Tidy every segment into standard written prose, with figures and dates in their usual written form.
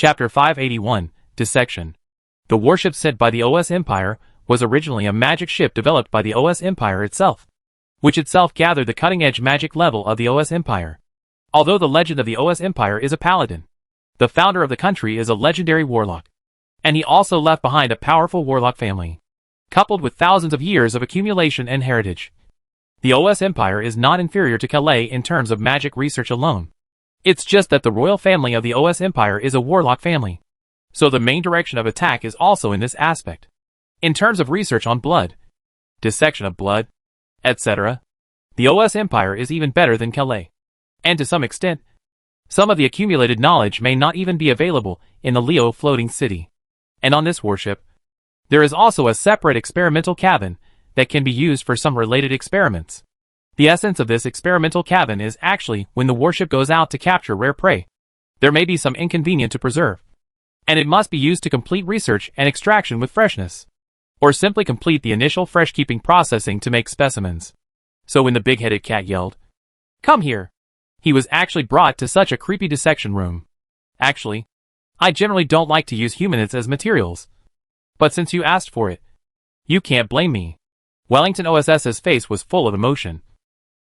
Chapter 581, Dissection. The warship sent by the OS Empire was originally a magic ship developed by the OS Empire itself, which itself gathered the cutting-edge magic level of the OS Empire. Although the legend of the OS Empire is a paladin, the founder of the country is a legendary warlock, and he also left behind a powerful warlock family, coupled with thousands of years of accumulation and heritage. The OS Empire is not inferior to Calais in terms of magic research alone. It's just that the royal family of the OS Empire is a warlock family, so the main direction of attack is also in this aspect. In terms of research on blood, dissection of blood, etc., the OS Empire is even better than Calais. And to some extent, some of the accumulated knowledge may not even be available in the Leo floating city. And on this warship, there is also a separate experimental cabin that can be used for some related experiments. The essence of this experimental cabin is actually when the warship goes out to capture rare prey, there may be some inconvenient to preserve, and it must be used to complete research and extraction with freshness, or simply complete the initial fresh-keeping processing to make specimens. So when the big-headed cat yelled, "Come here!" he was actually brought to such a creepy dissection room. Actually, I generally don't like to use humanids as materials, but since you asked for it, you can't blame me. Wellington OSS's face was full of emotion,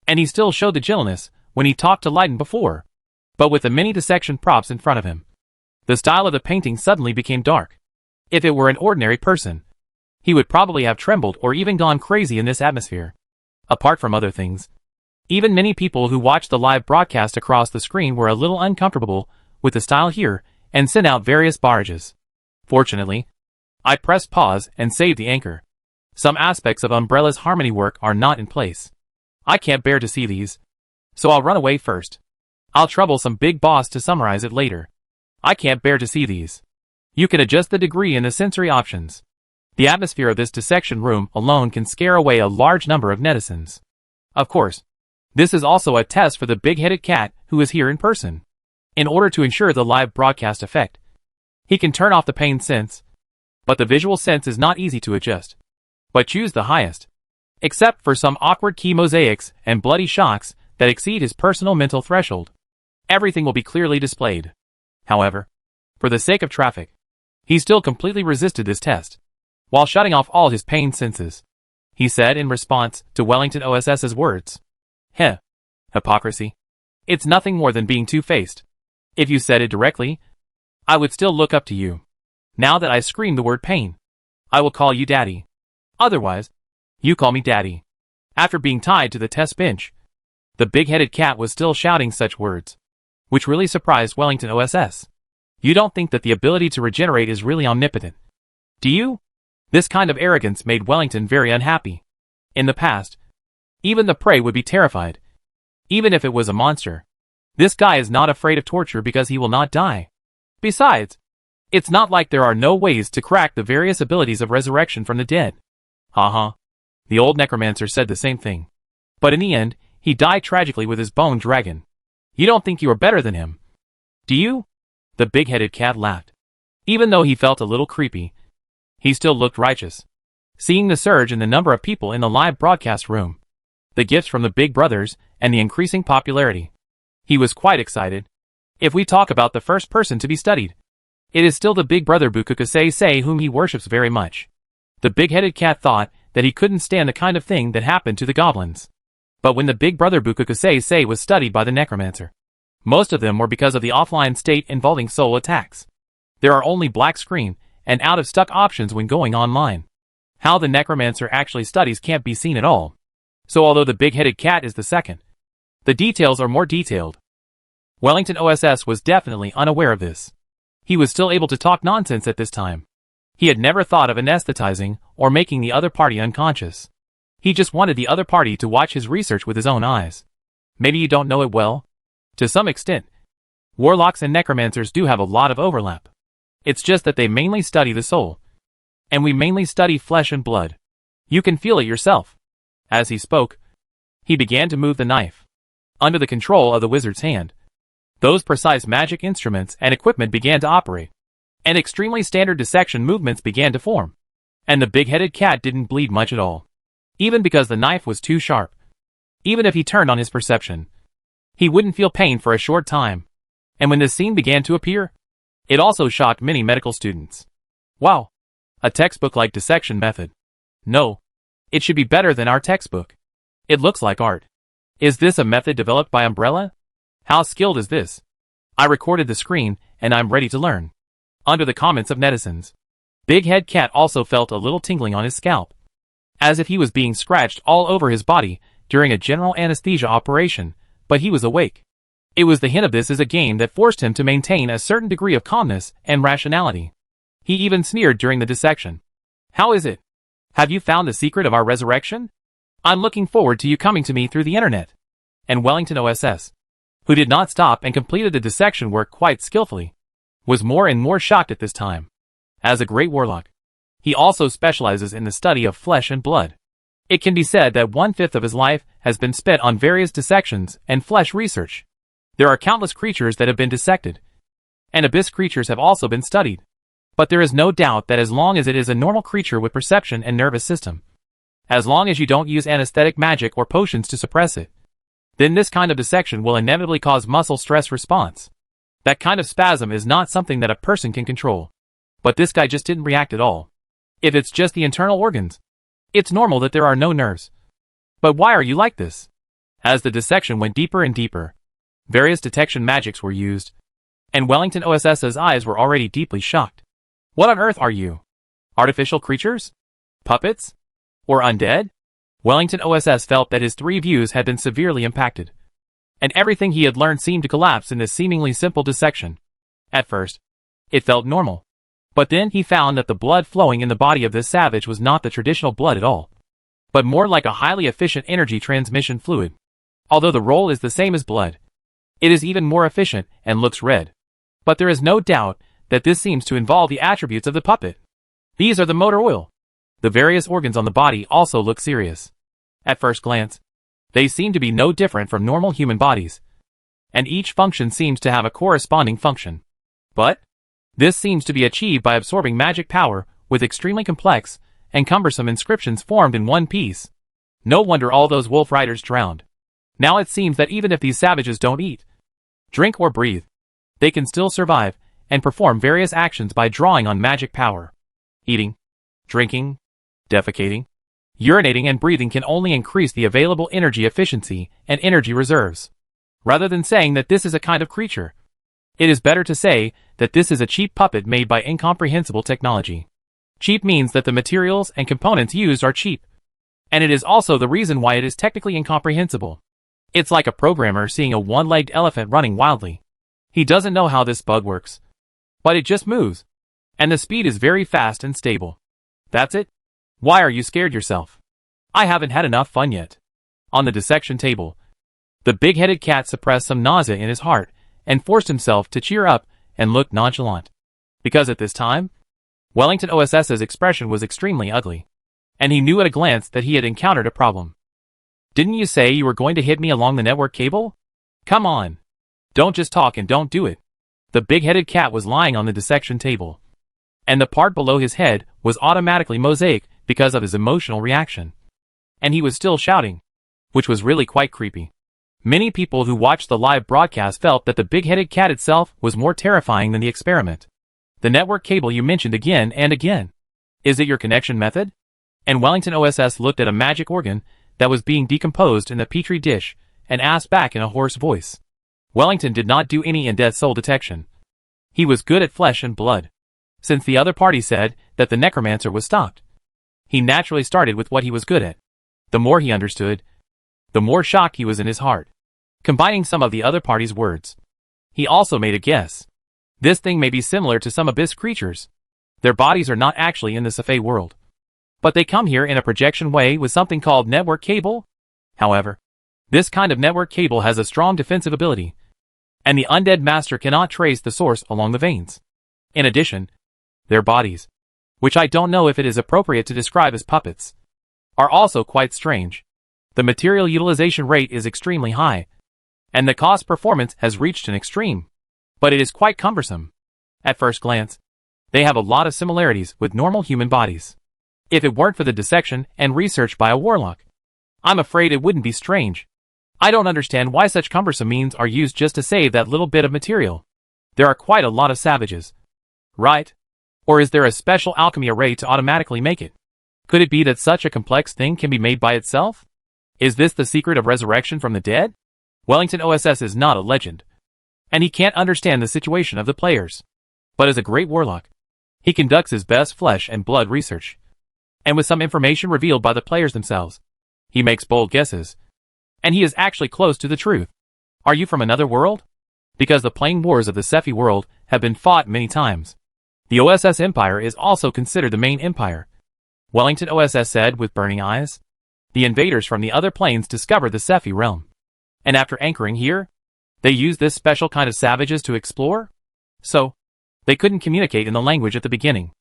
and he still showed the gentleness when he talked to Lydon before, but with the many dissection props in front of him, the style of the painting suddenly became dark. If it were an ordinary person, he would probably have trembled or even gone crazy in this atmosphere. Apart from other things, even many people who watched the live broadcast across the screen were a little uncomfortable with the style here and sent out various barrages. Fortunately, I pressed pause and saved the anchor. Some aspects of Umbrella's harmony work are not in place. I can't bear to see these, so I'll run away first. I'll trouble some big boss to summarize it later. I can't bear to see these. You can adjust the degree in the sensory options. The atmosphere of this dissection room alone can scare away a large number of netizens. Of course, this is also a test for the big-headed cat who is here in person. In order to ensure the live broadcast effect, he can turn off the pain sense, but the visual sense is not easy to adjust. But choose the highest. Except for some awkward key mosaics and bloody shocks that exceed his personal mental threshold, everything will be clearly displayed. However, for the sake of traffic, he still completely resisted this test, while shutting off all his pain senses. He said in response to Wellington OSS's words, "Heh. Hypocrisy. It's nothing more than being two-faced. If you said it directly, I would still look up to you. Now that I scream the word pain, I will call you Daddy. Otherwise, you call me Daddy." After being tied to the test bench, the big-headed cat was still shouting such words, which really surprised Wellington OSS. You don't think that the ability to regenerate is really omnipotent, do you? This kind of arrogance made Wellington very unhappy. In the past, even the prey would be terrified, even if it was a monster. This guy is not afraid of torture because he will not die. Besides, it's not like there are no ways to crack the various abilities of resurrection from the dead. Haha. The old necromancer said the same thing. But in the end, he died tragically with his bone dragon. You don't think you are better than him, do you? The big-headed cat laughed. Even though he felt a little creepy, he still looked righteous. Seeing the surge in the number of people in the live broadcast room, the gifts from the big brothers, and the increasing popularity, he was quite excited. If we talk about the first person to be studied, it is still the big brother Bukukase whom he worships very much. The big-headed cat thought that he couldn't stand the kind of thing that happened to the goblins. But when the big brother Bukukase was studied by the necromancer, most of them were because of the offline state involving soul attacks. There are only black screen and out-of-stock options when going online. How the necromancer actually studies can't be seen at all. So although the big-headed cat is the second, the details are more detailed. Wellington OSS was definitely unaware of this. He was still able to talk nonsense at this time. He had never thought of anesthetizing or making the other party unconscious. He just wanted the other party to watch his research with his own eyes. Maybe you don't know it well? To some extent, warlocks and necromancers do have a lot of overlap. It's just that they mainly study the soul, and we mainly study flesh and blood. You can feel it yourself. As he spoke, he began to move the knife. Under the control of the wizard's hand, those precise magic instruments and equipment began to operate, and extremely standard dissection movements began to form. And the big-headed cat didn't bleed much at all, even because the knife was too sharp. Even if he turned on his perception, he wouldn't feel pain for a short time. And when this scene began to appear, It also shocked many medical students. Wow! A textbook-like dissection method. No. It should be better than our textbook. It looks like art. Is this a method developed by Umbrella? How skilled is this? I recorded the screen, and I'm ready to learn. Under the comments of netizens. Big Head Cat also felt a little tingling on his scalp, as if he was being scratched all over his body during a general anesthesia operation, but he was awake. It was the hint of this as a game that forced him to maintain a certain degree of calmness and rationality. He even sneered during the dissection. How is it? Have you found the secret of our resurrection? I'm looking forward to you coming to me through the internet. And Wellington OSS, who did not stop and completed the dissection work quite skillfully, was more and more shocked at this time. As a great warlock, he also specializes in the study of flesh and blood. It can be said that 1/5 of his life has been spent on various dissections and flesh research. There are countless creatures that have been dissected, and abyss creatures have also been studied. But there is no doubt that as long as it is a normal creature with perception and nervous system, as long as you don't use anesthetic magic or potions to suppress it, then this kind of dissection will inevitably cause muscle stress response. That kind of spasm is not something that a person can control. But this guy just didn't react at all. If it's just the internal organs, it's normal that there are no nerves. But why are you like this? As the dissection went deeper and deeper, various detection magics were used, and Wellington OSS's eyes were already deeply shocked. What on earth are you? Artificial creatures? Puppets? Or undead? Wellington OSS felt that his 3 views had been severely impacted, and everything he had learned seemed to collapse in this seemingly simple dissection. At first, it felt normal. But then he found that the blood flowing in the body of this savage was not the traditional blood at all, but more like a highly efficient energy transmission fluid. Although the role is the same as blood, it is even more efficient and looks red. But there is no doubt that this seems to involve the attributes of the puppet. These are the motor oil. The various organs on the body also look serious. At first glance, they seem to be no different from normal human bodies, and each function seems to have a corresponding function. But this seems to be achieved by absorbing magic power with extremely complex and cumbersome inscriptions formed in one piece. No wonder all those wolf riders drowned. Now it seems that even if these savages don't eat, drink or breathe, they can still survive and perform various actions by drawing on magic power. Eating, drinking, defecating, urinating and breathing can only increase the available energy efficiency and energy reserves. Rather than saying that this is a kind of creature, it is better to say that this is a cheap puppet made by incomprehensible technology. Cheap means that the materials and components used are cheap, and it is also the reason why it is technically incomprehensible. It's like a programmer seeing a one-legged elephant running wildly. He doesn't know how this bug works, but it just moves, and the speed is very fast and stable. That's it? Why are you scared yourself? I haven't had enough fun yet. On the dissection table, the big-headed cat suppressed some nausea in his heart and forced himself to cheer up and look nonchalant. Because at this time, Wellington OSS's expression was extremely ugly, and he knew at a glance that he had encountered a problem. Didn't you say you were going to hit me along the network cable? Come on. Don't just talk and don't do it. The big-headed cat was lying on the dissection table, and the part below his head was automatically mosaic because of his emotional reaction. And he was still shouting, which was really quite creepy. Many people who watched the live broadcast felt that the big-headed cat itself was more terrifying than the experiment. The network cable you mentioned again and again. Is it your connection method? And Wellington OSS looked at a magic organ that was being decomposed in the petri dish and asked back in a hoarse voice. Wellington did not do any in-depth soul detection. He was good at flesh and blood. Since the other party said that the necromancer was stopped, he naturally started with what he was good at. The more he understood, the more shock he was in his heart. Combining some of the other party's words, he also made a guess. This thing may be similar to some abyss creatures. Their bodies are not actually in the Safei world, but they come here in a projection way with something called network cable. However, this kind of network cable has a strong defensive ability, and the undead master cannot trace the source along the veins. In addition, their bodies, which I don't know if it is appropriate to describe as puppets, are also quite strange. The material utilization rate is extremely high, and the cost performance has reached an extreme, but it is quite cumbersome. At first glance, they have a lot of similarities with normal human bodies. If it weren't for the dissection and research by a warlock, I'm afraid it wouldn't be strange. I don't understand why such cumbersome means are used just to save that little bit of material. There are quite a lot of savages, right? Or is there a special alchemy array to automatically make it? Could it be that such a complex thing can be made by itself? Is this the secret of resurrection from the dead? Wellington OSS is not a legend, and he can't understand the situation of the players. But as a great warlock, he conducts his best flesh and blood research. And with some information revealed by the players themselves, he makes bold guesses. And he is actually close to the truth. Are you from another world? Because the playing wars of the Cephi world have been fought many times. The OSS Empire is also considered the main empire. Wellington OSS said with burning eyes. The invaders from the other planes discovered the Cephi realm. And after anchoring here, they used this special kind of savages to explore? So, they couldn't communicate in the language at the beginning.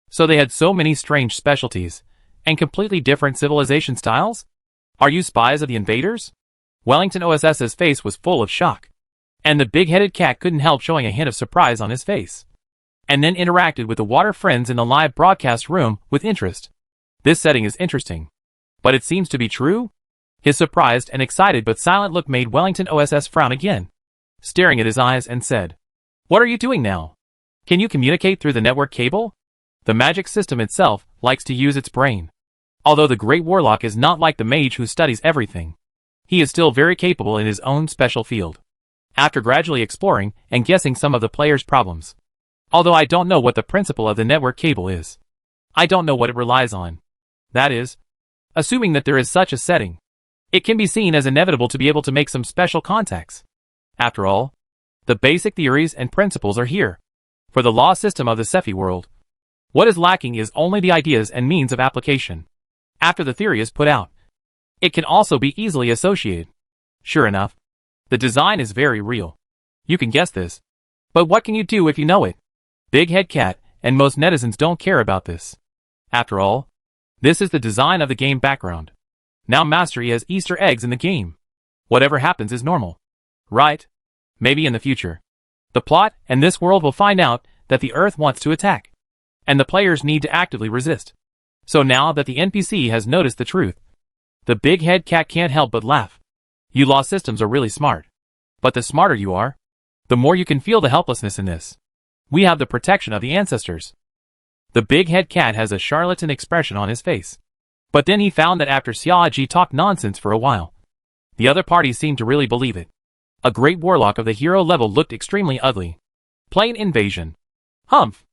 So they had so many strange specialties, and completely different civilization styles? Are you spies of the invaders? Wellington OSS's face was full of shock. And the big-headed cat couldn't help showing a hint of surprise on his face. And then interacted with the water friends in the live broadcast room with interest. This setting is interesting. But it seems to be true? His surprised and excited but silent look made Wellington OSS frown again, staring at his eyes and said, "What are you doing now? Can you communicate through the network cable?" The magic system itself likes to use its brain. Although the Great Warlock is not like the mage who studies everything, he is still very capable in his own special field. After gradually exploring and guessing some of the players' problems. Although I don't know what the principle of the network cable is. I don't know what it relies on. That is, assuming that there is such a setting, it can be seen as inevitable to be able to make some special contacts. After all, the basic theories and principles are here. For the law system of the Cephi world, what is lacking is only the ideas and means of application. After the theory is put out, it can also be easily associated. Sure enough, the design is very real. You can guess this. But what can you do if you know it? Big Head Cat and most netizens don't care about this. After all, this is the design of the game background. Now Mastery has Easter eggs in the game. Whatever happens is normal. Right? Maybe in the future. The plot and this world will find out that the Earth wants to attack. And the players need to actively resist. So now that the NPC has noticed the truth, the Big Head Cat can't help but laugh. You law systems are really smart. But the smarter you are, the more you can feel the helplessness in this. We have the protection of the ancestors. The Big Head Cat has a charlatan expression on his face. But then he found that after Xiaoji talked nonsense for a while, the other party seemed to really believe it. A great warlock of the hero level looked extremely ugly. Plain invasion. Humph.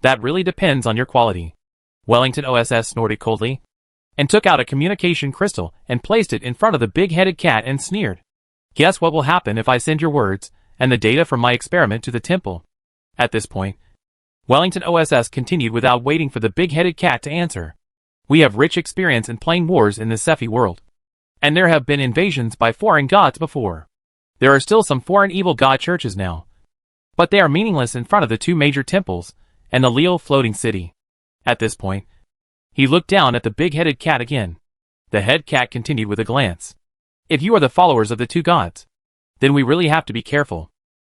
That really depends on your quality. Wellington OSS snorted coldly, and took out a communication crystal and placed it in front of the big-headed cat and sneered. Guess what will happen if I send your words and the data from my experiment to the temple? At this point, Wellington OSS continued without waiting for the big-headed cat to answer. We have rich experience in playing wars in the Cephi world. And there have been invasions by foreign gods before. There are still some foreign evil god churches now. But they are meaningless in front of the two major temples and the Leo floating city. At this point, he looked down at the big-headed cat again. The head cat continued with a glance. If you are the followers of the two gods, then we really have to be careful.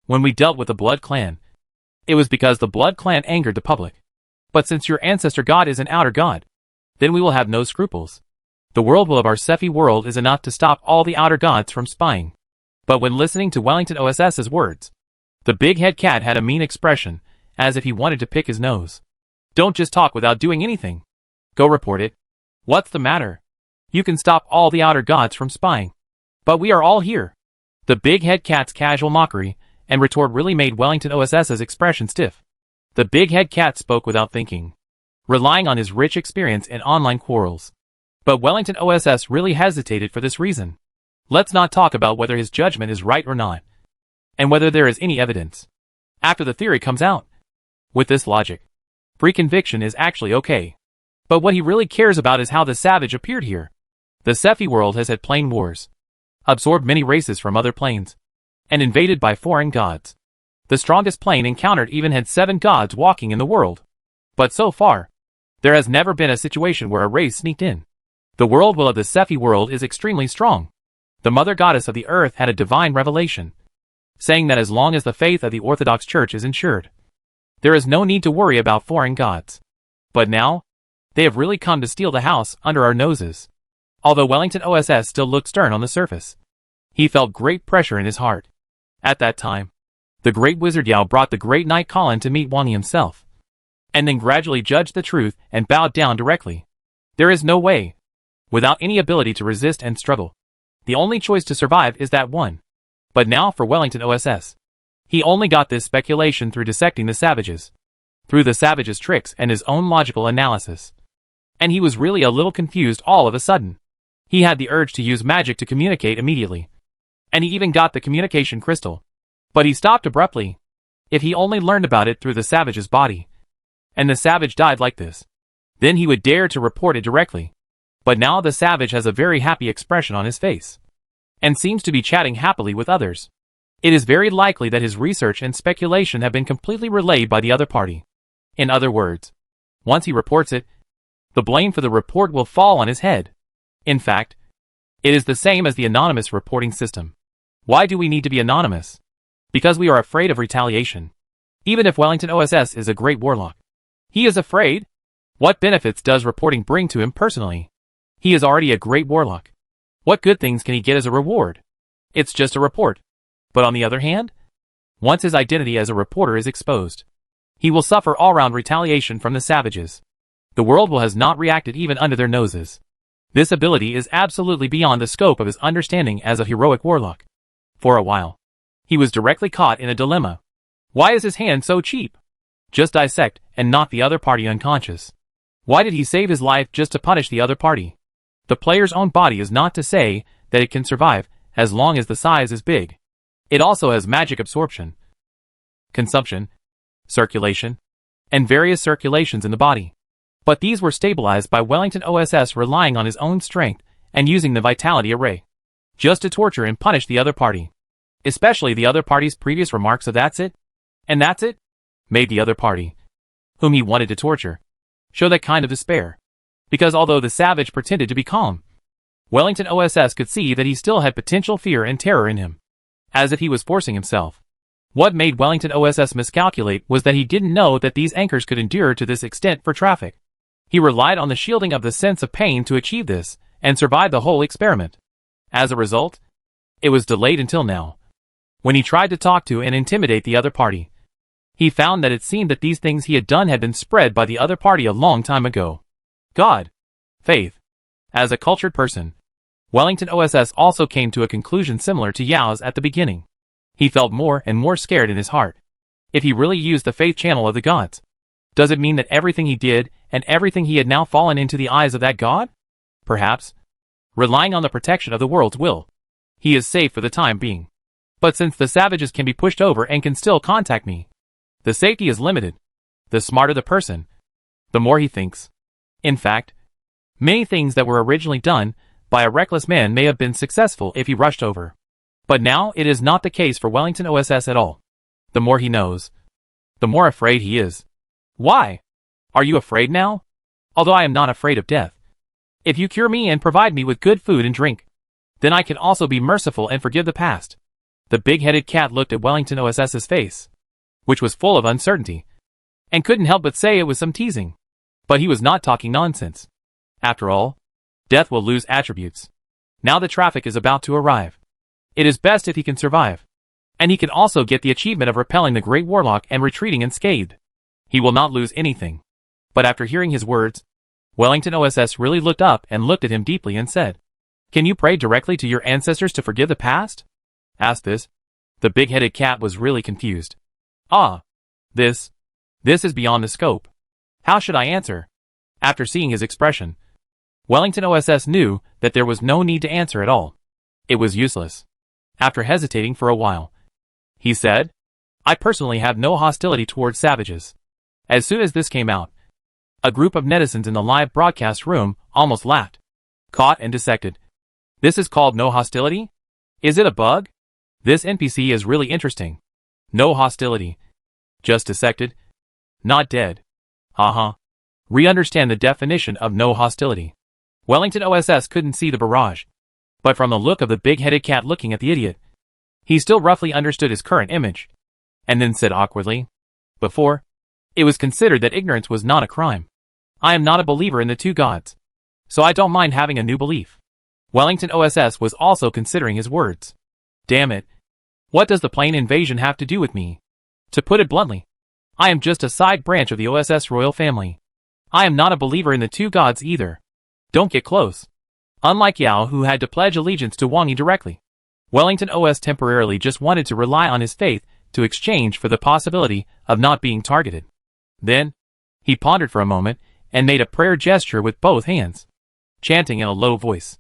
When we dealt with the Blood Clan, it was because the Blood Clan angered the public. But since your ancestor god is an outer god, then we will have no scruples. The worldview of our Cephi world is enough to stop all the outer gods from spying. But when listening to Wellington OSS's words, the big head cat had a mean expression, as if he wanted to pick his nose. Don't just talk without doing anything. Go report it. What's the matter? You can stop all the outer gods from spying. But we are all here. The big head cat's casual mockery and retort really made Wellington OSS's expression stiff. The big head cat spoke without thinking, relying on his rich experience in online quarrels. But Wellington OSS really hesitated for this reason. Let's not talk about whether his judgment is right or not, and whether there is any evidence. After the theory comes out. With this logic, free conviction is actually okay. But what he really cares about is how the savage appeared here. The Cephi world has had plane wars, absorbed many races from other planes, and invaded by foreign gods. The strongest plane encountered even had 7 gods walking in the world. But so far, there has never been a situation where a race sneaked in. The worldview of the Cephi world is extremely strong. The mother goddess of the earth had a divine revelation, saying that as long as the faith of the Orthodox Church is ensured, there is no need to worry about foreign gods. But now, they have really come to steal the house under our noses. Although Wellington OSS still looked stern on the surface, he felt great pressure in his heart. At that time, the great wizard Yao brought the great knight Colin to meet Wang himself. and then gradually judged the truth and bowed down directly. There is no way. Without any ability to resist and struggle. The only choice to survive is that one. But now for Wellington OSS. He only got this speculation through dissecting the savages. Through the savages' tricks and his own logical analysis. And he was really a little confused all of a sudden. He had the urge to use magic to communicate immediately. And he even got the communication crystal. But he stopped abruptly. If he only learned about it through the savage's body. And the savage died like this. Then he would dare to report it directly. But now the savage has a very happy expression on his face. And seems to be chatting happily with others. It is very likely that his research and speculation have been completely relayed by the other party. In other words, once he reports it, the blame for the report will fall on his head. In fact, it is the same as the anonymous reporting system. Why do we need to be anonymous? Because we are afraid of retaliation. Even if Wellington OSS is a great warlock. He is afraid? What benefits does reporting bring to him personally? He is already a great warlock. What good things can he get as a reward? It's just a report. But on the other hand, once his identity as a reporter is exposed, he will suffer all-round retaliation from the savages. The world has not reacted even under their noses. This ability is absolutely beyond the scope of his understanding as a heroic warlock. For a while, he was directly caught in a dilemma. Why is his hand so cheap? Just dissect and knock the other party unconscious. Why did he save his life just to punish the other party? The player's own body is not to say that it can survive as long as the size is big. It also has magic absorption, consumption, circulation, and various circulations in the body. But these were stabilized by Wellington OSS relying on his own strength and using the vitality array. Just to torture and punish the other party. Especially the other party's previous remarks of that's it, and that's it, made the other party, whom he wanted to torture, show that kind of despair. Because although the savage pretended to be calm, Wellington OSS could see that he still had potential fear and terror in him. As if he was forcing himself. What made Wellington OSS miscalculate was that he didn't know that these anchors could endure to this extent for traffic. He relied on the shielding of the sense of pain to achieve this, and survive the whole experiment. As a result, it was delayed until now. When he tried to talk to and intimidate the other party, he found that it seemed that these things he had done had been spread by the other party a long time ago. God. Faith. As a cultured person, Wellington OSS also came to a conclusion similar to Yao's at the beginning. He felt more and more scared in his heart. If he really used the faith channel of the gods, does it mean that everything he did and everything he had now fallen into the eyes of that god? Perhaps. Relying on the protection of the world's will, he is safe for the time being. But since the savages can be pushed over and can still contact me, the safety is limited. The smarter the person, the more he thinks. In fact, many things that were originally done by a reckless man may have been successful if he rushed over. But now it is not the case for Wellington OSS at all. The more he knows, the more afraid he is. Why? Are you afraid now? Although I am not afraid of death. If you cure me and provide me with good food and drink, then I can also be merciful and forgive the past. The big-headed cat looked at Wellington OSS's face, which was full of uncertainty, and couldn't help but say it was some teasing. But he was not talking nonsense. After all, death will lose attributes. Now the traffic is about to arrive. It is best if he can survive. And he can also get the achievement of repelling the great warlock and retreating unscathed. He will not lose anything. But after hearing his words, Wellington OSS really looked up and looked at him deeply and said, "Can you pray directly to your ancestors to forgive the past?" Asked this, the big-headed cat was really confused. Ah, this is beyond the scope. How should I answer? After seeing his expression, Wellington OSS knew that there was no need to answer at all. It was useless. After hesitating for a while, he said, "I personally have no hostility towards savages." As soon as this came out, a group of netizens in the live broadcast room almost laughed. Caught and dissected. This is called no hostility? Is it a bug? This NPC is really interesting. No hostility. Just dissected. Not dead. Re-understand the definition of no hostility. Wellington OSS couldn't see the barrage. But from the look of the big-headed cat looking at the idiot, he still roughly understood his current image. And then said awkwardly, "Before, it was considered that ignorance was not a crime. I am not a believer in the two gods, so I don't mind having a new belief." Wellington OSS was also considering his words. Damn it. What does the plane invasion have to do with me? To put it bluntly, I am just a side branch of the OSS royal family. I am not a believer in the two gods either. Don't get close. Unlike Yao, who had to pledge allegiance to Wang Yi directly, Wellington OS temporarily just wanted to rely on his faith to exchange for the possibility of not being targeted. Then, he pondered for a moment and made a prayer gesture with both hands, chanting in a low voice.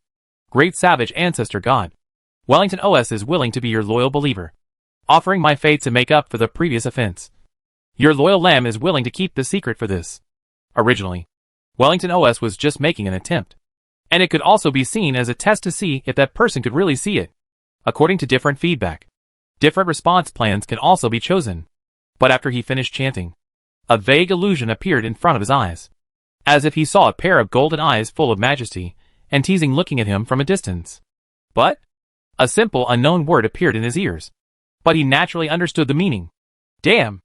Great savage ancestor God, Wellington OS is willing to be your loyal believer, offering my faith to make up for the previous offense. Your loyal lamb is willing to keep the secret for this. Originally, Wellington OS was just making an attempt, and it could also be seen as a test to see if that person could really see it. According to different feedback, different response plans can also be chosen. But after he finished chanting, a vague illusion appeared in front of his eyes, as if he saw a pair of golden eyes full of majesty and teasing looking at him from a distance. But a simple unknown word appeared in his ears, but he naturally understood the meaning. Damn!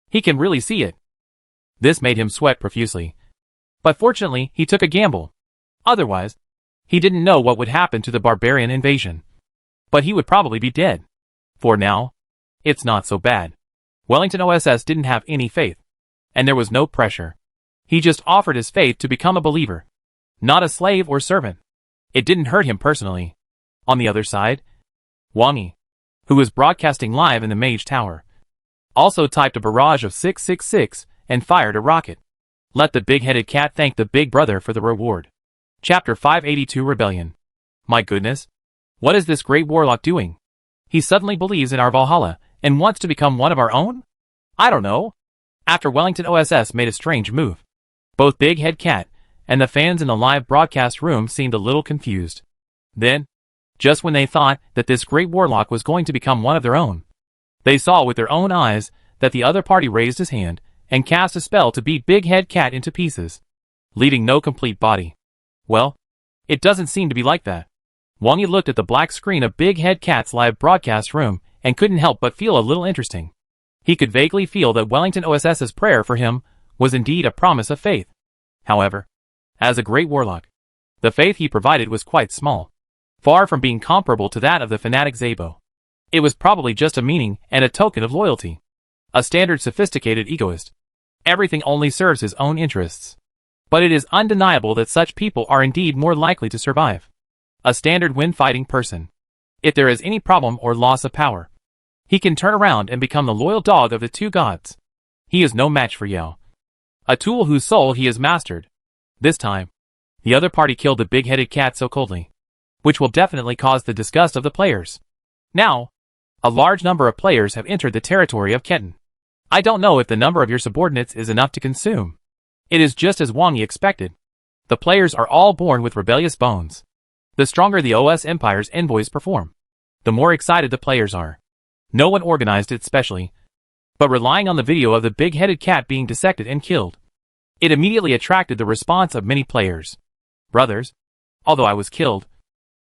He can really see it. This made him sweat profusely. But fortunately, he took a gamble. Otherwise, he didn't know what would happen to the barbarian invasion. But he would probably be dead. For now, it's not so bad. Wellington OSS didn't have any faith, and there was no pressure. He just offered his faith to become a believer, not a slave or servant. It didn't hurt him personally. On the other side, Wang Yi, who was broadcasting live in the Mage Tower, also typed a barrage of 666 and fired a rocket. Let the big-headed cat thank the big brother for the reward. Chapter 582 Rebellion. My goodness. What is this great warlock doing? He suddenly believes in our Valhalla and wants to become one of our own? I don't know. After Wellington OSS made a strange move, both Big Head Cat and the fans in the live broadcast room seemed a little confused. Then, just when they thought that this great warlock was going to become one of their own, they saw with their own eyes that the other party raised his hand and cast a spell to beat Big Head Cat into pieces, leaving no complete body. Well, it doesn't seem to be like that. Wang Yi looked at the black screen of Big Head Cat's live broadcast room and couldn't help but feel a little interesting. He could vaguely feel that Wellington OSS's prayer for him was indeed a promise of faith. However, as a great warlock, the faith he provided was quite small, far from being comparable to that of the fanatic Zabo. It was probably just a meaning and a token of loyalty. A standard sophisticated egoist. Everything only serves his own interests. But it is undeniable that such people are indeed more likely to survive. A standard win-fighting person. If there is any problem or loss of power, he can turn around and become the loyal dog of the two gods. He is no match for Yao, a tool whose soul he has mastered. This time, the other party killed the big-headed cat so coldly, which will definitely cause the disgust of the players. Now, a large number of players have entered the territory of Ketan. I don't know if the number of your subordinates is enough to consume. It is just as Wang Yi expected. The players are all born with rebellious bones. The stronger the OS Empire's envoys perform, the more excited the players are. No one organized it specially, but relying on the video of the big-headed cat being dissected and killed, it immediately attracted the response of many players. Brothers, although I was killed,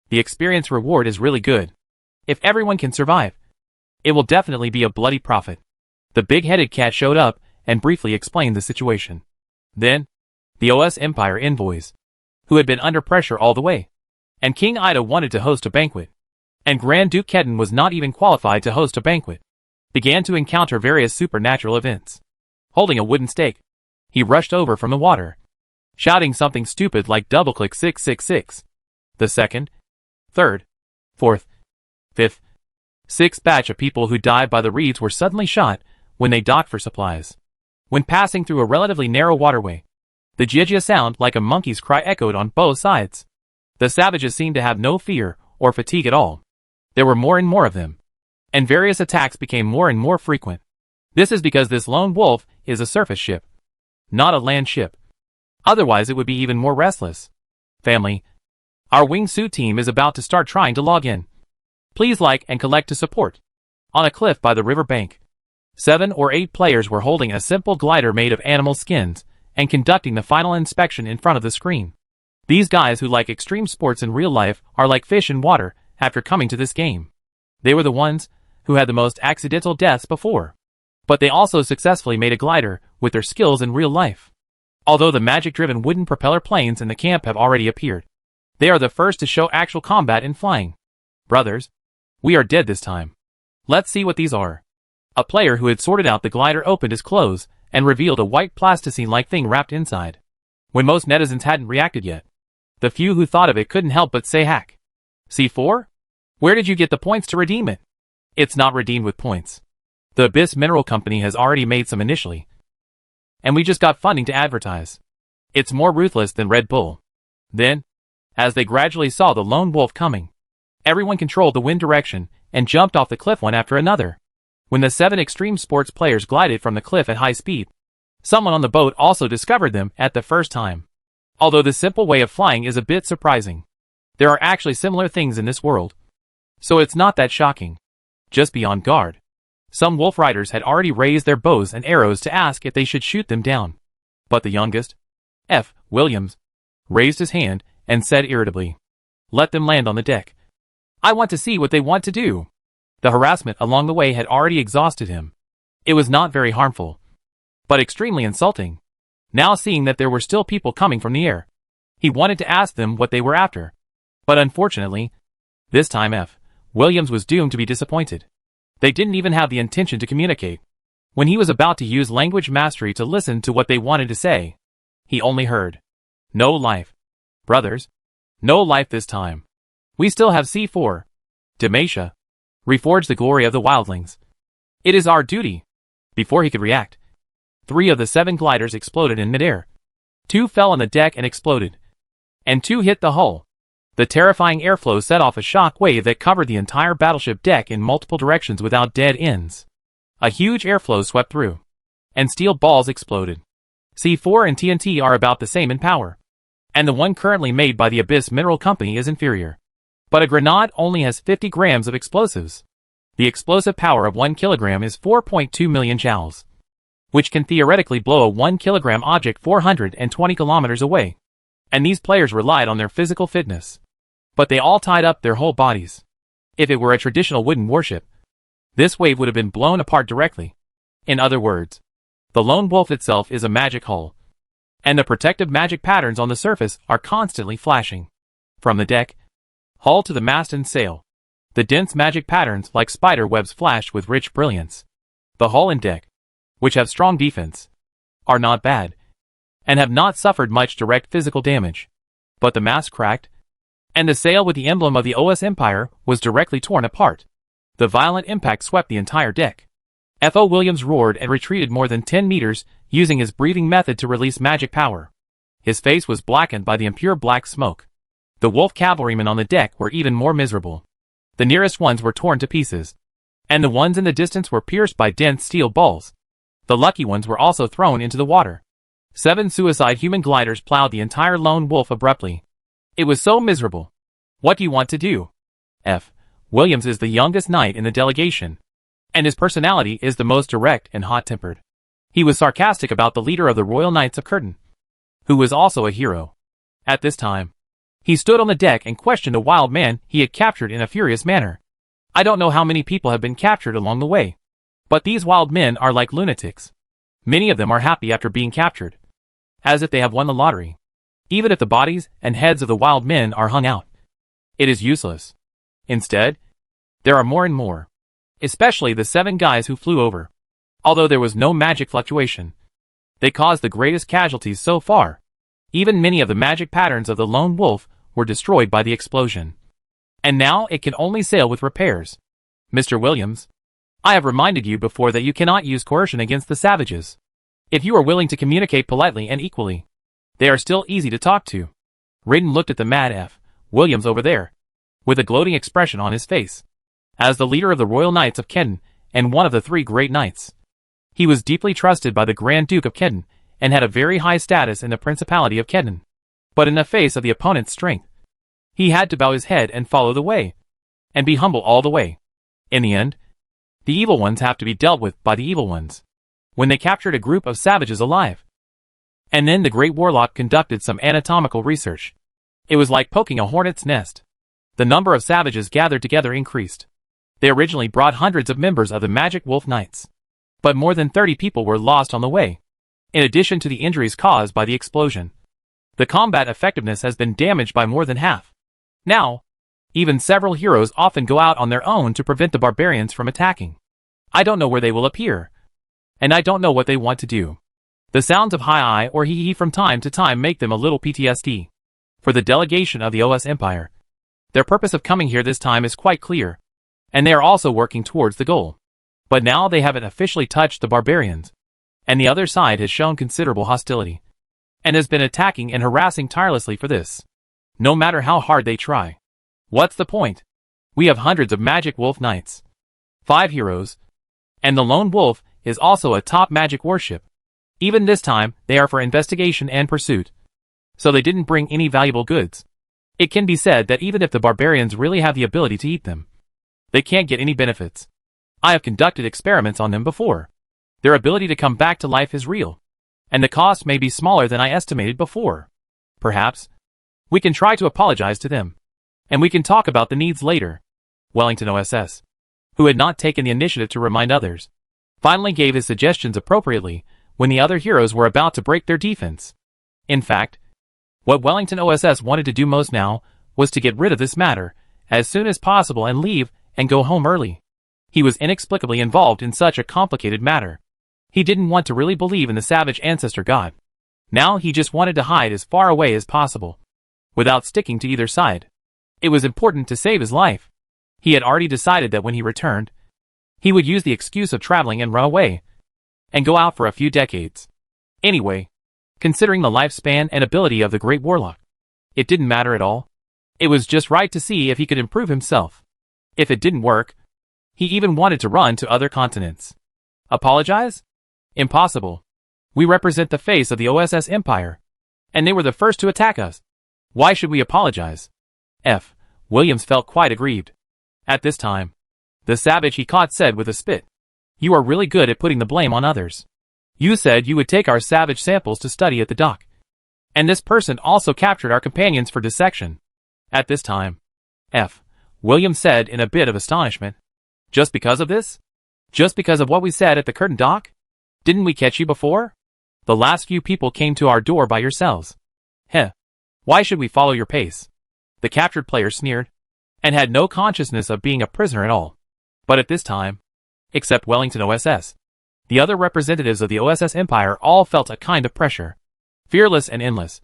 the experience reward is really good. If everyone can survive, it will definitely be a bloody profit. The big-headed cat showed up and briefly explained the situation. Then, the OS Empire envoys, who had been under pressure all the way, and King Ida wanted to host a banquet, and Grand Duke Ketan was not even qualified to host a banquet, began to encounter various supernatural events. Holding a wooden stake, he rushed over from the water, shouting something stupid like double-click 666. The second, third, fourth, fifth, sixth batch of people who died by the reeds were suddenly shot when they docked for supplies. When passing through a relatively narrow waterway, the jijia sound like a monkey's cry echoed on both sides. The savages seemed to have no fear or fatigue at all. There were more and more of them, and various attacks became more and more frequent. This is because this lone wolf is a surface ship, not a land ship. Otherwise it would be even more restless. Family, our wingsuit team is about to start trying to log in. Please like and collect to support. On a cliff by the river bank, 7 or 8 players were holding a simple glider made of animal skins and conducting the final inspection in front of the screen. These guys who like extreme sports in real life are like fish in water after coming to this game. They were the ones who had the most accidental deaths before, but they also successfully made a glider with their skills in real life. Although the magic-driven wooden propeller planes in the camp have already appeared, they are the first to show actual combat in flying. Brothers, we are dead this time. Let's see what these are. A player who had sorted out the glider opened his clothes and revealed a white plasticine-like thing wrapped inside. When most netizens hadn't reacted yet, the few who thought of it couldn't help but say hack. C4? Where did you get the points to redeem it? It's not redeemed with points. The Abyss Mineral Company has already made some initially, and we just got funding to advertise. It's more ruthless than Red Bull. Then, as they gradually saw the lone wolf coming, everyone controlled the wind direction and jumped off the cliff one after another. When the 7 extreme sports players glided from the cliff at high speed, someone on the boat also discovered them at the first time. Although this simple way of flying is a bit surprising, there are actually similar things in this world, so it's not that shocking. Just be on guard. Some wolf riders had already raised their bows and arrows to ask if they should shoot them down. But the youngest, F. Williams, raised his hand and said irritably, "Let them land on the deck. I want to see what they want to do." The harassment along the way had already exhausted him. It was not very harmful, but extremely insulting. Now seeing that there were still people coming from the air, he wanted to ask them what they were after. But unfortunately, this time F. Williams was doomed to be disappointed. They didn't even have the intention to communicate. When he was about to use language mastery to listen to what they wanted to say, he only heard, "No life. Brothers, no life this time. We still have C4. Demacia. Reforge the glory of the wildlings. It is our duty." Before he could react, 3 of the 7 gliders exploded in midair. 2 fell on the deck and exploded, and 2 hit the hull. The terrifying airflow set off a shock wave that covered the entire battleship deck in multiple directions without dead ends. A huge airflow swept through, and steel balls exploded. C4 and TNT are about the same in power, and the one currently made by the Abyss Mineral Company is inferior. But a grenade only has 50 grams of explosives. The explosive power of 1 kilogram is 4.2 million joules, which can theoretically blow a 1 kilogram object 420 kilometers away. And these players relied on their physical fitness, but they all tied up their whole bodies. If it were a traditional wooden warship, this wave would have been blown apart directly. In other words, the lone wolf itself is a magic hull, and the protective magic patterns on the surface are constantly flashing. From the deck, hull to the mast and sail, the dense magic patterns like spider webs flash with rich brilliance. The hull and deck, which have strong defense, are not bad, and have not suffered much direct physical damage. But the mast cracked, and the sail with the emblem of the OS Empire was directly torn apart. The violent impact swept the entire deck. F.O. Williams roared and retreated more than 10 meters, using his breathing method to release magic power. His face was blackened by the impure black smoke. The wolf cavalrymen on the deck were even more miserable. The nearest ones were torn to pieces, and the ones in the distance were pierced by dense steel balls. The lucky ones were also thrown into the water. 7 suicide human gliders plowed the entire lone wolf abruptly. It was so miserable. What do you want to do? F. Williams is the youngest knight in the delegation, and his personality is the most direct and hot-tempered. He was sarcastic about the leader of the Royal Knights of Curtin, who was also a hero. At this time, he stood on the deck and questioned a wild man he had captured in a furious manner. I don't know how many people have been captured along the way, but these wild men are like lunatics. Many of them are happy after being captured, as if they have won the lottery. Even if the bodies and heads of the wild men are hung out, it is useless. Instead, there are more and more, especially the 7 guys who flew over. Although there was no magic fluctuation, they caused the greatest casualties so far. Even many of the magic patterns of the lone wolf were destroyed by the explosion. And now it can only sail with repairs. Mr. Williams, I have reminded you before that you cannot use coercion against the savages. If you are willing to communicate politely and equally, they are still easy to talk to. Raiden looked at the mad F. Williams over there, with a gloating expression on his face. As the leader of the Royal Knights of Kedon and one of the 3 great knights, he was deeply trusted by the Grand Duke of Kedon and had a very high status in the Principality of Kedon. But in the face of the opponent's strength, he had to bow his head and follow the way, and be humble all the way. In the end, the evil ones have to be dealt with by the evil ones. When they captured a group of savages alive, and then the great warlock conducted some anatomical research, it was like poking a hornet's nest. The number of savages gathered together increased. They originally brought hundreds of members of the Magic Wolf Knights, but more than 30 people were lost on the way, in addition to the injuries caused by the explosion. The combat effectiveness has been damaged by more than half. Now, even several heroes often go out on their own to prevent the barbarians from attacking. I don't know where they will appear. And I don't know what they want to do. The sounds of hi or hee from time to time make them a little PTSD. For the delegation of the OS Empire, their purpose of coming here this time is quite clear, and they are also working towards the goal. But now they haven't officially touched the barbarians, and the other side has shown considerable hostility, and has been attacking and harassing tirelessly for this. No matter how hard they try. What's the point? We have hundreds of magic wolf knights, 5 heroes, and the lone wolf is also a top magic warship. Even this time, they are for investigation and pursuit. So they didn't bring any valuable goods. It can be said that even if the barbarians really have the ability to eat them, they can't get any benefits. I have conducted experiments on them before. Their ability to come back to life is real, and the cost may be smaller than I estimated before. Perhaps we can try to apologize to them, and we can talk about the needs later. Wellington OSS, who had not taken the initiative to remind others, finally gave his suggestions appropriately when the other heroes were about to break their defense. In fact, what Wellington OSS wanted to do most now was to get rid of this matter as soon as possible and leave and go home early. He was inexplicably involved in such a complicated matter. He didn't want to really believe in the savage ancestor god. Now he just wanted to hide as far away as possible, without sticking to either side. It was important to save his life. He had already decided that when he returned, he would use the excuse of traveling and run away, and go out for a few decades. Anyway, considering the lifespan and ability of the great warlock, it didn't matter at all. It was just right to see if he could improve himself. If it didn't work, he even wanted to run to other continents. Apologize? Impossible. We represent the face of the OSS Empire, and they were the first to attack us. Why should we apologize? F. Williams felt quite aggrieved. At this time, the savage he caught said with a spit, "You are really good at putting the blame on others. You said you would take our savage samples to study at the dock. And this person also captured our companions for dissection." At this time, F. Williams said in a bit of astonishment, "Just because of this? Just because of what we said at the curtain dock? Didn't we catch you before? The last few people came to our door by yourselves. Heh. Why should we follow your pace?" The captured player sneered, and had no consciousness of being a prisoner at all. But at this time, except Wellington OSS, the other representatives of the OSS Empire all felt a kind of pressure, fearless and endless.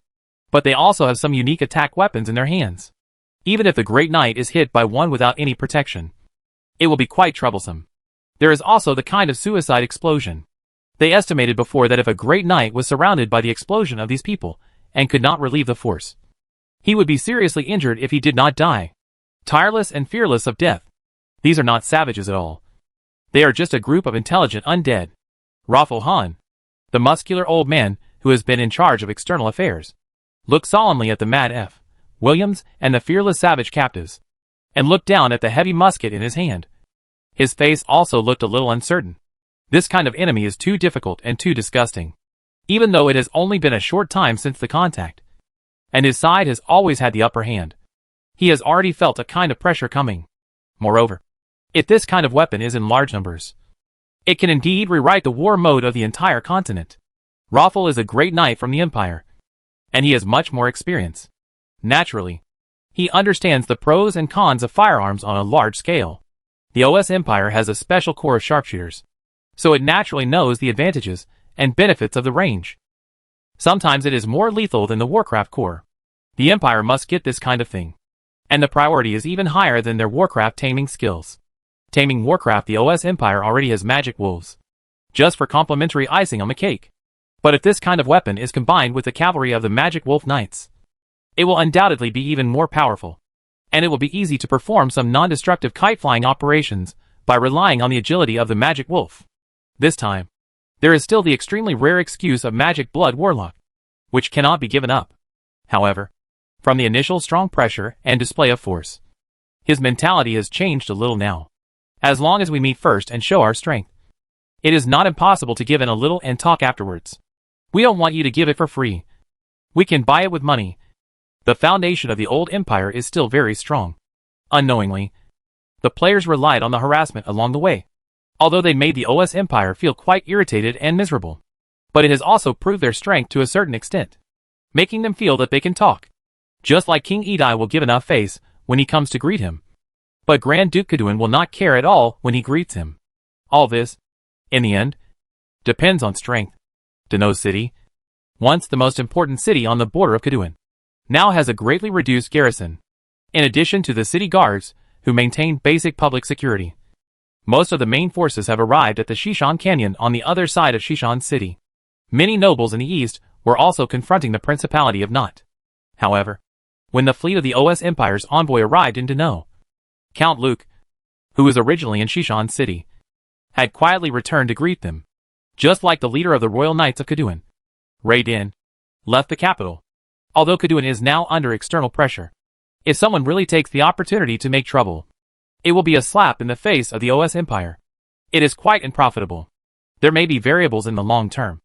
But they also have some unique attack weapons in their hands. Even if the Great Knight is hit by one without any protection, it will be quite troublesome. There is also the kind of suicide explosion. They estimated before that if a Great Knight was surrounded by the explosion of these people and could not relieve the force, he would be seriously injured if he did not die. Tireless and fearless of death. These are not savages at all. They are just a group of intelligent undead. Raffel Hahn, the muscular old man who has been in charge of external affairs, looked solemnly at the mad F. Williams and the fearless savage captives, and looked down at the heavy musket in his hand. His face also looked a little uncertain. This kind of enemy is too difficult and too disgusting. Even though it has only been a short time since the contact, and his side has always had the upper hand, he has already felt a kind of pressure coming. Moreover, if this kind of weapon is in large numbers, it can indeed rewrite the war mode of the entire continent. Raffel is a great knight from the Empire, and he has much more experience. Naturally, he understands the pros and cons of firearms on a large scale. The OS Empire has a special corps of sharpshooters, so it naturally knows the advantages and benefits of the range. Sometimes it is more lethal than the Warcraft Corps. The Empire must get this kind of thing, and the priority is even higher than their Warcraft taming skills. Taming Warcraft, the OS Empire already has magic wolves, just for complimentary icing on the cake. But if this kind of weapon is combined with the cavalry of the Magic Wolf Knights, it will undoubtedly be even more powerful, and it will be easy to perform some non-destructive kite-flying operations by relying on the agility of the Magic Wolf. This time, there is still the extremely rare excuse of Magic Blood Warlock, which cannot be given up. However, from the initial strong pressure and display of force, his mentality has changed a little now. As long as we meet first and show our strength, it is not impossible to give in a little and talk afterwards. We don't want you to give it for free. We can buy it with money. The foundation of the old empire is still very strong. Unknowingly, the players relied on the harassment along the way, although they made the OS Empire feel quite irritated and miserable. But it has also proved their strength to a certain extent, making them feel that they can talk. Just like King Edi will give enough face when he comes to greet him, but Grand Duke Kaduin will not care at all when he greets him. All this, in the end, depends on strength. Dano City, once the most important city on the border of Kaduan, now has a greatly reduced garrison. In addition to the city guards, who maintain basic public security, most of the main forces have arrived at the Shishan Canyon on the other side of Shishan City. Many nobles in the east were also confronting the Principality of Not. However, when the fleet of the OS Empire's envoy arrived in Dano, Count Luke, who was originally in Shishan City, had quietly returned to greet them, just like the leader of the Royal Knights of Kaduan. Raiden left the capital, although Kaduan is now under external pressure. If someone really takes the opportunity to make trouble, it will be a slap in the face of the OS Empire. It is quite unprofitable. There may be variables in the long term,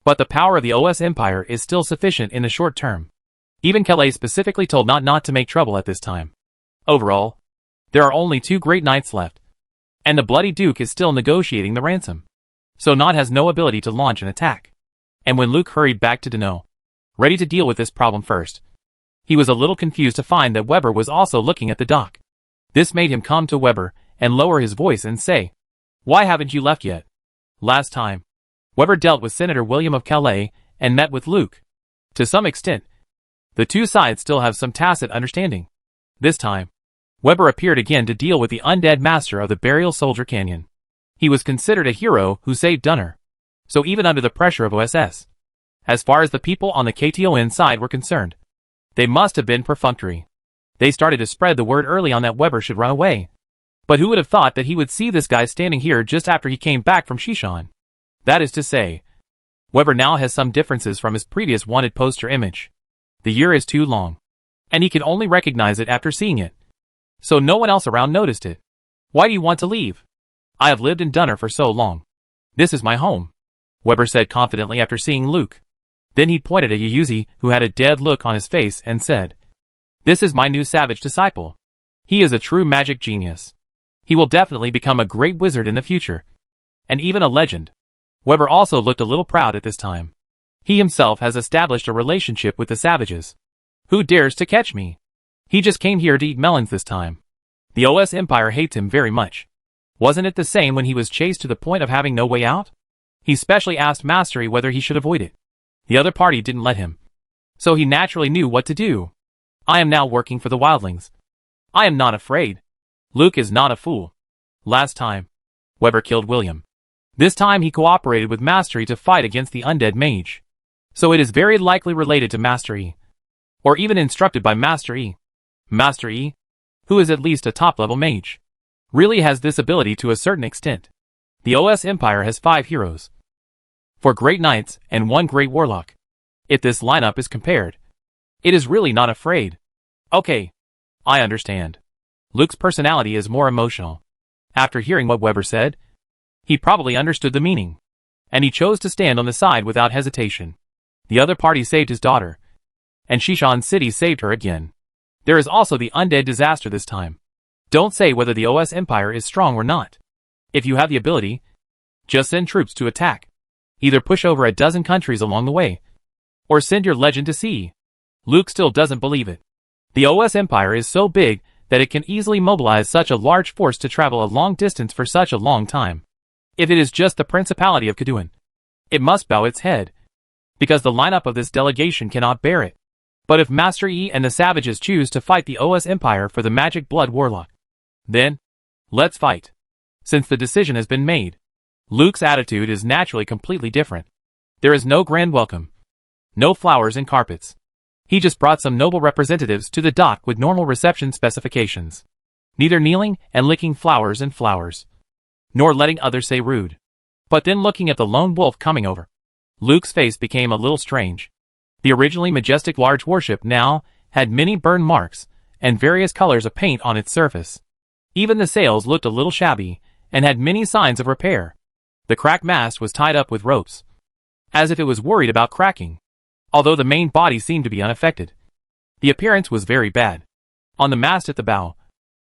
but the power of the OS Empire is still sufficient in the short term. Even Calais specifically told not to make trouble at this time. Overall, there are only 2 great knights left, and the Bloody Duke is still negotiating the ransom. So Not has no ability to launch an attack. And when Luke hurried back to Dano, ready to deal with this problem first, he was a little confused to find that Weber was also looking at the dock. This made him come to Weber and lower his voice and say, "Why haven't you left yet?" Last time, Weber dealt with Senator William of Calais and met with Luke. To some extent, the two sides still have some tacit understanding. This time, Weber appeared again to deal with the undead master of the Burial Soldier Canyon. He was considered a hero who saved Dunner. So even under the pressure of OSS, as far as the people on the KTON side were concerned, they must have been perfunctory. They started to spread the word early on that Weber should run away. But who would have thought that he would see this guy standing here just after he came back from Shishan? That is to say, Weber now has some differences from his previous wanted poster image. The year is too long, and he can only recognize it after seeing it. So no one else around noticed it. "Why do you want to leave?" "I have lived in Dunner for so long. This is my home," Weber said confidently after seeing Luke. Then he pointed at Yuyuzi, who had a dead look on his face, and said, "This is my new savage disciple. He is a true magic genius. He will definitely become a great wizard in the future, and even a legend." Weber also looked a little proud at this time. He himself has established a relationship with the savages. "Who dares to catch me? He just came here to eat melons this time." The OS Empire hates him very much. Wasn't it the same when he was chased to the point of having no way out? He specially asked Mastery whether he should avoid it. The other party didn't let him. So he naturally knew what to do. "I am now working for the wildlings. I am not afraid. Luke is not a fool. Last time, Weber killed William. This time he cooperated with Mastery to fight against the undead mage. So it is very likely related to Master E. Or even instructed by Master E. Master E, who is at least a top-level mage, really has this ability to a certain extent. The OS Empire has 5 heroes, 4 great knights and 1 great warlock. If this lineup is compared, it is really not afraid. Okay, I understand. Luke's personality is more emotional. After hearing what Weber said, he probably understood the meaning, and he chose to stand on the side without hesitation. The other party saved his daughter, and Shishan City saved her again. There is also the undead disaster this time. Don't say whether the OS Empire is strong or not. If you have the ability, just send troops to attack. Either push over a dozen countries along the way, or send your legend to sea. Luke still doesn't believe it. The OS Empire is so big that it can easily mobilize such a large force to travel a long distance for such a long time. If it is just the Principality of Kaduan, it must bow its head, because the lineup of this delegation cannot bear it. But if Master E and the savages choose to fight the OS Empire for the Magic Blood Warlock, then, let's fight. Since the decision has been made, Luke's attitude is naturally completely different. There is no grand welcome, no flowers and carpets. He just brought some noble representatives to the dock with normal reception specifications. Neither kneeling and licking flowers and flowers, nor letting others say rude. But then looking at the lone wolf coming over, Luke's face became a little strange. The originally majestic large warship now had many burn marks and various colors of paint on its surface. Even the sails looked a little shabby and had many signs of repair. The cracked mast was tied up with ropes, as if it was worried about cracking, although the main body seemed to be unaffected. The appearance was very bad. On the mast at the bow,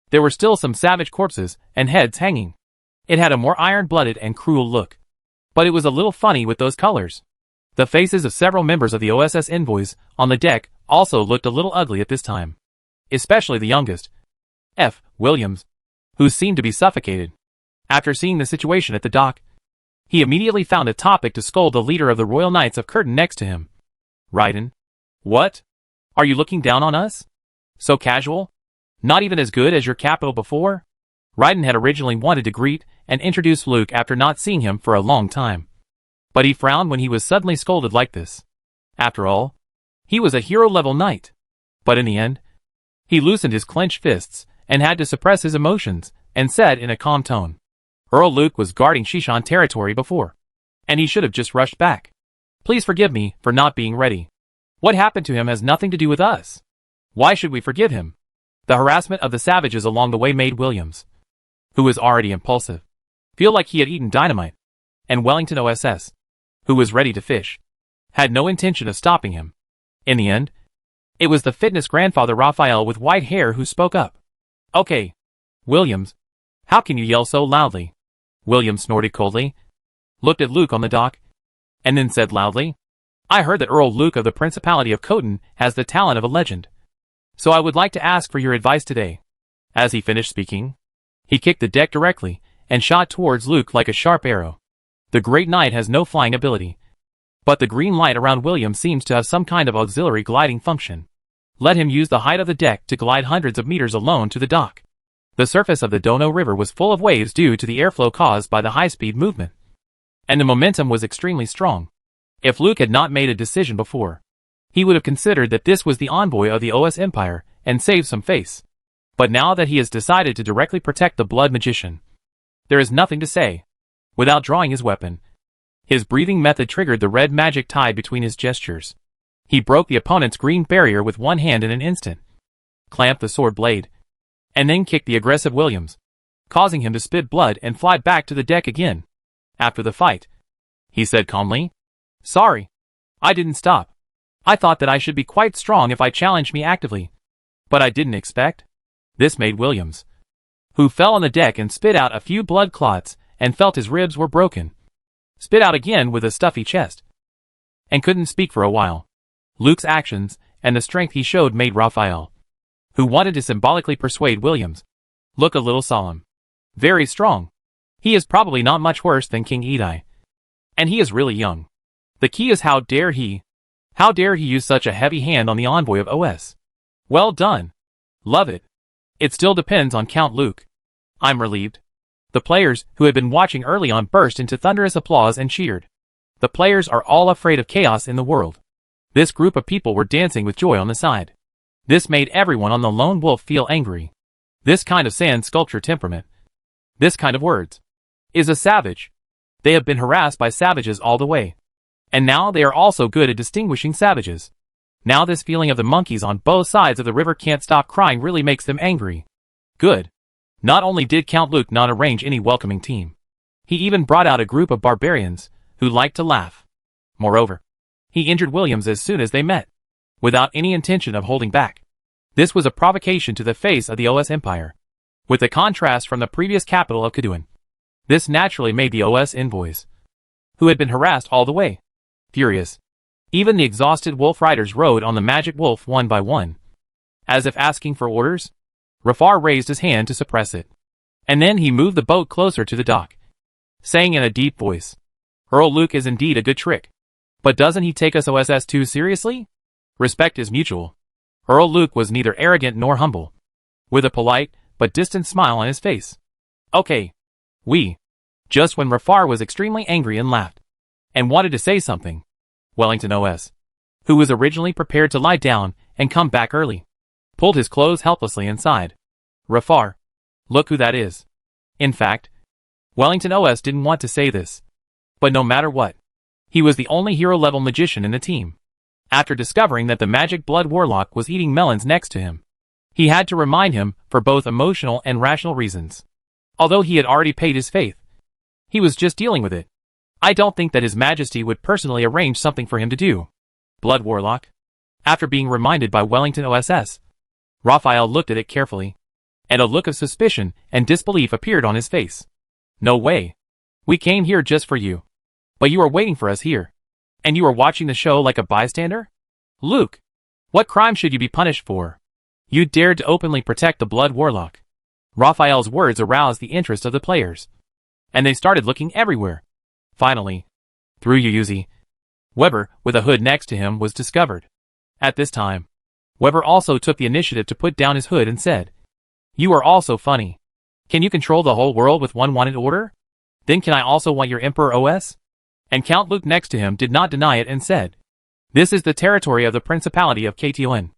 there were still some savage corpses and heads hanging. It had a more iron-blooded and cruel look, but it was a little funny with those colors. The faces of several members of the OSS envoys on the deck also looked a little ugly at this time, especially the youngest, F. Williams, who seemed to be suffocated. After seeing the situation at the dock, he immediately found a topic to scold the leader of the Royal Knights of Curtain next to him. Raiden? What? Are you looking down on us? So casual? Not even as good as your capital before? Raiden had originally wanted to greet and introduce Luke after not seeing him for a long time. But he frowned when he was suddenly scolded like this. After all, he was a hero-level knight. But in the end, he loosened his clenched fists and had to suppress his emotions and said in a calm tone, Earl Luke was guarding Shishan territory before, and he should have just rushed back. Please forgive me for not being ready. What happened to him has nothing to do with us. Why should we forgive him? The harassment of the savages along the way made Williams, who was already impulsive, feel like he had eaten dynamite, and Wellington OSS, who was ready to fish, had no intention of stopping him. In the end, it was the fitness grandfather Raphael with white hair who spoke up. Okay, Williams, how can you yell so loudly? Williams snorted coldly, looked at Luke on the dock, and then said loudly, I heard that Earl Luke of the Principality of Khotan has the talent of a legend. So I would like to ask for your advice today. As he finished speaking, he kicked the deck directly and shot towards Luke like a sharp arrow. The Great Knight has no flying ability, but the green light around Williams seems to have some kind of auxiliary gliding function. Let him use the height of the deck to glide hundreds of meters alone to the dock. The surface of the Dono River was full of waves due to the airflow caused by the high-speed movement, and the momentum was extremely strong. If Luke had not made a decision before, he would have considered that this was the envoy of the OS Empire and saved some face. But now that he has decided to directly protect the Blood Magician, there is nothing to say. Without drawing his weapon, his breathing method triggered the red magic tide between his gestures. He broke the opponent's green barrier with one hand in an instant, clamped the sword blade, and then kicked the aggressive Williams, causing him to spit blood and fly back to the deck again. After the fight, he said calmly, Sorry, I didn't stop. I thought that I should be quite strong if I challenged me actively, but I didn't expect. This made Williams, who fell on the deck and spit out a few blood clots and felt his ribs were broken, spit out again with a stuffy chest, and couldn't speak for a while. Luke's actions and the strength he showed made Raphael, who wanted to symbolically persuade Williams, look a little solemn. Very strong. He is probably not much worse than King Edai. And he is really young. The key is how dare he use such a heavy hand on the envoy of OS. Well done. Love it. It still depends on Count Luke. I'm relieved. The players who had been watching early on burst into thunderous applause and cheered. The players are all afraid of chaos in the world. This group of people were dancing with joy on the side. This made everyone on the Lone Wolf feel angry. This kind of sand sculpture temperament, this kind of words, is a savage. They have been harassed by savages all the way. And now they are also good at distinguishing savages. Now this feeling of the monkeys on both sides of the river can't stop crying really makes them angry. Good. Not only did Count Luke not arrange any welcoming team, he even brought out a group of barbarians who liked to laugh. Moreover, he injured Williams as soon as they met, without any intention of holding back. This was a provocation to the face of the OS Empire, with the contrast from the previous capital of Kaduan. This naturally made the OS envoys, who had been harassed all the way, furious. Even the exhausted wolf riders rode on the magic wolf one by one, as if asking for orders. Rafar raised his hand to suppress it, and then he moved the boat closer to the dock, saying in a deep voice, Earl Luke is indeed a good trick. But doesn't he take us OSS too seriously? Respect is mutual. Earl Luke was neither arrogant nor humble, with a polite but distant smile on his face. Okay. Just when Rafar was extremely angry and laughed, and wanted to say something, Wellington OS, who was originally prepared to lie down and come back early, pulled his clothes helplessly and sighed. Rafar, look who that is. In fact, Wellington OS didn't want to say this, but no matter what, he was the only hero-level magician in the team. After discovering that the magic blood warlock was eating melons next to him, he had to remind him for both emotional and rational reasons. Although he had already paid his faith, he was just dealing with it. I don't think that His Majesty would personally arrange something for him to do. Blood warlock? After being reminded by Wellington OSS, Raphael looked at it carefully, and a look of suspicion and disbelief appeared on his face. No way. We came here just for you. But you are waiting for us here. And you are watching the show like a bystander? Luke, what crime should you be punished for? You dared to openly protect the blood warlock. Raphael's words aroused the interest of the players. and they started looking everywhere. Finally, through Yuzi, Weber, with a hood next to him, was discovered. At this time, Weber also took the initiative to put down his hood and said, "You are also funny. Can you control the whole world with one wanted order? Then can I also want your Emperor OS?" And Count Luke next to him did not deny it and said, "This is the territory of the Principality of KTON.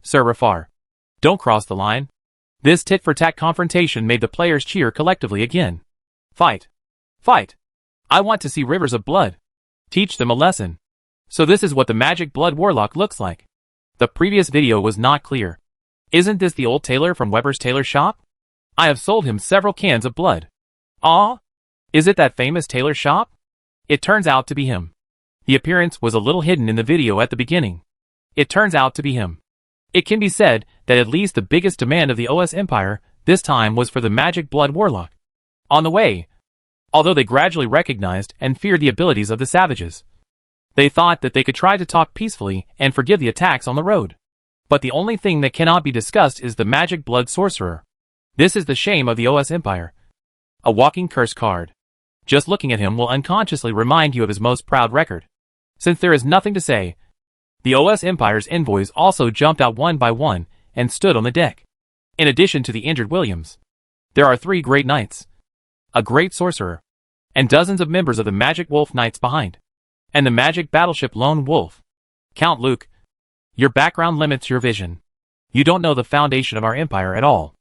Sir Rafar, don't cross the line." This tit-for-tat confrontation made the players cheer collectively again. Fight! Fight! I want to see rivers of blood. Teach them a lesson. So this is what the magic blood warlock looks like. The previous video was not clear. Isn't this the old tailor from Weber's tailor shop? I have sold him several cans of blood. Ah? Is it that famous tailor shop? It turns out to be him. The appearance was a little hidden in the video at the beginning. It turns out to be him. It can be said that at least the biggest demand of the OS Empire this time was for the magic blood warlock. On the way, although they gradually recognized and feared the abilities of the savages, they thought that they could try to talk peacefully and forgive the attacks on the road. But the only thing that cannot be discussed is the magic blood sorcerer. This is the shame of the OS Empire. A walking curse card. Just looking at him will unconsciously remind you of his most proud record. Since there is nothing to say, the OS Empire's envoys also jumped out one by one and stood on the deck. In addition to the injured Williams, there are 3 great knights, a great sorcerer, and dozens of members of the Magic Wolf Knights behind, and the magic battleship Lone Wolf. Count Luke, your background limits your vision. You don't know the foundation of our empire at all.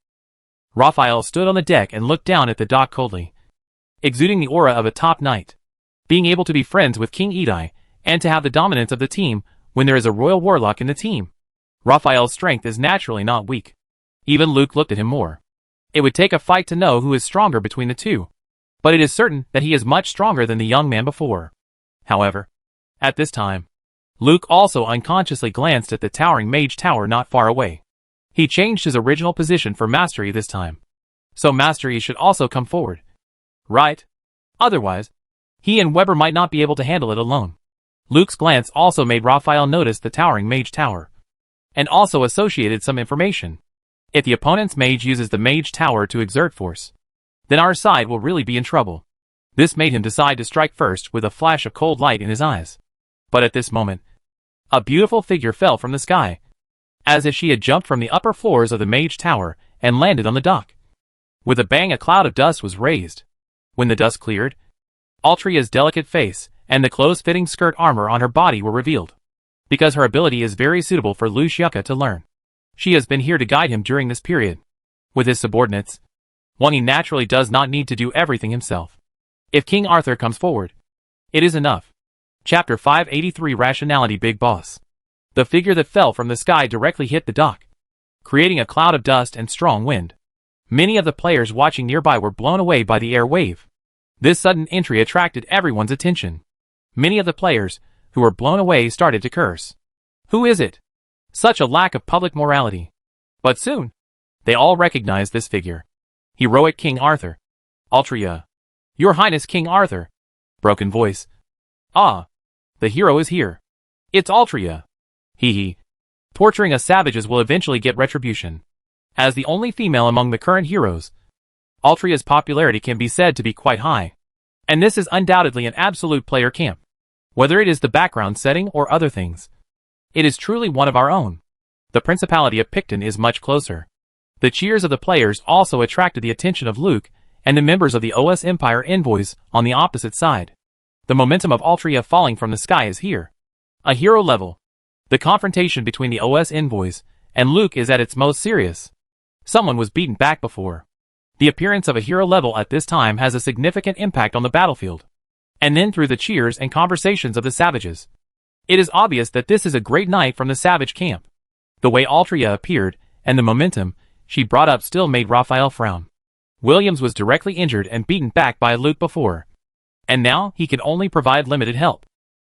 Raphael stood on the deck and looked down at the dock coldly, exuding the aura of a top knight. Being able to be friends with King Edai, and to have the dominance of the team when there is a royal warlock in the team. Raphael's strength is naturally not weak. Even Luke looked at him more. It would take a fight to know who is stronger between the two, but it is certain that he is much stronger than the young man before. However, at this time, Luke also unconsciously glanced at the towering mage tower not far away. He changed his original position for mastery this time, so mastery should also come forward. Right? Otherwise, he and Weber might not be able to handle it alone. Luke's glance also made Raphael notice the towering mage tower, and also associated some information. If the opponent's mage uses the mage tower to exert force, then our side will really be in trouble. This made him decide to strike first with a flash of cold light in his eyes. But at this moment, a beautiful figure fell from the sky, as if she had jumped from the upper floors of the mage tower and landed on the dock. With a bang, a cloud of dust was raised. When the dust cleared, Altria's delicate face and the close-fitting skirt armor on her body were revealed. Because her ability is very suitable for Luciuka to learn, she has been here to guide him during this period. With his subordinates, Wangi naturally does not need to do everything himself. If King Arthur comes forward, it is enough. Chapter 583 Rationality Big Boss. The figure that fell from the sky directly hit the dock, creating a cloud of dust and strong wind. Many of the players watching nearby were blown away by the air wave. This sudden entry attracted everyone's attention. Many of the players, who were blown away, started to curse. Who is it? Such a lack of public morality. But soon, they all recognized this figure. Heroic King Arthur. Altria. Your Highness King Arthur. Broken voice. Ah. The hero is here. It's Altria. Hee hee. Torturing us savages will eventually get retribution. As the only female among the current heroes, Altria's popularity can be said to be quite high. And this is undoubtedly an absolute player camp. Whether it is the background setting or other things, it is truly one of our own. The Principality of Picton is much closer. The cheers of the players also attracted the attention of Luke and the members of the OS Empire envoys on the opposite side. The momentum of Altria falling from the sky is here. A hero level. The confrontation between the OS envoys and Luke is at its most serious. Someone was beaten back before. The appearance of a hero level at this time has a significant impact on the battlefield. And then through the cheers and conversations of the savages, it is obvious that this is a great knight from the savage camp. The way Altria appeared, and the momentum she brought up still made Raphael frown. Williams was directly injured and beaten back by Luke before, and now he can only provide limited help.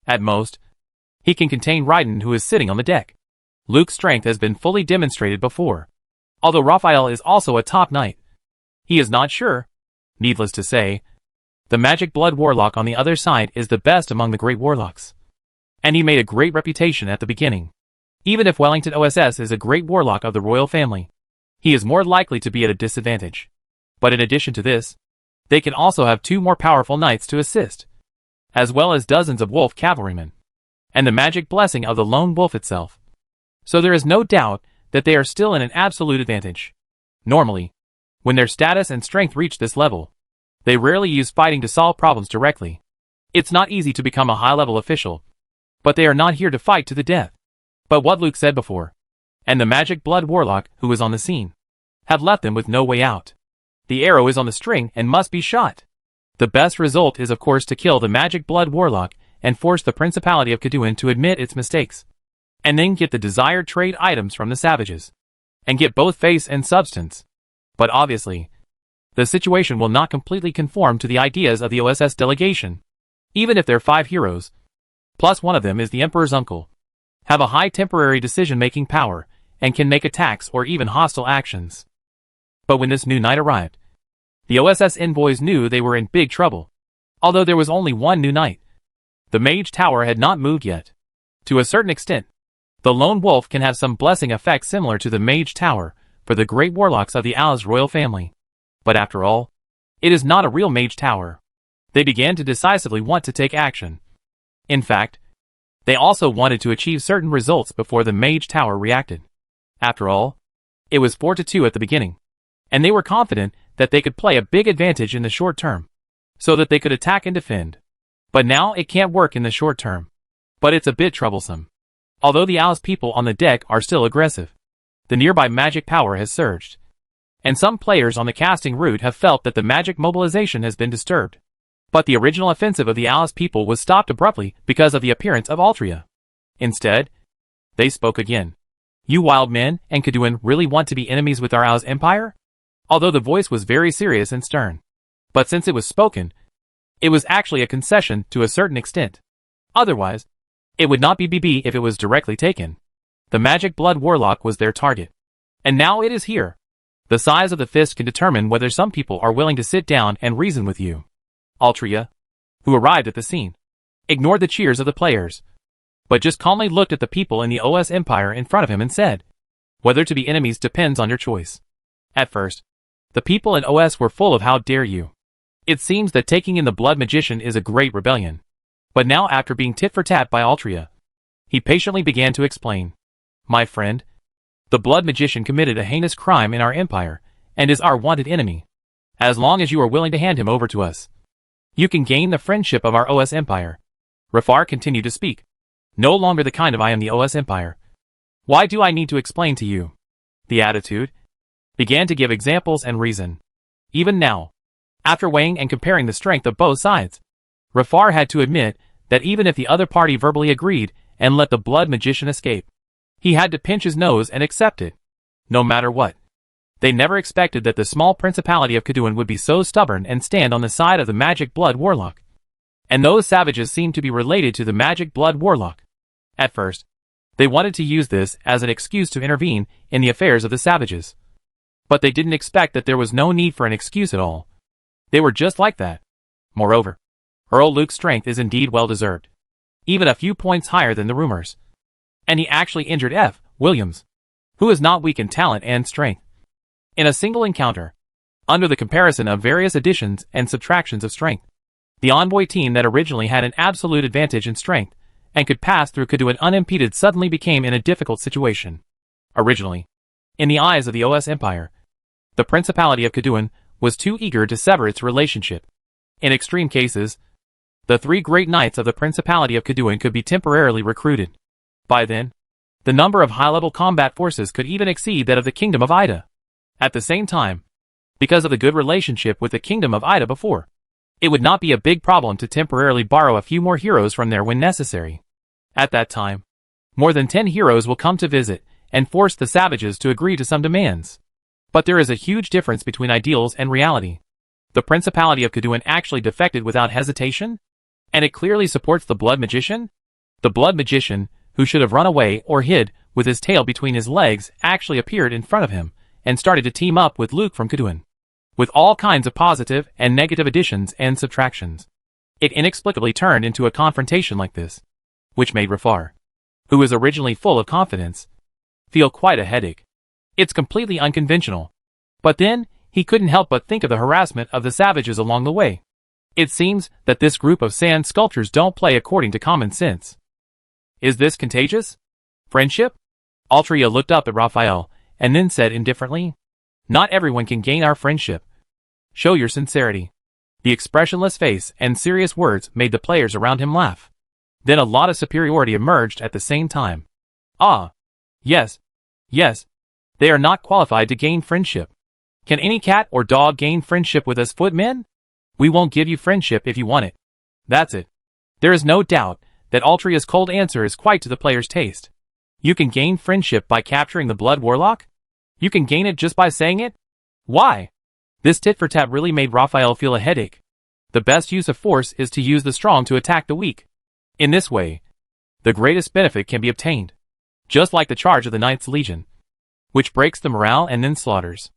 At most, he can contain Raiden, who is sitting on the deck. Luke's strength has been fully demonstrated before. Although Raphael is also a top knight, he is not sure. Needless to say, the Magic Blood Warlock on the other side is the best among the great warlocks, and he made a great reputation at the beginning. Even if Wellington OSS is a great warlock of the royal family, he is more likely to be at a disadvantage. But in addition to this, They can also have 2 more powerful knights to assist, as well as dozens of wolf cavalrymen, and the magic blessing of the lone wolf itself. So there is no doubt that they are still in an absolute advantage. Normally, when their status and strength reach this level, they rarely use fighting to solve problems directly. It's not easy to become a high-level official, but they are not here to fight to the death. But what Luke said before, and the magic blood warlock who was on the scene, have left them with no way out. The arrow is on the string and must be shot. The best result is of course to kill the magic blood warlock and force the Principality of Kaduan to admit its mistakes, and then get the desired trade items from the savages, and get both face and substance. But obviously, the situation will not completely conform to the ideas of the OSS delegation. Even if their 5 heroes, plus one of them is the Emperor's uncle, have a high temporary decision-making power and can make attacks or even hostile actions. But when this new knight arrived, the OSS envoys knew they were in big trouble. Although there was only one new knight, the Mage Tower had not moved yet. To a certain extent, the Lone Wolf can have some blessing effect similar to the Mage Tower for the great warlocks of the Al's royal family. But after all, it is not a real Mage Tower. They began to decisively want to take action. In fact, they also wanted to achieve certain results before the Mage Tower reacted. After all, it was 4-2 at the beginning, and they were confident that they could play a big advantage in the short term, so that they could attack and defend. But now it can't work in the short term. But it's a bit troublesome. Although the Al's people on the deck are still aggressive, the nearby magic power has surged, and some players on the casting route have felt that the magic mobilization has been disturbed. But the original offensive of the Al's people was stopped abruptly because of the appearance of Altria. Instead, they spoke again. You wild men and Kaduan really want to be enemies with our Al's empire? Although the voice was very serious and stern. But since it was spoken, it was actually a concession to a certain extent. Otherwise, it would not be BB if it was directly taken. The magic blood warlock was their target. And now it is here. The size of the fist can determine whether some people are willing to sit down and reason with you. Altria, who arrived at the scene, ignored the cheers of the players, but just calmly looked at the people in the OS Empire in front of him and said, whether to be enemies depends on your choice. At first, the people in OS were full of how dare you. It seems that taking in the Blood Magician is a great rebellion. But now after being tit for tat by Altria, he patiently began to explain. My friend, the Blood Magician committed a heinous crime in our empire, and is our wanted enemy. As long as you are willing to hand him over to us, you can gain the friendship of our OS Empire. Rafar continued to speak. No longer the kind of I am the OS Empire. Why do I need to explain to you? The attitude began to give examples and reason. Even now, after weighing and comparing the strength of both sides, Rafar had to admit that even if the other party verbally agreed and let the Blood Magician escape, he had to pinch his nose and accept it. No matter what. They never expected that the small Principality of Kaduan would be so stubborn and stand on the side of the Magic Blood Warlock. And those savages seemed to be related to the Magic Blood Warlock. At first, they wanted to use this as an excuse to intervene in the affairs of the savages. But they didn't expect that there was no need for an excuse at all. They were just like that. Moreover, Earl Luke's strength is indeed well-deserved. Even a few points higher than the rumors. And he actually injured F. Williams, who is not weak in talent and strength. In a single encounter, under the comparison of various additions and subtractions of strength, the envoy team that originally had an absolute advantage in strength and could pass through Kaduan unimpeded suddenly became in a difficult situation. Originally, in the eyes of the OS Empire, the Principality of Kaduan was too eager to sever its relationship. In extreme cases, the 3 great knights of the Principality of Kaduan could be temporarily recruited. By then, the number of high-level combat forces could even exceed that of the Kingdom of Ida. At the same time, because of the good relationship with the Kingdom of Ida before, it would not be a big problem to temporarily borrow a few more heroes from there when necessary. At that time, more than 10 heroes will come to visit and force the savages to agree to some demands. But there is a huge difference between ideals and reality. The Principality of Kaduan actually defected without hesitation, and it clearly supports the Blood Magician. The Blood Magician, who should have run away or hid with his tail between his legs, actually appeared in front of him and started to team up with Luke from Kaduan, with all kinds of positive and negative additions and subtractions. It inexplicably turned into a confrontation like this, which made Rafar, who was originally full of confidence, feel quite a headache. It's completely unconventional. But then, he couldn't help but think of the harassment of the savages along the way. It seems that this group of sand sculptors don't play according to common sense. Is this contagious? Friendship? Altria looked up at Raphael, and then said indifferently, "Not everyone can gain our friendship. Show your sincerity." The expressionless face and serious words made the players around him laugh. Then a lot of superiority emerged at the same time. "Ah. Yes. Yes. They are not qualified to gain friendship. Can any cat or dog gain friendship with us footmen? We won't give you friendship if you want it. That's it." There is no doubt that Altria's cold answer is quite to the player's taste. You can gain friendship by capturing the Blood Warlock? You can gain it just by saying it? Why? This tit-for-tat really made Raphael feel a headache. The best use of force is to use the strong to attack the weak. In this way, the greatest benefit can be obtained. Just like the charge of the Knights Legion, which breaks the morale and then slaughters.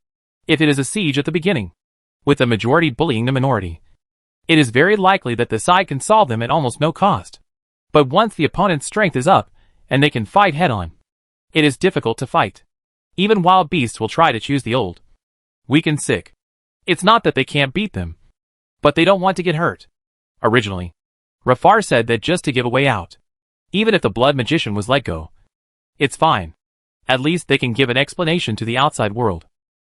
If it is a siege at the beginning, with the majority bullying the minority, it is very likely that the side can solve them at almost no cost. But once the opponent's strength is up, and they can fight head-on, it is difficult to fight. Even wild beasts will try to choose the old, weak and sick. It's not that they can't beat them, but they don't want to get hurt. Originally, Rafar said that just to give a way out, even if the Blood Magician was let go, it's fine. At least they can give an explanation to the outside world.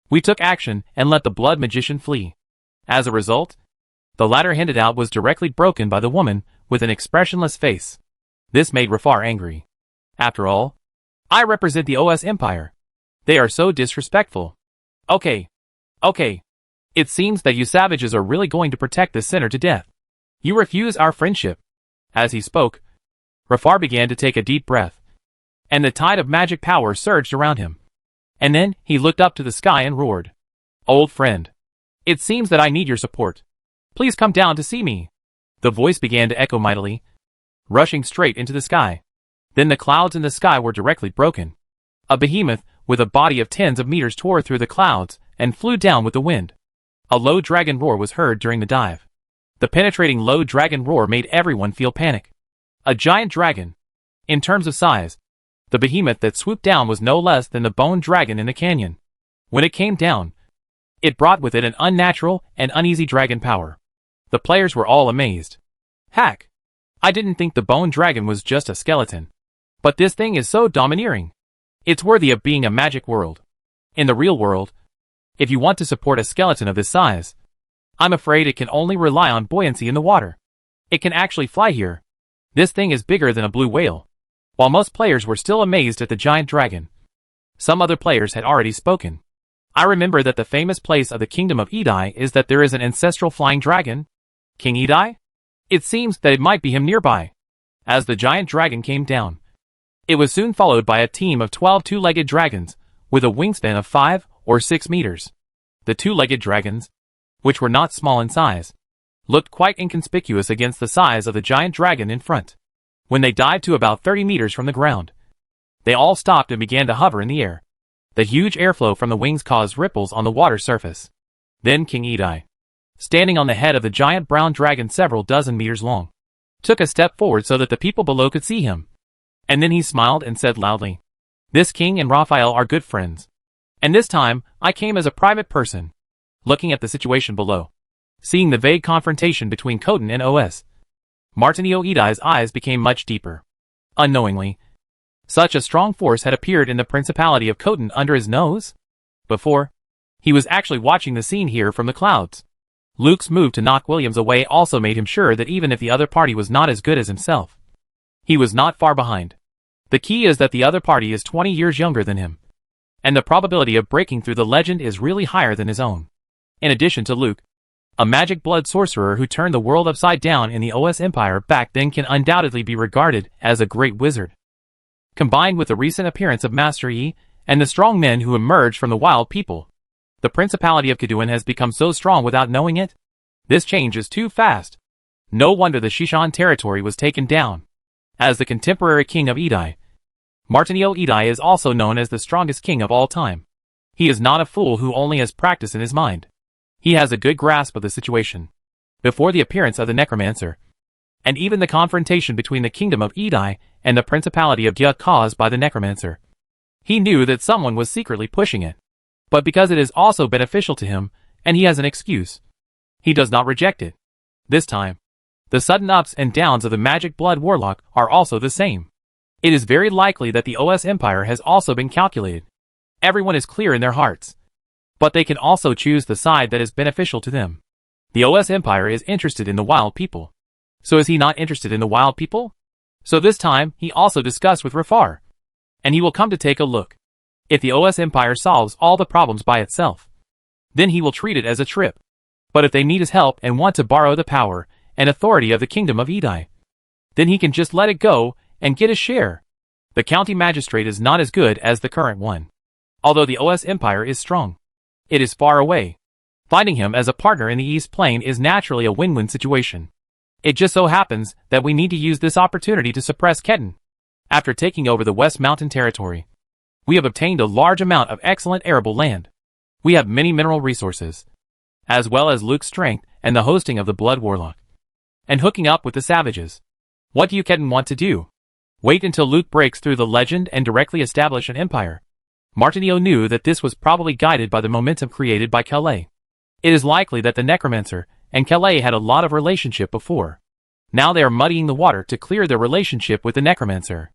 We took action and let the Blood Magician flee. As a result, the latter hinted out was directly broken by the woman with an expressionless face. This made Rafar angry. After all, I represent the OS Empire. They are so disrespectful. Okay. It seems that you savages are really going to protect this sinner to death. You refuse our friendship. As he spoke, Rafar began to take a deep breath, and the tide of magic power surged around him. And then he looked up to the sky and roared, "Old friend, it seems that I need your support. Please come down to see me." The voice began to echo mightily, rushing straight into the sky. Then the clouds in the sky were directly broken. A behemoth with a body of tens of meters tore through the clouds and flew down with the wind. A low dragon roar was heard during the dive. The penetrating low dragon roar made everyone feel panic. A giant dragon. In terms of size, the behemoth that swooped down was no less than the bone dragon in the canyon. When it came down, it brought with it an unnatural and uneasy dragon power. The players were all amazed. Hack! I didn't think the bone dragon was just a skeleton. But this thing is so domineering. It's worthy of being a magic world. In the real world, if you want to support a skeleton of this size, I'm afraid it can only rely on buoyancy in the water. It can actually fly here. This thing is bigger than a blue whale. While most players were still amazed at the giant dragon, some other players had already spoken. I remember that the famous place of the kingdom of Edai is that there is an ancestral flying dragon. King Edai? It seems that it might be him nearby. As the giant dragon came down, it was soon followed by a team of 12 two-legged dragons, with a wingspan of 5 or 6 meters. The two-legged dragons, which were not small in size, looked quite inconspicuous against the size of the giant dragon in front. When they dived to about 30 meters from the ground, they all stopped and began to hover in the air. The huge airflow from the wings caused ripples on the water surface. Then King Edai, standing on the head of the giant brown dragon several dozen meters long, took a step forward so that the people below could see him. And then he smiled and said loudly, "This king and Raphael are good friends. And this time, I came as a private person." Looking at the situation below, seeing the vague confrontation between Khotan and OS, Martinio Edai's eyes became much deeper. Unknowingly, such a strong force had appeared in the Principality of Khotan under his nose. Before, he was actually watching the scene here from the clouds. Luke's move to knock Williams away also made him sure that even if the other party was not as good as himself, he was not far behind. The key is that the other party is 20 years younger than him, and the probability of breaking through the legend is really higher than his own. In addition to Luke, a magic blood sorcerer who turned the world upside down in the OS Empire back then can undoubtedly be regarded as a great wizard. Combined with the recent appearance of Master Yi and the strong men who emerged from the wild people, the Principality of Kaduan has become so strong without knowing it. This change is too fast. No wonder the Shishan territory was taken down. As the contemporary king of Edai, Martinio Edai is also known as the strongest king of all time. He is not a fool who only has practice in his mind. He has a good grasp of the situation. Before the appearance of the necromancer, and even the confrontation between the kingdom of Edai and the Principality of Dia caused by the necromancer, he knew that someone was secretly pushing it. but because it is also beneficial to him, and he has an excuse. He does not reject it. This time, the sudden ups and downs of the Magic Blood Warlock are also the same. It is very likely that the OS Empire has also been calculated. Everyone is clear in their hearts. But they can also choose the side that is beneficial to them. The OS Empire is interested in the wild people. So is he not interested in the wild people? So this time, he also discussed with Rafar. And he will come to take a look. If the OS Empire solves all the problems by itself, then he will treat it as a trip. But if they need his help and want to borrow the power and authority of the Kingdom of Edai, then he can just let it go and get his share. The county magistrate is not as good as the current one. Although the OS Empire is strong, it is far away. Finding him as a partner in the East Plain is naturally a win-win situation. It just so happens that we need to use this opportunity to suppress Ketan. After taking over the West Mountain territory, we have obtained a large amount of excellent arable land. We have many mineral resources, as well as Luke's strength and the hosting of the Blood Warlock, and hooking up with the savages. What do you Ketan want to do? Wait until Luke breaks through the legend and directly establish an empire. Martinio knew that this was probably guided by the momentum created by Calais. It is likely that the Necromancer and Calais had a lot of relationship before. Now they are muddying the water to clear their relationship with the Necromancer.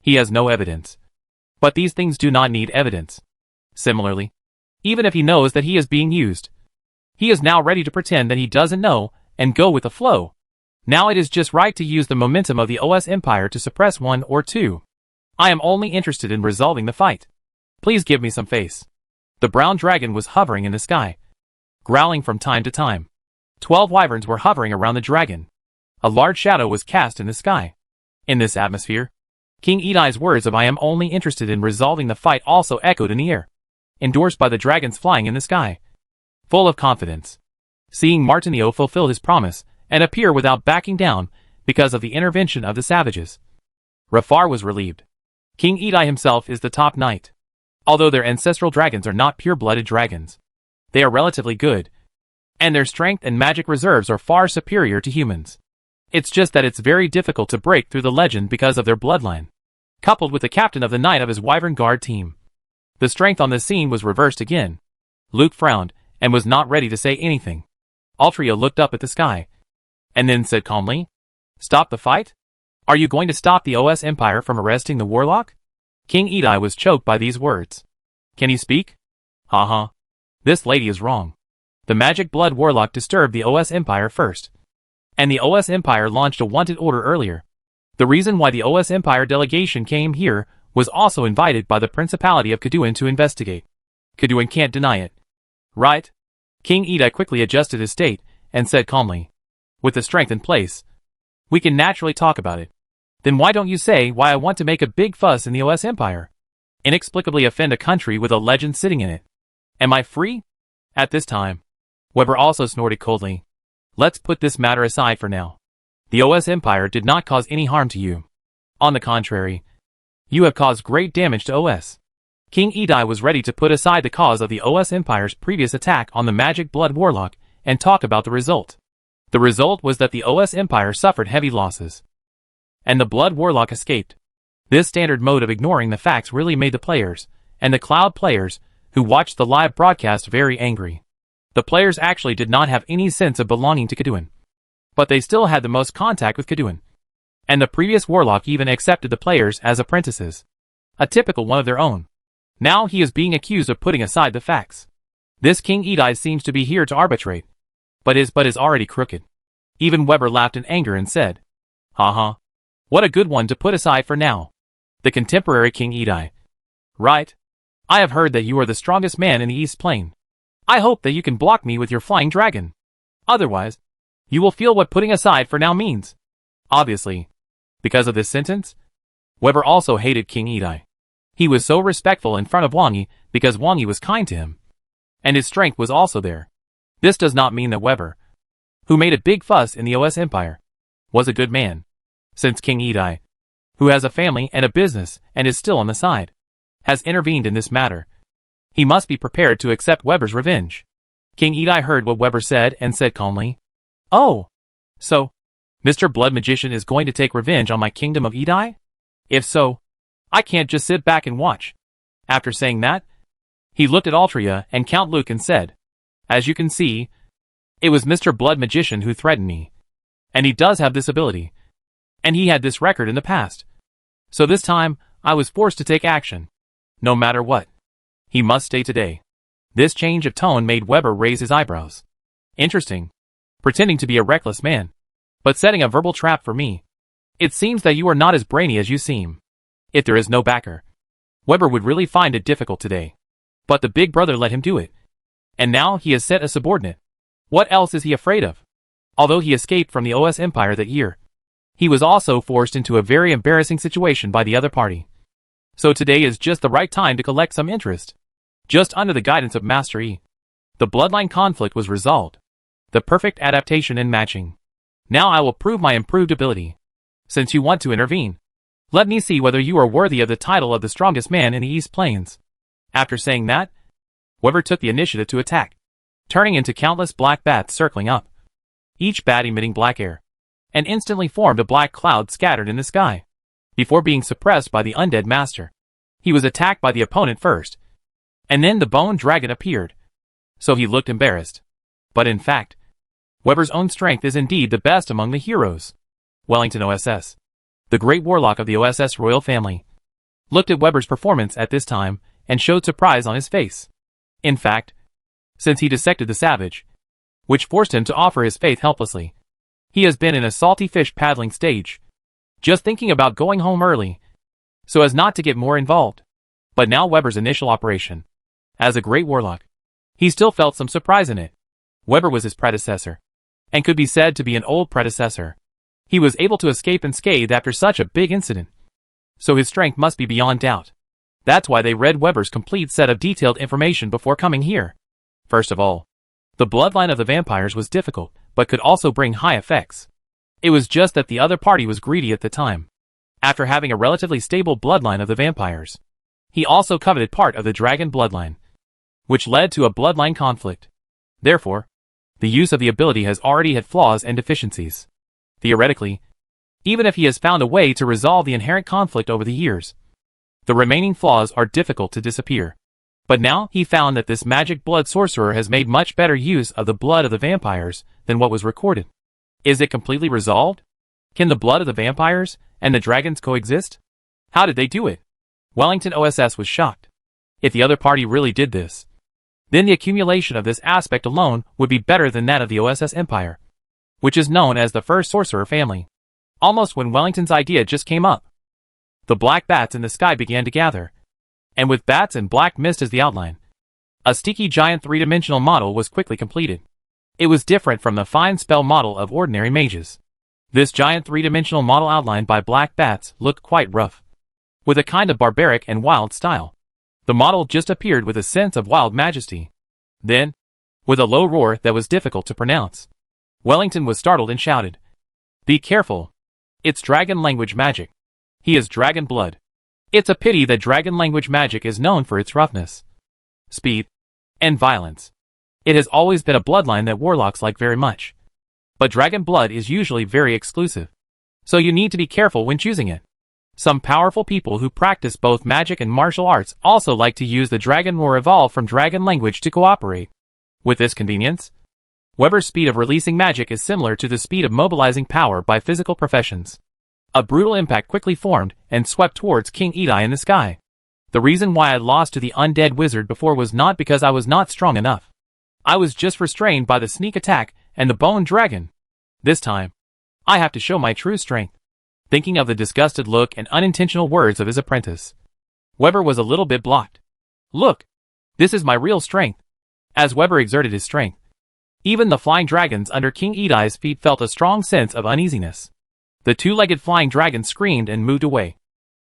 He has no evidence. But these things do not need evidence. Similarly, even if he knows that he is being used, he is now ready to pretend that he doesn't know and go with the flow. Now it is just right to use the momentum of the OS Empire to suppress one or two. I am only interested in resolving the fight. Please give me some face. The brown dragon was hovering in the sky, growling from time to time. 12 wyverns were hovering around the dragon. A large shadow was cast in the sky. In this atmosphere, King Edai's words of "I am only interested in resolving the fight" also echoed in the air, endorsed by the dragons flying in the sky, full of confidence. Seeing Martinio fulfill his promise and appear without backing down because of the intervention of the savages, Rafar was relieved. King Edai himself is the top knight. Although their ancestral dragons are not pure-blooded dragons, they are relatively good, and their strength and magic reserves are far superior to humans. It's just that it's very difficult to break through the legend because of their bloodline, coupled with the captain of the Knight of his Wyvern Guard team. The strength on this scene was reversed again. Luke frowned and was not ready to say anything. Altria looked up at the sky, and then said calmly, "Stop the fight? Are you going to stop the OS Empire from arresting the Warlock?" King Edai was choked by these words. Can he speak? Haha. This lady is wrong. The Magic Blood Warlock disturbed the OS Empire first, and the OS Empire launched a wanted order earlier. The reason why the OS Empire delegation came here was also invited by the Principality of Kaduan to investigate. Kaduan can't deny it. Right? King Edai quickly adjusted his state and said calmly, "With the strength in place, we can naturally talk about it. Then why don't you say why I want to make a big fuss in the OS Empire? Inexplicably offend a country with a legend sitting in it. Am I free?" At this time, Weber also snorted coldly. "Let's put this matter aside for now. The OS Empire did not cause any harm to you. On the contrary, you have caused great damage to OS." King Edai was ready to put aside the cause of the OS Empire's previous attack on the Magic Blood Warlock and talk about the result. The result was that the OS Empire suffered heavy losses, and the Blood Warlock escaped. This standard mode of ignoring the facts really made the players, and the Cloud players, who watched the live broadcast very angry. The players actually did not have any sense of belonging to Kaduan, but they still had the most contact with Kaduan. And the previous Warlock even accepted the players as apprentices, a typical one of their own. Now he is being accused of putting aside the facts. This King Edai seems to be here to arbitrate, but is already crooked. Even Weber laughed in anger and said, "Haha. What a good one to put aside for now. The contemporary King Edai. Right? I have heard that you are the strongest man in the East Plain. I hope that you can block me with your flying dragon. Otherwise, you will feel what putting aside for now means." Obviously, because of this sentence, Weber also hated King Edai. He was so respectful in front of Wang Yi because Wang Yi was kind to him, and his strength was also there. This does not mean that Weber, who made a big fuss in the OS Empire, was a good man. Since King Edai, who has a family and a business and is still on the side, has intervened in this matter, he must be prepared to accept Weber's revenge. King Edai heard what Weber said and said calmly, "Oh, so, Mr. Blood Magician is going to take revenge on my Kingdom of Edai? If so, I can't just sit back and watch." After saying that, He looked at Altria and Count Luke and said, "As you can see, it was Mr. Blood Magician who threatened me. And he does have this ability. And he had this record in the past. So this time, I was forced to take action. No matter what. He must stay today." This change of tone made Weber raise his eyebrows. "Interesting. Pretending to be a reckless man. But setting a verbal trap for me. It seems that you are not as brainy as you seem. If there is no backer, Weber would really find it difficult today. But the big brother let him do it. And now he has set a subordinate. What else is he afraid of? Although he escaped from the OS Empire that year, he was also forced into a very embarrassing situation by the other party. So today is just the right time to collect some interest. Just under the guidance of Master E, the bloodline conflict was resolved. The perfect adaptation and matching. Now I will prove my improved ability. Since you want to intervene, let me see whether you are worthy of the title of the strongest man in the East Plains." After saying that, Weber took the initiative to attack, turning into countless black bats circling up, each bat emitting black air, and instantly formed a black cloud scattered in the sky. Before being suppressed by the undead master, he was attacked by the opponent first, and then the bone dragon appeared. So he looked embarrassed. But in fact, Weber's own strength is indeed the best among the heroes. Wellington OSS, the great warlock of the OSS royal family, looked at Weber's performance at this time and showed surprise on his face. In fact, since he dissected the savage, which forced him to offer his faith helplessly, he has been in a salty fish paddling stage, just thinking about going home early, so as not to get more involved. But now Weber's initial operation, as a great warlock, he still felt some surprise in it. Weber was his predecessor, and could be said to be an old predecessor. He was able to escape unscathed after such a big incident. So his strength must be beyond doubt. That's why they read Weber's complete set of detailed information before coming here. First of all, the bloodline of the vampires was difficult, but could also bring high effects. It was just that the other party was greedy at the time. After having a relatively stable bloodline of the vampires, he also coveted part of the dragon bloodline, which led to a bloodline conflict. Therefore, the use of the ability has already had flaws and deficiencies. Theoretically, even if he has found a way to resolve the inherent conflict over the years, the remaining flaws are difficult to disappear. But now he found that this magic blood sorcerer has made much better use of the blood of the vampires than what was recorded. Is it completely resolved? Can the blood of the vampires and the dragons coexist? How did they do it? Wellington OSS was shocked. If the other party really did this, then the accumulation of this aspect alone would be better than that of the OSS Empire, which is known as the first sorcerer family. Almost when Wellington's idea just came up, the black bats in the sky began to gather, and with bats and black mist as the outline, a sticky giant three-dimensional model was quickly completed. It was different from the fine spell model of ordinary mages. This giant three-dimensional model outlined by black bats looked quite rough, with a kind of barbaric and wild style. The model just appeared with a sense of wild majesty. Then, with a low roar that was difficult to pronounce, Wellington was startled and shouted, "Be careful! It's dragon language magic. He is dragon blood." It's a pity that dragon language magic is known for its roughness, speed, and violence. It has always been a bloodline that warlocks like very much. But dragon blood is usually very exclusive, so you need to be careful when choosing it. Some powerful people who practice both magic and martial arts also like to use the dragon roar evolved from dragon language to cooperate. With this convenience, Weber's speed of releasing magic is similar to the speed of mobilizing power by physical professions. A brutal impact quickly formed and swept towards King Edai in the sky. The reason why I lost to the undead wizard before was not because I was not strong enough. I was just restrained by the sneak attack and the bone dragon. This time, I have to show my true strength. Thinking of the disgusted look and unintentional words of his apprentice, Weber was a little bit blocked. Look, this is my real strength. As Weber exerted his strength, even the flying dragons under King Edai's feet felt a strong sense of uneasiness. The two-legged flying dragon screamed and moved away,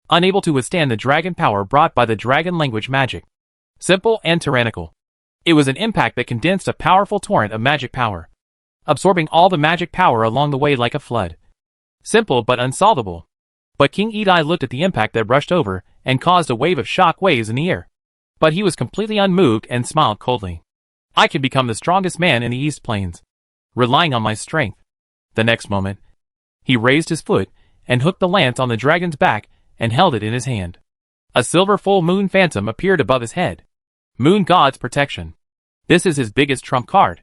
unable to withstand the dragon power brought by the dragon language magic. Simple and tyrannical, it was an impact that condensed a powerful torrent of magic power, absorbing all the magic power along the way like a flood. Simple but unsolvable. But King Edai looked at the impact that rushed over and caused a wave of shock waves in the air. But he was completely unmoved and smiled coldly. I can become the strongest man in the East Plains, relying on my strength. The next moment, he raised his foot and hooked the lance on the dragon's back and held it in his hand. A silver full moon phantom appeared above his head. Moon God's protection. This is his biggest trump card.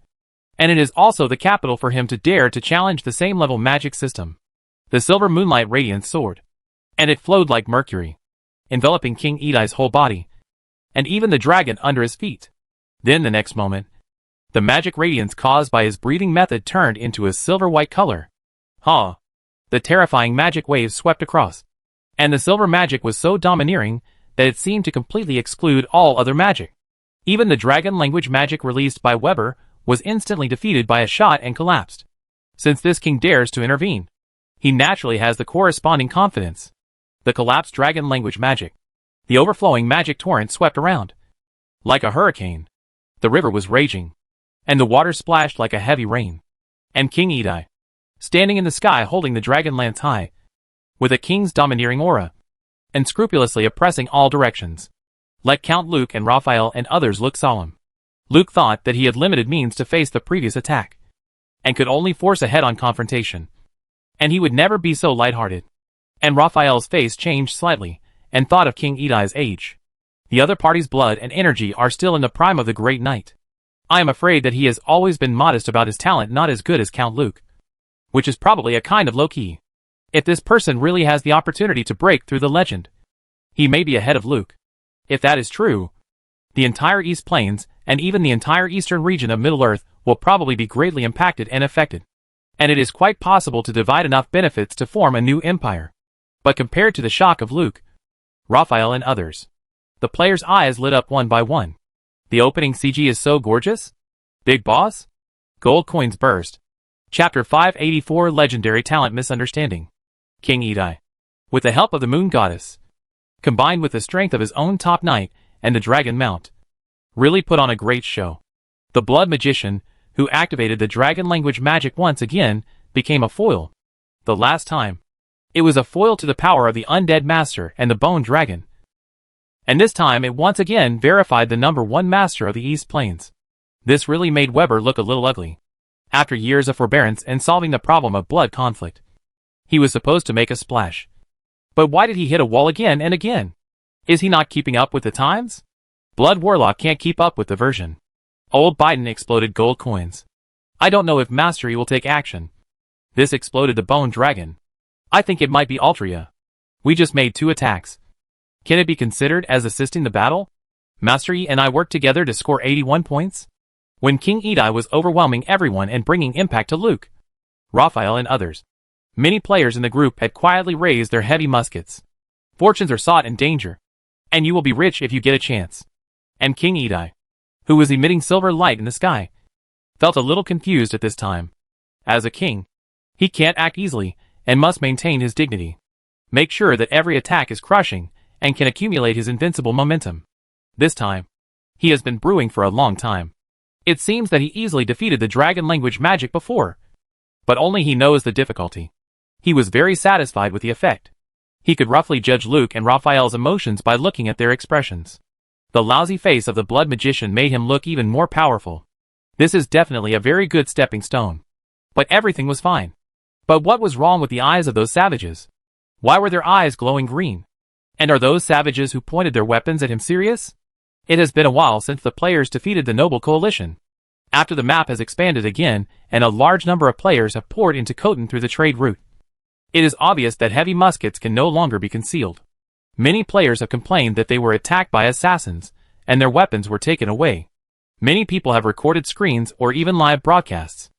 And it is also the capital for him to dare to challenge the same level magic system. The silver moonlight radiance soared. And it flowed like mercury, enveloping King Edai's whole body, and even the dragon under his feet. Then the next moment, the magic radiance caused by his breathing method turned into a silver-white color. The terrifying magic waves swept across, and the silver magic was so domineering that it seemed to completely exclude all other magic. Even the dragon language magic released by Weber was instantly defeated by a shot and collapsed. Since this king dares to intervene, he naturally has the corresponding confidence. The collapsed dragon language magic. The overflowing magic torrent swept around. Like a hurricane, the river was raging, and the water splashed like a heavy rain. And King Edai, standing in the sky holding the dragon lance high, with a king's domineering aura, and scrupulously oppressing all directions, let Count Luke and Raphael and others look solemn. Luke thought that he had limited means to face the previous attack, and could only force a head-on confrontation, and he would never be so lighthearted. And Raphael's face changed slightly, and thought of King Edai's age. The other party's blood and energy are still in the prime of the great knight. I am afraid that he has always been modest about his talent, not as good as Count Luke, which is probably a kind of low-key. If this person really has the opportunity to break through the legend, he may be ahead of Luke. If that is true, the entire East Plains, and even the entire eastern region of Middle-earth, will probably be greatly impacted and affected. And it is quite possible to divide enough benefits to form a new empire. But compared to the shock of Luke, Raphael and others, the players' eyes lit up one by one. The opening CG is so gorgeous. Big boss? Gold coins burst. Chapter 584 Legendary Talent Misunderstanding. King Edai, with the help of the moon goddess, combined with the strength of his own top knight and the dragon mount, really put on a great show. The blood magician, who activated the dragon language magic once again, became a foil. The last time, it was a foil to the power of the undead master and the bone dragon. And this time it once again verified the #1 master of the East Plains. This really made Weber look a little ugly. After years of forbearance and solving the problem of blood conflict, he was supposed to make a splash. But why did he hit a wall again and again? Is he not keeping up with the times? Blood Warlock can't keep up with the version. Old Biden exploded gold coins. I don't know if Mastery will take action. This exploded the bone dragon. I think it might be Altria. We just made 2 attacks. Can it be considered as assisting the battle? Mastery and I worked together to score 81 points. When King Edai was overwhelming everyone and bringing impact to Luke, Raphael and others, many players in the group had quietly raised their heavy muskets. Fortunes are sought in danger, and you will be rich if you get a chance. And King Edai, who was emitting silver light in the sky, felt a little confused at this time. As a king, he can't act easily and must maintain his dignity. Make sure that every attack is crushing and can accumulate his invincible momentum. This time, he has been brewing for a long time. It seems that he easily defeated the dragon language magic before, but only he knows the difficulty. He was very satisfied with the effect. He could roughly judge Luke and Raphael's emotions by looking at their expressions. The lousy face of the blood magician made him look even more powerful. This is definitely a very good stepping stone. But everything was fine. But what was wrong with the eyes of those savages? Why were their eyes glowing green? And are those savages who pointed their weapons at him serious? It has been a while since the players defeated the Noble Coalition. After the map has expanded again, and a large number of players have poured into Khotan through the trade route, it is obvious that heavy muskets can no longer be concealed. Many players have complained that they were attacked by assassins, and their weapons were taken away. Many people have recorded screens or even live broadcasts.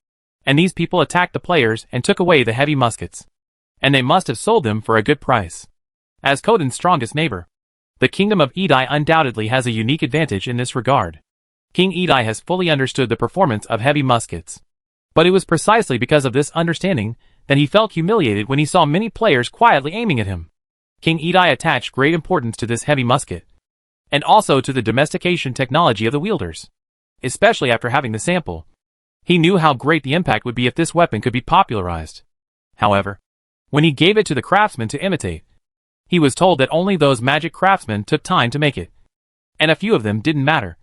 And these people attacked the players and took away the heavy muskets. And they must have sold them for a good price. As Khotan's strongest neighbor, the Kingdom of Edai undoubtedly has a unique advantage in this regard. King Edai has fully understood the performance of heavy muskets. But it was precisely because of this understanding that he felt humiliated when he saw many players quietly aiming at him. King Edai attached great importance to this heavy musket, and also to the domestication technology of the wielders, especially after having the sample. He knew how great the impact would be if this weapon could be popularized. However, when he gave it to the craftsmen to imitate, he was told that only those magic craftsmen took time to make it, and a few of them didn't matter,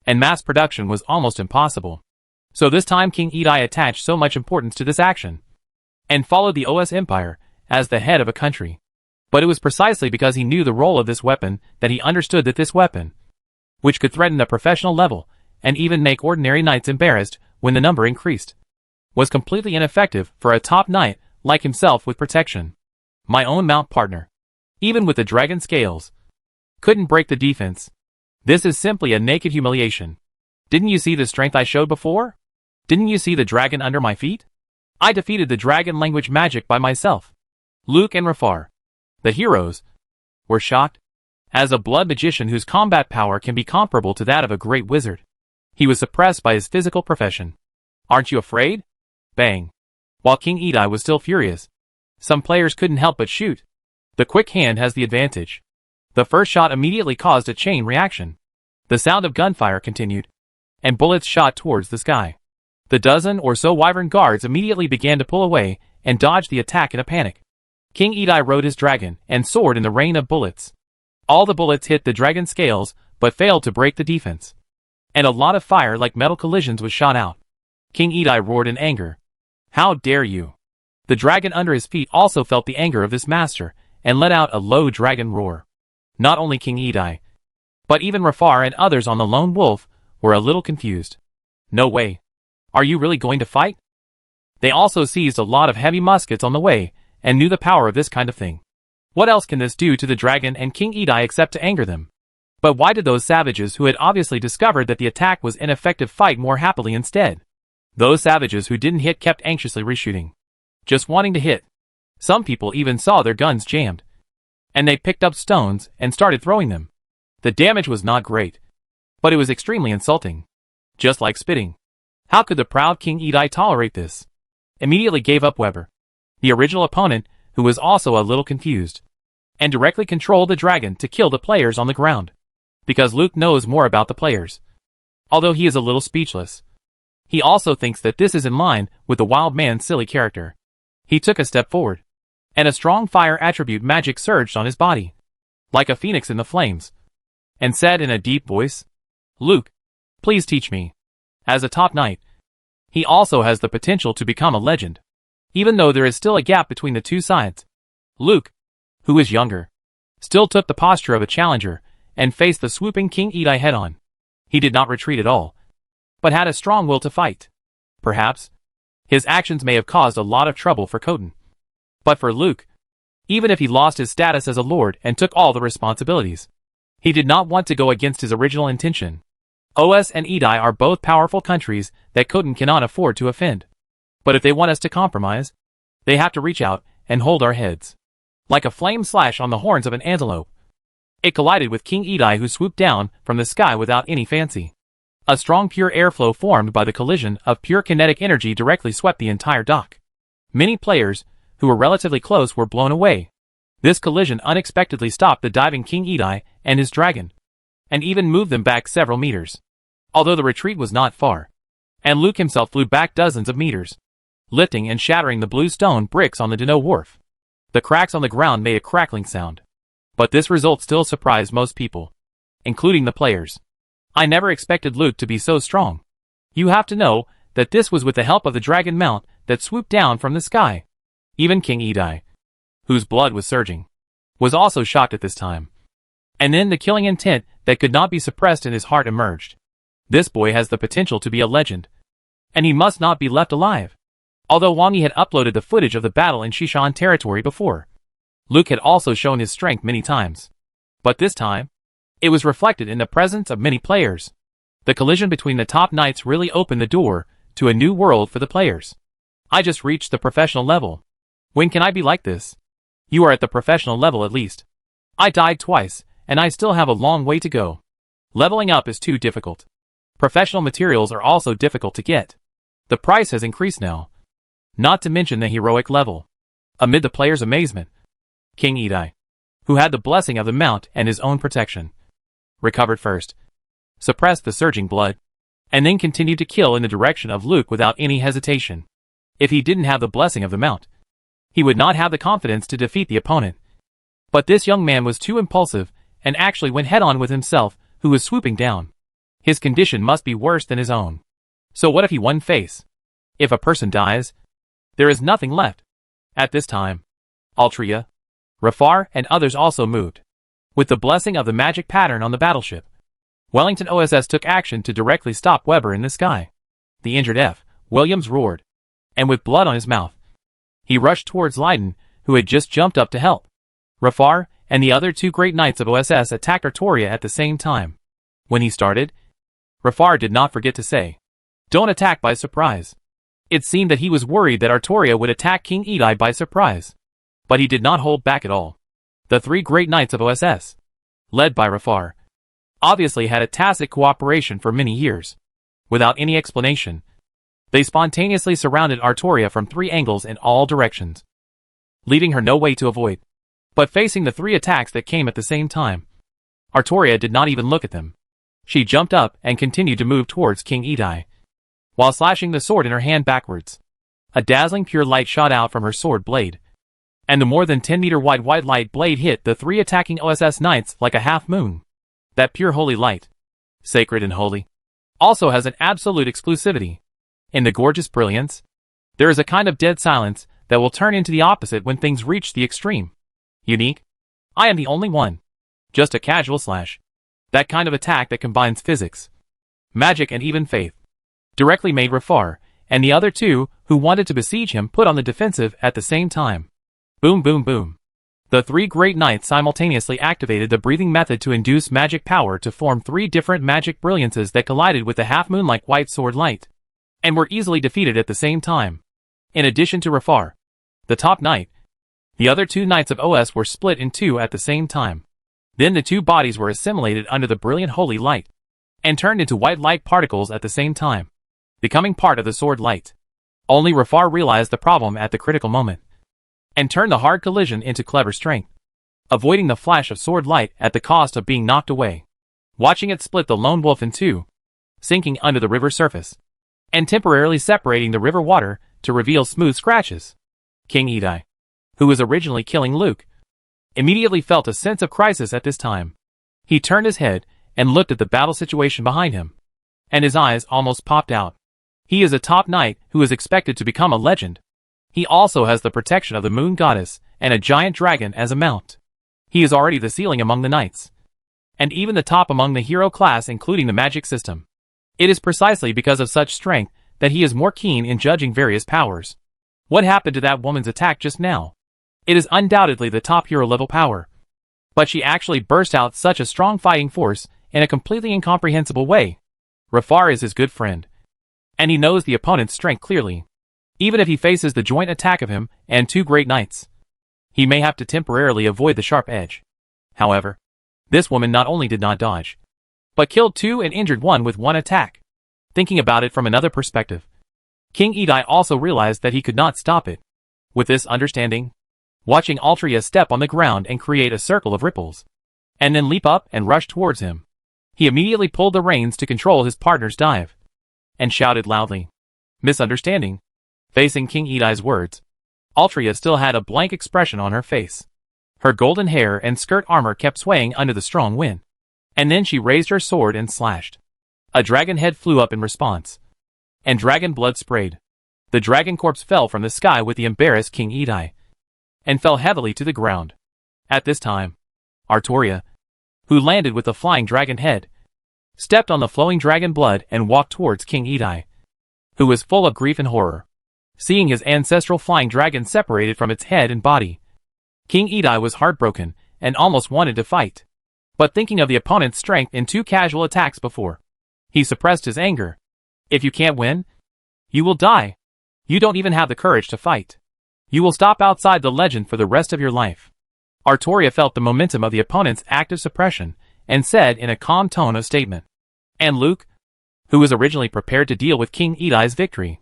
and mass production was almost impossible. So this time King Edai attached so much importance to this action, and followed the OS Empire as the head of a country. But it was precisely because he knew the role of this weapon that he understood that this weapon which could threaten the professional level and even make ordinary knights embarrassed when the number increased, was completely ineffective for a top knight like himself with protection. My own mount partner, even with the dragon scales, couldn't break the defense. This is simply a naked humiliation. Didn't you see the strength I showed before? Didn't you see the dragon under my feet? I defeated the dragon language magic by myself. Luke and Rafar, the heroes, were shocked. As a blood magician whose combat power can be comparable to that of a great wizard, he was suppressed by his physical profession. Aren't you afraid? Bang. While King Edai was still furious, some players couldn't help but shoot. The quick hand has the advantage. The first shot immediately caused a chain reaction. The sound of gunfire continued, and bullets shot towards the sky. The dozen or so wyvern guards immediately began to pull away and dodge the attack in a panic. King Edai rode his dragon and soared in the rain of bullets. All the bullets hit the dragon scales but failed to break the defense. And a lot of fire like metal collisions was shot out. King Edai roared in anger. How dare you? The dragon under his feet also felt the anger of this master and let out a low dragon roar. Not only King Edai, but even Rafar and others on the lone wolf were a little confused. No way. Are you really going to fight? They also seized a lot of heavy muskets on the way and knew the power of this kind of thing. What else can this do to the dragon and King Edai except to anger them? But why did those savages who had obviously discovered that the attack was ineffective fight more happily instead? Those savages who didn't hit kept anxiously reshooting, just wanting to hit. Some people even saw their guns jammed, and they picked up stones and started throwing them. The damage was not great, but it was extremely insulting. Just like spitting. How could the proud King Edai tolerate this? Immediately gave up Weber, the original opponent, who was also a little confused, and directly controlled the dragon to kill the players on the ground. Because Luke knows more about the players. Although he is a little speechless, he also thinks that this is in line with the wild man's silly character. He took a step forward, and a strong fire attribute magic surged on his body, like a phoenix in the flames, and said in a deep voice, Luke, please teach me. As a top knight, he also has the potential to become a legend, even though there is still a gap between the two sides. Luke, who is younger, still took the posture of a challenger and faced the swooping King Edai head-on. He did not retreat at all, but had a strong will to fight. Perhaps his actions may have caused a lot of trouble for Khotan. But for Luke, even if he lost his status as a lord and took all the responsibilities, he did not want to go against his original intention. OS and Edai are both powerful countries that Khotan cannot afford to offend. But if they want us to compromise, they have to reach out and hold our heads. Like a flame slash on the horns of an antelope, it collided with King Edai, who swooped down from the sky without any fancy. A strong pure airflow formed by the collision of pure kinetic energy directly swept the entire dock. Many players, who were relatively close, were blown away. This collision unexpectedly stopped the diving King Edai and his dragon, and even moved them back several meters. Although the retreat was not far, and Luke himself flew back dozens of meters, lifting and shattering the blue stone bricks on the Dino wharf. The cracks on the ground made a crackling sound. But this result still surprised most people, including the players. I never expected Luke to be so strong. You have to know that this was with the help of the dragon mount that swooped down from the sky. Even King Edai, whose blood was surging, was also shocked at this time. And then the killing intent that could not be suppressed in his heart emerged. This boy has the potential to be a legend, and he must not be left alive. Although Wang Yi had uploaded the footage of the battle in Shishan territory before, Luke had also shown his strength many times. But this time, it was reflected in the presence of many players. The collision between the top knights really opened the door to a new world for the players. I just reached the professional level. When can I be like this? You are at the professional level at least. I died twice, and I still have a long way to go. Leveling up is too difficult. Professional materials are also difficult to get. The price has increased now. Not to mention the heroic level. Amid the players' amazement, King Edai, who had the blessing of the mount and his own protection, recovered first, suppressed the surging blood, and then continued to kill in the direction of Luke without any hesitation. If he didn't have the blessing of the mount, he would not have the confidence to defeat the opponent. But this young man was too impulsive and actually went head-on with himself, who was swooping down. His condition must be worse than his own. So what if he won face? If a person dies, there is nothing left. At this time, Altria, Rafar, and others also moved, with the blessing of the magic pattern on the battleship. Wellington OSS took action to directly stop Weber in the sky. The injured F. Williams roared, and with blood on his mouth, he rushed towards Lydon, who had just jumped up to help. Rafar and the other two great knights of OSS attacked Artoria at the same time. When he started, Rafar did not forget to say, "Don't attack by surprise." It seemed that he was worried that Artoria would attack King Edi by surprise. But he did not hold back at all. The three great knights of OSS, led by Rafar, obviously had a tacit cooperation for many years. Without any explanation, they spontaneously surrounded Artoria from three angles in all directions, leaving her no way to avoid. But facing the three attacks that came at the same time, Artoria did not even look at them. She jumped up and continued to move towards King Edi, while slashing the sword in her hand backwards. A dazzling pure light shot out from her sword blade, and the more than 10-meter wide white light blade hit the three attacking OSS knights like a half moon. That pure holy light, sacred and holy, also has an absolute exclusivity. In the gorgeous brilliance, there is a kind of dead silence that will turn into the opposite when things reach the extreme. Unique? I am the only one. Just a casual slash. That kind of attack that combines physics, magic and even faith. Directly made Rafar, and the other two, who wanted to besiege him, put on the defensive at the same time. Boom boom boom. The three great knights simultaneously activated the breathing method to induce magic power to form three different magic brilliances that collided with the half-moon-like white sword light, and were easily defeated at the same time. In addition to Rafar, the top knight, the other two knights of OS were split in two at the same time. Then the two bodies were assimilated under the brilliant holy light, and turned into white light particles at the same time, becoming part of the sword light. Only Rafar realized the problem at the critical moment, and turned the hard collision into clever strength, avoiding the flash of sword light at the cost of being knocked away, watching it split the lone wolf in two, sinking under the river surface, and temporarily separating the river water to reveal smooth scratches. King Edi, who was originally killing Luke, immediately felt a sense of crisis at this time. He turned his head and looked at the battle situation behind him, and his eyes almost popped out. He is a top knight who is expected to become a legend. He also has the protection of the moon goddess and a giant dragon as a mount. He is already the ceiling among the knights, and even the top among the hero class including the magic system. It is precisely because of such strength that he is more keen in judging various powers. What happened to that woman's attack just now? It is undoubtedly the top hero level power. But she actually burst out such a strong fighting force in a completely incomprehensible way. Rafar is his good friend, and he knows the opponent's strength clearly. Even if he faces the joint attack of him and two great knights, he may have to temporarily avoid the sharp edge. However, this woman not only did not dodge, but killed two and injured one with one attack. Thinking about it from another perspective, King Edi also realized that he could not stop it. With this understanding, watching Altria step on the ground and create a circle of ripples, and then leap up and rush towards him, he immediately pulled the reins to control his partner's dive, and shouted loudly. Misunderstanding. Facing King Edi's words, Altria still had a blank expression on her face. Her golden hair and skirt armor kept swaying under the strong wind, and then she raised her sword and slashed. A dragon head flew up in response, and dragon blood sprayed. The dragon corpse fell from the sky with the embarrassed King Edi, and fell heavily to the ground. At this time, Artoria, who landed with the flying dragon head, stepped on the flowing dragon blood and walked towards King Edi, who was full of grief and horror, seeing his ancestral flying dragon separated from its head and body. King Edi was heartbroken and almost wanted to fight, but thinking of the opponent's strength in two casual attacks before, he suppressed his anger. If you can't win, you will die. You don't even have the courage to fight. You will stop outside the legend for the rest of your life. Artoria felt the momentum of the opponent's active suppression and said in a calm tone of statement. And Luke, who was originally prepared to deal with King Edi's victory,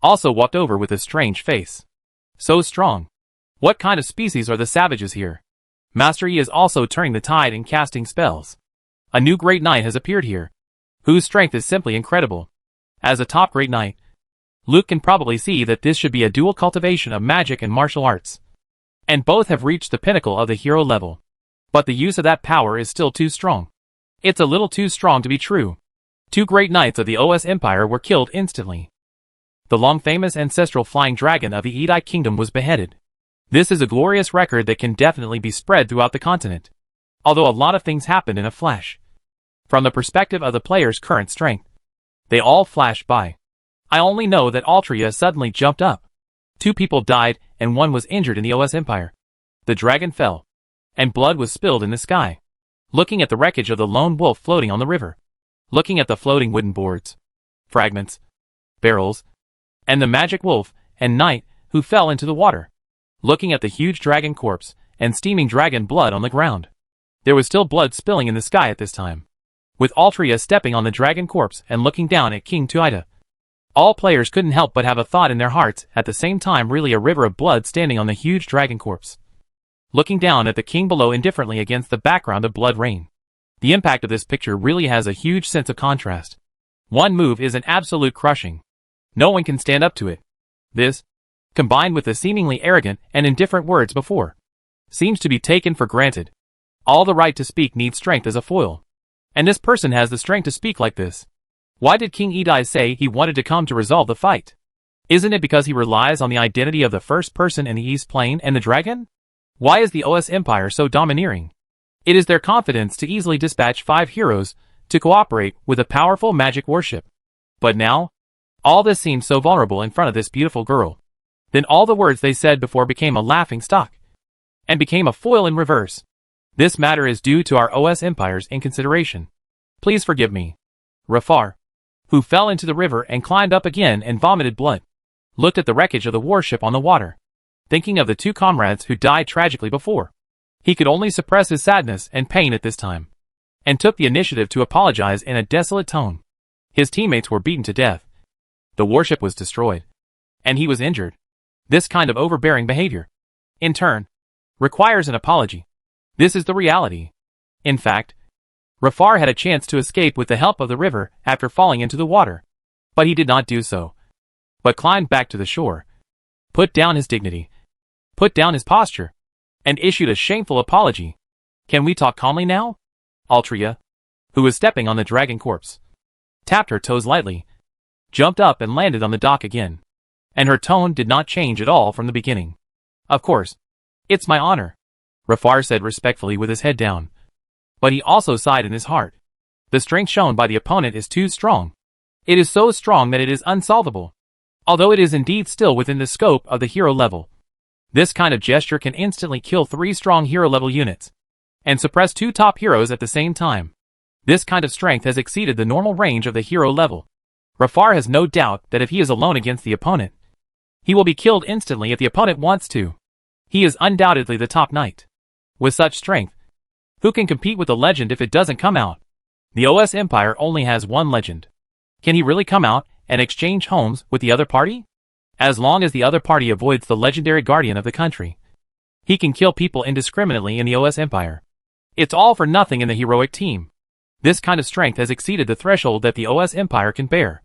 also walked over with a strange face. So strong. What kind of species are the savages here? Master Yi is also turning the tide and casting spells. A new great knight has appeared here, whose strength is simply incredible. As a top great knight, Luke can probably see that this should be a dual cultivation of magic and martial arts, and both have reached the pinnacle of the hero level. But the use of that power is still too strong. It's a little too strong to be true. Two great knights of the OS Empire were killed instantly. The long-famous ancestral flying dragon of the Edi Kingdom was beheaded. This is a glorious record that can definitely be spread throughout the continent, although a lot of things happened in a flash. From the perspective of the player's current strength, they all flashed by. I only know that Altria suddenly jumped up. 2 people died and 1 was injured in the OS Empire. The dragon fell, and blood was spilled in the sky. Looking at the wreckage of the lone wolf floating on the river. Looking at the floating wooden boards, fragments, barrels, and the magic wolf and knight who fell into the water. Looking at the huge dragon corpse and steaming dragon blood on the ground. There was still blood spilling in the sky at this time. With Altria stepping on the dragon corpse and looking down at King Tuida. All players couldn't help but have a thought in their hearts at the same time, really a river of blood standing on the huge dragon corpse. Looking down at the king below indifferently against the background of blood rain. The impact of this picture really has a huge sense of contrast. One move is an absolute crushing. No one can stand up to it. This, combined with the seemingly arrogant and indifferent words before, seems to be taken for granted. All the right to speak needs strength as a foil. And this person has the strength to speak like this. Why did King Edai say he wanted to come to resolve the fight? Isn't it because he relies on the identity of the first person in the East Plane and the dragon? Why is the OS Empire so domineering? It is their confidence to easily dispatch 5 heroes to cooperate with a powerful magic warship. But now, all this seems so vulnerable in front of this beautiful girl. Then all the words they said before became a laughing stock. And became a foil in reverse. This matter is due to our OS Empire's inconsideration. Please forgive me. Rafar, who fell into the river and climbed up again and vomited blood, looked at the wreckage of the warship on the water, thinking of the 2 comrades who died tragically before. He could only suppress his sadness and pain at this time, and took the initiative to apologize in a desolate tone. His teammates were beaten to death. The warship was destroyed, and he was injured. This kind of overbearing behavior, in turn, requires an apology. This is the reality. In fact, Rafar had a chance to escape with the help of the river after falling into the water. But he did not do so, but climbed back to the shore, put down his dignity, put down his posture, and issued a shameful apology. Can we talk calmly now? Altria, who was stepping on the dragon corpse, tapped her toes lightly, jumped up and landed on the dock again. And her tone did not change at all from the beginning. Of course, it's my honor, Rafar said respectfully with his head down. But he also sighed in his heart. The strength shown by the opponent is too strong. It is so strong that it is unsolvable. Although it is indeed still within the scope of the hero level. This kind of gesture can instantly kill 3 strong hero level units, and suppress 2 top heroes at the same time. This kind of strength has exceeded the normal range of the hero level. Rafar has no doubt that if he is alone against the opponent, he will be killed instantly if the opponent wants to. He is undoubtedly the top knight. With such strength, who can compete with the legend if it doesn't come out? The OS Empire only has 1 legend. Can he really come out and exchange homes with the other party? As long as the other party avoids the legendary guardian of the country, he can kill people indiscriminately in the OS Empire. It's all for nothing in the heroic team. This kind of strength has exceeded the threshold that the OS Empire can bear.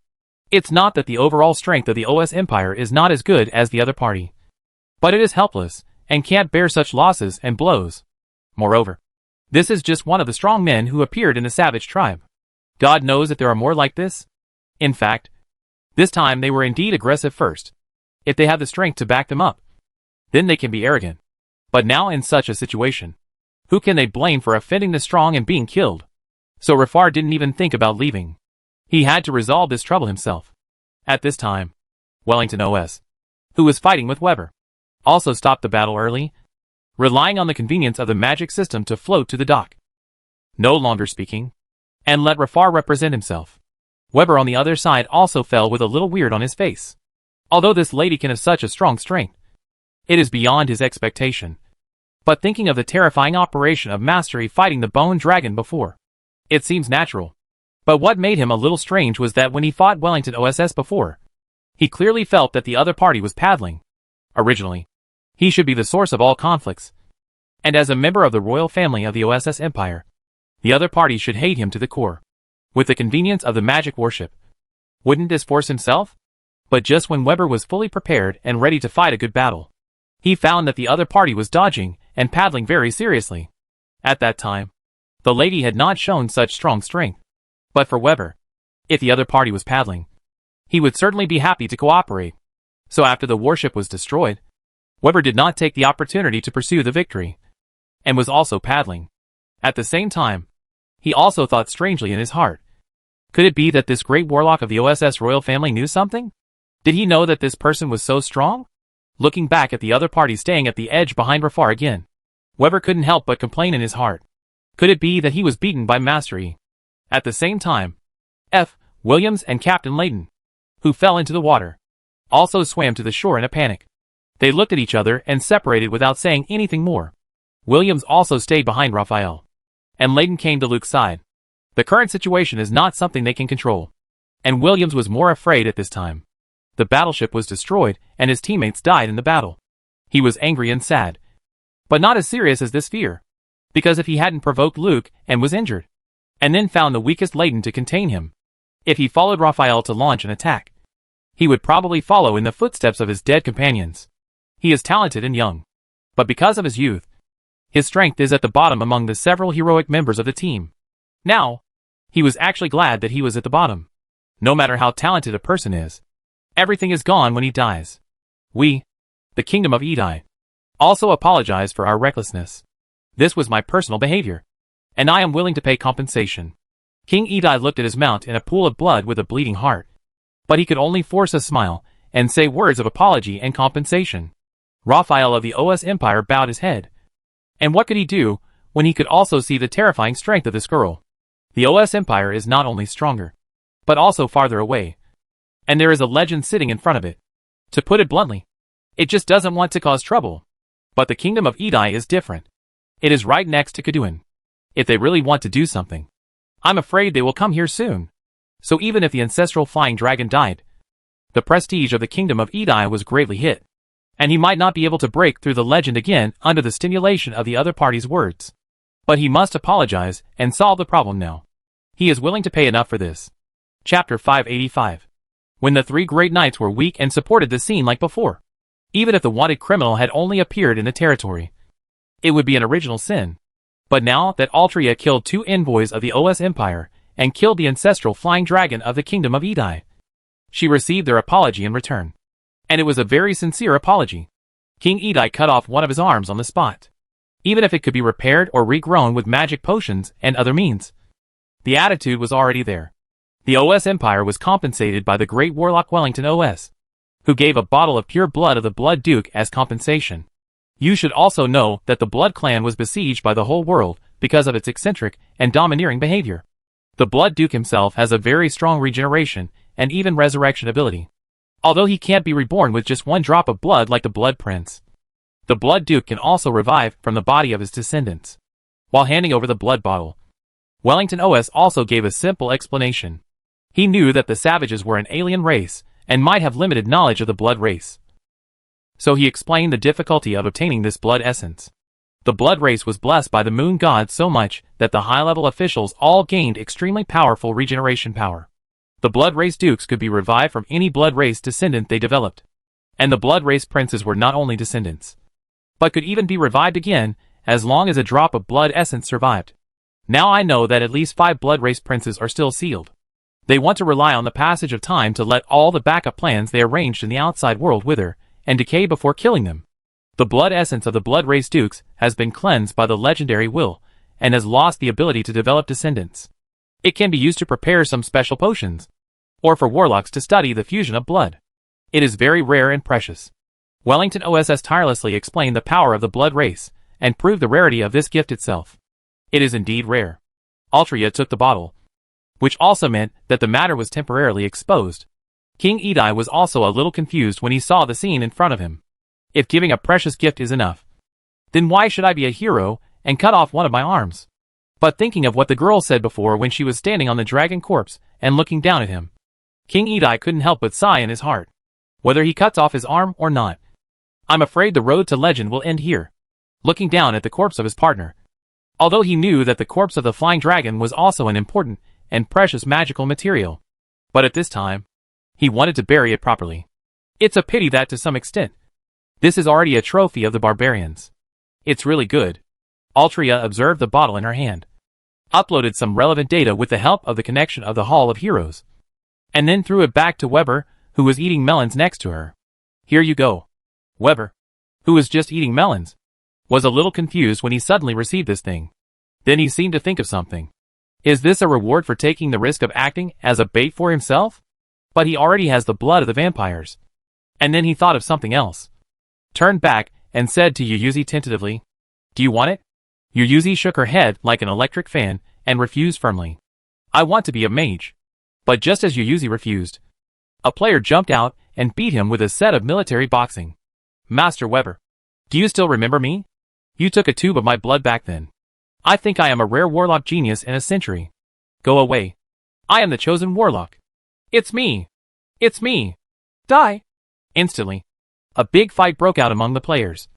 It's not that the overall strength of the OS Empire is not as good as the other party, but it is helpless and can't bear such losses and blows. Moreover, this is just one of the strong men who appeared in the savage tribe. God knows that there are more like this. In fact, this time they were indeed aggressive first. If they have the strength to back them up, then they can be arrogant. But now in such a situation, who can they blame for offending the strong and being killed? So Rafar didn't even think about leaving. He had to resolve this trouble himself. At this time, Wellington OS, who was fighting with Weber, also stopped the battle early, relying on the convenience of the magic system to float to the dock. No longer speaking, and let Rafar represent himself. Weber on the other side also fell with a little weird on his face. Although this lady can have such a strong strength, it is beyond his expectation. But thinking of the terrifying operation of mastery fighting the bone dragon before, it seems natural. But what made him a little strange was that when he fought Wellington OSS before, he clearly felt that the other party was paddling. Originally, he should be the source of all conflicts. And as a member of the royal family of the OSS Empire, the other party should hate him to the core. With the convenience of the magic warship, wouldn't this force himself? But just when Weber was fully prepared and ready to fight a good battle, he found that the other party was dodging and paddling very seriously. At that time, the lady had not shown such strong strength. But for Weber, if the other party was paddling, he would certainly be happy to cooperate. So after the warship was destroyed, Weber did not take the opportunity to pursue the victory, and was also paddling. At the same time, He also thought strangely in his heart. Could it be that this great warlock of the OSS royal family knew something? Did he know that this person was so strong? Looking back at the other party staying at the edge behind Rafar again, Weber couldn't help but complain in his heart. Could it be that he was beaten by mastery? At the same time, F. Williams and Captain Layton, who fell into the water, also swam to the shore in a panic. They looked at each other and separated without saying anything more. Williams also stayed behind Raphael, and Layton came to Luke's side. The current situation is not something they can control, and Williams was more afraid at this time. The battleship was destroyed and his teammates died in the battle. He was angry and sad, but not as serious as this fear, because if he hadn't provoked Luke and was injured, and then found the weakest Layton to contain him, if he followed Raphael to launch an attack, he would probably follow in the footsteps of his dead companions. He is talented and young, but because of his youth, his strength is at the bottom among the several heroic members of the team. Now, he was actually glad that he was at the bottom. No matter how talented a person is, everything is gone when he dies. We, the Kingdom of Edai, also apologize for our recklessness. This was my personal behavior, and I am willing to pay compensation. King Edai looked at his mount in a pool of blood with a bleeding heart, but he could only force a smile and say words of apology and compensation. Raphael of the OS Empire bowed his head. And what could he do when he could also see the terrifying strength of this girl? The OS Empire is not only stronger, but also farther away, and there is a legend sitting in front of it. To put it bluntly, it just doesn't want to cause trouble. But the Kingdom of Edai is different. It is right next to Kaduan. If they really want to do something, I'm afraid they will come here soon. So even if the ancestral flying dragon died, the prestige of the Kingdom of Edai was greatly hit, and he might not be able to break through the legend again under the stimulation of the other party's words. But he must apologize and solve the problem now. He is willing to pay enough for this. Chapter 585. When the three great knights were weak and supported the scene like before, even if the wanted criminal had only appeared in the territory, it would be an original sin. But now that Altria killed two envoys of the OS Empire and killed the ancestral flying dragon of the Kingdom of Edai, she received their apology in return. And it was a very sincere apology. King Edai cut off one of his arms on the spot, even if it could be repaired or regrown with magic potions and other means. The attitude was already there. The OS Empire was compensated by the great warlock Wellington OS, who gave a bottle of pure blood of the Blood Duke as compensation. You should also know that the Blood Clan was besieged by the whole world because of its eccentric and domineering behavior. The Blood Duke himself has a very strong regeneration and even resurrection ability, although he can't be reborn with just one drop of blood like the Blood Prince. The Blood Duke can also revive from the body of his descendants. While handing over the blood bottle, Wellington OS also gave a simple explanation. He knew that the savages were an alien race and might have limited knowledge of the blood race. So he explained the difficulty of obtaining this blood essence. The blood race was blessed by the moon god so much that the high-level officials all gained extremely powerful regeneration power. The blood race dukes could be revived from any blood race descendant they developed. And the blood race princes were not only descendants, but could even be revived again as long as a drop of blood essence survived. Now I know that at least 5 blood race princes are still sealed. They want to rely on the passage of time to let all the backup plans they arranged in the outside world wither and decay before killing them. The blood essence of the blood race dukes has been cleansed by the legendary will and has lost the ability to develop descendants. It can be used to prepare some special potions, or for warlocks to study the fusion of blood. It is very rare and precious. Wellington OSS tirelessly explained the power of the blood race and proved the rarity of this gift itself. It is indeed rare. Altria took the bottle, which also meant that the matter was temporarily exposed. King Edai was also a little confused when he saw the scene in front of him. If giving a precious gift is enough, then why should I be a hero and cut off one of my arms? But thinking of what the girl said before when she was standing on the dragon corpse and looking down at him, King Edai couldn't help but sigh in his heart. Whether he cuts off his arm or not, I'm afraid the road to legend will end here. Looking down at the corpse of his partner, although he knew that the corpse of the flying dragon was also an important and precious magical material, but at this time, he wanted to bury it properly. It's a pity that to some extent, this is already a trophy of the barbarians. It's really good. Altria observed the bottle in her hand, uploaded some relevant data with the help of the connection of the Hall of Heroes, and then threw it back to Weber, who was eating melons next to her. Here you go. Weber, who was just eating melons, was a little confused when he suddenly received this thing. Then he seemed to think of something. Is this a reward for taking the risk of acting as a bait for himself? But he already has the blood of the vampires. And then he thought of something else. Turned back and said to Yuyuzi tentatively, "Do you want it?" Yuyuzi shook her head like an electric fan and refused firmly. "I want to be a mage." But just as Yuyuzi refused, a player jumped out and beat him with a set of military boxing. "Master Weber, do you still remember me? You took a tube of my blood back then. I think I am a rare warlock genius in a century. Go away. I am the chosen warlock. It's me. It's me. Die." Instantly, a big fight broke out among the players,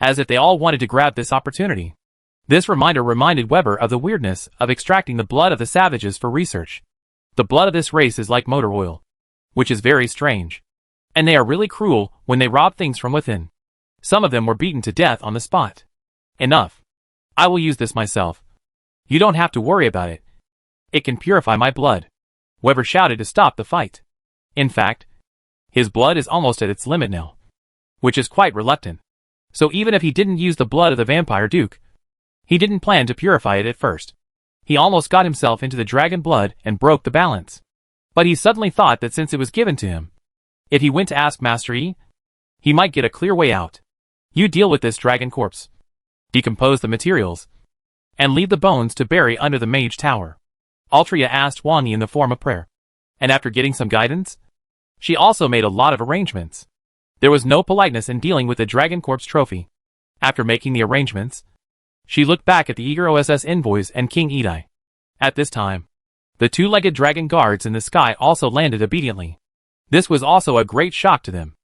as if they all wanted to grab this opportunity. This reminder reminded Weber of the weirdness of extracting the blood of the savages for research. The blood of this race is like motor oil, which is very strange. And they are really cruel when they rob things from within. Some of them were beaten to death on the spot. "Enough. I will use this myself. You don't have to worry about it. It can purify my blood." Weber shouted to stop the fight. In fact, his blood is almost at its limit now, which is quite reluctant. So even if he didn't use the blood of the vampire duke, he didn't plan to purify it at first. He almost got himself into the dragon blood and broke the balance. But he suddenly thought that since it was given to him, if he went to ask Master Yi, he might get a clear way out. "You deal with this dragon corpse. Decompose the materials, and leave the bones to bury under the mage tower." Altria asked Wang Yi in the form of prayer. And after getting some guidance, she also made a lot of arrangements. There was no politeness in dealing with the dragon corpse trophy. After making the arrangements, she looked back at the eager OSS envoys and King Idai. At this time, the two-legged dragon guards in the sky also landed obediently. This was also a great shock to them.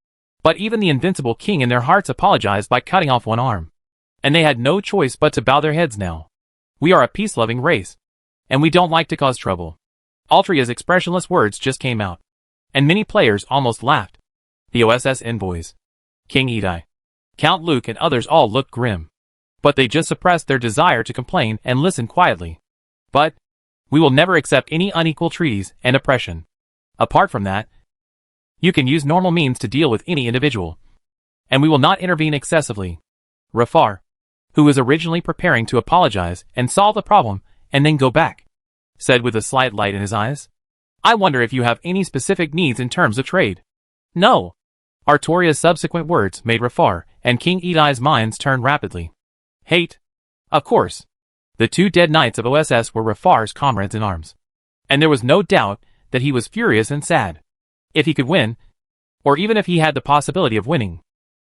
But even the invincible king in their hearts apologized by cutting off one arm. And they had no choice but to bow their heads now. "We are a peace-loving race, and we don't like to cause trouble." Altria's expressionless words just came out, and many players almost laughed. The OSS envoys, King Idai, Count Luke and others all looked grim. But they just suppressed their desire to complain and listened quietly. "But we will never accept any unequal treaties and oppression. Apart from that, you can use normal means to deal with any individual. And we will not intervene excessively." Rafar, who was originally preparing to apologize and solve the problem and then go back, said with a slight light in his eyes, "I wonder if you have any specific needs in terms of trade." "No." Artoria's subsequent words made Rafar and King Idai's minds turn rapidly. Hate. Of course. The two dead knights of OSS were Rafar's comrades in arms. And there was no doubt that he was furious and sad. If he could win, or even if he had the possibility of winning,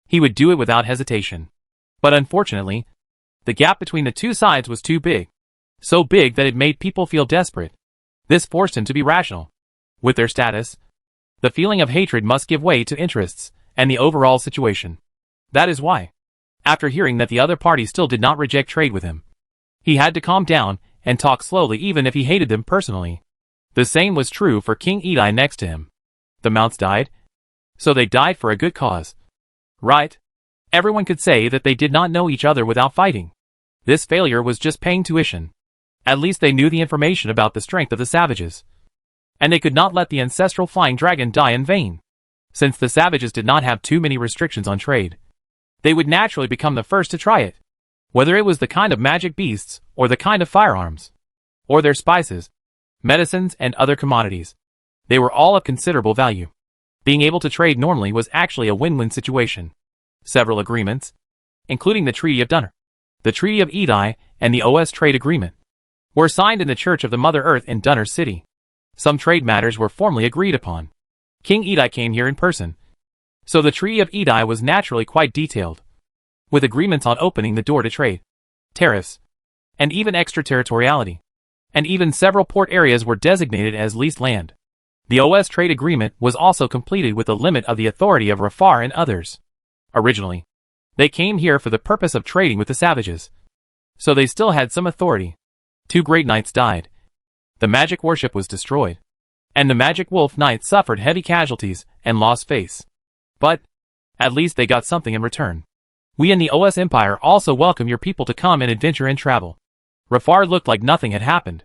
he would do it without hesitation. But unfortunately, the gap between the two sides was too big. So big that it made people feel desperate. This forced him to be rational. With their status, the feeling of hatred must give way to interests and the overall situation. That is why, after hearing that the other party still did not reject trade with him, he had to calm down and talk slowly even if he hated them personally. The same was true for King Idai next to him. The mounts died, so they died for a good cause. Right? Everyone could say that they did not know each other without fighting. This failure was just paying tuition. At least they knew the information about the strength of the savages. And they could not let the ancestral flying dragon die in vain. Since the savages did not have too many restrictions on trade, they would naturally become the first to try it. Whether it was the kind of magic beasts, or the kind of firearms, or their spices, medicines and other commodities, they were all of considerable value. Being able to trade normally was actually a win-win situation. Several agreements, including the Treaty of Dunner, the Treaty of Idai, and the OS Trade Agreement, were signed in the Church of the Mother Earth in Dunner City. Some trade matters were formally agreed upon. King Idai came here in person, so the Treaty of Idai was naturally quite detailed, with agreements on opening the door to trade, tariffs, and even extraterritoriality. And even several port areas were designated as leased land. The OS Trade Agreement was also completed with the limit of the authority of Rafar and others. Originally, they came here for the purpose of trading with the savages, so they still had some authority. 2 great knights died. The magic worship was destroyed, and the magic wolf knights suffered heavy casualties and lost face. But, at least they got something in return. We in the OS Empire also welcome your people to come and adventure and travel. Rafar looked like nothing had happened,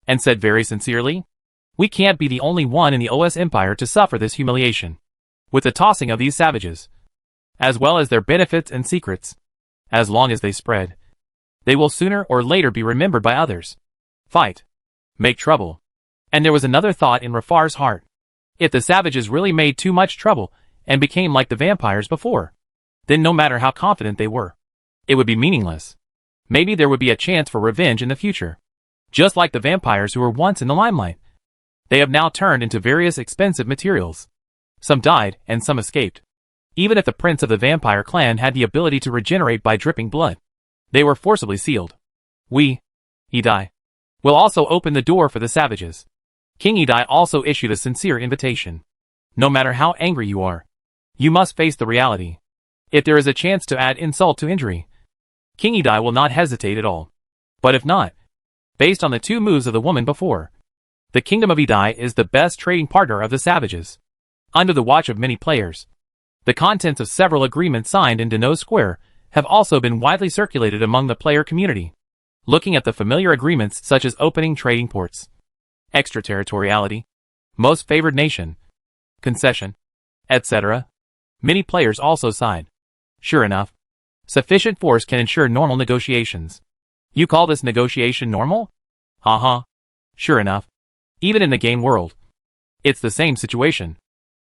and said very sincerely, "We can't be the only one in the OS Empire to suffer this humiliation. With the tossing of these savages, as well as their benefits and secrets, as long as they spread, they will sooner or later be remembered by others. Fight." make trouble. And there was another thought in Rafar's heart. If the savages really made too much trouble and became like the vampires before, then no matter how confident they were, it would be meaningless. Maybe there would be a chance for revenge in the future. Just like the vampires who were once in the limelight. They have now turned into various expensive materials. Some died and some escaped. Even if the prince of the vampire clan had the ability to regenerate by dripping blood, they were forcibly sealed. We, Idai, will also open the door for the savages. King Idai also issued a sincere invitation. No matter how angry you are, you must face the reality. If there is a chance to add insult to injury, King Idai will not hesitate at all. But if not, based on the 2 moves of the woman before, the kingdom of Idai is the best trading partner of the savages. Under the watch of many players, the contents of several agreements signed in Deno Square have also been widely circulated among the player community. Looking at the familiar agreements such as opening trading ports, extraterritoriality, most favored nation, concession, etc., many players also sighed. Sure enough, sufficient force can ensure normal negotiations. You call this negotiation normal? Haha. Sure enough, even in the game world, it's the same situation.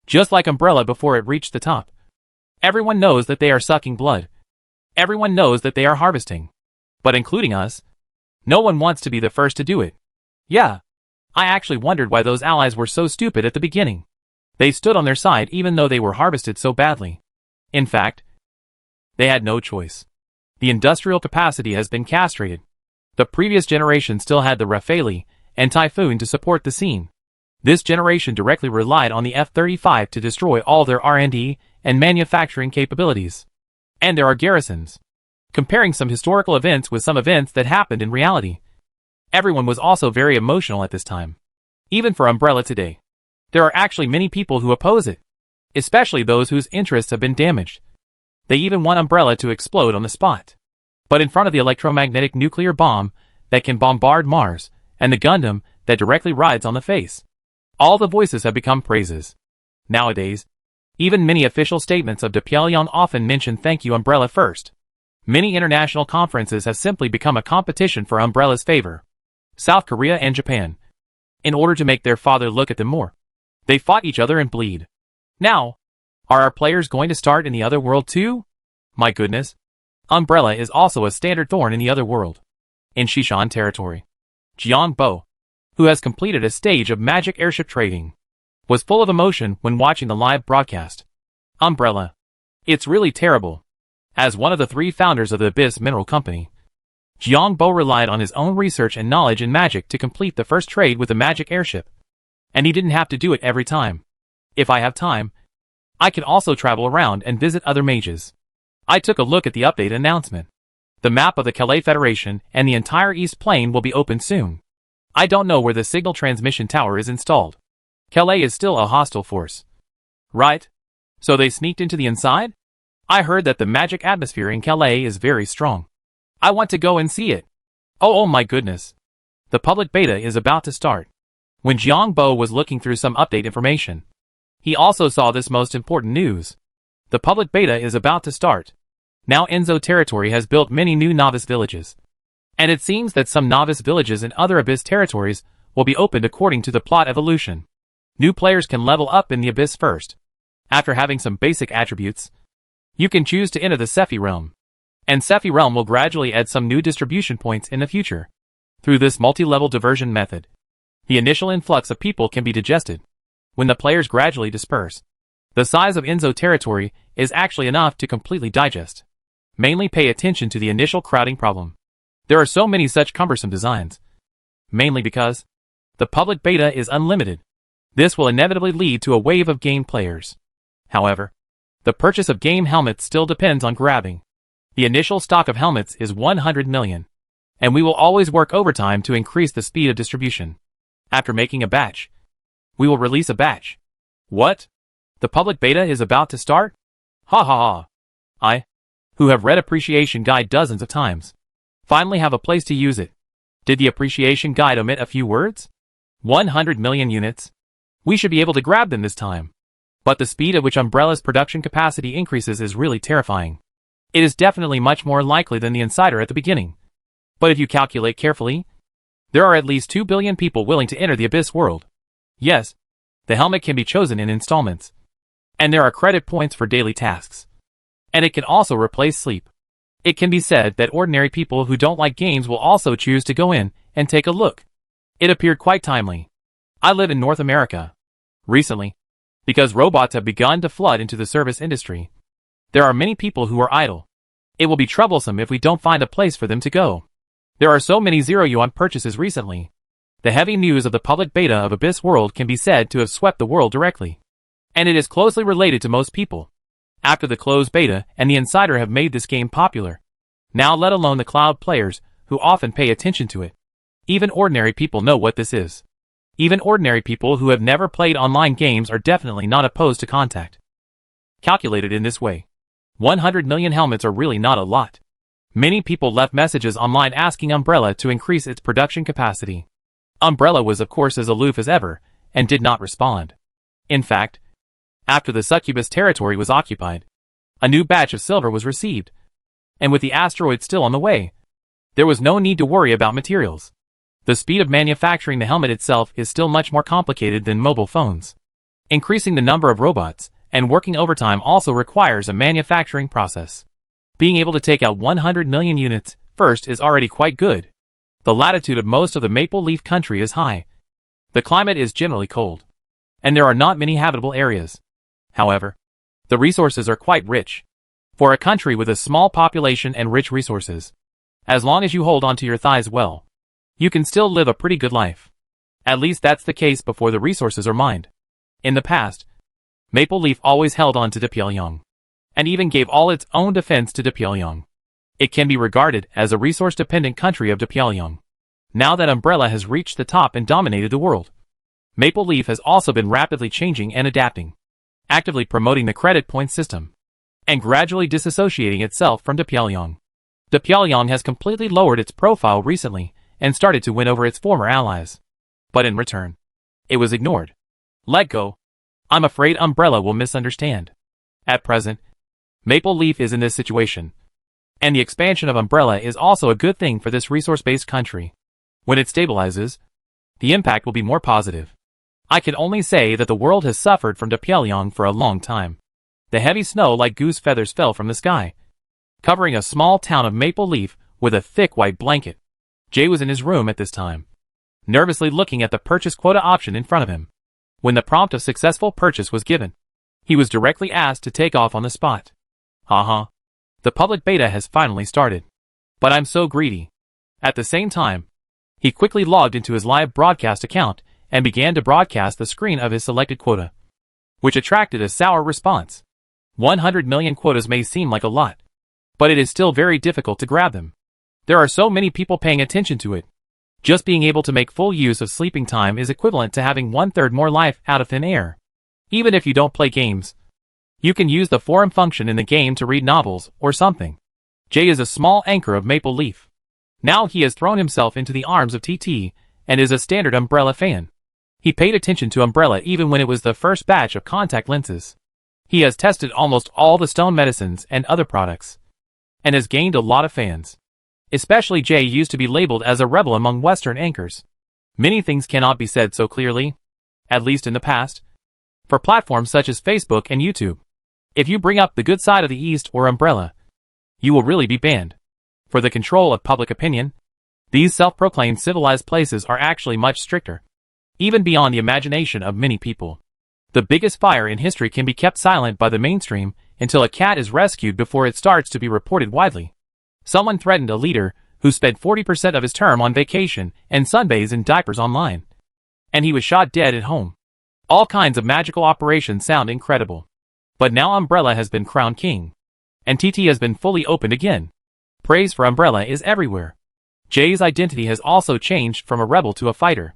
Just like Umbrella before it reached the top. Everyone knows that they are sucking blood. Everyone knows that they are harvesting. But including us, no one wants to be the first to do it. Yeah. I actually wondered why those allies were so stupid at the beginning. They stood on their side even though they were harvested so badly. In fact, they had no choice. The industrial capacity has been castrated. The previous generation still had the Rafale and Typhoon to support the scene. This generation directly relied on the F-35 to destroy all their R&D and manufacturing capabilities. And there are garrisons. Comparing some historical events with some events that happened in reality, everyone was also very emotional at this time. Even for Umbrella today, there are actually many people who oppose it, especially those whose interests have been damaged. They even want Umbrella to explode on the spot. But in front of the electromagnetic nuclear bomb that can bombard Mars, and the Gundam that directly rides on the face, all the voices have become praises. Nowadays, even many official statements of Depyelion often mention thank you Umbrella first. Many international conferences have simply become a competition for Umbrella's favor. South Korea and Japan, in order to make their father look at them more, they fought each other and bleed. Now, are our players going to start in the other world too? My goodness. Umbrella is also a standard thorn in the other world. In Shishan territory, Jiang Bo, who has completed a stage of magic airship trading, was full of emotion when watching the live broadcast. Umbrella. It's really terrible. As one of the 3 founders of the Abyss Mineral Company, Jiang Bo relied on his own research and knowledge in magic to complete the first trade with the magic airship. And he didn't have to do it every time. If I have time, I can also travel around and visit other mages. I took a look at the update announcement. The map of the Calais Federation and the entire East Plain will be open soon. I don't know where the signal transmission tower is installed. Calais is still a hostile force. Right? So they sneaked into the inside? I heard that the magic atmosphere in Calais is very strong. I want to go and see it. Oh my goodness. The public beta is about to start. When Jiang Bo was looking through some update information, he also saw this most important news. The public beta is about to start. Now Enzo territory has built many new novice villages. And it seems that some novice villages in other Abyss territories will be opened according to the plot evolution. New players can level up in the Abyss first. After having some basic attributes, you can choose to enter the Sephi realm. And Sephi realm will gradually add some new distribution points in the future. Through this multi-level diversion method, the initial influx of people can be digested. When the players gradually disperse, the size of Enzo territory is actually enough to completely digest. Mainly pay attention to the initial crowding problem. There are so many such cumbersome designs. Mainly because the public beta is unlimited. This will inevitably lead to a wave of game players. However, the purchase of game helmets still depends on grabbing. The initial stock of helmets is 100 million. And we will always work overtime to increase the speed of distribution. After making a batch, we will release a batch. What? The public beta is about to start? Ha ha ha. I, who have read Appreciation Guide dozens of times, finally have a place to use it. Did the Appreciation Guide omit a few words? 100 million units. We should be able to grab them this time. But the speed at which Umbrella's production capacity increases is really terrifying. It is definitely much more likely than the Insider at the beginning. But if you calculate carefully, There are at least 2 billion people willing to enter the Abyss world. Yes, the helmet can be chosen in installments. And there are credit points for daily tasks. And it can also replace sleep. It can be said that ordinary people who don't like games will also choose to go in and take a look. It appeared quite timely. I live in North America. Recently, because robots have begun to flood into the service industry, there are many people who are idle. It will be troublesome if we don't find a place for them to go. There are so many zero-yuan purchases recently. The heavy news of the public beta of Abyss World can be said to have swept the world directly. And it is closely related to most people. After the closed beta and the insider have made this game popular. Now let alone the cloud players, who often pay attention to it. Even ordinary people know what this is. Even ordinary people who have never played online games are definitely not opposed to contact. Calculated in this way, 100 million helmets are really not a lot. Many people left messages online asking Umbrella to increase its production capacity. Umbrella was of course as aloof as ever, and did not respond. In fact, after the Succubus territory was occupied, a new batch of silver was received. And with the asteroid still on the way, there was no need to worry about materials. The speed of manufacturing the helmet itself is still much more complicated than mobile phones. Increasing the number of robots and working overtime also requires a manufacturing process. Being able to take out 100 million units first is already quite good. The latitude of most of the Maple Leaf country is high. The climate is generally cold. And there are not many habitable areas. However, the resources are quite rich. For a country with a small population and rich resources, as long as you hold onto your thighs well, you can still live a pretty good life. At least that's the case before the resources are mined. In the past, Maple Leaf always held on to Pyongyang, and even gave all its own defense to Pyongyang. It can be regarded as a resource-dependent country of Pyongyang. Now that Umbrella has reached the top and dominated the world, Maple Leaf has also been rapidly changing and adapting, actively promoting the credit point system, and gradually disassociating itself from Pyongyang. Pyongyang has completely lowered its profile recently and started to win over its former allies. But in return, it was ignored. Let go. I'm afraid Umbrella will misunderstand. At present, Maple Leaf is in this situation. And the expansion of Umbrella is also a good thing for this resource-based country. When it stabilizes, the impact will be more positive. I can only say that the world has suffered from Pyongyang for a long time. The heavy snow like goose feathers fell from the sky, covering a small town of Maple Leaf with a thick white blanket. Jay was in his room at this time, nervously looking at the purchase quota option in front of him. When the prompt of successful purchase was given, he was directly asked to take off on the spot. Haha. The public beta has finally started. But I'm so greedy. At the same time, he quickly logged into his live broadcast account and began to broadcast the screen of his selected quota, which attracted a sour response. 100 million quotas may seem like a lot, but it is still very difficult to grab them. There are so many people paying attention to it. Just being able to make full use of sleeping time is equivalent to having 1/3 more life out of thin air. Even if you don't play games, you can use the forum function in the game to read novels or something. Jay is a small anchor of Maple Leaf. Now he has thrown himself into the arms of TT and is a standard Umbrella fan. He paid attention to Umbrella even when it was the first batch of contact lenses. He has tested almost all the stone medicines and other products, and has gained a lot of fans. Especially Jay used to be labeled as a rebel among Western anchors. Many things cannot be said so clearly, at least in the past, for platforms such as Facebook and YouTube. If you bring up the good side of the East or Umbrella, you will really be banned. For the control of public opinion, these self-proclaimed civilized places are actually much stricter, even beyond the imagination of many people. The biggest fire in history can be kept silent by the mainstream until a cat is rescued before it starts to be reported widely. Someone threatened a leader who spent 40% of his term on vacation and sunbathes in diapers online, and he was shot dead at home. All kinds of magical operations sound incredible. But now Umbrella has been crowned king, and TT has been fully opened again. Praise for Umbrella is everywhere. Jay's identity has also changed from a rebel to a fighter.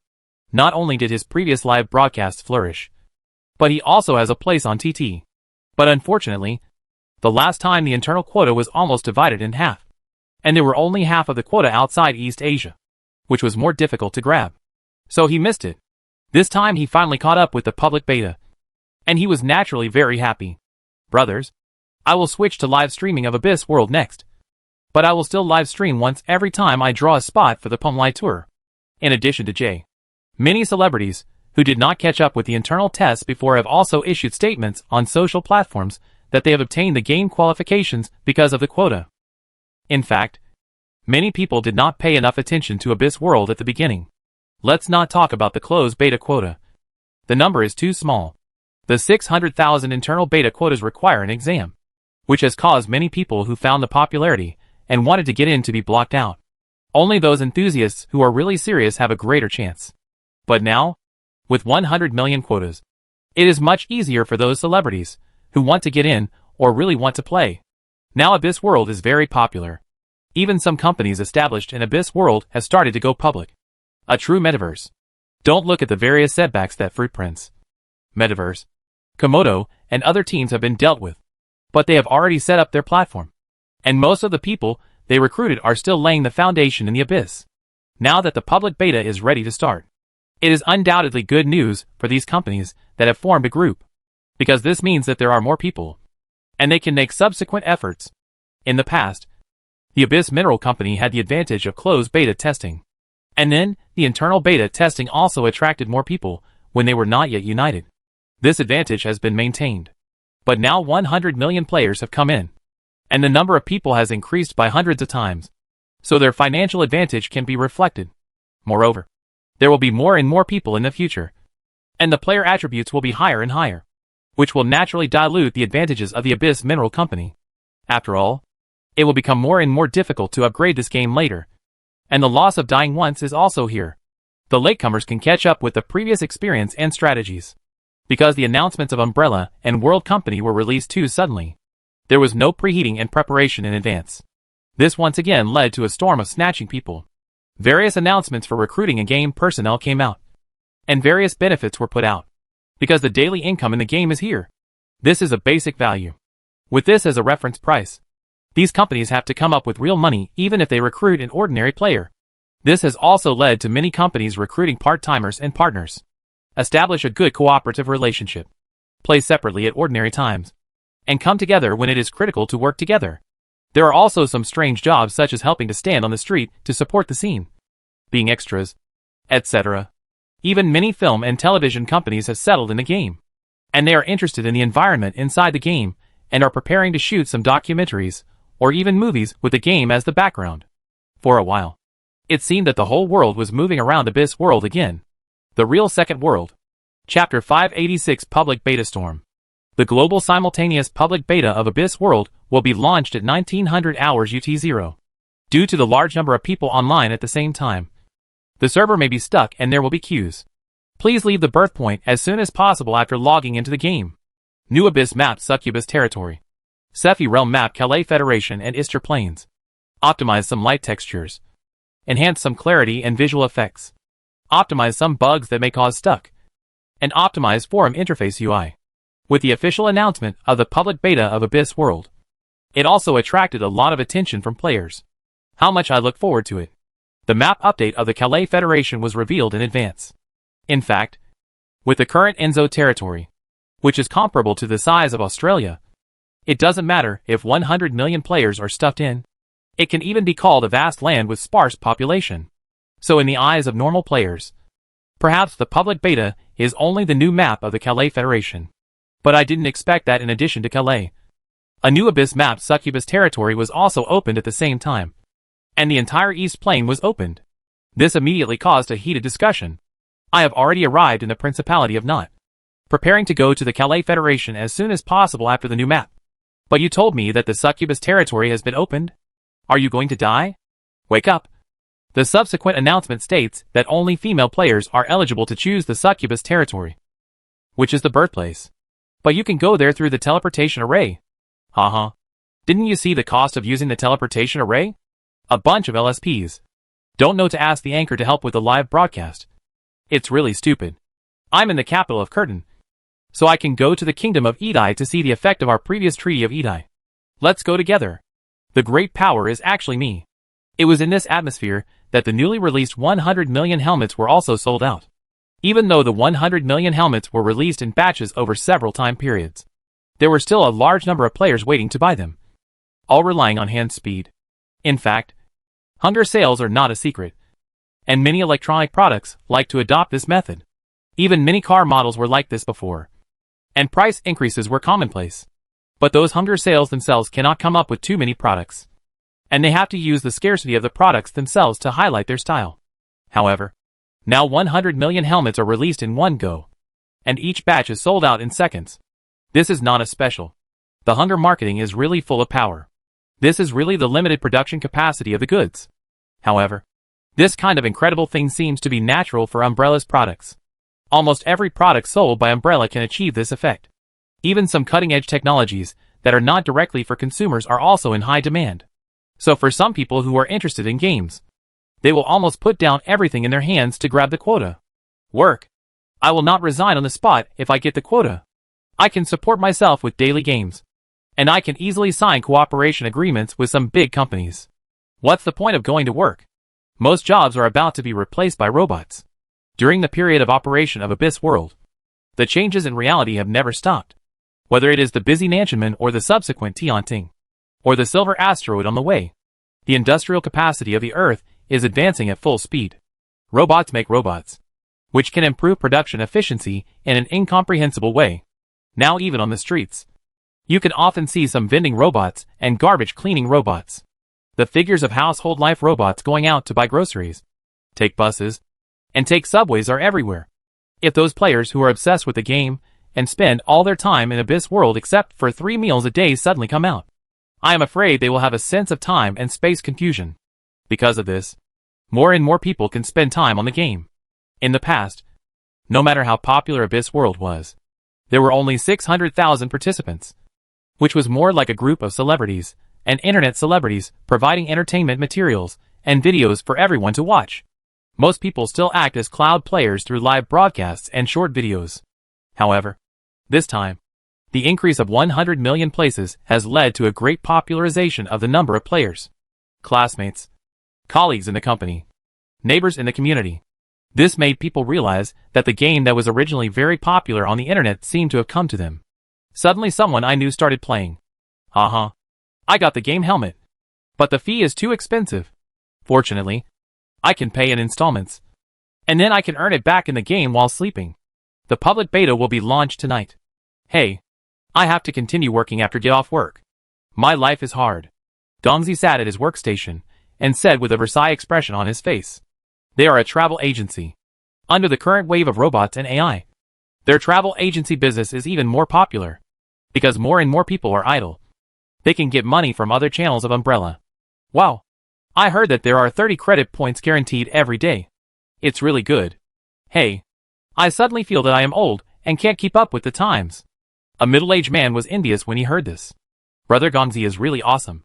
Not only did his previous live broadcasts flourish, but he also has a place on TT. But unfortunately, the last time the internal quota was almost divided in half, and there were only half of the quota outside East Asia, which was more difficult to grab. So he missed it. This time he finally caught up with the public beta, and he was naturally very happy. Brothers, I will switch to live streaming of Abyss World next, but I will still live stream once every time I draw a spot for the Pumlai tour. In addition to J. Many celebrities, who did not catch up with the internal tests before, have also issued statements on social platforms that they have obtained the game qualifications because of the quota. In fact, many people did not pay enough attention to Abyss World at the beginning. Let's not talk about the closed beta quota. The number is too small. The 600,000 internal beta quotas require an exam, which has caused many people who found the popularity and wanted to get in to be blocked out. Only those enthusiasts who are really serious have a greater chance. But now, with 100 million quotas, it is much easier for those celebrities who want to get in or really want to play. Now Abyss World is very popular. Even some companies established in Abyss World have started to go public. A true metaverse. Don't look at the various setbacks that Fruitprints, Metaverse, Komodo, and other teams have been dealt with. But they have already set up their platform. And most of the people they recruited are still laying the foundation in the Abyss. Now that the public beta is ready to start, it is undoubtedly good news for these companies that have formed a group, because this means that there are more people, and they can make subsequent efforts. In the past, the Abyss Mineral Company had the advantage of closed beta testing, and then the internal beta testing also attracted more people when they were not yet united. This advantage has been maintained. But now 100 million players have come in, and the number of people has increased by hundreds of times, so their financial advantage can be reflected. Moreover, there will be more and more people in the future, and the player attributes will be higher and higher, which will naturally dilute the advantages of the Abyss Mineral Company. After all, it will become more and more difficult to upgrade this game later, and the loss of dying once is also here. The latecomers can catch up with the previous experience and strategies. Because the announcements of Umbrella and World Company were released too suddenly, there was no preheating and preparation in advance. This once again led to a storm of snatching people. Various announcements for recruiting and game personnel came out, and various benefits were put out, because the daily income in the game is here. This is a basic value. With this as a reference price, these companies have to come up with real money even if they recruit an ordinary player. This has also led to many companies recruiting part-timers and partners. Establish a good cooperative relationship. Play separately at ordinary times, and come together when it is critical to work together. There are also some strange jobs such as helping to stand on the street to support the scene, being extras, etc. Even many film and television companies have settled in the game, and they are interested in the environment inside the game and are preparing to shoot some documentaries or even movies with the game as the background. For a while, it seemed that the whole world was moving around Abyss World again. The real second world. Chapter 586 Public Beta Storm. The global simultaneous public beta of Abyss World will be launched at 1900 hours UT0. Due to the large number of people online at the same time, the server may be stuck and there will be queues. Please leave the birth point as soon as possible after logging into the game. New Abyss map Succubus Territory. Cephi Realm map Calais Federation and Ister Plains. Optimize some light textures. Enhance some clarity and visual effects. Optimize some bugs that may cause stuck, and optimize forum interface UI. With the official announcement of the public beta of Abyss World, it also attracted a lot of attention from players. How much I look forward to it. The map update of the Calais Federation was revealed in advance. In fact, with the current Enzo territory, which is comparable to the size of Australia, it doesn't matter if 100 million players are stuffed in. It can even be called a vast land with sparse population. So in the eyes of normal players, perhaps the public beta is only the new map of the Calais Federation. But I didn't expect that in addition to Calais, a new Abyss map Succubus Territory was also opened at the same time, and the entire East Plain was opened. This immediately caused a heated discussion. I have already arrived in the Principality of Not, preparing to go to the Calais Federation as soon as possible after the new map. But you told me that the Succubus Territory has been opened? Are you going to die? Wake up. The subsequent announcement states that only female players are eligible to choose the Succubus Territory, which is the birthplace. But you can go there through the teleportation array. Haha. Didn't you see the cost of using the teleportation array? A bunch of LSPs. Don't know to ask the anchor to help with the live broadcast. It's really stupid. I'm in the capital of Curtin, so I can go to the Kingdom of Edai to see the effect of our previous Treaty of Edai. Let's go together. The great power is actually me. It was in this atmosphere that the newly released 100 million helmets were also sold out. Even though the 100 million helmets were released in batches over several time periods, there were still a large number of players waiting to buy them, all relying on hand speed. In fact, hunger sales are not a secret. And many electronic products like to adopt this method. Even many car models were like this before. And price increases were commonplace. But those hunger sales themselves cannot come up with too many products. And they have to use the scarcity of the products themselves to highlight their style. However, now 100 million helmets are released in one go. And each batch is sold out in seconds. This is not a special. The hunger marketing is really full of power. This is really the limited production capacity of the goods. However, this kind of incredible thing seems to be natural for Umbrella's products. Almost every product sold by Umbrella can achieve this effect. Even some cutting-edge technologies that are not directly for consumers are also in high demand. So for some people who are interested in games, they will almost put down everything in their hands to grab the quota. Work. I will not resign on the spot if I get the quota. I can support myself with daily games. And I can easily sign cooperation agreements with some big companies. What's the point of going to work? Most jobs are about to be replaced by robots. During the period of operation of Abyss World, the changes in reality have never stopped. Whether it is the busy Nantianmen or the subsequent Tianting, or the silver asteroid on the way, the industrial capacity of the Earth is advancing at full speed. Robots make robots, which can improve production efficiency in an incomprehensible way. Now even on the streets, you can often see some vending robots and garbage cleaning robots. The figures of household life robots going out to buy groceries, take buses, and take subways are everywhere. If those players who are obsessed with the game and spend all their time in Abyss World except for 3 meals a day suddenly come out, I am afraid they will have a sense of time and space confusion. Because of this, more and more people can spend time on the game. In the past, no matter how popular Abyss World was, there were only 600,000 participants, which was more like a group of celebrities and internet celebrities providing entertainment materials and videos for everyone to watch. Most people still act as cloud players through live broadcasts and short videos. However, this time, the increase of 100 million places has led to a great popularization of the number of players, classmates, colleagues in the company, neighbors in the community. This made people realize that the game that was originally very popular on the internet seemed to have come to them. Suddenly someone I knew started playing. Haha. I got the game helmet. But the fee is too expensive. Fortunately, I can pay in installments. And then I can earn it back in the game while sleeping. The public beta will be launched tonight. Hey, I have to continue working after get off work. My life is hard. Gongzi sat at his workstation and said with a Versailles expression on his face. They are a travel agency. Under the current wave of robots and AI, their travel agency business is even more popular. Because more and more people are idle. They can get money from other channels of Umbrella. Wow. I heard that there are 30 credit points guaranteed every day. It's really good. Hey. I suddenly feel that I am old and can't keep up with the times. A middle-aged man was envious when he heard this. Brother Gongzi is really awesome.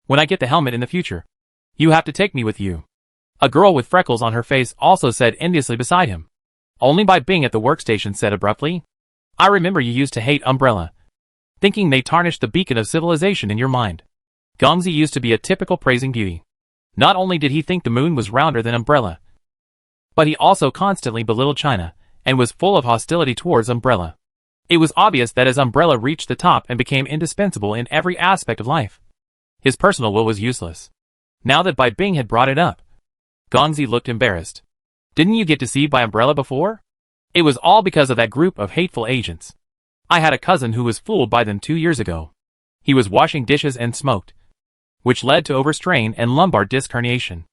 When I get the helmet in the future, you have to take me with you. A girl with freckles on her face also said enviously beside him. Only by being at the workstation said abruptly, I remember you used to hate Umbrella, thinking they tarnished the beacon of civilization in your mind. Gongzi used to be a typical praising beauty. Not only did he think the moon was rounder than Umbrella, but he also constantly belittled China and was full of hostility towards Umbrella. It was obvious that as Umbrella reached the top and became indispensable in every aspect of life, his personal will was useless. Now that Bai Bing had brought it up, Gongzi looked embarrassed. Didn't you get deceived by Umbrella before? It was all because of that group of hateful agents. I had a cousin who was fooled by them 2 years ago. He was washing dishes and smoked, which led to overstrain and lumbar disc herniation.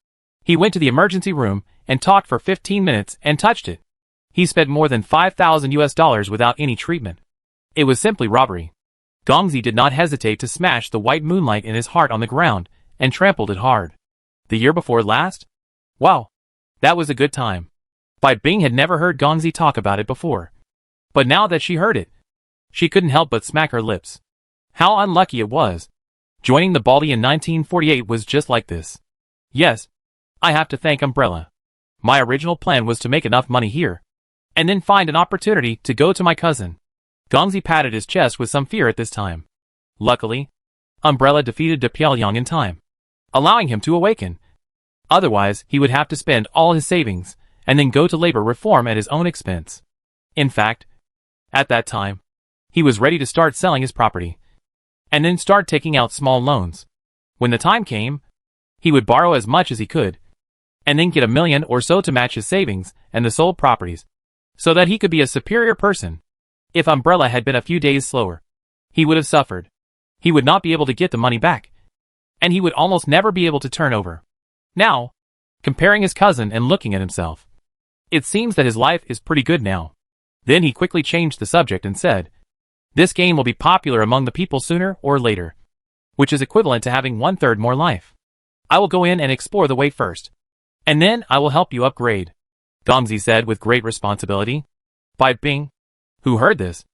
He went to the emergency room and talked for 15 minutes and touched it. He spent more than $5,000 without any treatment. It was simply robbery. Gongzi did not hesitate to smash the white moonlight in his heart on the ground and trampled it hard. The year before last? Wow. That was a good time. Bai Bing had never heard Gongzi talk about it before. But now that she heard it, she couldn't help but smack her lips. How unlucky it was. Joining the Baldy in 1948 was just like this. Yes, I have to thank Umbrella. My original plan was to make enough money here, and then find an opportunity to go to my cousin. Gongzi patted his chest with some fear at this time. Luckily, Umbrella defeated De Pyongyang in time, allowing him to awaken. Otherwise, he would have to spend all his savings, and then go to labor reform at his own expense. In fact, at that time, he was ready to start selling his property, and then start taking out small loans. When the time came, he would borrow as much as he could, and then get 1 million or so to match his savings and the sold properties, so that he could be a superior person. If Umbrella had been a few days slower, he would have suffered. He would not be able to get the money back, and he would almost never be able to turn over. Now, comparing his cousin and looking at himself, it seems that his life is pretty good now. Then he quickly changed the subject and said, "This game will be popular among the people sooner or later, which is equivalent to having 1/3 more life. I will go in and explore the way first, and then I will help you upgrade," Gongzi said with great responsibility. Bai Bing, who heard this,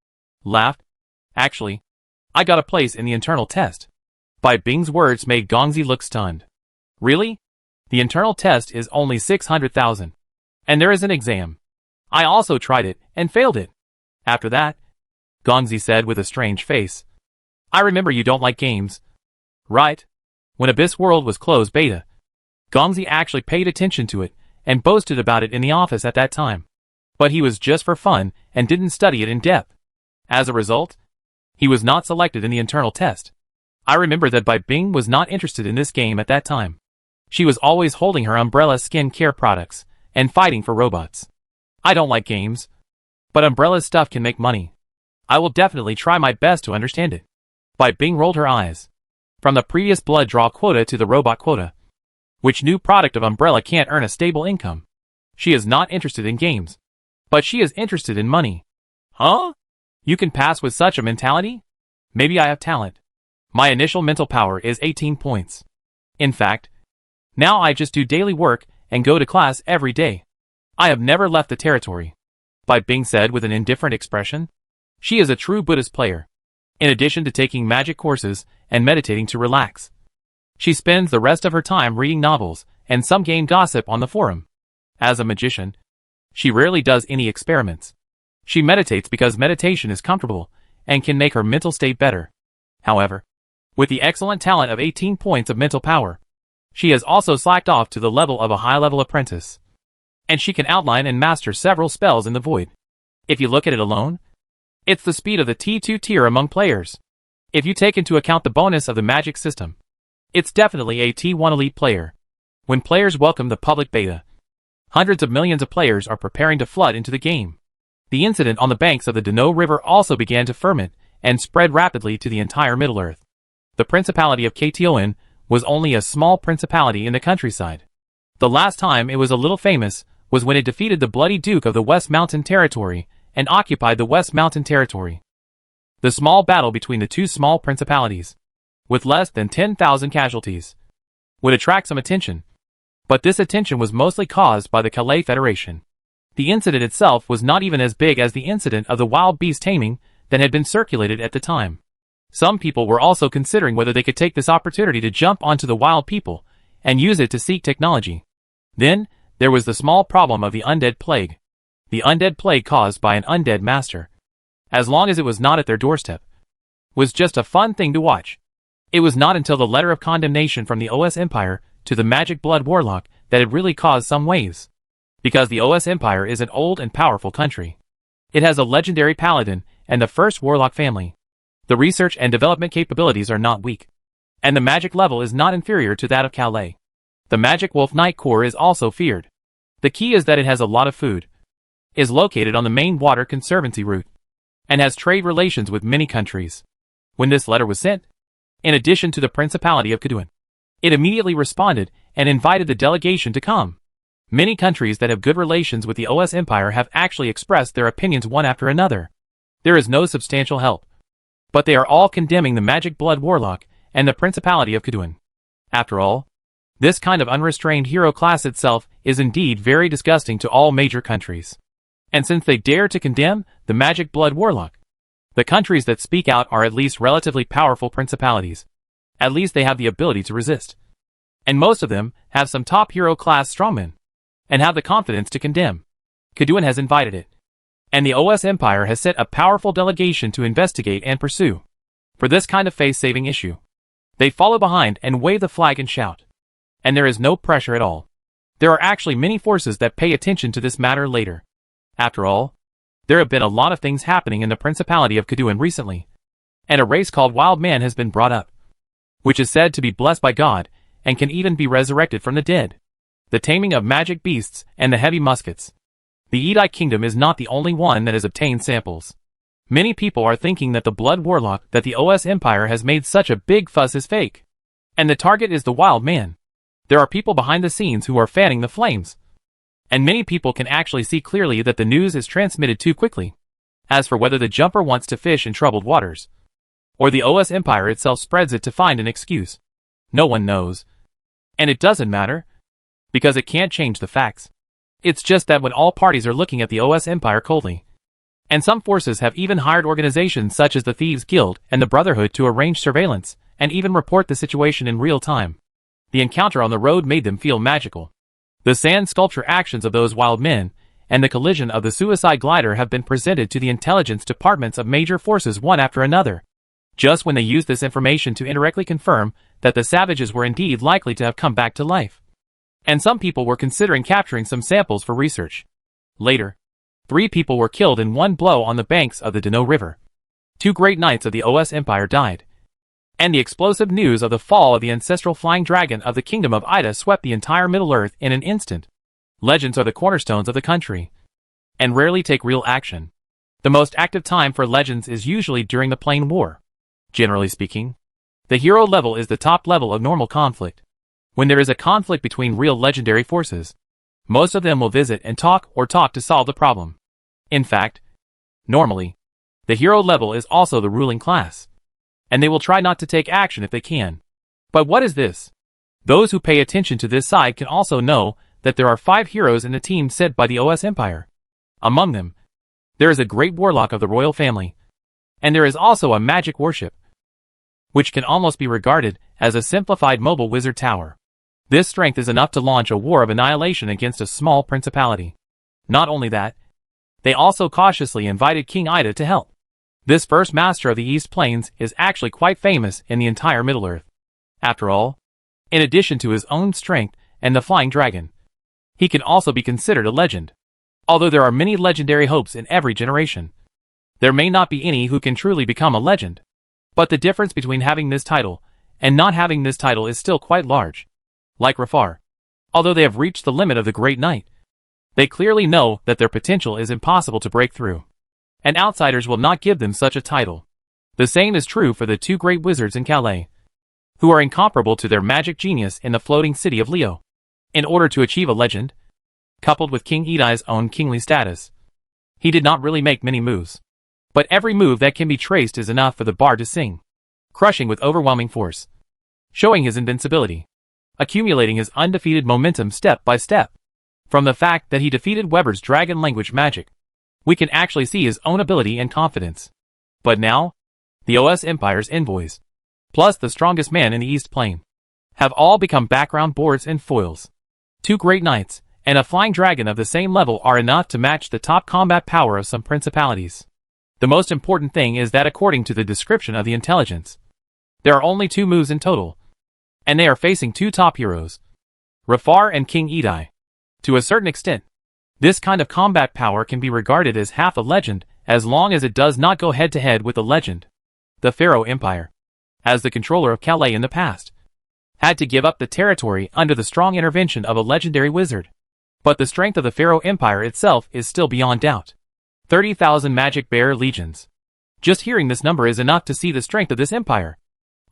laughed. "Actually, I got a place in the internal test." Bai Bing's words made Gongzi look stunned. "Really? The internal test is only 600,000. And there is an exam. I also tried it and failed it." After that, Gongzi said with a strange face, "I remember you don't like games, right?" When Abyss World was closed beta, Gongzi actually paid attention to it and boasted about it in the office at that time. But he was just for fun and didn't study it in depth. As a result, he was not selected in the internal test. I remember that Bai Bing was not interested in this game at that time. She was always holding her Umbrella skin care products and fighting for robots. I don't like games, but Umbrella's stuff can make money. I will definitely try my best to understand it. Bai Bing rolled her eyes. From the previous blood draw quota to the robot quota, which new product of Umbrella can't earn a stable income? She is not interested in games, but she is interested in money. Huh? You can pass with such a mentality? Maybe I have talent. My initial mental power is 18 points. In fact, now I just do daily work and go to class every day. I have never left the territory," Bai Bing said with an indifferent expression. She is a true Buddhist player. In addition to taking magic courses and meditating to relax, she spends the rest of her time reading novels and some game gossip on the forum. As a magician, she rarely does any experiments. She meditates because meditation is comfortable and can make her mental state better. However, with the excellent talent of 18 points of mental power, she has also slacked off to the level of a high-level apprentice. And she can outline and master several spells in the void. If you look at it alone, it's the speed of the T2 tier among players. If you take into account the bonus of the magic system, it's definitely a T1 elite player. When players welcome the public beta, hundreds of millions of players are preparing to flood into the game. The incident on the banks of the Dano River also began to ferment and spread rapidly to the entire Middle-earth. The Principality of Ktion was only a small principality in the countryside. The last time it was a little famous was when it defeated the Bloody Duke of the West Mountain Territory and occupied the West Mountain Territory. The small battle between the two small principalities, with less than 10,000 casualties, would attract some attention. But this attention was mostly caused by the Calais Federation. The incident itself was not even as big as the incident of the wild beast taming that had been circulated at the time. Some people were also considering whether they could take this opportunity to jump onto the wild people and use it to seek technology. Then, there was the small problem of the undead plague. The undead plague caused by an undead master, as long as it was not at their doorstep, was just a fun thing to watch. It was not until the letter of condemnation from the OS Empire to the Magic Blood Warlock that it really caused some waves. Because the OS Empire is an old and powerful country. It has a legendary paladin and the first warlock family. The research and development capabilities are not weak, and the magic level is not inferior to that of Calais. The Magic Wolf Knight Corps is also feared. The key is that it has a lot of food, is located on the main water conservancy route, and has trade relations with many countries. When this letter was sent, in addition to the Principality of Kduin, it immediately responded and invited the delegation to come. Many countries that have good relations with the OS Empire have actually expressed their opinions one after another. There is no substantial help, but they are all condemning the Magic Blood Warlock and the Principality of Kduin. After all, this kind of unrestrained hero class itself is indeed very disgusting to all major countries. And since they dare to condemn the Magic Blood Warlock, the countries that speak out are at least relatively powerful principalities. At least they have the ability to resist. And most of them have some top hero class strongmen, and have the confidence to condemn. Kduin has invited it, and the OS Empire has sent a powerful delegation to investigate and pursue. For this kind of face-saving issue, they follow behind and wave the flag and shout. And there is no pressure at all. There are actually many forces that pay attention to this matter later. After all, there have been a lot of things happening in the Principality of Kduin recently, and a race called Wild Man has been brought up, which is said to be blessed by God and can even be resurrected from the dead. the taming of magic beasts, and the heavy muskets. The Edai kingdom is not the only one that has obtained samples. Many people are thinking that the blood warlock that the OS Empire has made such a big fuss is fake. And the target is the wild man. There are people behind the scenes who are fanning the flames. And many people can actually see clearly that the news is transmitted too quickly. As for whether the jumper wants to fish in troubled waters, or the OS Empire itself spreads it to find an excuse, no one knows. And it doesn't matter, because it can't change the facts. It's just that when all parties are looking at the OS Empire coldly, and some forces have even hired organizations such as the Thieves Guild and the Brotherhood to arrange surveillance, and even report the situation in real time. The encounter on the road made them feel magical. The sand sculpture actions of those wild men, and the collision of the suicide glider have been presented to the intelligence departments of major forces one after another, just when they used this information to indirectly confirm that the savages were indeed likely to have come back to life. And some people were considering capturing some samples for research. Later, 3 people were killed in one blow on the banks of the Dano River. 2 great knights of the OS Empire died. And the explosive news of the fall of the ancestral flying dragon of the kingdom of Ida swept the entire Middle-earth in an instant. Legends are the cornerstones of the country, and rarely take real action. The most active time for legends is usually during the plain war. Generally speaking, the hero level is the top level of normal conflict. When there is a conflict between real legendary forces, most of them will visit and talk to solve the problem. In fact, normally, the hero level is also the ruling class, and they will try not to take action if they can. But what is this? Those who pay attention to this side can also know that there are 5 heroes in the team sent by the OS Empire. Among them, there is a great warlock of the royal family, and there is also a magic warship, which can almost be regarded as a simplified mobile wizard tower. This strength is enough to launch a war of annihilation against a small principality. Not only that, they also cautiously invited King Ida to help. This first master of the East Plains is actually quite famous in the entire Middle-earth. After all, in addition to his own strength and the flying dragon, he can also be considered a legend. Although there are many legendary hopes in every generation, there may not be any who can truly become a legend. But the difference between having this title and not having this title is still quite large. Like Rafar, although they have reached the limit of the Great Knight, they clearly know that their potential is impossible to break through, and outsiders will not give them such a title. The same is true for the 2 great wizards in Calais, who are incomparable to their magic genius in the floating city of Leo. In order to achieve a legend, coupled with King Edai's own kingly status, he did not really make many moves. But every move that can be traced is enough for the bard to sing, crushing with overwhelming force, showing his invincibility, accumulating his undefeated momentum step by step. From the fact that he defeated Weber's dragon language magic, we can actually see his own ability and confidence. But now, the OS Empire's envoys, plus the strongest man in the East Plain, have all become background boards and foils. 2 great knights and a flying dragon of the same level are enough to match the top combat power of some principalities. The most important thing is that according to the description of the intelligence, there are only 2 moves in total, and they are facing 2 top heroes, Rafar and King Edai. To a certain extent, this kind of combat power can be regarded as half a legend as long as it does not go head-to-head with a legend. The Pharaoh Empire, as the controller of Calais in the past, had to give up the territory under the strong intervention of a legendary wizard. But the strength of the Pharaoh Empire itself is still beyond doubt. 30,000 magic bearer legions. Just hearing this number is enough to see the strength of this empire.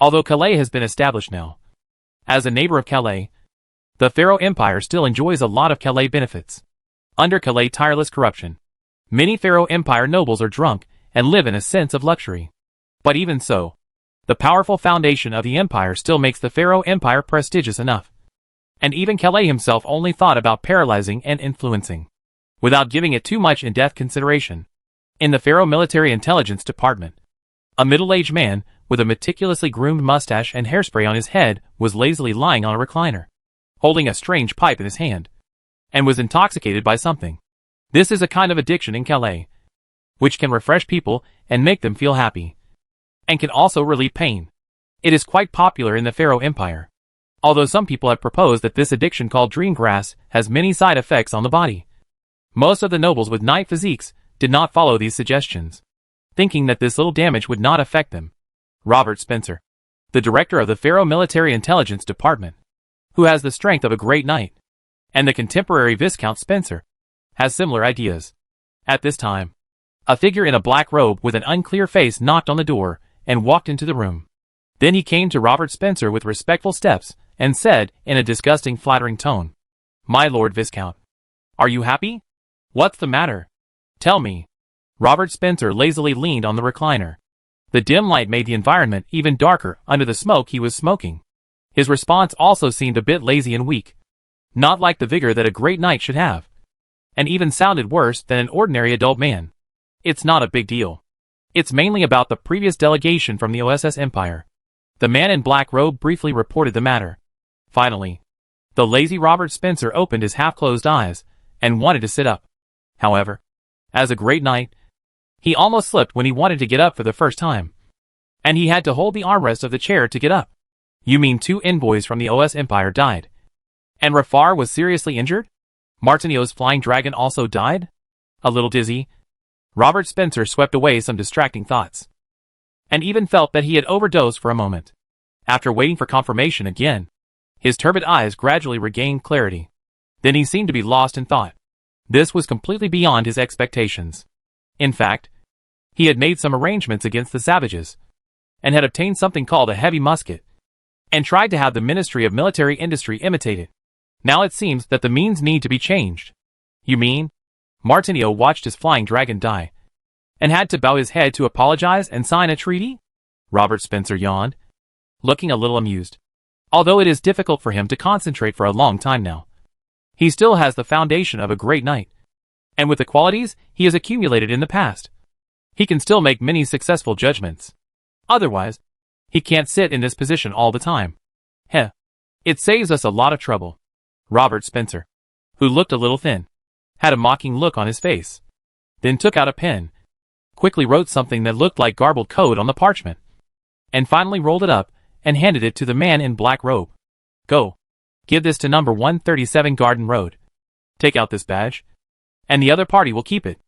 Although Calais has been established now as a neighbor of Calais, the Pharaoh Empire still enjoys a lot of Calais benefits. Under Calais' tireless corruption, many Pharaoh Empire nobles are drunk and live in a sense of luxury. But even so, the powerful foundation of the empire still makes the Pharaoh Empire prestigious enough. And even Calais himself only thought about paralyzing and influencing, without giving it too much in-depth consideration. In the Pharaoh Military Intelligence Department, a middle-aged man with a meticulously groomed mustache and hairspray on his head was lazily lying on a recliner, holding a strange pipe in his hand, and was intoxicated by something. This is a kind of addiction in Calais, which can refresh people and make them feel happy, and can also relieve pain. It is quite popular in the Pharaoh Empire, although some people have proposed that this addiction called dream grass has many side effects on the body. Most of the nobles with knight physiques did not follow these suggestions, thinking that this little damage would not affect them. Robert Spencer, the director of the Pharaoh Military Intelligence Department, who has the strength of a great knight, And the contemporary Viscount Spencer has similar ideas. At this time, a figure in a black robe with an unclear face knocked on the door and walked into the room. Then he came to Robert Spencer with respectful steps and said in a disgusting flattering tone, "My Lord Viscount, are you happy? What's the matter? Tell me." Robert Spencer lazily leaned on the recliner. The dim light made the environment even darker under the smoke he was smoking. His response also seemed a bit lazy and weak. Not like the vigor that a great knight should have. And even sounded worse than an ordinary adult man. "It's not a big deal. It's mainly about the previous delegation from the OSS Empire." The man in black robe briefly reported the matter. Finally, the lazy Robert Spencer opened his half-closed eyes and wanted to sit up. However, as a great knight, he almost slipped when he wanted to get up for the first time. And he had to hold the armrest of the chair to get up. "You mean 2 envoys from the OS Empire died? And Rafar was seriously injured? Martinio's flying dragon also died?" A little dizzy, Robert Spencer swept away some distracting thoughts. And even felt that he had overdosed for a moment. After waiting for confirmation again, his turbid eyes gradually regained clarity. Then he seemed to be lost in thought. This was completely beyond his expectations. In fact, he had made some arrangements against the savages, and had obtained something called a heavy musket, and tried to have the Ministry of Military Industry imitate it. Now it seems that the means need to be changed. "You mean?" Martinio watched his flying dragon die, and had to bow his head to apologize and sign a treaty? Robert Spencer yawned, looking a little amused. Although it is difficult for him to concentrate for a long time now, he still has the foundation of a great knight, and with the qualities he has accumulated in the past, he can still make many successful judgments. Otherwise, he can't sit in this position all the time. Heh. It saves us a lot of trouble. Robert Spencer, who looked a little thin, had a mocking look on his face, then took out a pen, quickly wrote something that looked like garbled code on the parchment, and finally rolled it up and handed it to the man in black robe. "Go. Give this to number 137 Garden Road. Take out this badge, and the other party will keep it.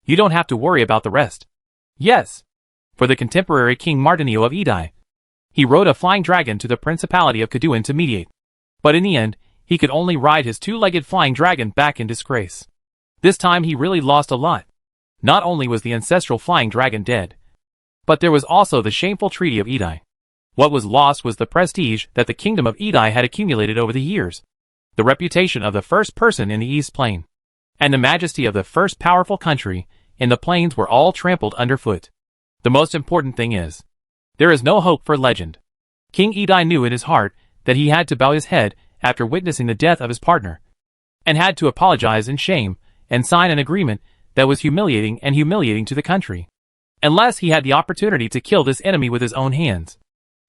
You don't have to worry about the rest." "Yes." For the contemporary King Martinio of Edai, he rode a flying dragon to the Principality of Cadouin to mediate. But in the end, he could only ride his 2-legged flying dragon back in disgrace. This time he really lost a lot. Not only was the ancestral flying dragon dead, but there was also the shameful Treaty of Edai. What was lost was the prestige that the Kingdom of Edai had accumulated over the years, the reputation of the first person in the East Plain, and the majesty of the first powerful country in the plains were all trampled underfoot. The most important thing is, there is no hope for legend. King Edai knew in his heart that he had to bow his head after witnessing the death of his partner, and had to apologize in shame and sign an agreement that was humiliating to the country. Unless he had the opportunity to kill this enemy with his own hands,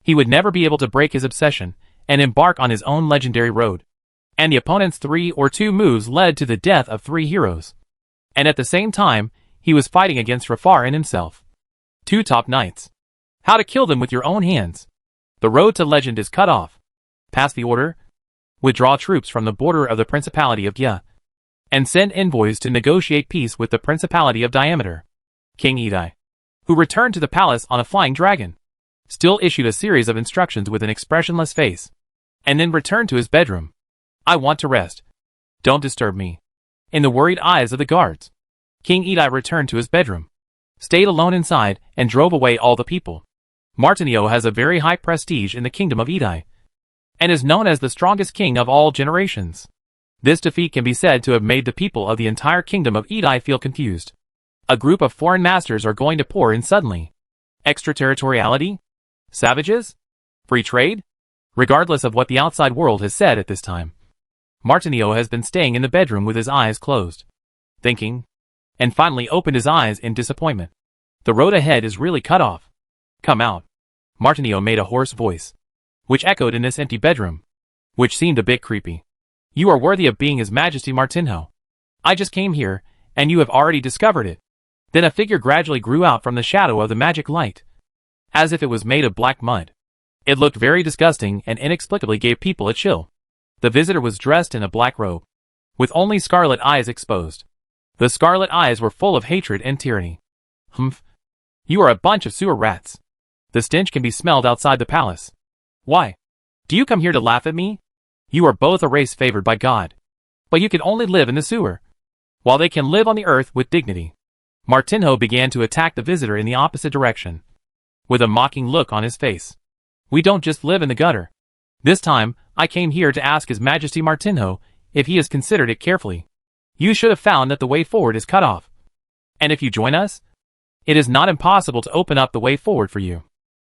he would never be able to break his obsession and embark on his own legendary road. And the opponent's 3 or 2 moves led to the death of 3 heroes. And at the same time, he was fighting against Rafar and himself. 2 top knights. How to kill them with your own hands. The road to legend is cut off. Pass the order. Withdraw troops from the border of the Principality of Gya, and send envoys to negotiate peace with the Principality of Diameter. King Edai, who returned to the palace on a flying dragon, still issued a series of instructions with an expressionless face, and then returned to his bedroom. "I want to rest. Don't disturb me." In the worried eyes of the guards, King Edai returned to his bedroom, stayed alone inside, and drove away all the people. Martinio has a very high prestige in the Kingdom of Edai, and is known as the strongest king of all generations. This defeat can be said to have made the people of the entire Kingdom of Edai feel confused. A group of foreign masters are going to pour in suddenly. Extraterritoriality? Savages? Free trade? Regardless of what the outside world has said at this time, Martinio has been staying in the bedroom with his eyes closed, thinking, and finally opened his eyes in disappointment. The road ahead is really cut off. "Come out." Martinio made a hoarse voice, which echoed in this empty bedroom, which seemed a bit creepy. "You are worthy of being His Majesty Martinho. I just came here, and you have already discovered it." Then a figure gradually grew out from the shadow of the magic light, as if it was made of black mud. It looked very disgusting and inexplicably gave people a chill. The visitor was dressed in a black robe, with only scarlet eyes exposed. The scarlet eyes were full of hatred and tyranny. "Humph. You are a bunch of sewer rats. The stench can be smelled outside the palace. Why? Do you come here to laugh at me? You are both a race favored by God. but you can only live in the sewer, while they can live on the earth with dignity. Martinho began to attack the visitor in the opposite direction, with a mocking look on his face. We don't just live in the gutter. This time, I came here to ask His Majesty Martinho if he has considered it carefully. You should have found that the way forward is cut off. And if you join us, it is not impossible to open up the way forward for you.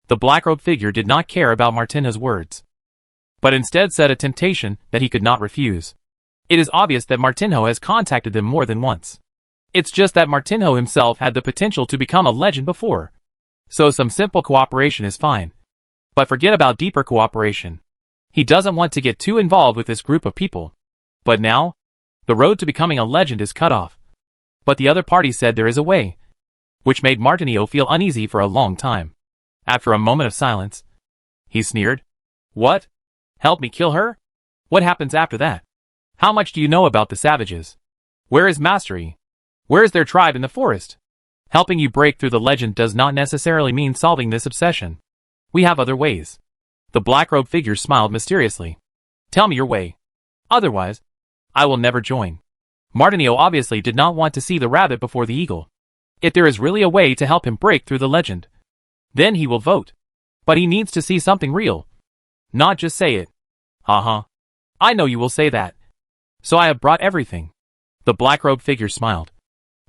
The black-robed figure did not care about Martinho's words, but instead set a temptation that he could not refuse. It is obvious that Martinho has contacted them more than once. It's just that Martinho himself had the potential to become a legend before. So some simple cooperation is fine. But forget about deeper cooperation. He doesn't want to get too involved with this group of people. But now, the road to becoming a legend is cut off. But the other party said there is a way, which made Martinho feel uneasy for a long time. After a moment of silence, he sneered. What? Help me kill her? What happens after that? How much do you know about the savages? Where is mastery? Where is their tribe in the forest? Helping you break through the legend does not necessarily mean solving this obsession. We have other ways. The black-robed figure smiled mysteriously. Tell me your way. Otherwise, I will never join. Martinho obviously did not want to see the rabbit before the eagle. If there is really a way to help him break through the legend, then he will vote. But he needs to see something real. Not just say it. I know you will say that. So I have brought everything. The black-robed figure smiled,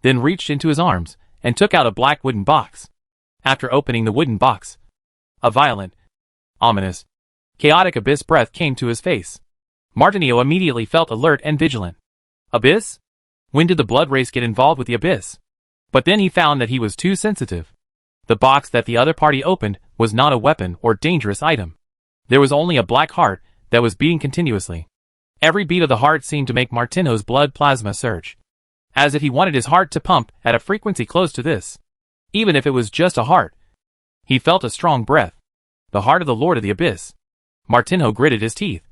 then reached into his arms and took out a black wooden box. After opening the wooden box, a violent, ominous, chaotic abyss breath came to his face. Martinho immediately felt alert and vigilant. Abyss? When did the blood race get involved with the abyss? But then he found that he was too sensitive. The box that the other party opened was not a weapon or dangerous item. There was only a black heart that was beating continuously. Every beat of the heart seemed to make Martinho's blood plasma surge, as if he wanted his heart to pump at a frequency close to this. Even if it was just a heart, he felt a strong breath. The heart of the Lord of the Abyss. Martinho gritted his teeth.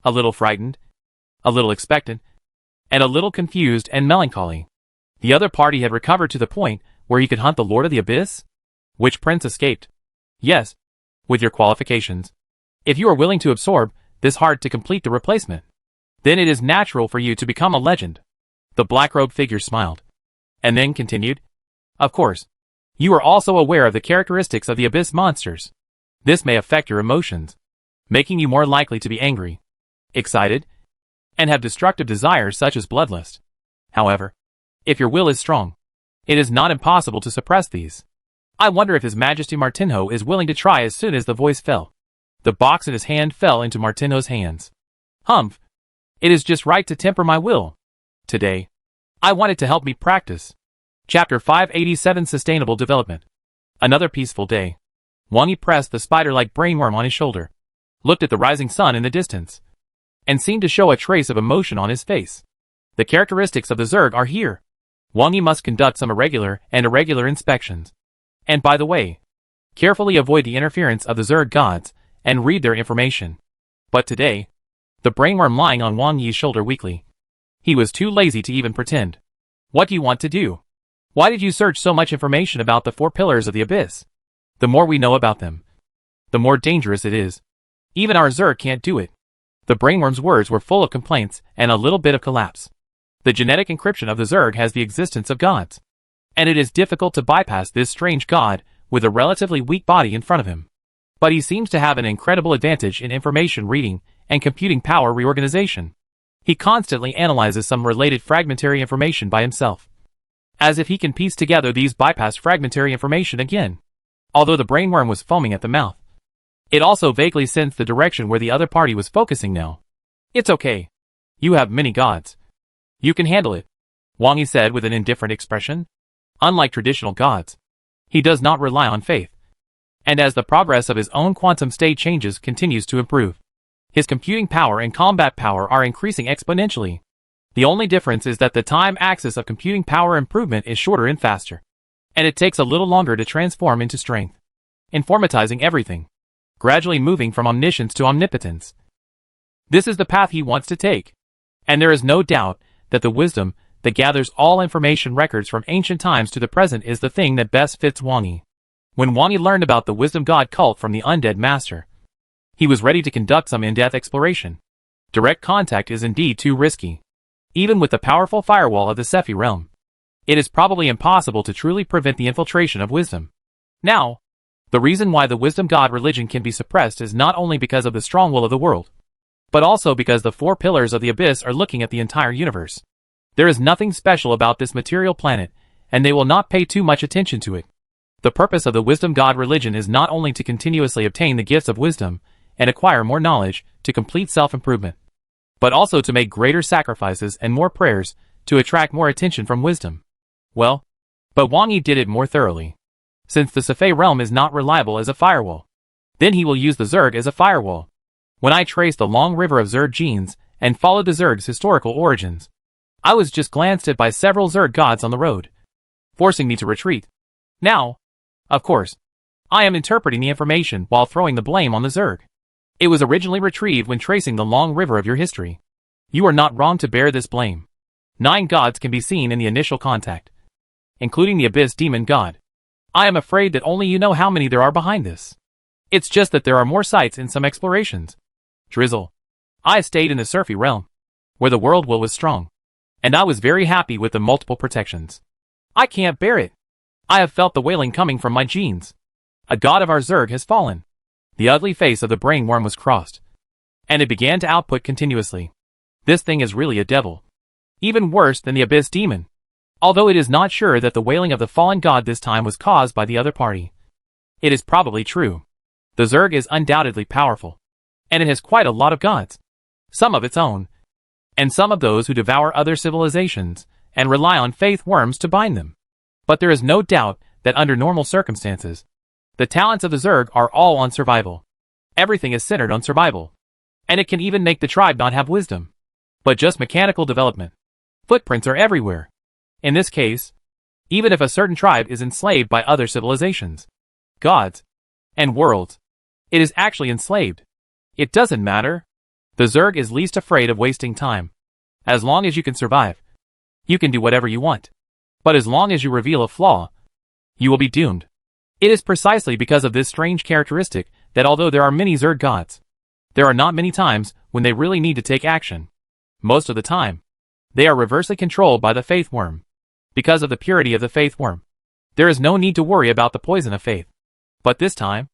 A little frightened, a little expectant, and a little confused and melancholy. The other party had recovered to the point where he could hunt the Lord of the Abyss? Which prince escaped? Yes, with your qualifications. If you are willing to absorb this heart to complete the replacement, then it is natural for you to become a legend. The black-robed figure smiled, and then continued. Of course, you are also aware of the characteristics of the Abyss monsters. This may affect your emotions, making you more likely to be angry, excited, and have destructive desires such as bloodlust. However, if your will is strong, it is not impossible to suppress these. I wonder if His Majesty Martinho is willing to try. As soon as the voice fell, the box in his hand fell into Martinho's hands. Humph! It is just right to temper my will. Today, I want it to help me practice. Chapter 587 Sustainable Development. Another peaceful day. Wang Yi pressed the spider-like brainworm on his shoulder, looked at the rising sun in the distance, and seemed to show a trace of emotion on his face. The characteristics of the Zerg are here. Wang Yi must conduct some irregular and irregular inspections. And by the way, carefully avoid the interference of the Zerg gods and read their information. But today, the brainworm lying on Wang Yi's shoulder weakly. He was too lazy to even pretend. What do you want to do? Why did you search so much information about the 4 pillars of the Abyss? The more we know about them, the more dangerous it is. Even our Zerg can't do it. The brainworm's words were full of complaints and a little bit of collapse. The genetic encryption of the Zerg has the existence of gods, and it is difficult to bypass this strange god with a relatively weak body in front of him. But he seems to have an incredible advantage in information reading and computing power reorganization. He constantly analyzes some related fragmentary information by himself, as if he can piece together these bypassed fragmentary information again. Although the brainworm was foaming at the mouth, it also vaguely sensed the direction where the other party was focusing now. It's okay. You have many gods. You can handle it, Wang Yi said with an indifferent expression. Unlike traditional gods, he does not rely on faith. And as the progress of his own quantum state changes continues to improve, his computing power and combat power are increasing exponentially. The only difference is that the time axis of computing power improvement is shorter and faster, and it takes a little longer to transform into strength, informatizing everything, gradually moving from omniscience to omnipotence. This is the path he wants to take, and there is no doubt that the wisdom that gathers all information records from ancient times to the present is the thing that best fits Wang Yi. When Wang Yi learned about the wisdom god cult from the undead master, he was ready to conduct some in-depth exploration. Direct contact is indeed too risky. Even with the powerful firewall of the Sephi realm, it is probably impossible to truly prevent the infiltration of wisdom. Now, the reason why the wisdom god religion can be suppressed is not only because of the strong will of the world, but also because the four pillars of the abyss are looking at the entire universe. There is nothing special about this material planet, and they will not pay too much attention to it. The purpose of the wisdom god religion is not only to continuously obtain the gifts of wisdom and acquire more knowledge to complete self-improvement, but also to make greater sacrifices and more prayers to attract more attention from wisdom. Well, but Wang Yi did it more thoroughly. Since the Sephi realm is not reliable as a firewall, then he will use the Zerg as a firewall. When I traced the long river of Zerg genes and followed the Zerg's historical origins, I was just glanced at by several Zerg gods on the road, forcing me to retreat. Now, of course, I am interpreting the information while throwing the blame on the Zerg. It was originally retrieved when tracing the long river of your history. You are not wrong to bear this blame. 9 gods can be seen in the initial contact, including the Abyss Demon God. I am afraid that only you know how many there are behind this. It's just that there are more sites in some explorations. Drizzle. I stayed in the Sephi realm, where the world will was strong, and I was very happy with the multiple protections. I can't bear it. I have felt the wailing coming from my genes. A god of our Zerg has fallen. The ugly face of the brainworm was crossed, and it began to output continuously. This thing is really a devil. Even worse than the Abyss Demon. Although it is not sure that the wailing of the fallen god this time was caused by the other party. It is probably true. The Zerg is undoubtedly powerful, and it has quite a lot of gods. Some of its own, and some of those who devour other civilizations and rely on faith worms to bind them. But there is no doubt that under normal circumstances, the talents of the Zerg are all on survival. Everything is centered on survival, and it can even make the tribe not have wisdom, but just mechanical development. Footprints are everywhere. In this case, even if a certain tribe is enslaved by other civilizations, gods, and worlds, it is actually enslaved. It doesn't matter. The Zerg is least afraid of wasting time. As long as you can survive, you can do whatever you want. But as long as you reveal a flaw, you will be doomed. It is precisely because of this strange characteristic that although there are many Zerg gods, there are not many times when they really need to take action. Most of the time, they are reversely controlled by the faith worm. Because of the purity of the faith worm, there is no need to worry about the poison of faith. But this time,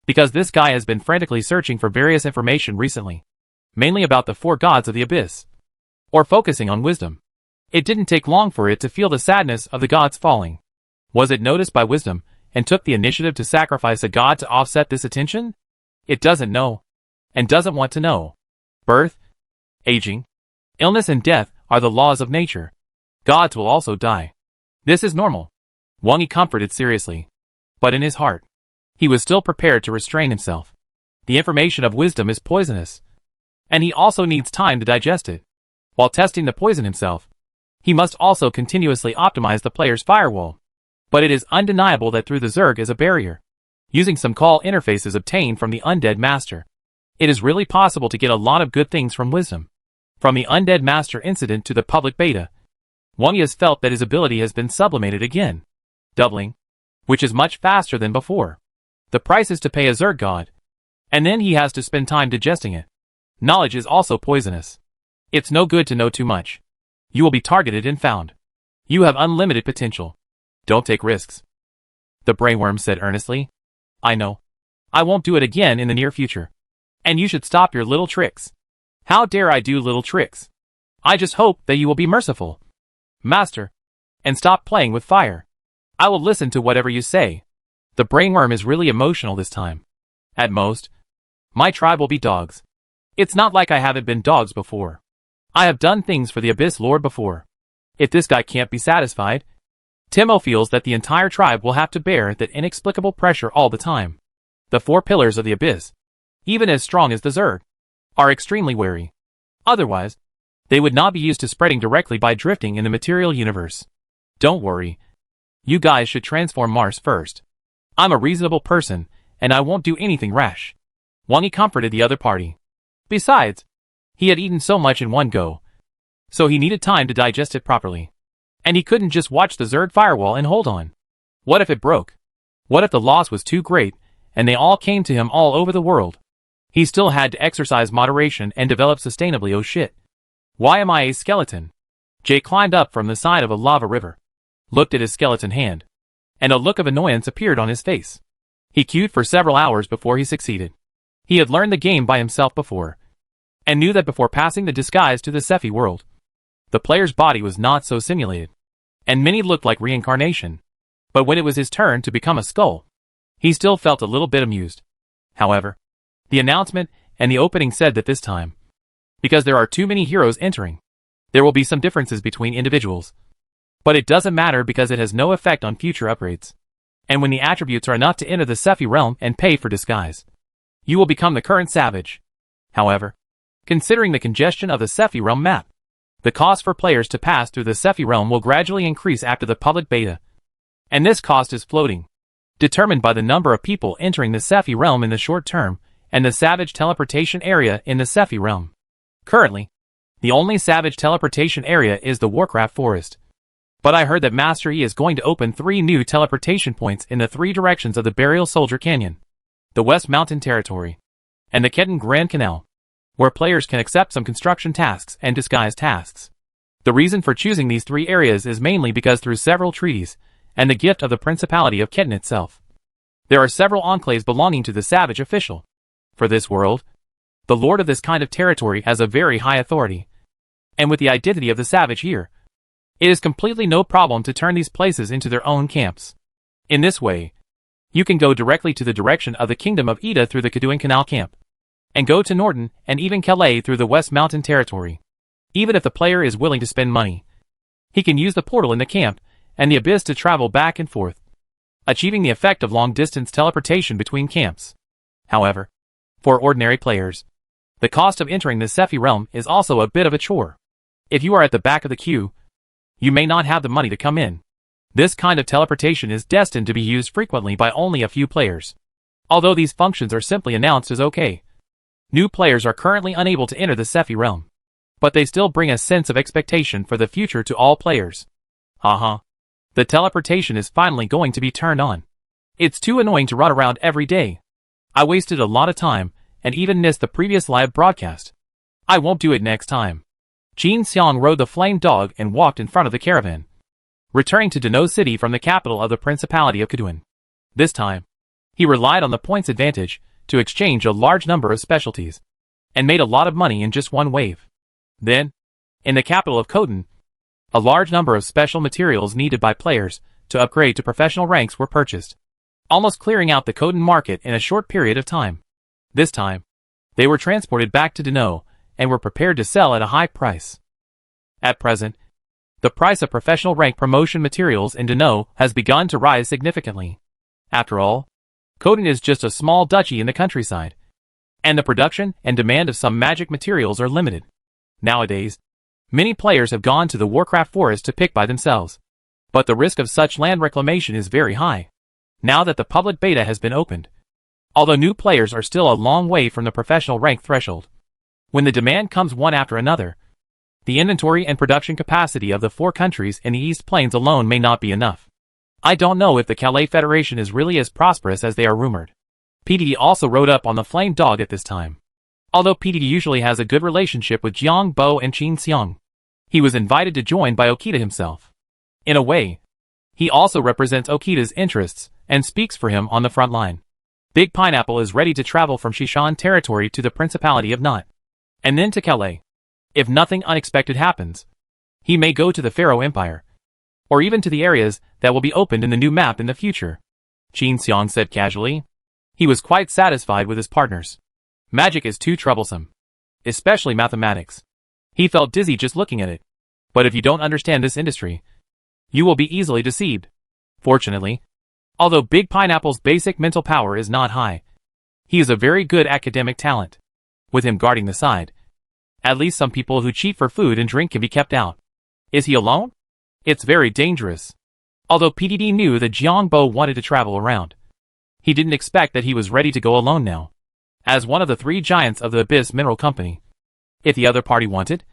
because this guy has been frantically searching for various information recently, mainly about the 4 gods of the abyss, or focusing on wisdom, it didn't take long for it to feel the sadness of the gods falling. Was it noticed by wisdom and took the initiative to sacrifice a god to offset this attention? It doesn't know, and doesn't want to know. Birth, aging, illness and death are the laws of nature. Gods will also die. This is normal. Wang Yi comforted seriously. But in his heart, he was still prepared to restrain himself. The information of wisdom is poisonous, and he also needs time to digest it. While testing the poison himself, he must also continuously optimize the player's firewall. But it is undeniable that through the Zerg is a barrier. Using some call interfaces obtained from the Undead Master, it is really possible to get a lot of good things from wisdom. From the Undead Master incident to the public beta, Wang Yi has felt that his ability has been sublimated again, doubling, which is much faster than before. The price is to pay a Zerg god, and then he has to spend time digesting it. Knowledge is also poisonous. It's no good to know too much. You will be targeted and found. You have unlimited potential. Don't take risks. The brainworm said earnestly. I know. I won't do it again in the near future. And you should stop your little tricks. How dare I do little tricks? I just hope that you will be merciful, Master, and stop playing with fire. I will listen to whatever you say. The brainworm is really emotional this time. At most, my tribe will be dogs. It's not like I haven't been dogs before. I have done things for the Abyss Lord before. If this guy can't be satisfied, Timo feels that the entire tribe will have to bear that inexplicable pressure all the time. The 4 pillars of the Abyss, even as strong as the Zerg, are extremely wary. Otherwise, they would not be used to spreading directly by drifting in the material universe. Don't worry. You guys should transform Mars first. I'm a reasonable person, and I won't do anything rash. Wang Yi comforted the other party. Besides, he had eaten so much in one go, so he needed time to digest it properly. And he couldn't just watch the Zerg firewall and hold on. What if it broke? What if the loss was too great, and they all came to him all over the world? He still had to exercise moderation and develop sustainably. Oh shit. Why am I a skeleton? Jay climbed up from the side of a lava river, looked at his skeleton hand, and a look of annoyance appeared on his face. He queued for several hours before he succeeded. He had learned the game by himself before, and knew that before passing the disguise to the Sephi world, the player's body was not so simulated, and many looked like reincarnation. But when it was his turn to become a skull, he still felt a little bit amused. However, the announcement and the opening said that this time, because there are too many heroes entering, there will be some differences between individuals. But it doesn't matter because it has no effect on future upgrades. And when the attributes are enough to enter the Sephi realm and pay for disguise, you will become the current savage. However, considering the congestion of the Sephi realm map, the cost for players to pass through the Sephi realm will gradually increase after the public beta. And this cost is floating, determined by the number of people entering the Sephi realm in the short term and the savage teleportation area in the Sephi realm. Currently, the only savage teleportation area is the Warcraft Forest. But I heard that Master E is going to open 3 new teleportation points in the 3 directions of the Burial Soldier Canyon, the West Mountain Territory, and the Ketan Grand Canal, where players can accept some construction tasks and disguise tasks. The reason for choosing these 3 areas is mainly because through several treaties, and the gift of the Principality of Ketan itself, there are several enclaves belonging to the Savage official. For this world, the lord of this kind of territory has a very high authority, and with the identity of the Savage here, it is completely no problem to turn these places into their own camps. In this way, you can go directly to the direction of the Kingdom of Ida through the Keduin Canal camp, and go to Norton and even Calais through the West Mountain Territory. Even if the player is willing to spend money, he can use the portal in the camp and the abyss to travel back and forth, achieving the effect of long-distance teleportation between camps. However, for ordinary players, the cost of entering the Sephi realm is also a bit of a chore. If you are at the back of the queue, you may not have the money to come in. This kind of teleportation is destined to be used frequently by only a few players. Although these functions are simply announced as okay, new players are currently unable to enter the Sephi realm, but they still bring a sense of expectation for the future to all players. The teleportation is finally going to be turned on. It's too annoying to run around every day. I wasted a lot of time, and even missed the previous live broadcast. I won't do it next time. Jin Xiang rode the flame dog and walked in front of the caravan, returning to Dano City from the capital of the Principality of Keduin. This time, he relied on the points advantage to exchange a large number of specialties, and made a lot of money in just one wave. Then, in the capital of Keduin, a large number of special materials needed by players to upgrade to professional ranks were purchased, almost clearing out the Keduin market in a short period of time. This time, they were transported back to Dano, and were prepared to sell at a high price. At present, the price of professional rank promotion materials in Dano has begun to rise significantly. After all, Keduin is just a small duchy in the countryside, and the production and demand of some magic materials are limited. Nowadays, many players have gone to the Warcraft Forest to pick by themselves, but the risk of such land reclamation is very high, now that the public beta has been opened. Although new players are still a long way from the professional rank threshold, when the demand comes one after another, the inventory and production capacity of the 4 countries in the East Plains alone may not be enough. I don't know if the Calais Federation is really as prosperous as they are rumored. PDD also rode up on the Flame Dog at this time. Although PDD usually has a good relationship with Jiang Bo and Qin Xiang, he was invited to join by Okita himself. In a way, he also represents Okita's interests and speaks for him on the front line. Big Pineapple is ready to travel from Shishan territory to the Principality of Not, and then to Calais. If nothing unexpected happens, he may go to the Pharaoh Empire, or even to the areas that will be opened in the new map in the future. Qin Xiang said casually. He was quite satisfied with his partners. Magic is too troublesome, especially mathematics. He felt dizzy just looking at it. But if you don't understand this industry, you will be easily deceived. Fortunately, although Big Pineapple's basic mental power is not high, he is a very good academic talent. With him guarding the side, at least some people who cheat for food and drink can be kept out. Is he alone? It's very dangerous. Although PDD knew that Jiangbo wanted to travel around, he didn't expect that he was ready to go alone now, as one of the 3 giants of the Abyss Mineral Company. If the other party wanted,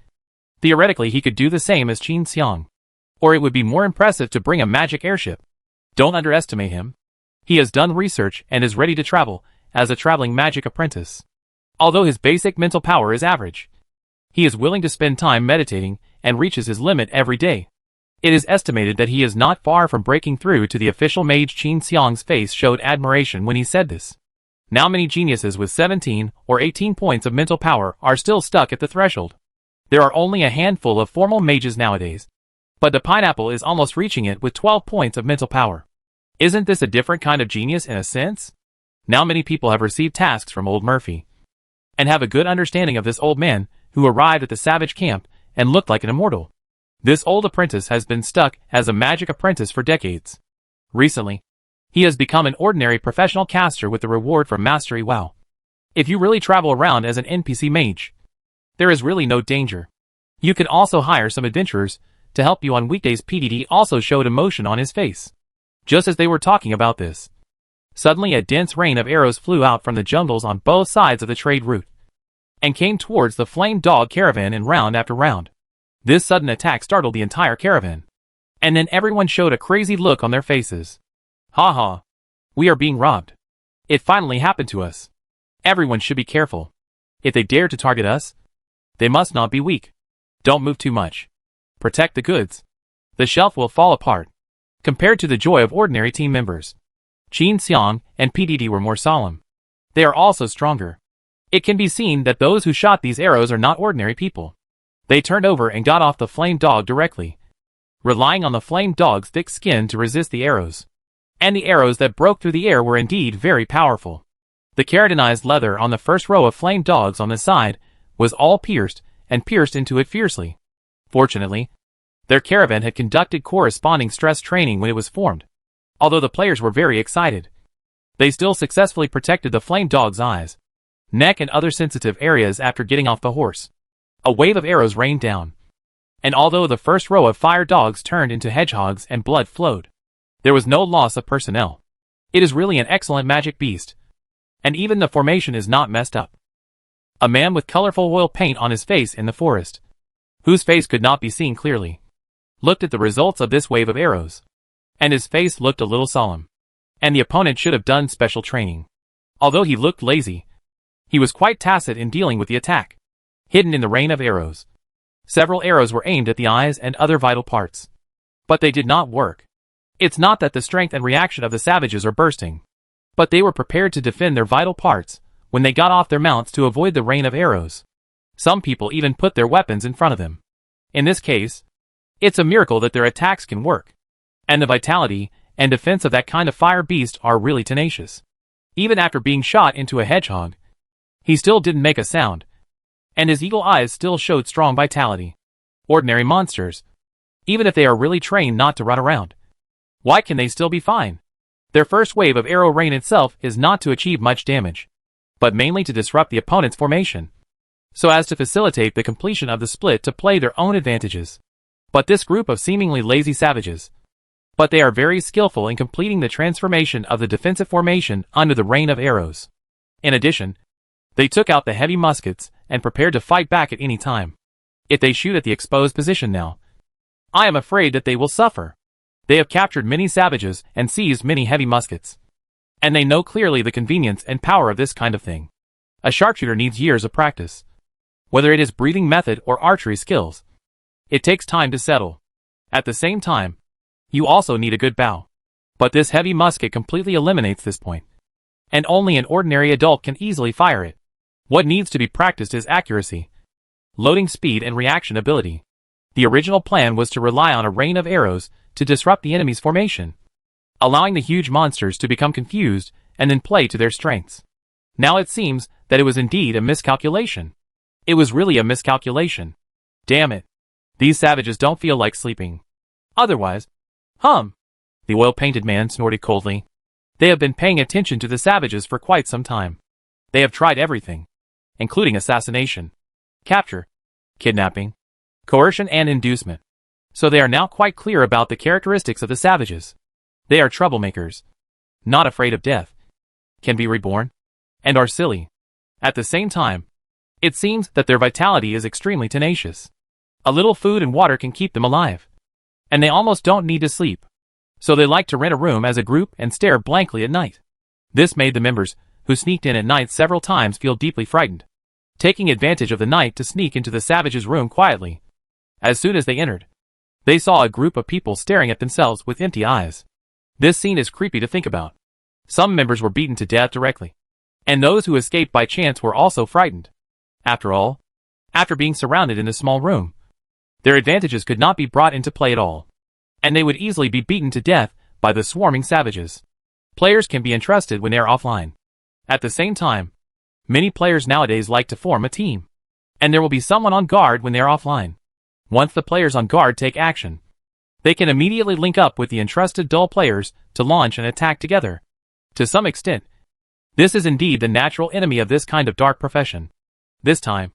theoretically he could do the same as Qin Xiang. Or it would be more impressive to bring a magic airship. Don't underestimate him. He has done research and is ready to travel as a traveling magic apprentice. Although his basic mental power is average, he is willing to spend time meditating and reaches his limit every day. It is estimated that he is not far from breaking through to the official mage. Qin Xiang's face showed admiration when he said this. Now many geniuses with 17 or 18 points of mental power are still stuck at the threshold. There are only a handful of formal mages nowadays. But the pineapple is almost reaching it with 12 points of mental power. Isn't this a different kind of genius in a sense? Now many people have received tasks from old Murphy, and have a good understanding of this old man, who arrived at the savage camp, and looked like an immortal. This old apprentice has been stuck as a magic apprentice for decades. Recently, he has become an ordinary professional caster with the reward for mastery. Wow. If you really travel around as an NPC mage, there is really no danger. You can also hire some adventurers to help you on weekdays. PDD also showed emotion on his face. Just as they were talking about this, suddenly a dense rain of arrows flew out from the jungles on both sides of the trade route, and came towards the Flame Dog caravan in round after round. This sudden attack startled the entire caravan, and then everyone showed a crazy look on their faces. Ha ha. We are being robbed. It finally happened to us. Everyone should be careful. If they dare to target us, they must not be weak. Don't move too much. Protect the goods. The shelf will fall apart. Compared to the joy of ordinary team members, Qin Xiang and PDD were more solemn. They are also stronger. It can be seen that those who shot these arrows are not ordinary people. They turned over and got off the Flame Dog directly, relying on the Flame Dog's thick skin to resist the arrows. And the arrows that broke through the air were indeed very powerful. The keratinized leather on the first row of Flame Dogs on the side was all pierced, and pierced into it fiercely. Fortunately, their caravan had conducted corresponding stress training when it was formed. Although the players were very excited, they still successfully protected the Flame Dog's eyes, neck and other sensitive areas after getting off the horse. A wave of arrows rained down, and although the first row of fire dogs turned into hedgehogs and blood flowed, there was no loss of personnel. It is really an excellent magic beast, and even the formation is not messed up. A man with colorful oil paint on his face in the forest, whose face could not be seen clearly, looked at the results of this wave of arrows, and his face looked a little solemn. And the opponent should have done special training. Although he looked lazy, he was quite tacit in dealing with the attack. Hidden in the rain of arrows, several arrows were aimed at the eyes and other vital parts, but they did not work. It's not that the strength and reaction of the savages are bursting, but they were prepared to defend their vital parts when they got off their mounts to avoid the rain of arrows. Some people even put their weapons in front of them. In this case, it's a miracle that their attacks can work. And the vitality and defense of that kind of fire beast are really tenacious. Even after being shot into a hedgehog, he still didn't make a sound, and his eagle eyes still showed strong vitality. Ordinary monsters, even if they are really trained not to run around, why can they still be fine? Their first wave of arrow rain itself is not to achieve much damage, but mainly to disrupt the opponent's formation, so as to facilitate the completion of the split to play their own advantages. But this group of seemingly lazy savages, but they are very skillful in completing the transformation of the defensive formation under the rain of arrows. In addition, they took out the heavy muskets and prepared to fight back at any time. If they shoot at the exposed position now, I am afraid that they will suffer. They have captured many savages and seized many heavy muskets, and they know clearly the convenience and power of this kind of thing. A sharpshooter needs years of practice. Whether it is breathing method or archery skills, it takes time to settle. At the same time, you also need a good bow. But this heavy musket completely eliminates this point, and only an ordinary adult can easily fire it. What needs to be practiced is accuracy, loading speed and reaction ability. The original plan was to rely on a rain of arrows to disrupt the enemy's formation, allowing the huge monsters to become confused and then play to their strengths. Now it seems that it was indeed a miscalculation. It was really a miscalculation. Damn it. These savages don't feel like sleeping. Otherwise, the oil-painted man snorted coldly. They have been paying attention to the savages for quite some time. They have tried everything, including assassination, capture, kidnapping, coercion and inducement. So they are now quite clear about the characteristics of the savages. They are troublemakers, not afraid of death, can be reborn, and are silly. At the same time, it seems that their vitality is extremely tenacious. A little food and water can keep them alive, and they almost don't need to sleep. So they like to rent a room as a group and stare blankly at night. This made the members who sneaked in at night several times feel deeply frightened, taking advantage of the night to sneak into the savage's room quietly. As soon as they entered, they saw a group of people staring at themselves with empty eyes. This scene is creepy to think about. Some members were beaten to death directly, and those who escaped by chance were also frightened. After all, after being surrounded in a small room, their advantages could not be brought into play at all, and they would easily be beaten to death by the swarming savages. Players can be entrusted when they are offline. At the same time, many players nowadays like to form a team, and there will be someone on guard when they are offline. Once the players on guard take action, they can immediately link up with the entrusted dull players to launch an attack together. To some extent, this is indeed the natural enemy of this kind of dark profession. This time,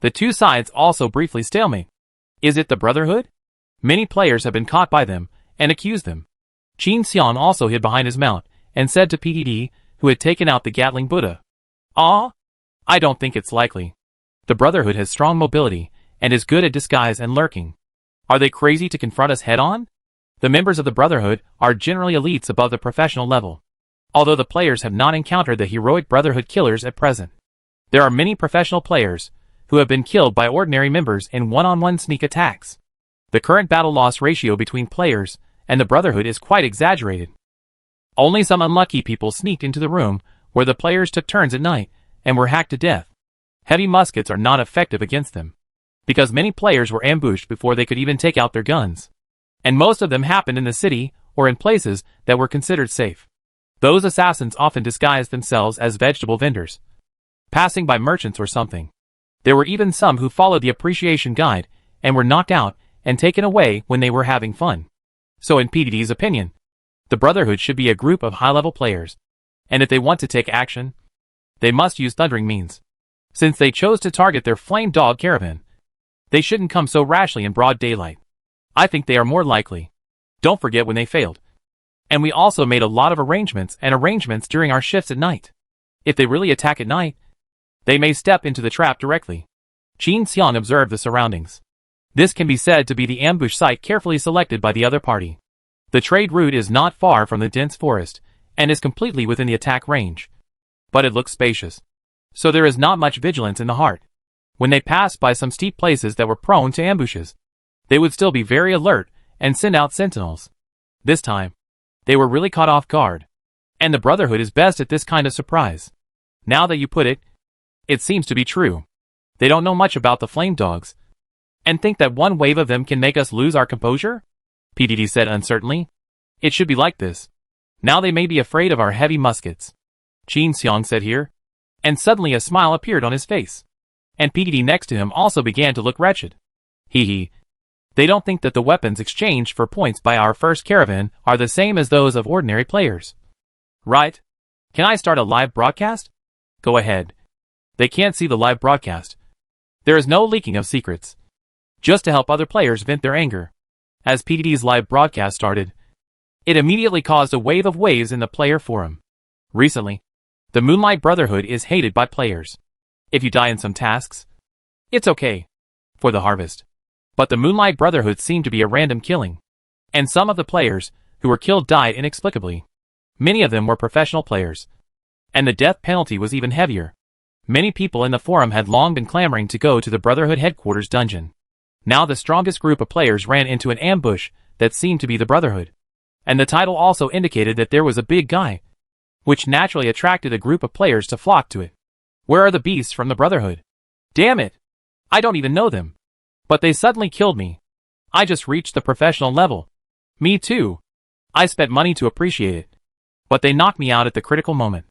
the two sides also briefly stalemate. Is it the Brotherhood? Many players have been caught by them and accused them. Qin Xiang also hid behind his mount and said to PDD, who had taken out the Gatling Buddha, "Ah, I don't think it's likely. The Brotherhood has strong mobility and is good at disguise and lurking. Are they crazy to confront us head-on? The members of the Brotherhood are generally elites above the professional level, although the players have not encountered the heroic Brotherhood killers at present. There are many professional players who have been killed by ordinary members in one-on-one sneak attacks. The current battle-loss ratio between players and the Brotherhood is quite exaggerated. Only some unlucky people sneaked into the room where the players took turns at night and were hacked to death. Heavy muskets are not effective against them, because many players were ambushed before they could even take out their guns. And most of them happened in the city or in places that were considered safe. Those assassins often disguised themselves as vegetable vendors, passing by merchants or something. There were even some who followed the appreciation guide and were knocked out and taken away when they were having fun. So in PDD's opinion, the Brotherhood should be a group of high-level players, and if they want to take action, they must use thundering means. Since they chose to target their flame dog caravan, they shouldn't come so rashly in broad daylight. I think they are more likely. Don't forget when they failed. And we also made a lot of arrangements during our shifts at night. If they really attack at night, they may step into the trap directly. Qin Xiang observed the surroundings. This can be said to be the ambush site carefully selected by the other party. The trade route is not far from the dense forest, and is completely within the attack range. But it looks spacious, so there is not much vigilance in the heart. When they passed by some steep places that were prone to ambushes, they would still be very alert and send out sentinels. This time, they were really caught off guard, and the Brotherhood is best at this kind of surprise. Now that you put it, it seems to be true. They don't know much about the flame dogs, and think that one wave of them can make us lose our composure? PDD said uncertainly. It should be like this. Now they may be afraid of our heavy muskets. Qin Xiang said here, and suddenly a smile appeared on his face. And PDD next to him also began to look wretched. Hee. They don't think that the weapons exchanged for points by our first caravan are the same as those of ordinary players. Right? Can I start a live broadcast? Go ahead. They can't see the live broadcast. There is no leaking of secrets. Just to help other players vent their anger. As PDD's live broadcast started, it immediately caused a wave of waves in the player forum. Recently, the Moonlight Brotherhood is hated by players. If you die in some tasks, it's okay for the harvest. But the Moonlight Brotherhood seemed to be a random killing, and some of the players who were killed died inexplicably. Many of them were professional players, and the death penalty was even heavier. Many people in the forum had long been clamoring to go to the Brotherhood headquarters dungeon. Now the strongest group of players ran into an ambush that seemed to be the Brotherhood, and the title also indicated that there was a big guy, which naturally attracted a group of players to flock to it. Where are the beasts from the Brotherhood? Damn it! I don't even know them. But they suddenly killed me. I just reached the professional level. Me too. I spent money to appreciate it. But they knocked me out at the critical moment.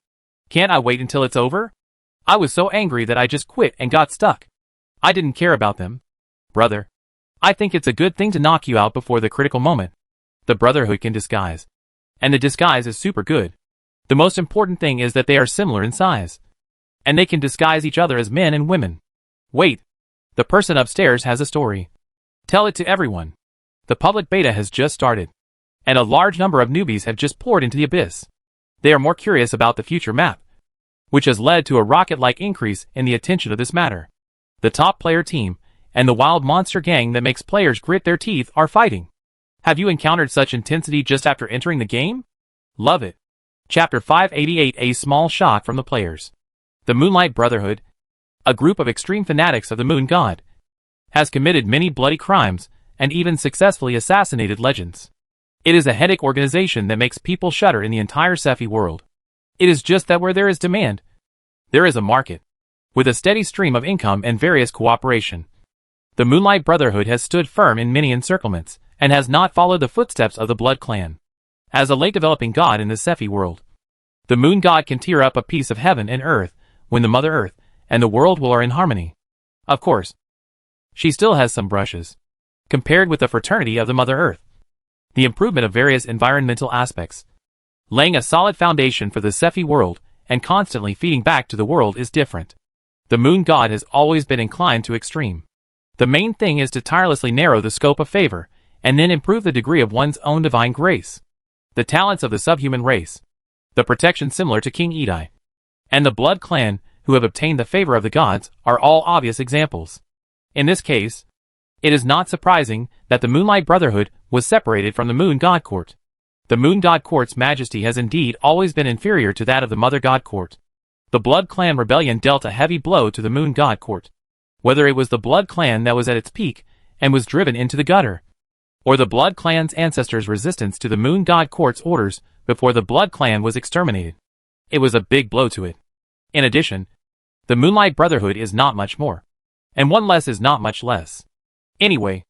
Can't I wait until it's over? I was so angry that I just quit and got stuck. I didn't care about them. Brother, I think it's a good thing to knock you out before the critical moment. The Brotherhood can disguise, and the disguise is super good. The most important thing is that they are similar in size, and they can disguise each other as men and women. Wait, the person upstairs has a story. Tell it to everyone. The public beta has just started, and a large number of newbies have just poured into the abyss. They are more curious about the future map, which has led to a rocket-like increase in the attention of this matter. The top player team and the wild monster gang that makes players grit their teeth are fighting. Have you encountered such intensity just after entering the game? Love it. Chapter 588, A Small Shock from the Players. The Moonlight Brotherhood, a group of extreme fanatics of the Moon God, has committed many bloody crimes, and even successfully assassinated legends. It is a headache organization that makes people shudder in the entire Cephi world. It is just that where there is demand, there is a market, with a steady stream of income and various cooperation. The Moonlight Brotherhood has stood firm in many encirclements, and has not followed the footsteps of the Blood Clan. As a late-developing god in the Cephi world, the Moon God can tear up a piece of heaven and earth when the Mother Earth and the world are in harmony. Of course, she still has some brushes, compared with the fraternity of the Mother Earth. The improvement of various environmental aspects, laying a solid foundation for the Cephi world, and constantly feeding back to the world is different. The Moon God has always been inclined to extreme. The main thing is to tirelessly narrow the scope of favor, and then improve the degree of one's own divine grace. The talents of the subhuman race, the protection similar to King Edai, and the Blood Clan, who have obtained the favor of the gods, are all obvious examples. In this case, it is not surprising that the Moonlight Brotherhood was separated from the Moon God Court. The Moon God Court's majesty has indeed always been inferior to that of the Mother God Court. The Blood Clan rebellion dealt a heavy blow to the Moon God Court. Whether it was the Blood Clan that was at its peak and was driven into the gutter, or the Blood Clan's ancestors' resistance to the Moon God Court's orders before the Blood Clan was exterminated, it was a big blow to it. In addition, the Moonlight Brotherhood is not much more, and one less is not much less. Anyway,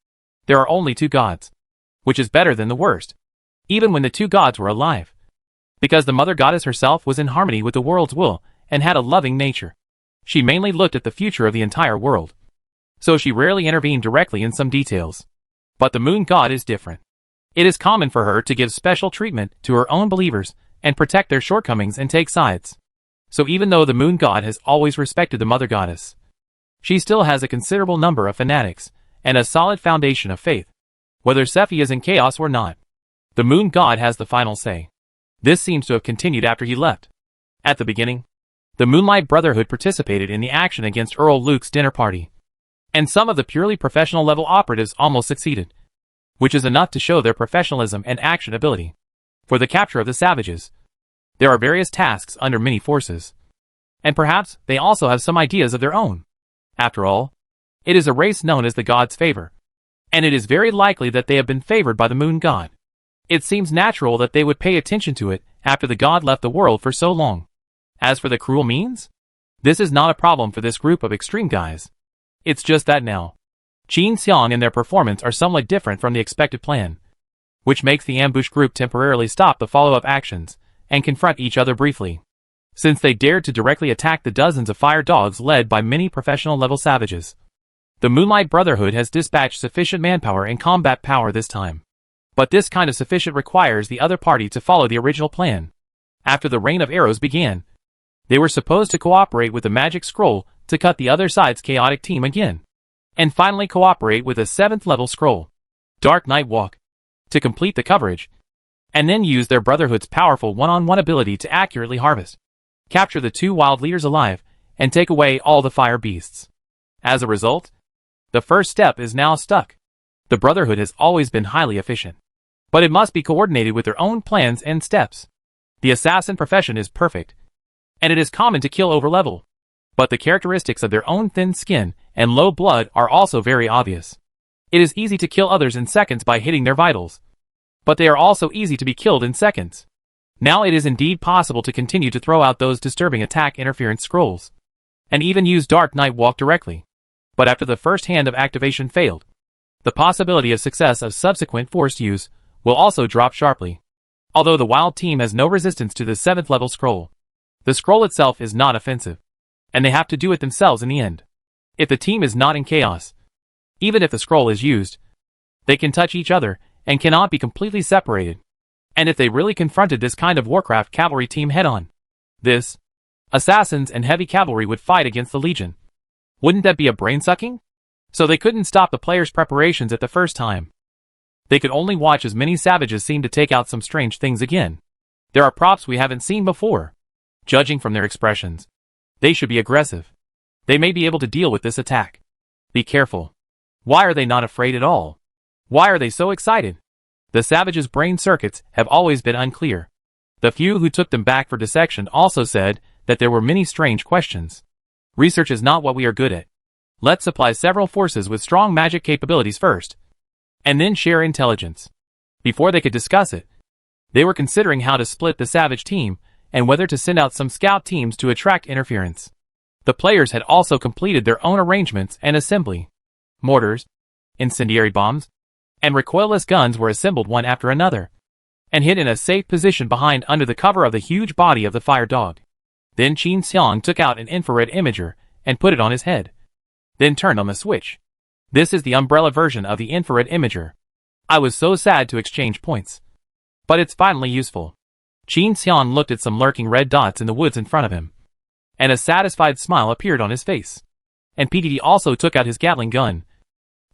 there are only two gods, which is better than the worst, even when the two gods were alive, because the Mother Goddess herself was in harmony with the world's will and had a loving nature. She mainly looked at the future of the entire world, so she rarely intervened directly in some details. But the Moon God is different. It is common for her to give special treatment to her own believers and protect their shortcomings and take sides. So even though the Moon God has always respected the Mother Goddess, she still has a considerable number of fanatics and a solid foundation of faith. Whether Cephi is in chaos or not, the Moon God has the final say. This seems to have continued after he left. At the beginning, the Moonlight Brotherhood participated in the action against Earl Luke's dinner party, and some of the purely professional level operatives almost succeeded, which is enough to show their professionalism and action ability. For the capture of the savages, there are various tasks under many forces, and perhaps they also have some ideas of their own. After all, it is a race known as the God's Favor, and it is very likely that they have been favored by the Moon God. It seems natural that they would pay attention to it after the god left the world for so long. As for the cruel means, this is not a problem for this group of extreme guys. It's just that now, Qin Xiang and their performance are somewhat different from the expected plan, which makes the ambush group temporarily stop the follow-up actions and confront each other briefly, since they dared to directly attack the dozens of fire dogs led by many professional-level savages. The Moonlight Brotherhood has dispatched sufficient manpower and combat power this time, but this kind of sufficient requires the other party to follow the original plan. After the Rain of Arrows began, they were supposed to cooperate with the Magic Scroll to cut the other side's chaotic team again, and finally cooperate with a 7th level scroll, Dark Night Walk, to complete the coverage, and then use their Brotherhood's powerful one-on-one ability to accurately harvest, capture the two wild leaders alive, and take away all the fire beasts. As a result, the first step is now stuck. The Brotherhood has always been highly efficient, but it must be coordinated with their own plans and steps. The assassin profession is perfect, and it is common to kill over level, but the characteristics of their own thin skin and low blood are also very obvious. It is easy to kill others in seconds by hitting their vitals, but they are also easy to be killed in seconds. Now it is indeed possible to continue to throw out those disturbing attack interference scrolls, and even use Dark Night Walk directly. But after the first hand of activation failed, the possibility of success of subsequent forced use will also drop sharply. Although the wild team has no resistance to the 7th level scroll, the scroll itself is not offensive, and they have to do it themselves in the end. If the team is not in chaos, even if the scroll is used, they can touch each other and cannot be completely separated. And if they really confronted this kind of Warcraft cavalry team head-on, this, assassins and heavy cavalry would fight against the Legion. Wouldn't that be a brain-sucking? So they couldn't stop the players' preparations at the first time. They could only watch as many savages seem to take out some strange things again. There are props we haven't seen before. Judging from their expressions, they should be aggressive. They may be able to deal with this attack. Be careful. Why are they not afraid at all? Why are they so excited? The savages' brain circuits have always been unclear. The few who took them back for dissection also said that there were many strange questions. Research is not what we are good at. Let's supply several forces with strong magic capabilities first, and then share intelligence. Before they could discuss it, they were considering how to split the savage team and whether to send out some scout teams to attract interference. The players had also completed their own arrangements and assembly. Mortars, incendiary bombs, and recoilless guns were assembled one after another, and hid in a safe position behind under the cover of the huge body of the fire dog. Then Qin Xiang took out an infrared imager and put it on his head, then turned on the switch. This is the umbrella version of the infrared imager. I was so sad to exchange points, but it's finally useful. Qin Xiang looked at some lurking red dots in the woods in front of him, and a satisfied smile appeared on his face. And PDD also took out his Gatling gun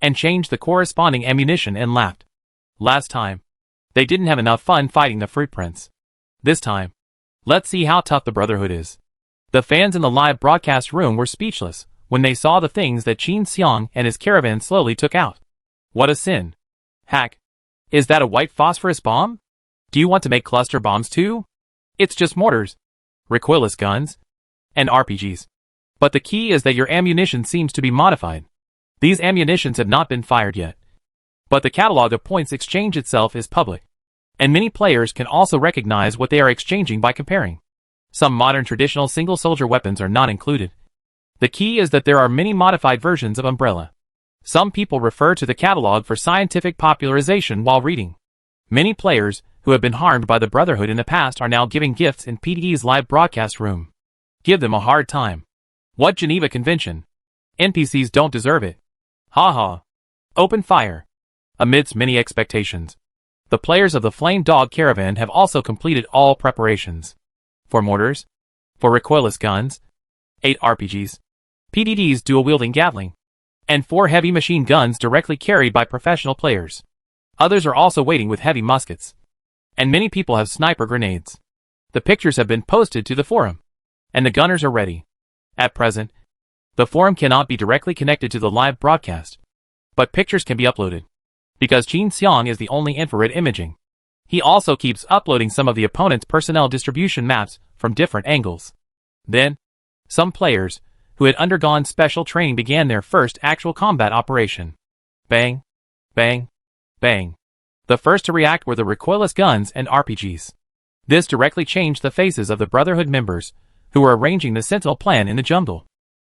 and changed the corresponding ammunition and laughed. Last time, they didn't have enough fun fighting the Fruit Prince. This time, let's see how tough the Brotherhood is. The fans in the live broadcast room were speechless when they saw the things that Qin Xiang and his caravan slowly took out. What a sin. Hack. Is that a white phosphorus bomb? Do you want to make cluster bombs too? It's just mortars, recoilless guns, and RPGs. But the key is that your ammunition seems to be modified. These ammunitions have not been fired yet. But the catalog of points exchange itself is public, and many players can also recognize what they are exchanging by comparing. Some modern traditional single-soldier weapons are not included. The key is that there are many modified versions of Umbrella. Some people refer to the catalog for scientific popularization while reading. Many players who have been harmed by the Brotherhood in the past are now giving gifts in PDE's live broadcast room. Give them a hard time. What Geneva Convention? NPCs don't deserve it. Ha ha. Open fire. Amidst many expectations, the players of the Flame Dog Caravan have also completed all preparations. For mortars, for recoilless guns, 8 RPGs, PDD's dual-wielding Gatling, and 4 heavy machine guns directly carried by professional players. Others are also waiting with heavy muskets. And many people have sniper grenades. The pictures have been posted to the forum, and the gunners are ready. At present, the forum cannot be directly connected to the live broadcast, but pictures can be uploaded. Because Qin Xiang is the only infrared imaging, he also keeps uploading some of the opponent's personnel distribution maps from different angles. Then, some players who had undergone special training began their first actual combat operation. Bang, bang, bang. The first to react were the recoilless guns and RPGs. This directly changed the faces of the Brotherhood members who were arranging the Sentinel plan in the jungle.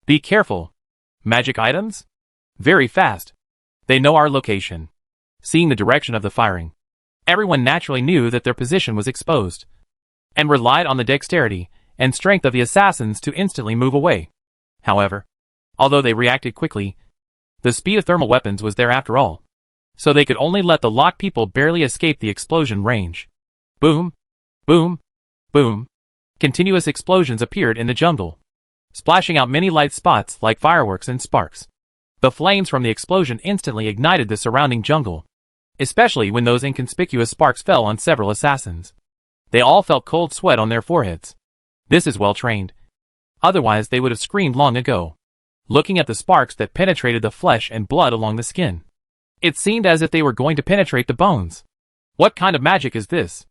Be careful. Magic items? Very fast. They know our location. Seeing the direction of the firing, everyone naturally knew that their position was exposed, and relied on the dexterity and strength of the assassins to instantly move away. However, although they reacted quickly, the speed of thermal weapons was there after all, so they could only let the locked people barely escape the explosion range. Boom, boom, boom. Continuous explosions appeared in the jungle, splashing out many light spots like fireworks and sparks. The flames from the explosion instantly ignited the surrounding jungle, especially when those inconspicuous sparks fell on several assassins. They all felt cold sweat on their foreheads. This is well trained. Otherwise they would have screamed long ago, looking at the sparks that penetrated the flesh and blood along the skin. It seemed as if they were going to penetrate the bones. What kind of magic is this?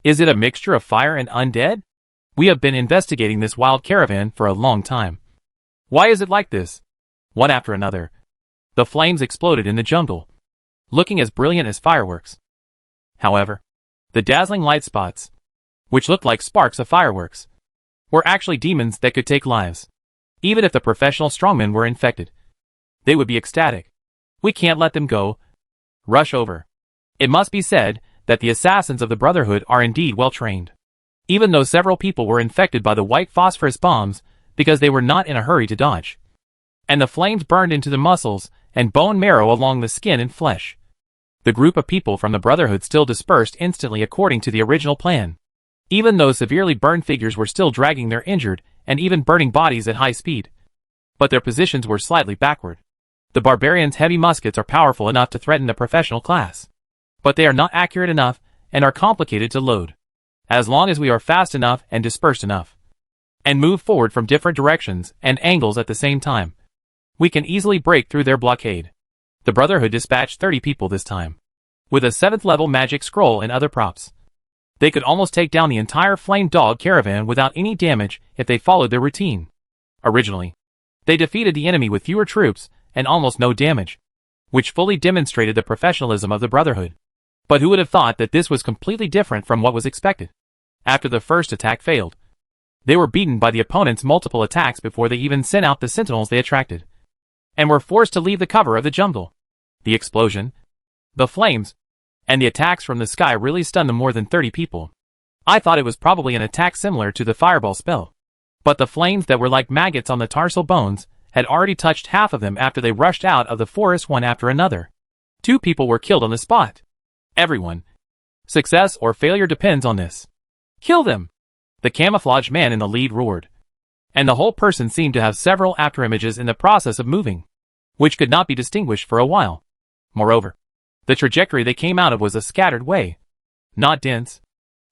Is it a mixture of fire and undead? We have been investigating this wild caravan for a long time. Why is it like this? One after another, the flames exploded in the jungle, looking as brilliant as fireworks. However, the dazzling light spots, which looked like sparks of fireworks, were actually demons that could take lives. Even if the professional strongmen were infected, they would be ecstatic. We can't let them go. Rush over. It must be said that the assassins of the Brotherhood are indeed well trained, even though several people were infected by the white phosphorus bombs because they were not in a hurry to dodge. And the flames burned into the muscles and bone marrow along the skin and flesh. The group of people from the Brotherhood still dispersed instantly according to the original plan, even though severely burned figures were still dragging their injured and even burning bodies at high speed. But their positions were slightly backward. The barbarians' heavy muskets are powerful enough to threaten the professional class, but they are not accurate enough and are complicated to load. As long as we are fast enough and dispersed enough, and move forward from different directions and angles at the same time, we can easily break through their blockade. The Brotherhood dispatched 30 people this time, with a 7th level magic scroll and other props. They could almost take down the entire Flame Dog caravan without any damage if they followed their routine. Originally, They defeated the enemy with fewer troops and almost no damage, which fully demonstrated the professionalism of the Brotherhood. But who would have thought that this was completely different from what was expected? After the first attack failed, they were beaten by the opponent's multiple attacks before they even sent out the sentinels they attracted, and were forced to leave the cover of the jungle. The explosion, the flames, and the attacks from the sky really stunned the more than 30 people. I thought it was probably an attack similar to the fireball spell. But the flames that were like maggots on the tarsal bones had already touched half of them after they rushed out of the forest one after another. 2 people were killed on the spot. Everyone. Success or failure depends on this. Kill them! The camouflaged man in the lead roared. And the whole person seemed to have several afterimages in the process of moving, which could not be distinguished for a while. Moreover, the trajectory they came out of was a scattered way, not dense,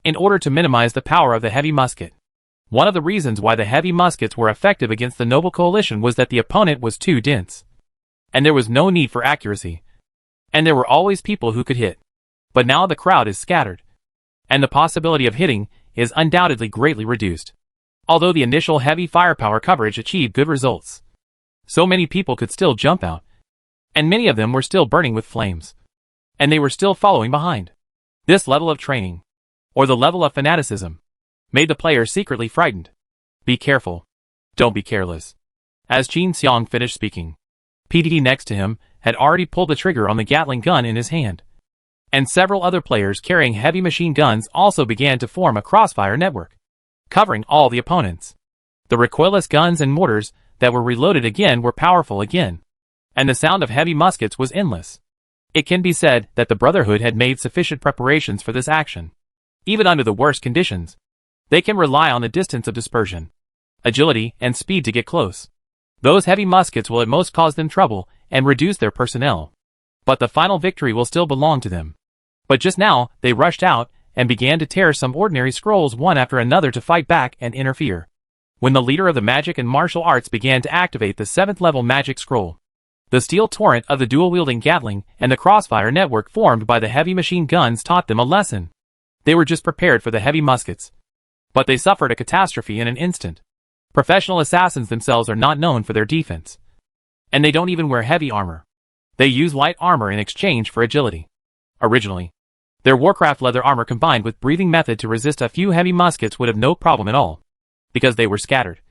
in order to minimize the power of the heavy musket. One of the reasons why the heavy muskets were effective against the Noble Coalition was that the opponent was too dense, and there was no need for accuracy, and there were always people who could hit. But now the crowd is scattered, and the possibility of hitting is undoubtedly greatly reduced. Although the initial heavy firepower coverage achieved good results, so many people could still jump out, and many of them were still burning with flames, and they were still following behind. This level of training, or the level of fanaticism, made the player secretly frightened. Be careful. Don't be careless. As Qin Xiang finished speaking, PDD next to him had already pulled the trigger on the Gatling gun in his hand, and several other players carrying heavy machine guns also began to form a crossfire network, covering all the opponents. The recoilless guns and mortars that were reloaded again were powerful again, and the sound of heavy muskets was endless. It can be said that the Brotherhood had made sufficient preparations for this action. Even under the worst conditions, they can rely on the distance of dispersion, agility, and speed to get close. Those heavy muskets will at most cause them trouble and reduce their personnel, but the final victory will still belong to them. But just now, they rushed out and began to tear some ordinary scrolls one after another to fight back and interfere. When the leader of the magic and martial arts began to activate the 7th level magic scroll, the steel torrent of the dual-wielding Gatling and the crossfire network formed by the heavy machine guns taught them a lesson. They were just prepared for the heavy muskets, but they suffered a catastrophe in an instant. Professional assassins themselves are not known for their defense, and they don't even wear heavy armor. They use light armor in exchange for agility. Originally, their Warcraft leather armor combined with breathing method to resist a few heavy muskets would have no problem at all, because they were scattered,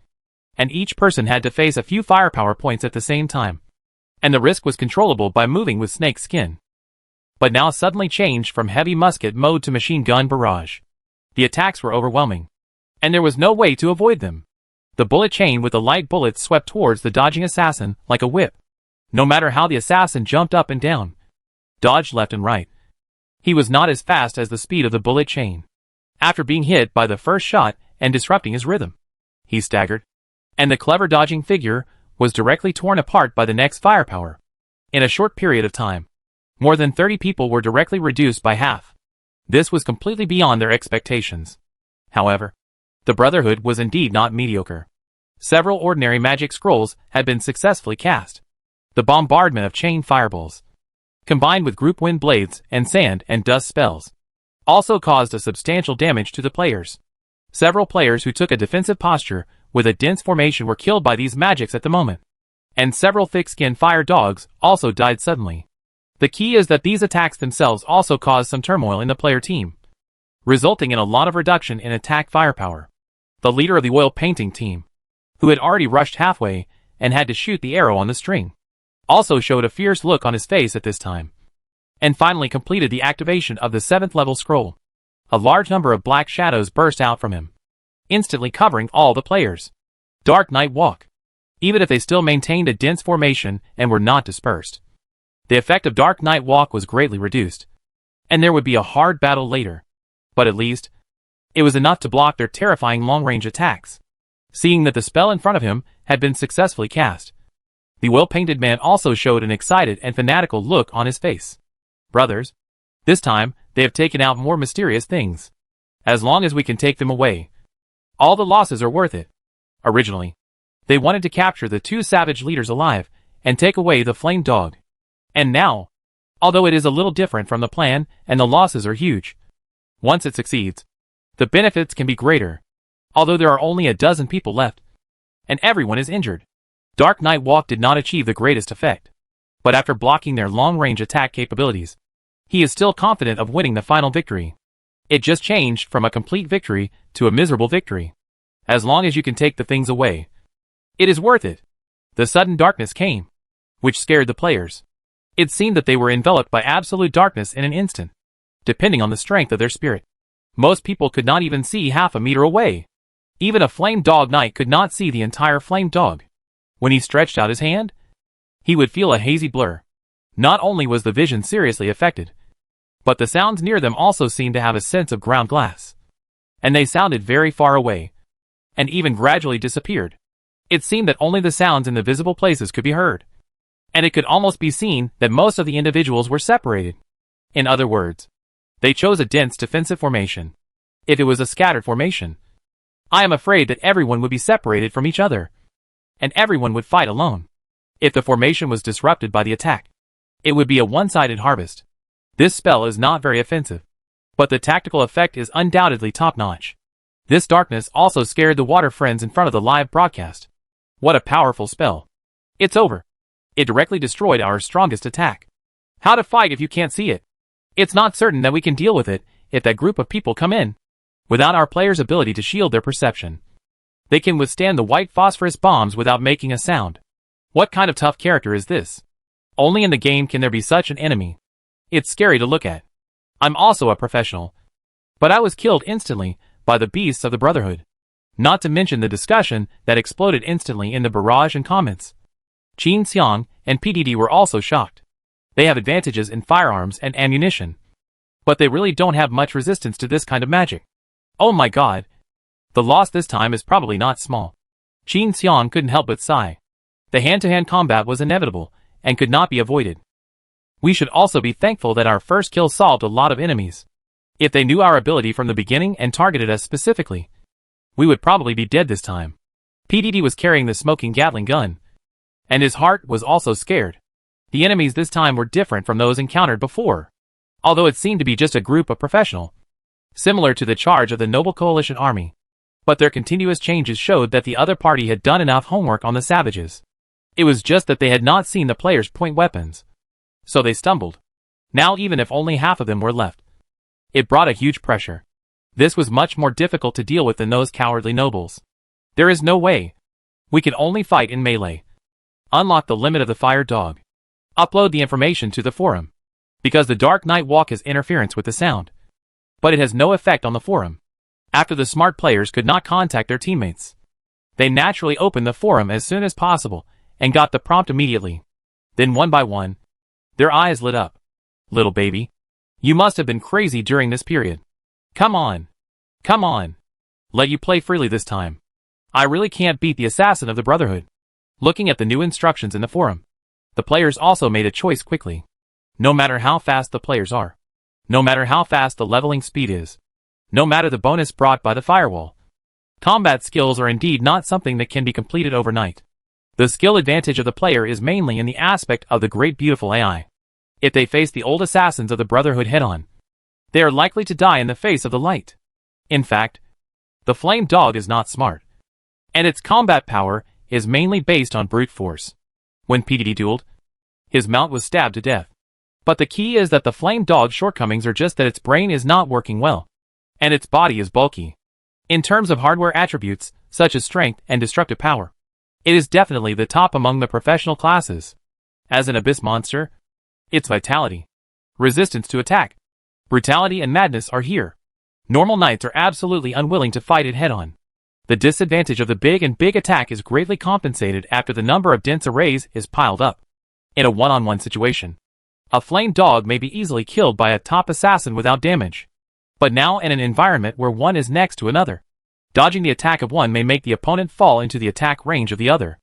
and each person had to face a few firepower points at the same time, and the risk was controllable by moving with snake skin. But now suddenly changed from heavy musket mode to machine gun barrage. The attacks were overwhelming, and there was no way to avoid them. The bullet chain with the light bullets swept towards the dodging assassin like a whip. No matter how the assassin jumped up and down, dodged left and right, he was not as fast as the speed of the bullet chain. After being hit by the first shot and disrupting his rhythm, he staggered, and the clever dodging figure was directly torn apart by the next firepower. In a short period of time, more than 30 people were directly reduced by half. This was completely beyond their expectations. However, the Brotherhood was indeed not mediocre. Several ordinary magic scrolls had been successfully cast. The bombardment of chain fireballs, combined with group wind blades and sand and dust spells, also caused a substantial damage to the players. Several players who took a defensive posture with a dense formation were killed by these magics at the moment, and several thick-skinned fire dogs also died suddenly. The key is that these attacks themselves also caused some turmoil in the player team, resulting in a lot of reduction in attack firepower. The leader of the oil painting team, who had already rushed halfway and had to shoot the arrow on the string, also showed a fierce look on his face at this time, and finally completed the activation of the 7th level scroll. A large number of black shadows burst out from him, instantly covering all the players. Dark Night Walk. Even if they still maintained a dense formation and were not dispersed, the effect of Dark Night Walk was greatly reduced, and there would be a hard battle later. But at least, it was enough to block their terrifying long-range attacks. Seeing that the spell in front of him had been successfully cast, the well-painted man also showed an excited and fanatical look on his face. Brothers, this time, they have taken out more mysterious things. As long as we can take them away, all the losses are worth it. Originally, they wanted to capture the 2 savage leaders alive and take away the flame dog. And now, although it is a little different from the plan and the losses are huge, once it succeeds, the benefits can be greater. Although there are only a dozen people left, and everyone is injured, Dark Night Walk did not achieve the greatest effect. But after blocking their long-range attack capabilities, he is still confident of winning the final victory. It just changed from a complete victory to a miserable victory. As long as you can take the things away, it is worth it. The sudden darkness came, which scared the players. It seemed that they were enveloped by absolute darkness in an instant, depending on the strength of their spirit. Most people could not even see half a meter away. Even a Flame Dog Knight could not see the entire Flame Dog. When he stretched out his hand, he would feel a hazy blur. Not only was the vision seriously affected, but the sounds near them also seemed to have a sense of ground glass. And they sounded very far away, and even gradually disappeared. It seemed that only the sounds in the visible places could be heard. And it could almost be seen that most of the individuals were separated. In other words, they chose a dense defensive formation. If it was a scattered formation, I am afraid that everyone would be separated from each other, and everyone would fight alone. If the formation was disrupted by the attack, it would be a one-sided harvest. This spell is not very offensive, but the tactical effect is undoubtedly top-notch. This darkness also scared the water friends in front of the live broadcast. What a powerful spell. It's over. It directly destroyed our strongest attack. How to fight if you can't see it? It's not certain that we can deal with it if that group of people come in. Without our players' ability to shield their perception, they can withstand the white phosphorus bombs without making a sound. What kind of tough character is this? Only in the game can there be such an enemy. It's scary to look at. I'm also a professional, but I was killed instantly by the beasts of the Brotherhood. Not to mention the discussion that exploded instantly in the barrage and comments. Qin Xiang and PDD were also shocked. They have advantages in firearms and ammunition, but they really don't have much resistance to this kind of magic. Oh my god. The loss this time is probably not small. Qin Xiang couldn't help but sigh. The hand-to-hand combat was inevitable and could not be avoided. We should also be thankful that our first kill solved a lot of enemies. If they knew our ability from the beginning and targeted us specifically, we would probably be dead this time. PDD was carrying the smoking Gatling gun, and his heart was also scared. The enemies this time were different from those encountered before, although it seemed to be just a group of professional, similar to the charge of the Noble Coalition army. But their continuous changes showed that the other party had done enough homework on the savages. It was just that they had not seen the players point weapons, so they stumbled. Now even if only half of them were left, it brought a huge pressure. This was much more difficult to deal with than those cowardly nobles. There is no way. We can only fight in melee. Unlock the limit of the fire dog. Upload the information to the forum. Because the Dark Night Walk has interference with the sound, but it has no effect on the forum. After the smart players could not contact their teammates, they naturally opened the forum as soon as possible and got the prompt immediately. Then one by one, their eyes lit up. Little baby, you must have been crazy during this period. Come on. Come on. Let you play freely this time. I really can't beat the assassin of the Brotherhood. Looking at the new instructions in the forum, the players also made a choice quickly. No matter how fast the players are, no matter how fast the leveling speed is, no matter the bonus brought by the firewall, combat skills are indeed not something that can be completed overnight. The skill advantage of the player is mainly in the aspect of the great beautiful AI. If they face the old assassins of the Brotherhood head-on, they are likely to die in the face of the light. In fact, the Flame Dog is not smart, and its combat power is mainly based on brute force. When PDD dueled, his mount was stabbed to death. But the key is that the Flame Dog's shortcomings are just that its brain is not working well, and its body is bulky. In terms of hardware attributes, such as strength and destructive power, it is definitely the top among the professional classes. As an abyss monster, its vitality, resistance to attack, brutality and madness are here. Normal knights are absolutely unwilling to fight it head-on. The disadvantage of the big attack is greatly compensated after the number of dense arrays is piled up. In a one-on-one situation, a Flame Dog may be easily killed by a top assassin without damage. But now in an environment where one is next to another, dodging the attack of one may make the opponent fall into the attack range of the other.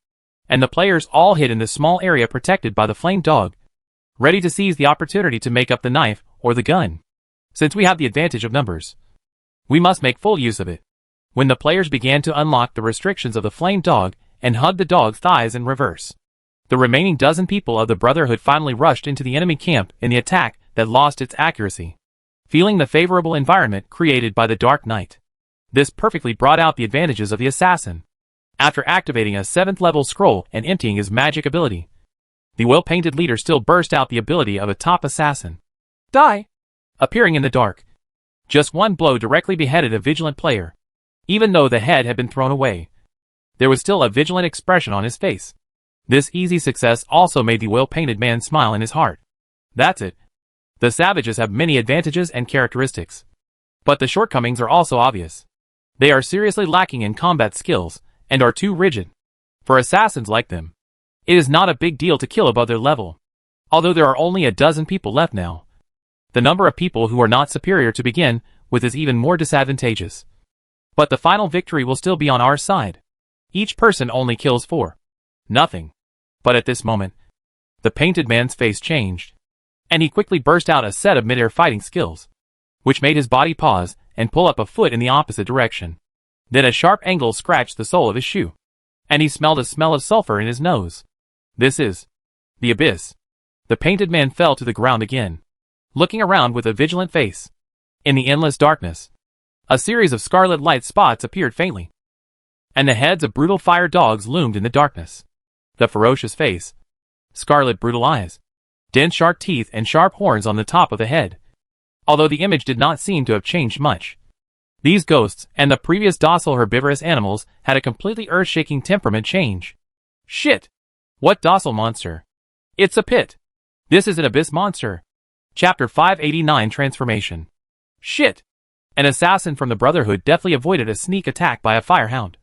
And the players all hid in the small area protected by the Flame Dog, ready to seize the opportunity to make up the knife or the gun. Since we have the advantage of numbers, we must make full use of it. When the players began to unlock the restrictions of the Flame Dog and hug the dog's thighs in reverse, the remaining dozen people of the Brotherhood finally rushed into the enemy camp in the attack that lost its accuracy. Feeling the favorable environment created by the Dark Knight, this perfectly brought out the advantages of the assassin. After activating a 7th level scroll and emptying his magic ability, the well-painted leader still burst out the ability of a top assassin. Die! Appearing in the dark. Just one blow directly beheaded a vigilant player. Even though the head had been thrown away, there was still a vigilant expression on his face. This easy success also made the well-painted man smile in his heart. That's it. The savages have many advantages and characteristics. But the shortcomings are also obvious. They are seriously lacking in combat skills, and are too rigid. For assassins like them, it is not a big deal to kill above their level. Although there are only a dozen people left now, the number of people who are not superior to begin with is even more disadvantageous. But the final victory will still be on our side. Each person only kills for nothing. But at this moment, the painted man's face changed, and he quickly burst out a set of mid-air fighting skills, which made his body pause and pull up a foot in the opposite direction. Then a sharp angle scratched the sole of his shoe, and he smelled a smell of sulfur in his nose. This is the abyss. The painted man fell to the ground again, looking around with a vigilant face. In the endless darkness, a series of scarlet light spots appeared faintly, and the heads of brutal fire dogs loomed in the darkness. The ferocious face, scarlet brutal eyes, dense sharp teeth and sharp horns on the top of the head. Although the image did not seem to have changed much, these ghosts and the previous docile herbivorous animals had a completely earth-shaking temperament change. Shit! What docile monster? It's a pit. This is an abyss monster. Chapter 589 Transformation. Shit! An assassin from the Brotherhood deftly avoided a sneak attack by a firehound.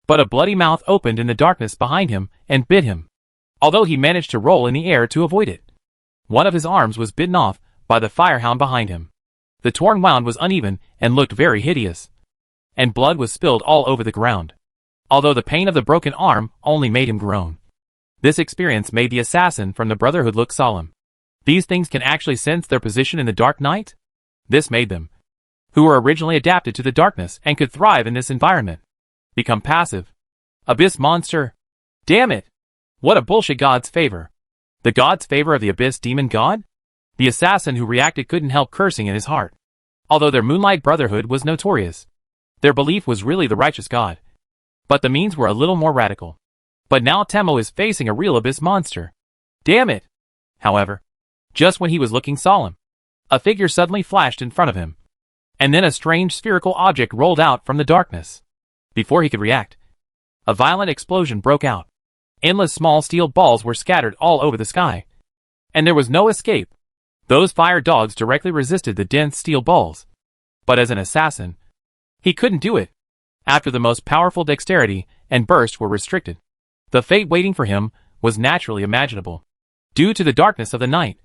But a bloody mouth opened in the darkness behind him and bit him, although he managed to roll in the air to avoid it. One of his arms was bitten off by the firehound behind him. The torn wound was uneven and looked very hideous, and blood was spilled all over the ground, although the pain of the broken arm only made him groan. This experience made the assassin from the Brotherhood look solemn. These things can actually sense their position in the dark night? This made them, who were originally adapted to the darkness and could thrive in this environment, become passive. Abyss monster. Damn it! What a bullshit god's favor. The god's favor of the abyss demon god? The assassin who reacted couldn't help cursing in his heart. Although their Moonlight Brotherhood was notorious, their belief was really the righteous god. But the means were a little more radical. But now Temo is facing a real abyss monster. Damn it! However, just when he was looking solemn, a figure suddenly flashed in front of him, and then a strange spherical object rolled out from the darkness. Before he could react, a violent explosion broke out. Endless small steel balls were scattered all over the sky, and there was no escape. Those fire dogs directly resisted the dense steel balls. But as an assassin, he couldn't do it. After the most powerful dexterity and burst were restricted, the fate waiting for him was naturally imaginable. Due to the darkness of the night,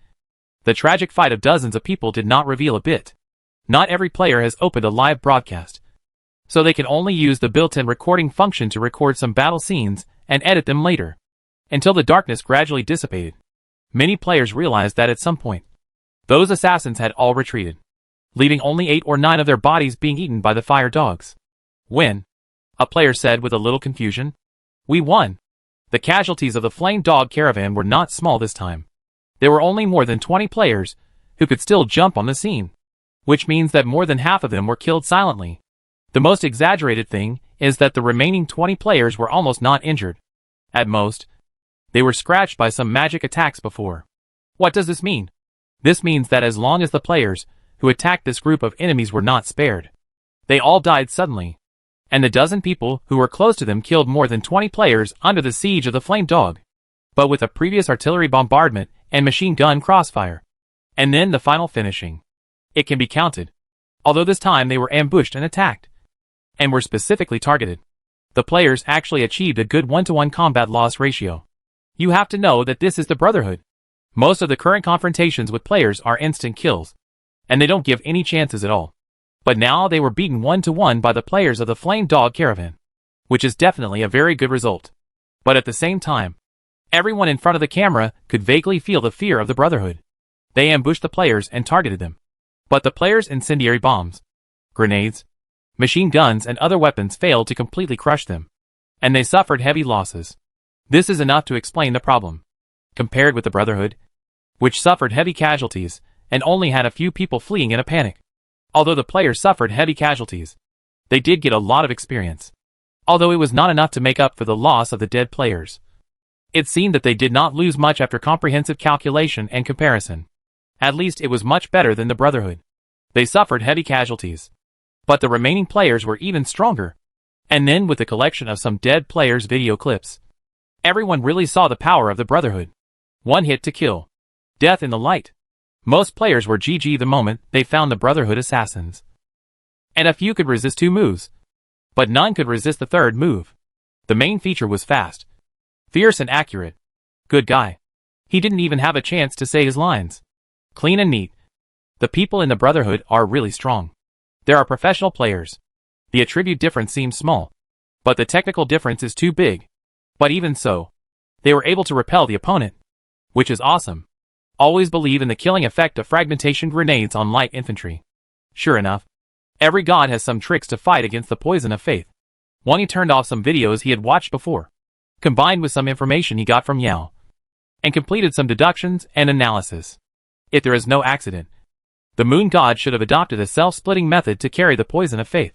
the tragic fight of dozens of people did not reveal a bit. Not every player has opened a live broadcast, so they can only use the built-in recording function to record some battle scenes and edit them later. Until the darkness gradually dissipated, many players realized that at some point, those assassins had all retreated, leaving only 8 or 9 of their bodies being eaten by the fire dogs. When? A player said with a little confusion. We won. The casualties of the flame dog caravan were not small this time. There were only more than 20 players who could still jump on the scene, which means that more than half of them were killed silently. The most exaggerated thing is that the remaining 20 players were almost not injured. At most, they were scratched by some magic attacks before. What does this mean? This means that as long as the players who attacked this group of enemies were not spared, they all died suddenly, and the dozen people who were close to them killed more than 20 players under the siege of the flame dog, but with a previous artillery bombardment and machine gun crossfire, and then the final finishing. It can be counted, although this time they were ambushed and attacked, and were specifically targeted. The players actually achieved a good 1-to-1 combat loss ratio. You have to know that this is the Brotherhood. Most of the current confrontations with players are instant kills, and they don't give any chances at all. But now they were beaten 1-to-1 by the players of the Flame Dog Caravan, which is definitely a very good result. But at the same time, everyone in front of the camera could vaguely feel the fear of the Brotherhood. They ambushed the players and targeted them. But the players' incendiary bombs, grenades, machine guns and other weapons failed to completely crush them, and they suffered heavy losses. This is enough to explain the problem. Compared with the Brotherhood, which suffered heavy casualties and only had a few people fleeing in a panic. Although the players suffered heavy casualties, they did get a lot of experience. although it was not enough to make up for the loss of the dead players. It seemed that they did not lose much after comprehensive calculation and comparison. At least it was much better than the Brotherhood. They suffered heavy casualties. But the remaining players were even stronger. And then with the collection of some dead players' video clips, everyone really saw the power of the Brotherhood. One hit to kill. Death in the light. Most players were GG the moment they found the Brotherhood assassins. And a few could resist 2 moves. But none could resist the 3rd move. The main feature was fast. Fierce and accurate. Good guy. He didn't even have a chance to say his lines. Clean and neat. The people in the Brotherhood are really strong. There are professional players. The attribute difference seems small. But the technical difference is too big. But even so, they were able to repel the opponent. Which is awesome. Always believe in the killing effect of fragmentation grenades on light infantry. Sure enough, every god has some tricks to fight against the poison of faith. Wang Yi turned off some videos he had watched before, combined with some information he got from Yao, and completed some deductions and analysis. If there is no accident, the moon god should have adopted a self-splitting method to carry the poison of faith.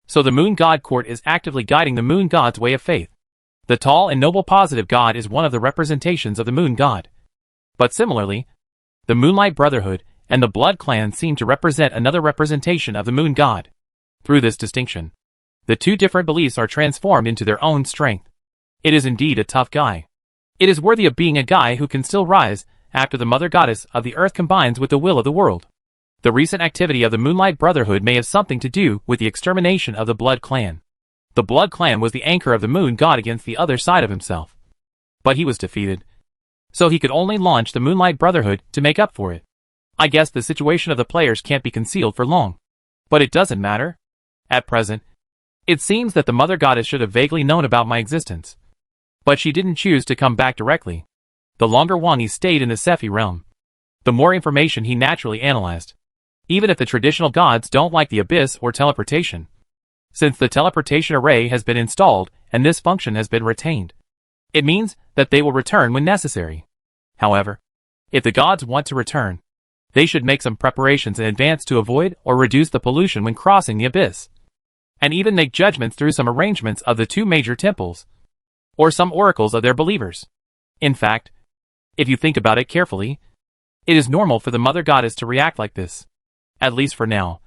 So the moon god court is actively guiding the moon god's way of faith. The tall and noble positive god is one of the representations of the moon god. But similarly, the Moonlight Brotherhood and the Blood Clan seem to represent another representation of the moon god. Through this distinction, the 2 different beliefs are transformed into their own strength. It is indeed a tough guy. It is worthy of being a guy who can still rise after the mother goddess of the earth combines with the will of the world. The recent activity of the Moonlight Brotherhood may have something to do with the extermination of the Blood Clan. The Blood Clan was the anchor of the moon god against the other side of himself. But he was defeated. So he could only launch the Moonlight Brotherhood to make up for it. I guess the situation of the players can't be concealed for long. But it doesn't matter. At present, it seems that the Mother Goddess should have vaguely known about my existence. But she didn't choose to come back directly. The longer Wang Yi stayed in the Sephi realm, the more information he naturally analyzed. Even if the traditional gods don't like the abyss or teleportation. Since the teleportation array has been installed and this function has been retained, it means that they will return when necessary. However, if the gods want to return, they should make some preparations in advance to avoid or reduce the pollution when crossing the abyss. And even make judgments through some arrangements of the 2 major temples, or some oracles of their believers. In fact, if you think about it carefully, it is normal for the Mother Goddess to react like this. At least for now.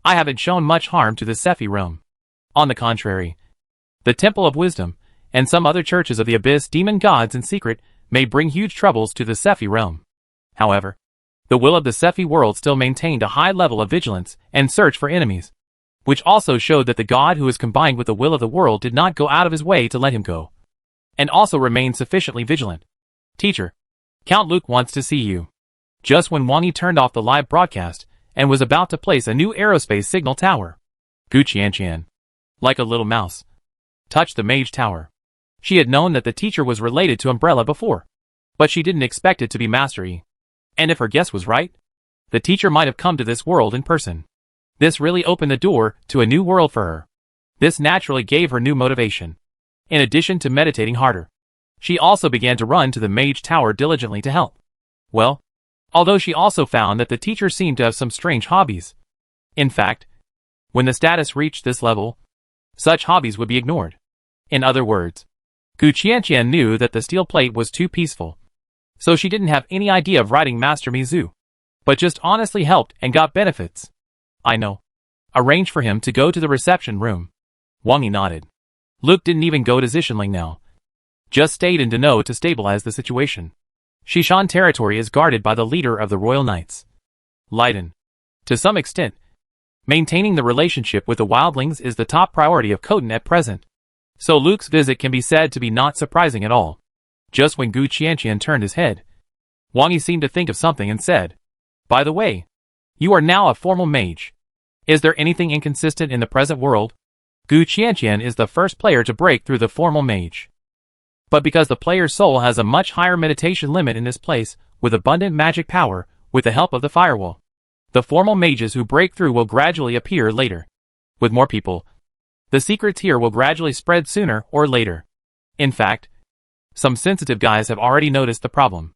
I haven't shown much harm to the Sephi realm. On the contrary, the Temple of Wisdom, and some other churches of the abyss demon gods in secret may bring huge troubles to the Sephi realm. However, the will of the Sephi world still maintained a high level of vigilance and search for enemies, which also showed that the god who is combined with the will of the world did not go out of his way to let him go, and also remained sufficiently vigilant. Teacher, Count Luke wants to see you. Just when Wang Yi turned off the live broadcast and was about to place a new aerospace signal tower, Gu Qianqian, like a little mouse, touched the mage tower. She had known that the teacher was related to Umbrella before, but she didn't expect it to be Master Yi. And if her guess was right, the teacher might have come to this world in person. This really opened the door to a new world for her. This naturally gave her new motivation. In addition to meditating harder, she also began to run to the mage tower diligently to help. Well, although she also found that the teacher seemed to have some strange hobbies. In fact, when the status reached this level, such hobbies would be ignored. In other words, Gu Qianqian knew that the steel plate was too peaceful. So she didn't have any idea of writing Master Mizu, but just honestly helped and got benefits. I know. Arrange for him to go to the reception room. Wang Yi nodded. Luke didn't even go to Zishanling now. Just stayed in Dano to stabilize the situation. Shishan territory is guarded by the leader of the Royal Knights, Leiden. To some extent, maintaining the relationship with the wildlings is the top priority of Khotan at present. So Luke's visit can be said to be not surprising at all. Just when Gu Qianqian turned his head, Wang Yi seemed to think of something and said, "By the way, you are now a formal mage. Is there anything inconsistent in the present world?" Gu Qianqian is the first player to break through the formal mage. But because the player's soul has a much higher meditation limit in this place, with abundant magic power, with the help of the firewall, the formal mages who break through will gradually appear later. With more people, the secret tier will gradually spread sooner or later. In fact, some sensitive guys have already noticed the problem.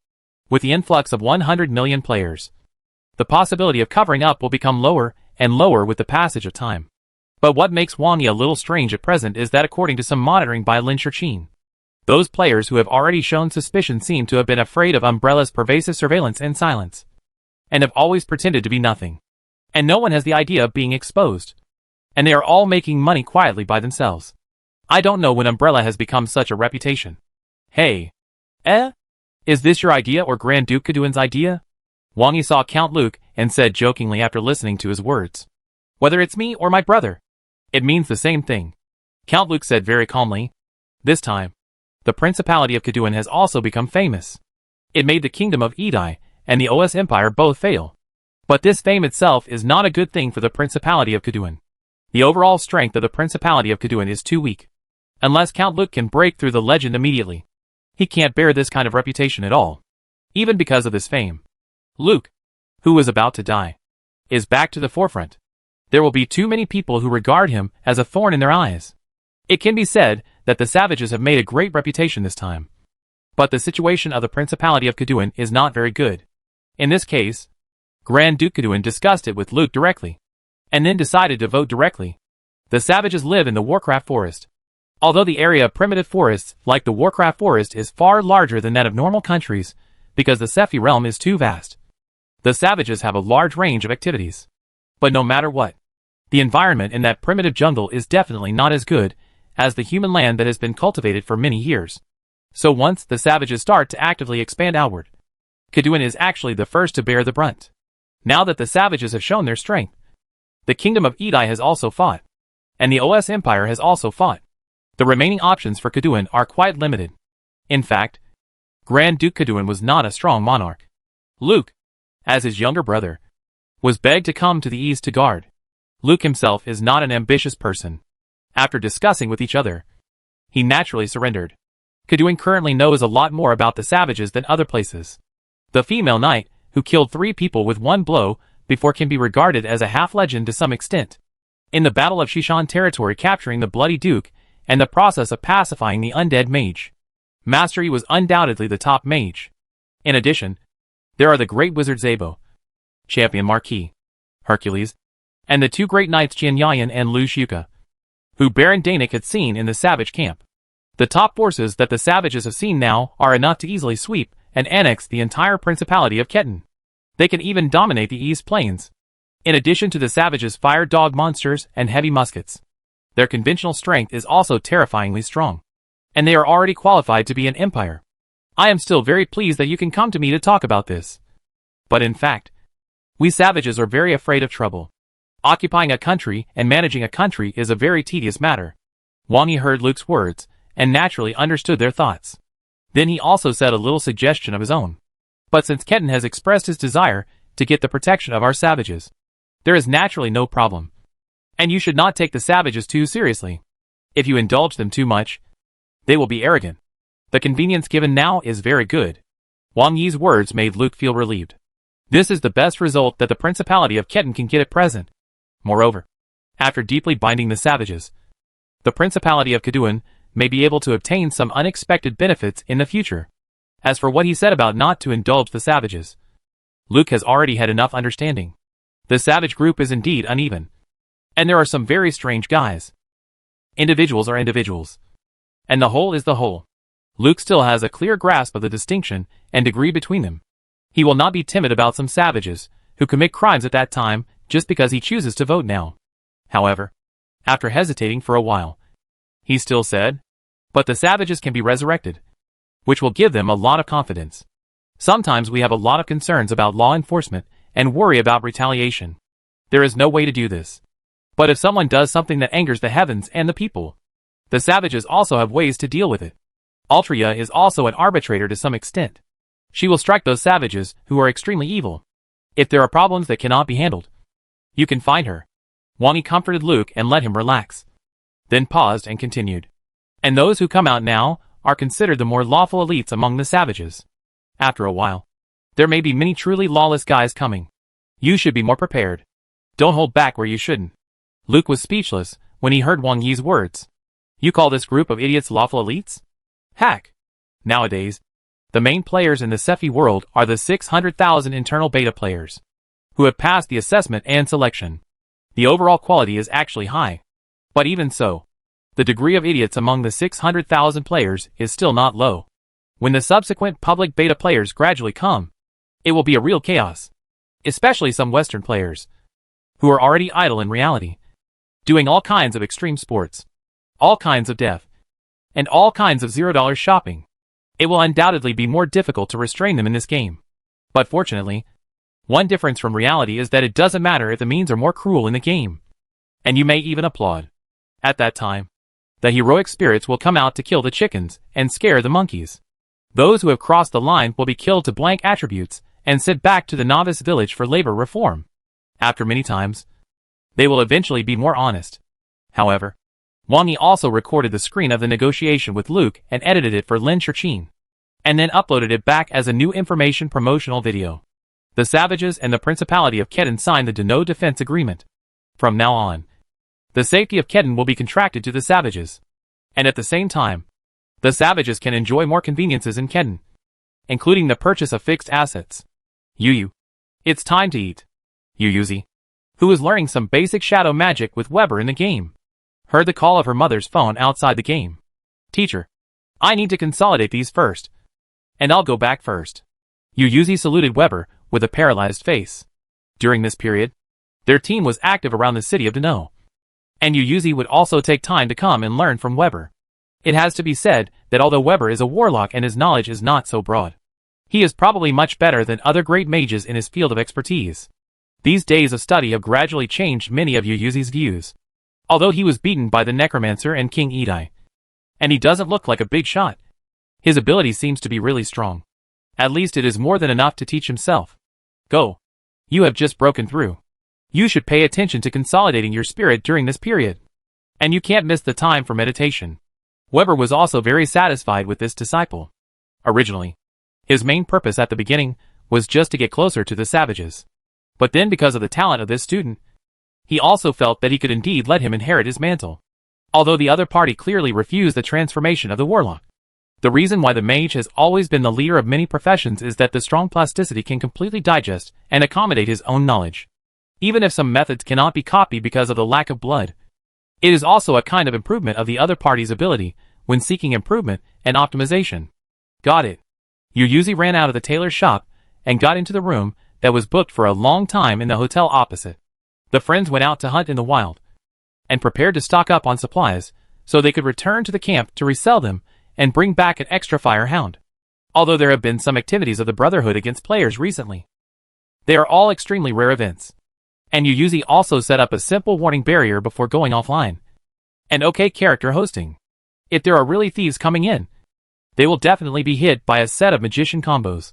With the influx of 100 million players, the possibility of covering up will become lower and lower with the passage of time. But what makes Wang Yi a little strange at present is that according to some monitoring by Lin Shichin, those players who have already shown suspicion seem to have been afraid of Umbrella's pervasive surveillance and silence, and have always pretended to be nothing. And no one has the idea of being exposed. And they are all making money quietly by themselves. I don't know when Umbrella has become such a reputation. Hey. Is this your idea or Grand Duke Kaduan's idea? Wang Yi saw Count Luke and said jokingly after listening to his words. Whether it's me or my brother, it means the same thing. Count Luke said very calmly. This time, the Principality of Kaduan has also become famous. It made the Kingdom of Edai and the OS Empire both fail. But this fame itself is not a good thing for the Principality of Kaduan. The overall strength of the Principality of Kaduan is too weak. Unless Count Luke can break through the legend immediately, he can't bear this kind of reputation at all. Even because of this fame. Luke, who was about to die, is back to the forefront. There will be too many people who regard him as a thorn in their eyes. It can be said that the savages have made a great reputation this time. But the situation of the Principality of Kaduan is not very good. In this case, Grand Duke Kaduan discussed it with Luke directly, and then decided to vote directly. The savages live in the Warcraft Forest. Although the area of primitive forests, like the Warcraft Forest, is far larger than that of normal countries, because the Sephi realm is too vast. The savages have a large range of activities. But no matter what, the environment in that primitive jungle is definitely not as good as the human land that has been cultivated for many years. So once the savages start to actively expand outward, Kaduan is actually the first to bear the brunt. Now that the savages have shown their strength, the Kingdom of Edai has also fought, and the OS Empire has also fought. The remaining options for Kaduan are quite limited. In fact, Grand Duke Kaduan was not a strong monarch. Luke, as his younger brother, was begged to come to the east to guard. Luke himself is not an ambitious person. After discussing with each other, he naturally surrendered. Kaduan currently knows a lot more about the savages than other places. The female knight, who killed 3 people with 1 blow before, can be regarded as a half-legend to some extent. In the Battle of Shishan territory, capturing the Bloody Duke and the process of pacifying the undead mage, Mastery was undoubtedly the top mage. In addition, there are the great wizard Zabo, Champion Marquis, Hercules, and the 2 great knights Jian Yayan and Lu Shuka, who Baron Danik had seen in the savage camp. The top forces that the savages have seen now are enough to easily sweep and annex the entire Principality of Ketan. They can even dominate the East Plains. In addition to the savages' fire dog monsters and heavy muskets, their conventional strength is also terrifyingly strong. And they are already qualified to be an empire. I am still very pleased that you can come to me to talk about this. But in fact, we savages are very afraid of trouble. Occupying a country and managing a country is a very tedious matter. Wang Yi heard Luke's words and naturally understood their thoughts. Then he also said a little suggestion of his own. But since Ketan has expressed his desire to get the protection of our savages, there is naturally no problem. And you should not take the savages too seriously. If you indulge them too much, they will be arrogant. The convenience given now is very good. Wang Yi's words made Luke feel relieved. This is the best result that the Principality of Ketan can get at present. Moreover, after deeply binding the savages, the Principality of Kaduan may be able to obtain some unexpected benefits in the future. As for what he said about not to indulge the savages, Luke has already had enough understanding. The savage group is indeed uneven. And there are some very strange guys. Individuals are individuals. And the whole is the whole. Luke still has a clear grasp of the distinction and degree between them. He will not be timid about some savages who commit crimes at that time just because he chooses to vote now. However, after hesitating for a while, he still said, but the savages can be resurrected, which will give them a lot of confidence. Sometimes we have a lot of concerns about law enforcement and worry about retaliation. There is no way to do this. But if someone does something that angers the heavens and the people, the savages also have ways to deal with it. Altria is also an arbitrator to some extent. She will strike those savages who are extremely evil. If there are problems that cannot be handled, you can find her. Wang Yi comforted Luke and let him relax. Then paused and continued. And those who come out now are considered the more lawful elites among the savages. After a while, there may be many truly lawless guys coming. You should be more prepared. Don't hold back where you shouldn't. Luke was speechless when he heard Wang Yi's words. You call this group of idiots lawful elites? Heck! Nowadays, the main players in the Sephi world are the 600,000 internal beta players, who have passed the assessment and selection. The overall quality is actually high. But even so, the degree of idiots among the 600,000 players is still not low. When the subsequent public beta players gradually come, it will be a real chaos. Especially some Western players, who are already idle in reality, doing all kinds of extreme sports, all kinds of death, and all kinds of $0 shopping. It will undoubtedly be more difficult to restrain them in this game. But fortunately, one difference from reality is that it doesn't matter if the means are more cruel in the game. And you may even applaud. At that time, the heroic spirits will come out to kill the chickens and scare the monkeys. Those who have crossed the line will be killed to blank attributes and sent back to the novice village for labor reform. After many times, they will eventually be more honest. However, Wang Yi also recorded the screen of the negotiation with Luke and edited it for Lin Shichin, and then uploaded it back as a new information promotional video. The Savages and the Principality of Kedon signed the No Defense Agreement. From now on, the safety of Kedon will be contracted to the Savages. And at the same time, the Savages can enjoy more conveniences in Kedon, including the purchase of fixed assets. Yu, it's time to eat. Yuzi, who is learning some basic shadow magic with Weber in the game, heard the call of her mother's phone outside the game. Teacher, I need to consolidate these first, and I'll go back first. Yuzi saluted Weber with a paralyzed face. During this period, their team was active around the city of Dano, and Yuzi would also take time to come and learn from Weber. It has to be said that although Weber is a warlock and his knowledge is not so broad, he is probably much better than other great mages in his field of expertise. These days of study have gradually changed many of Yuzi's views. Although he was beaten by the Necromancer and King Edai, and he doesn't look like a big shot, his ability seems to be really strong. At least it is more than enough to teach himself. Go. You have just broken through. You should pay attention to consolidating your spirit during this period. And you can't miss the time for meditation. Weber was also very satisfied with this disciple. Originally, his main purpose at the beginning was just to get closer to the Savages. But then because of the talent of this student, he also felt that he could indeed let him inherit his mantle. Although the other party clearly refused the transformation of the warlock. The reason why the mage has always been the leader of many professions is that the strong plasticity can completely digest and accommodate his own knowledge. Even if some methods cannot be copied because of the lack of blood, it is also a kind of improvement of the other party's ability when seeking improvement and optimization. Got it. Yuzi ran out of the tailor's shop and got into the room that was booked for a long time in the hotel opposite. The friends went out to hunt in the wild and prepared to stock up on supplies so they could return to the camp to resell them and bring back an extra fire hound. Although there have been some activities of the Brotherhood against players recently, they are all extremely rare events. And Yuzi also set up a simple warning barrier before going offline. And okay character hosting. If there are really thieves coming in, they will definitely be hit by a set of magician combos,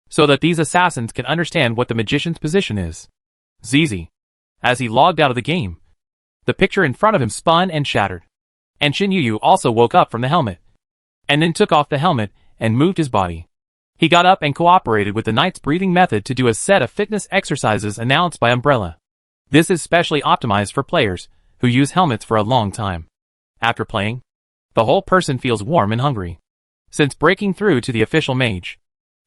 so that these assassins can understand what the magician's position is. ZZ. As he logged out of the game, the picture in front of him spun and shattered. And Shin Yu also woke up from the helmet, and then took off the helmet and moved his body. He got up and cooperated with the knight's breathing method to do a set of fitness exercises announced by Umbrella. This is specially optimized for players who use helmets for a long time. After playing, the whole person feels warm and hungry. Since breaking through to the official mage,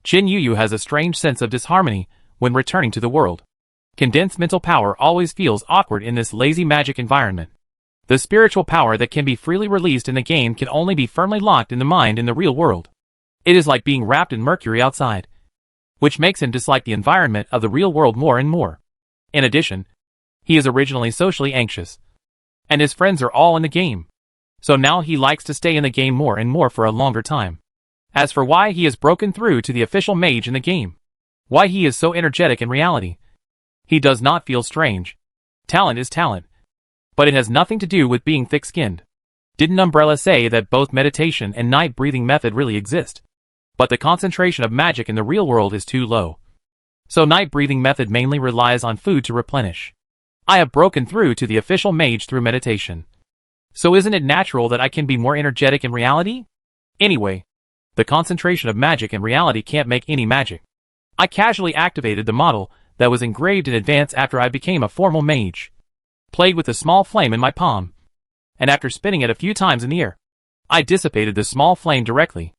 Shin Yu has a strange sense of disharmony when returning to the world. Condensed mental power always feels awkward in this lazy magic environment. The spiritual power that can be freely released in the game can only be firmly locked in the mind in the real world. It is like being wrapped in mercury outside, which makes him dislike the environment of the real world more and more. In addition, he is originally socially anxious, and his friends are all in the game. So now he likes to stay in the game more and more for a longer time. As for why he has broken through to the official mage in the game, why he is so energetic in reality, he does not feel strange. Talent is talent, but it has nothing to do with being thick-skinned. Didn't Umbrella say that both meditation and night breathing method really exist? But the concentration of magic in the real world is too low. So night breathing method mainly relies on food to replenish. I have broken through to the official mage through meditation. So isn't it natural that I can be more energetic in reality? Anyway, the concentration of magic in reality can't make any magic. I casually activated the model that was engraved in advance after I became a formal mage. Played with a small flame in my palm, and after spinning it a few times in the air, I dissipated the small flame directly.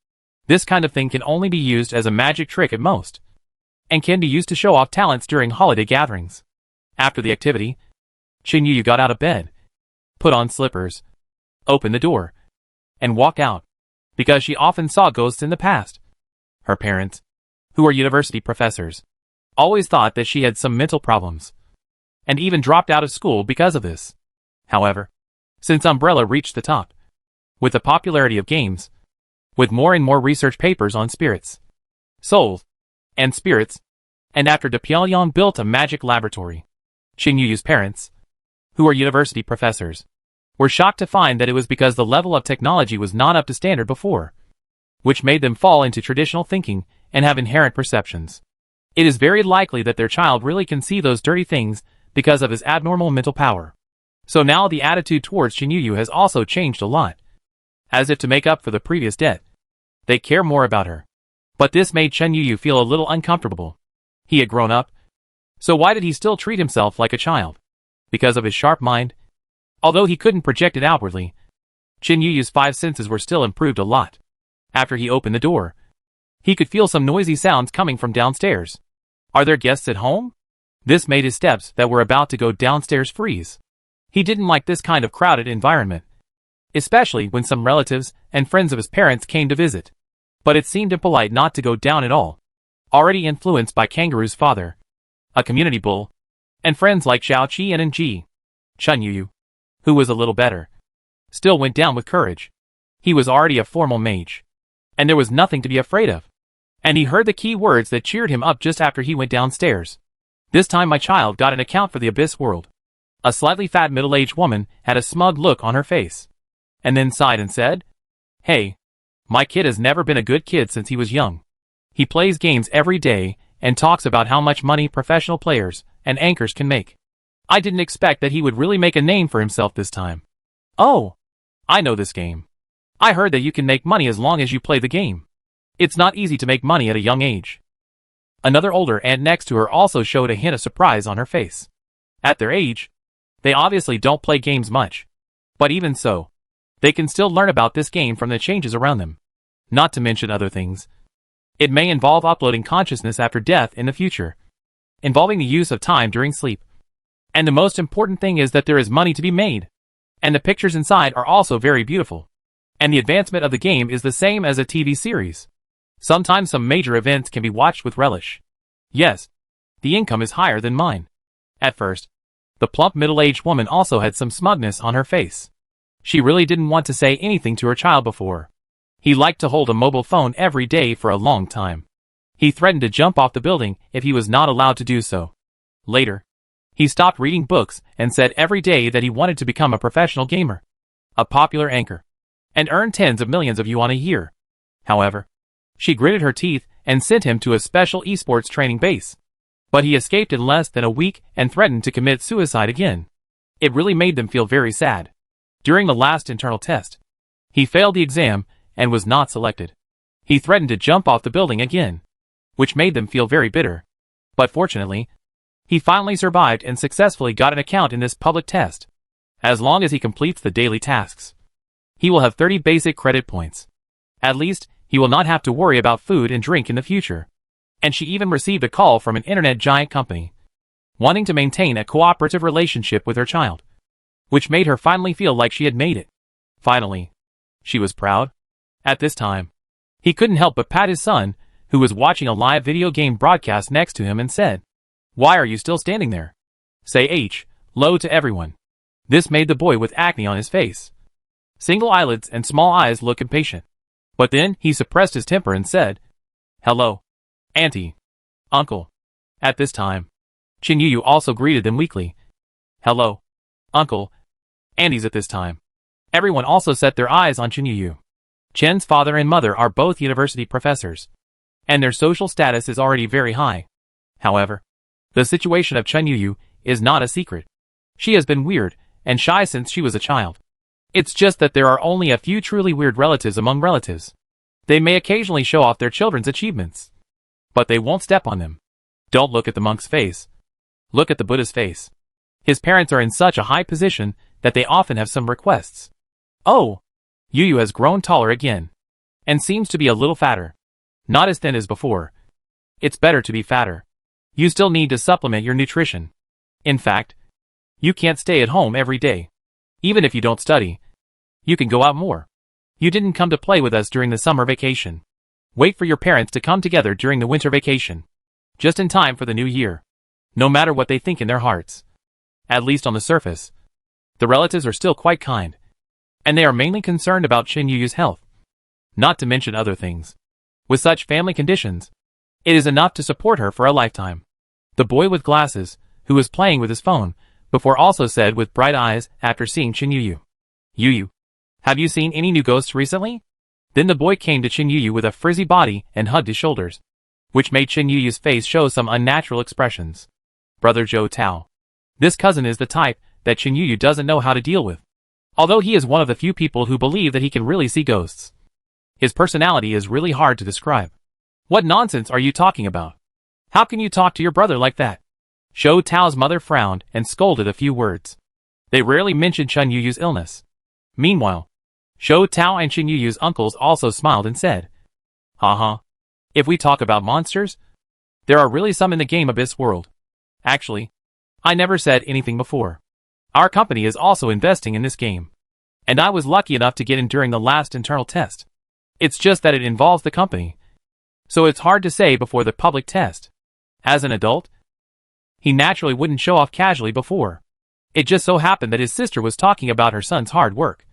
This kind of thing can only be used as a magic trick at most, and can be used to show off talents during holiday gatherings. After the activity, Shin Yu got out of bed, put on slippers, open the door, and walk out, because she often saw ghosts in the past. Her parents, who are university professors, always thought that she had some mental problems, and even dropped out of school because of this. However, since Umbrella reached the top, with the popularity of games, with more and more research papers on spirits, souls, and spirits, and after Pyongyang built a magic laboratory, Shin Yuyu's parents, who are university professors, were shocked to find that it was because the level of technology was not up to standard before, which made them fall into traditional thinking and have inherent perceptions. It is very likely that their child really can see those dirty things because of his abnormal mental power. So now the attitude towards Shin Yuyu has also changed a lot. As if to make up for the previous debt, they care more about her. But this made Shin Yuyu feel a little uncomfortable. He had grown up. So why did he still treat himself like a child? Because of his sharp mind? Although he couldn't project it outwardly, Shin Yuyu's 5 senses were still improved a lot. After he opened the door, he could feel some noisy sounds coming from downstairs. Are there guests at home? This made his steps that were about to go downstairs freeze. He didn't like this kind of crowded environment, especially when some relatives and friends of his parents came to visit. But it seemed impolite not to go down at all. Already influenced by Kangaroo's father, a community bull, and friends like Xiao Qi and Ji, Shin Yuyu, who was a little better, still went down with courage. He was already a formal mage, and there was nothing to be afraid of. And he heard the key words that cheered him up just after he went downstairs. This time my child got an account for the abyss world. A slightly fat middle-aged woman had a smug look on her face, and then sighed and said, "Hey, my kid has never been a good kid since he was young. He plays games every day and talks about how much money professional players and anchors can make. I didn't expect that he would really make a name for himself this time. Oh, I know this game. I heard that you can make money as long as you play the game. It's not easy to make money at a young age." Another older aunt next to her also showed a hint of surprise on her face. At their age, they obviously don't play games much. But even so, they can still learn about this game from the changes around them. Not to mention other things. It may involve uploading consciousness after death in the future, involving the use of time during sleep. And the most important thing is that there is money to be made. And the pictures inside are also very beautiful. And the advancement of the game is the same as a TV series. Sometimes some major events can be watched with relish. Yes, the income is higher than mine. At first, the plump middle-aged woman also had some smugness on her face. She really didn't want to say anything to her child before. He liked to hold a mobile phone every day for a long time. He threatened to jump off the building if he was not allowed to do so. Later, he stopped reading books and said every day that he wanted to become a professional gamer, a popular anchor, and earn tens of millions of yuan a year. However, she gritted her teeth and sent him to a special esports training base. But he escaped in less than a week and threatened to commit suicide again. It really made them feel very sad. During the last internal test, he failed the exam and was not selected. He threatened to jump off the building again, which made them feel very bitter. But fortunately, he finally survived and successfully got an account in this public test. As long as he completes the daily tasks, he will have 30 basic credit points. At least, he will not have to worry about food and drink in the future. And she even received a call from an internet giant company, wanting to maintain a cooperative relationship with her child, which made her finally feel like she had made it. Finally, she was proud. At this time, he couldn't help but pat his son, who was watching a live video game broadcast next to him, and said, "Why are you still standing there? Say hello to everyone." This made the boy with acne on his face, single eyelids and small eyes look impatient. But then he suppressed his temper and said, "Hello, Auntie, Uncle." At this time, Shin Yuyu also greeted them weakly. "Hello, Uncle, Aunties." At this time, everyone also set their eyes on Shin Yuyu. Chen's father and mother are both university professors, and their social status is already very high. However, the situation of Shin Yuyu is not a secret. She has been weird and shy since she was a child. It's just that there are only a few truly weird relatives among relatives. They may occasionally show off their children's achievements, but they won't step on them. Don't look at the monk's face. Look at the Buddha's face. His parents are in such a high position that they often have some requests. Oh, Yuyu has grown taller again, and seems to be a little fatter. Not as thin as before. It's better to be fatter. You still need to supplement your nutrition. In fact, you can't stay at home every day. Even if you don't study, you can go out more. You didn't come to play with us during the summer vacation. Wait for your parents to come together during the winter vacation. Just in time for the new year. No matter what they think in their hearts. At least on the surface. The relatives are still quite kind. And they are mainly concerned about Chin Yuyu's health. Not to mention other things. With such family conditions, it is enough to support her for a lifetime. The boy with glasses, who was playing with his phone, before also said with bright eyes after seeing Chin Yuyu. Yuyu, have you seen any new ghosts recently? Then the boy came to Chin Yuyu with a frizzy body and hugged his shoulders, which made Chin Yuyu's face show some unnatural expressions. Brother Zhou Tao. This cousin is the type that Chin Yuyu doesn't know how to deal with. Although he is one of the few people who believe that he can really see ghosts. His personality is really hard to describe. What nonsense are you talking about? How can you talk to your brother like that? Zhou Tao's mother frowned and scolded a few words. They rarely mentioned Chin Yuyu's illness. Meanwhile, Zhou Tao and Chin Yuyu's uncles also smiled and said, "Haha. If we talk about monsters, there are really some in the game Abyss World. Actually, I never said anything before. Our company is also investing in this game. And I was lucky enough to get in during the last internal test. It's just that it involves the company. So it's hard to say before the public test. As an adult, he naturally wouldn't show off casually before. It just so happened that his sister was talking about her son's hard work.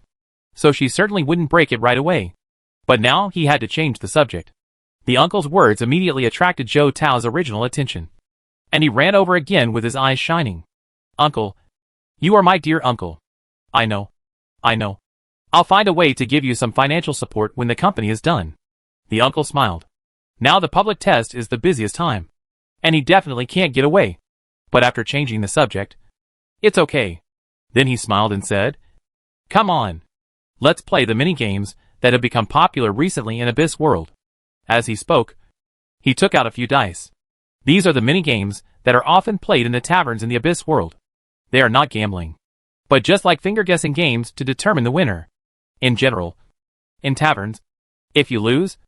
So she certainly wouldn't break it right away. But now he had to change the subject. The uncle's words immediately attracted Zhou Tao's original attention. And he ran over again with his eyes shining. Uncle. You are my dear uncle. I know. I'll find a way to give you some financial support when the company is done. The uncle smiled. Now the public test is the busiest time. And he definitely can't get away. But after changing the subject, it's okay. Then he smiled and said, "Come on. Let's play the mini-games that have become popular recently in Abyss World." As he spoke, he took out a few dice. These are the mini-games that are often played in the taverns in the Abyss World. They are not gambling, but just like finger-guessing games to determine the winner. In general, in taverns, if you lose,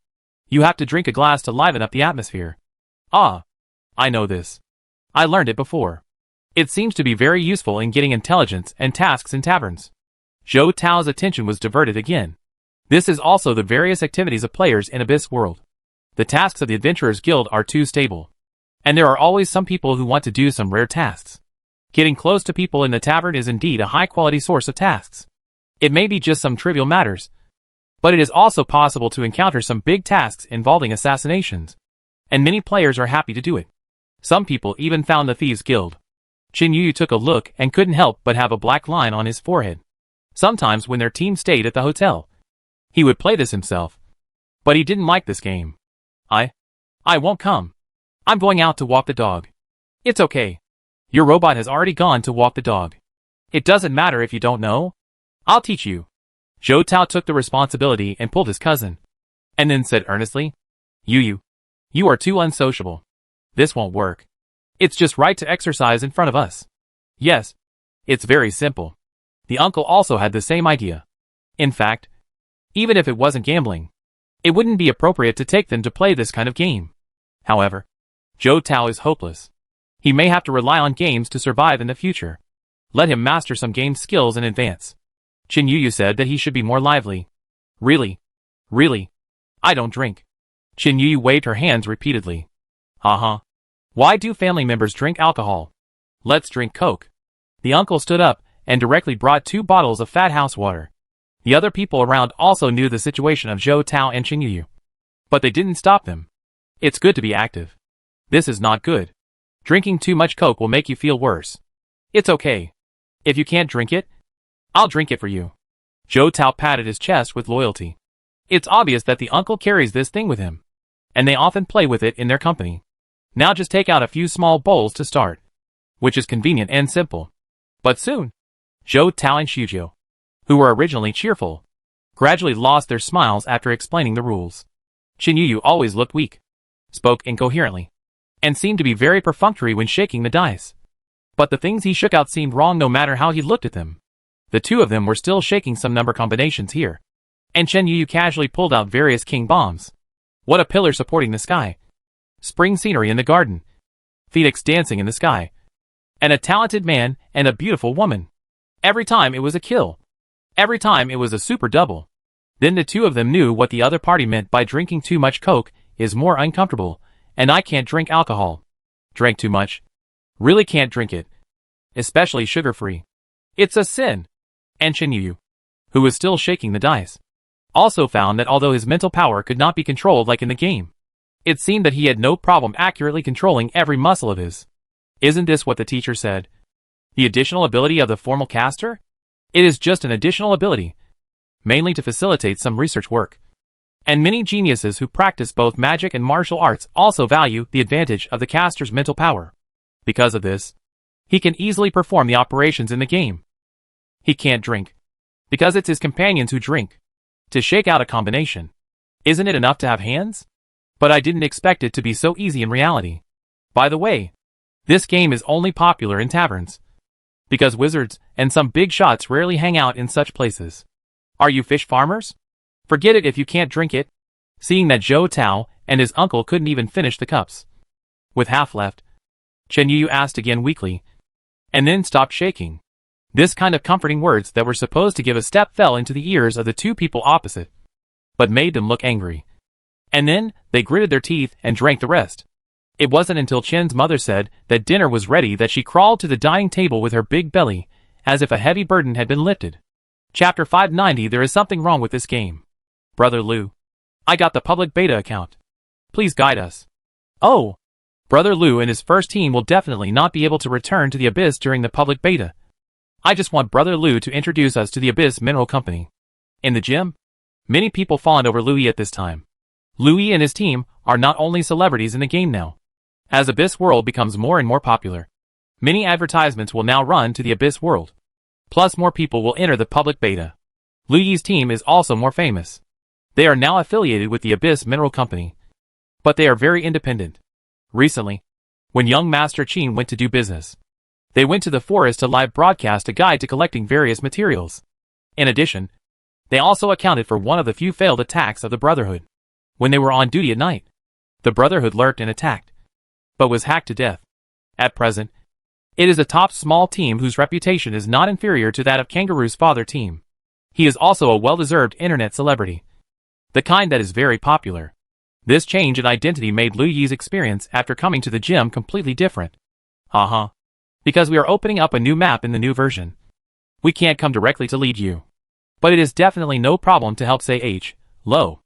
you have to drink a glass to liven up the atmosphere. Ah, I know this. I learned it before. It seems to be very useful in getting intelligence and tasks in taverns. Zhou Tao's attention was diverted again. This is also the various activities of players in Abyss World. The tasks of the Adventurers Guild are too stable. And there are always some people who want to do some rare tasks. Getting close to people in the tavern is indeed a high-quality source of tasks. It may be just some trivial matters, but it is also possible to encounter some big tasks involving assassinations. And many players are happy to do it. Some people even found the Thieves Guild. Chin Yuyu took a look and couldn't help but have a black line on his forehead. Sometimes when their team stayed at the hotel, he would play this himself. But he didn't like this game. I won't come. I'm going out to walk the dog. It's okay. Your robot has already gone to walk the dog. It doesn't matter if you don't know. I'll teach you. Zhou Tao took the responsibility and pulled his cousin. And then said earnestly, "Yuyu, you are too unsociable. This won't work. It's just right to exercise in front of us." Yes. It's very simple. The uncle also had the same idea. In fact, even if it wasn't gambling, it wouldn't be appropriate to take them to play this kind of game. However, Zhou Tao is hopeless. He may have to rely on games to survive in the future. Let him master some game skills in advance. Chin Yuyu said that he should be more lively. Really? I don't drink. Chin Yuyu waved her hands repeatedly. Haha. Why do family members drink alcohol? Let's drink Coke. The uncle stood up and directly brought 2 bottles of fat house water. The other people around also knew the situation of Zhou Tao and Chin Yuyu. But they didn't stop them. It's good to be active. This is not good. Drinking too much Coke will make you feel worse. It's okay. If you can't drink it, I'll drink it for you. Zhou Tao patted his chest with loyalty. It's obvious that the uncle carries this thing with him. And they often play with it in their company. Now just take out a few small bowls to start. Which is convenient and simple. But soon, Zhou Tao and Shuzhou, who were originally cheerful, gradually lost their smiles after explaining the rules. Chin Yuyu always looked weak, spoke incoherently, and seemed to be very perfunctory when shaking the dice. But the things he shook out seemed wrong no matter how he looked at them. The two of them were still shaking some number combinations here. And Chin Yuyu casually pulled out various king bombs. What a pillar supporting the sky. Spring scenery in the garden. Phoenix dancing in the sky. And a talented man and a beautiful woman. Every time it was a kill. Every time it was a super double. Then the two of them knew what the other party meant by drinking too much Coke is more uncomfortable, and I can't drink alcohol. Drank too much. Really can't drink it. Especially sugar-free. It's a sin. And Chen, who was still shaking the dice, also found that although his mental power could not be controlled like in the game, it seemed that he had no problem accurately controlling every muscle of his. Isn't this what the teacher said? The additional ability of the formal caster? It is just an additional ability, mainly to facilitate some research work. And many geniuses who practice both magic and martial arts also value the advantage of the caster's mental power. Because of this, he can easily perform the operations in the game. He can't drink, because it's his companions who drink. To shake out a combination, isn't it enough to have hands? But I didn't expect it to be so easy in reality. By the way, this game is only popular in taverns, because wizards and some big shots rarely hang out in such places. Are you fish farmers? Forget it if you can't drink it. Seeing that Zhou Tao and his uncle couldn't even finish the cups. With half left, Chen Yu asked again weakly, and then stopped shaking. This kind of comforting words that were supposed to give a step fell into the ears of the two people opposite, but made them look angry. And then, they gritted their teeth and drank the rest. It wasn't until Chen's mother said that dinner was ready that she crawled to the dining table with her big belly, as if a heavy burden had been lifted. Chapter 590. There is something wrong with this game. Brother Lu. I got the public beta account. Please guide us. Oh! Brother Lu and his first team will definitely not be able to return to the Abyss during the public beta. I just want Brother Lu to introduce us to the Abyss Mineral Company. In the gym, many people fawned over Louis at this time. Louis and his team are not only celebrities in the game now. As Abyss World becomes more and more popular, many advertisements will now run to the Abyss World. Plus more people will enter the public beta. Louis's team is also more famous. They are now affiliated with the Abyss Mineral Company, but they are very independent. Recently, when young Master Qin went to do business, they went to the forest to live broadcast a guide to collecting various materials. In addition, they also accounted for one of the few failed attacks of the Brotherhood. When they were on duty at night, the Brotherhood lurked and attacked, but was hacked to death. At present, it is a top small team whose reputation is not inferior to that of Kangaroo's father team. He is also a well-deserved internet celebrity, the kind that is very popular. This change in identity made Lu Yi's experience after coming to the gym completely different. Because we are opening up a new map in the new version. We can't come directly to lead you. But it is definitely no problem to help say Lo.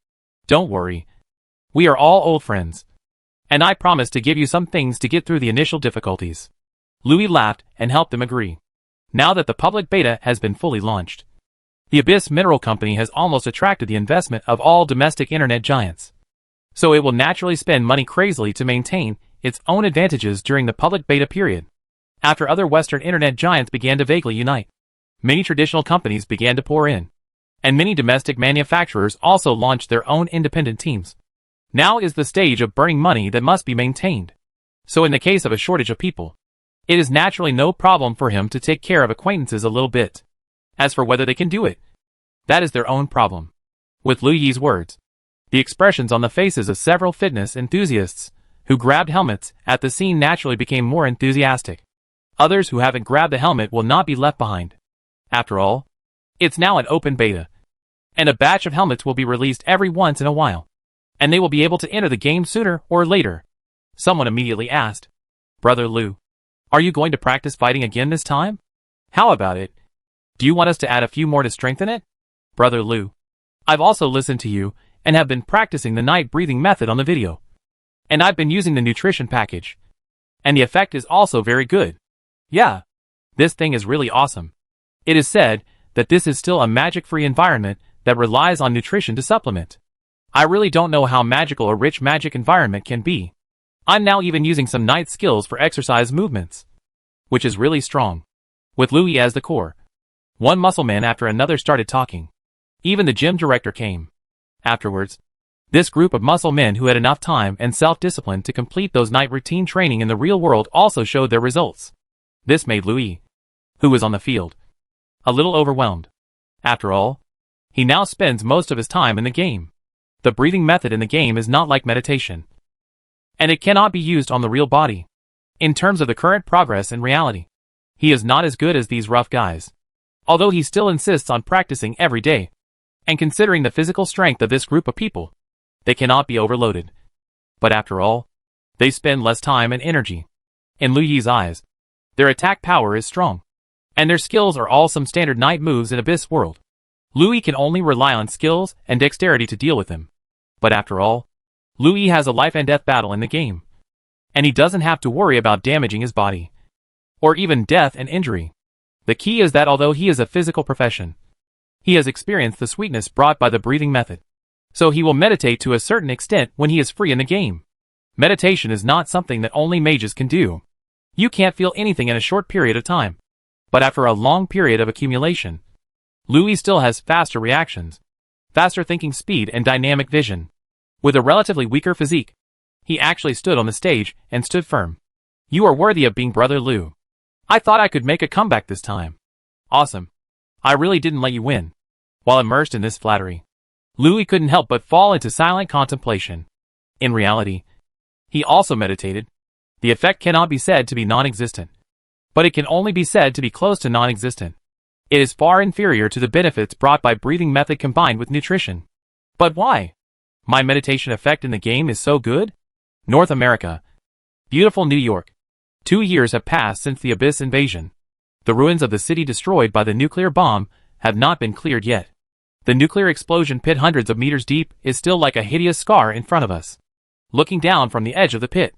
Don't worry. We are all old friends. And I promise to give you some things to get through the initial difficulties. Louis laughed and helped them agree. Now that the public beta has been fully launched, the Abyss Mineral Company has almost attracted the investment of all domestic internet giants. So it will naturally spend money crazily to maintain its own advantages during the public beta period. After other Western internet giants began to vaguely unite, many traditional companies began to pour in, and many domestic manufacturers also launched their own independent teams. Now is the stage of burning money that must be maintained. So in the case of a shortage of people, it is naturally no problem for him to take care of acquaintances a little bit. As for whether they can do it, that is their own problem. With Lu Yi's words, the expressions on the faces of several fitness enthusiasts who grabbed helmets at the scene naturally became more enthusiastic. Others who haven't grabbed the helmet will not be left behind. After all, it's now an open beta, and a batch of helmets will be released every once in a while, and they will be able to enter the game sooner or later. Someone immediately asked, Brother Lu, are you going to practice fighting again this time? How about it? Do you want us to add a few more to strengthen it? Brother Lu, I've also listened to you and have been practicing the night breathing method on the video. And I've been using the nutrition package. And the effect is also very good. Yeah, this thing is really awesome. It is said that this is still a magic-free environment that relies on nutrition to supplement. I really don't know how magical a rich magic environment can be. I'm now even using some night skills for exercise movements, which is really strong. With Louis as the core, one muscle man after another started talking. Even the gym director came. Afterwards, this group of muscle men who had enough time and self-discipline to complete those night routine training in the real world also showed their results. This made Louis, who was on the field, a little overwhelmed. After all, he now spends most of his time in the game. The breathing method in the game is not like meditation, and it cannot be used on the real body. In terms of the current progress in reality, he is not as good as these rough guys. although he still insists on practicing every day. And considering the physical strength of this group of people, they cannot be overloaded. But after all, they spend less time and energy. In Liu Yi's eyes, their attack power is strong, and their skills are all some standard knight moves in Abyss World. Liu Yi can only rely on skills and dexterity to deal with him. But after all, Liu Yi has a life and death battle in the game, and he doesn't have to worry about damaging his body, or even death and injury. The key is that although he is a physical profession, he has experienced the sweetness brought by the breathing method. So he will meditate to a certain extent when he is free in the game. Meditation is not something that only mages can do. You can't feel anything in a short period of time. But after a long period of accumulation, Liu Yi still has faster reactions, faster thinking speed and dynamic vision. With a relatively weaker physique, he actually stood on the stage and stood firm. You are worthy of being Brother Liu. I thought I could make a comeback this time. Awesome. I really didn't let you win. While immersed in this flattery, Liu Yi couldn't help but fall into silent contemplation. In reality, he also meditated. The effect cannot be said to be non-existent, but it can only be said to be close to non-existent. It is far inferior to the benefits brought by breathing method combined with nutrition. But why? My meditation effect in the game is so good? North America. Beautiful New York. 2 years have passed since the Abyss invasion. The ruins of the city destroyed by the nuclear bomb have not been cleared yet. The nuclear explosion pit hundreds of meters deep is still like a hideous scar in front of us. Looking down from the edge of the pit,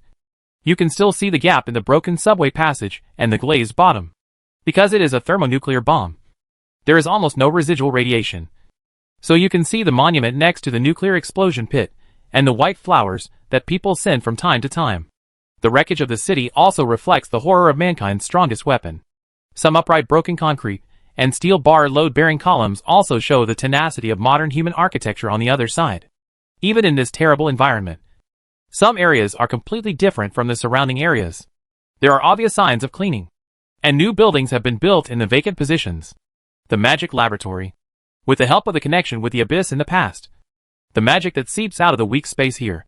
you can still see the gap in the broken subway passage and the glazed bottom. Because it is a thermonuclear bomb, there is almost no residual radiation. So you can see the monument next to the nuclear explosion pit and the white flowers that people send from time to time. The wreckage of the city also reflects the horror of mankind's strongest weapon. Some upright broken concrete and steel bar load-bearing columns also show the tenacity of modern human architecture on the other side. Even in this terrible environment, some areas are completely different from the surrounding areas. There are obvious signs of cleaning, and new buildings have been built in the vacant positions. The magic laboratory, with the help of the connection with the Abyss in the past, the magic that seeps out of the weak space here,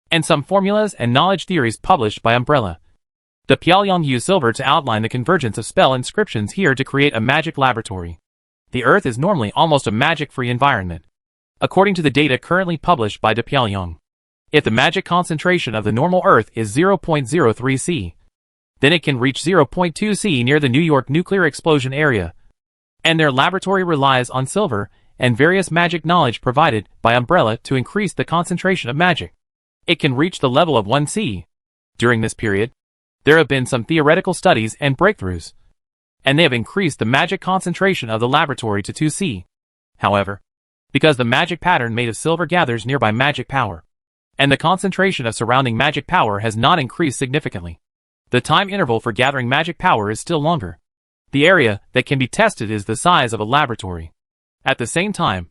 and some formulas and knowledge theories published by Umbrella. The Pyongyang used silver to outline the convergence of spell inscriptions here to create a magic laboratory. The Earth is normally almost a magic-free environment, according to the data currently published by the Pyongyang. If the magic concentration of the normal Earth is 0.03 C, then it can reach 0.2 C near the New York nuclear explosion area. And their laboratory relies on silver and various magic knowledge provided by Umbrella to increase the concentration of magic. It can reach the level of 1 C. During this period, there have been some theoretical studies and breakthroughs, and they have increased the magic concentration of the laboratory to 2 C. However, because the magic pattern made of silver gathers nearby magic power, and the concentration of surrounding magic power has not increased significantly, the time interval for gathering magic power is still longer. The area that can be tested is the size of a laboratory. At the same time,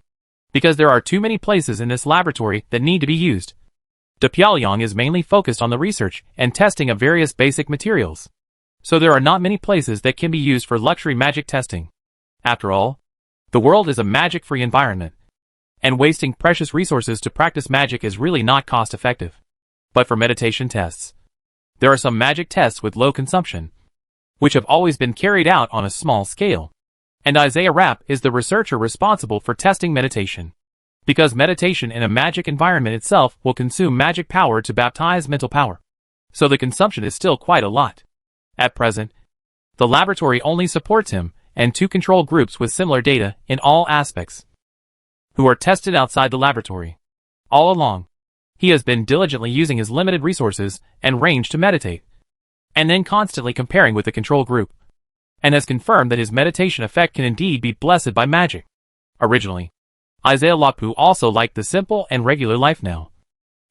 because there are too many places in this laboratory that need to be used, the Pyongyang is mainly focused on the research and testing of various basic materials. So there are not many places that can be used for luxury magic testing. After all, the world is a magic-free environment, and wasting precious resources to practice magic is really not cost-effective. But for meditation tests, there are some magic tests with low consumption, which have always been carried out on a small scale. And Isaiah Rapp is the researcher responsible for testing meditation. Because meditation in a magic environment itself will consume magic power to baptize mental power. So the consumption is still quite a lot. At present, the laboratory only supports him and 2 control groups with similar data in all aspects, who are tested outside the laboratory. All along, he has been diligently using his limited resources and range to meditate, and then constantly comparing with the control group, and has confirmed that his meditation effect can indeed be blessed by magic. Originally, Isaiah Lapu also liked the simple and regular life now,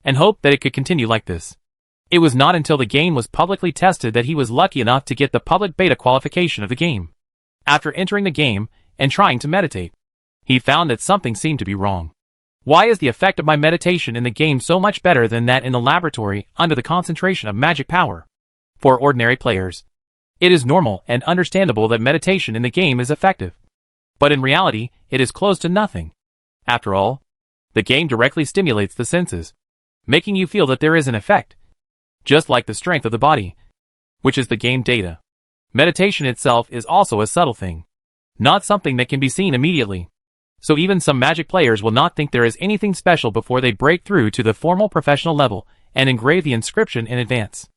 and hoped that it could continue like this. It was not until the game was publicly tested that he was lucky enough to get the public beta qualification of the game. After entering the game and trying to meditate, he found that something seemed to be wrong. Why is the effect of my meditation in the game so much better than that in the laboratory under the concentration of magic power? For ordinary players, it is normal and understandable that meditation in the game is effective. But in reality, it is close to nothing. After all, the game directly stimulates the senses, making you feel that there is an effect. Just like the strength of the body, which is the game data. Meditation itself is also a subtle thing. not something that can be seen immediately. So even some Magic players will not think there is anything special before they break through to the formal professional level and engrave the inscription in advance.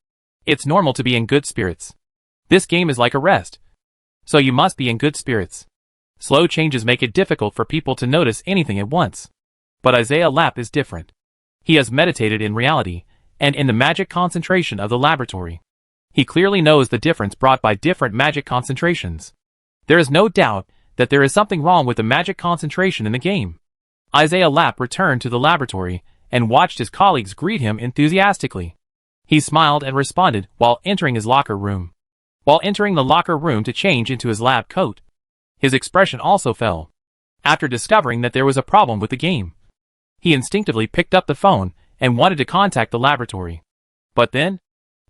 It's normal to be in good spirits. This game is like a rest, so you must be in good spirits. Slow changes make it difficult for people to notice anything at once. But Isaiah Lapp is different. He has meditated in reality, and in the magic concentration of the laboratory. He clearly knows the difference brought by different magic concentrations. There is no doubt that there is something wrong with the magic concentration in the game. Isaiah Lapp returned to the laboratory and watched his colleagues greet him enthusiastically. He smiled and responded while entering his locker room. While entering the locker room to change into his lab coat, his expression also fell. After discovering that there was a problem with the game, he instinctively picked up the phone and wanted to contact the laboratory. But then,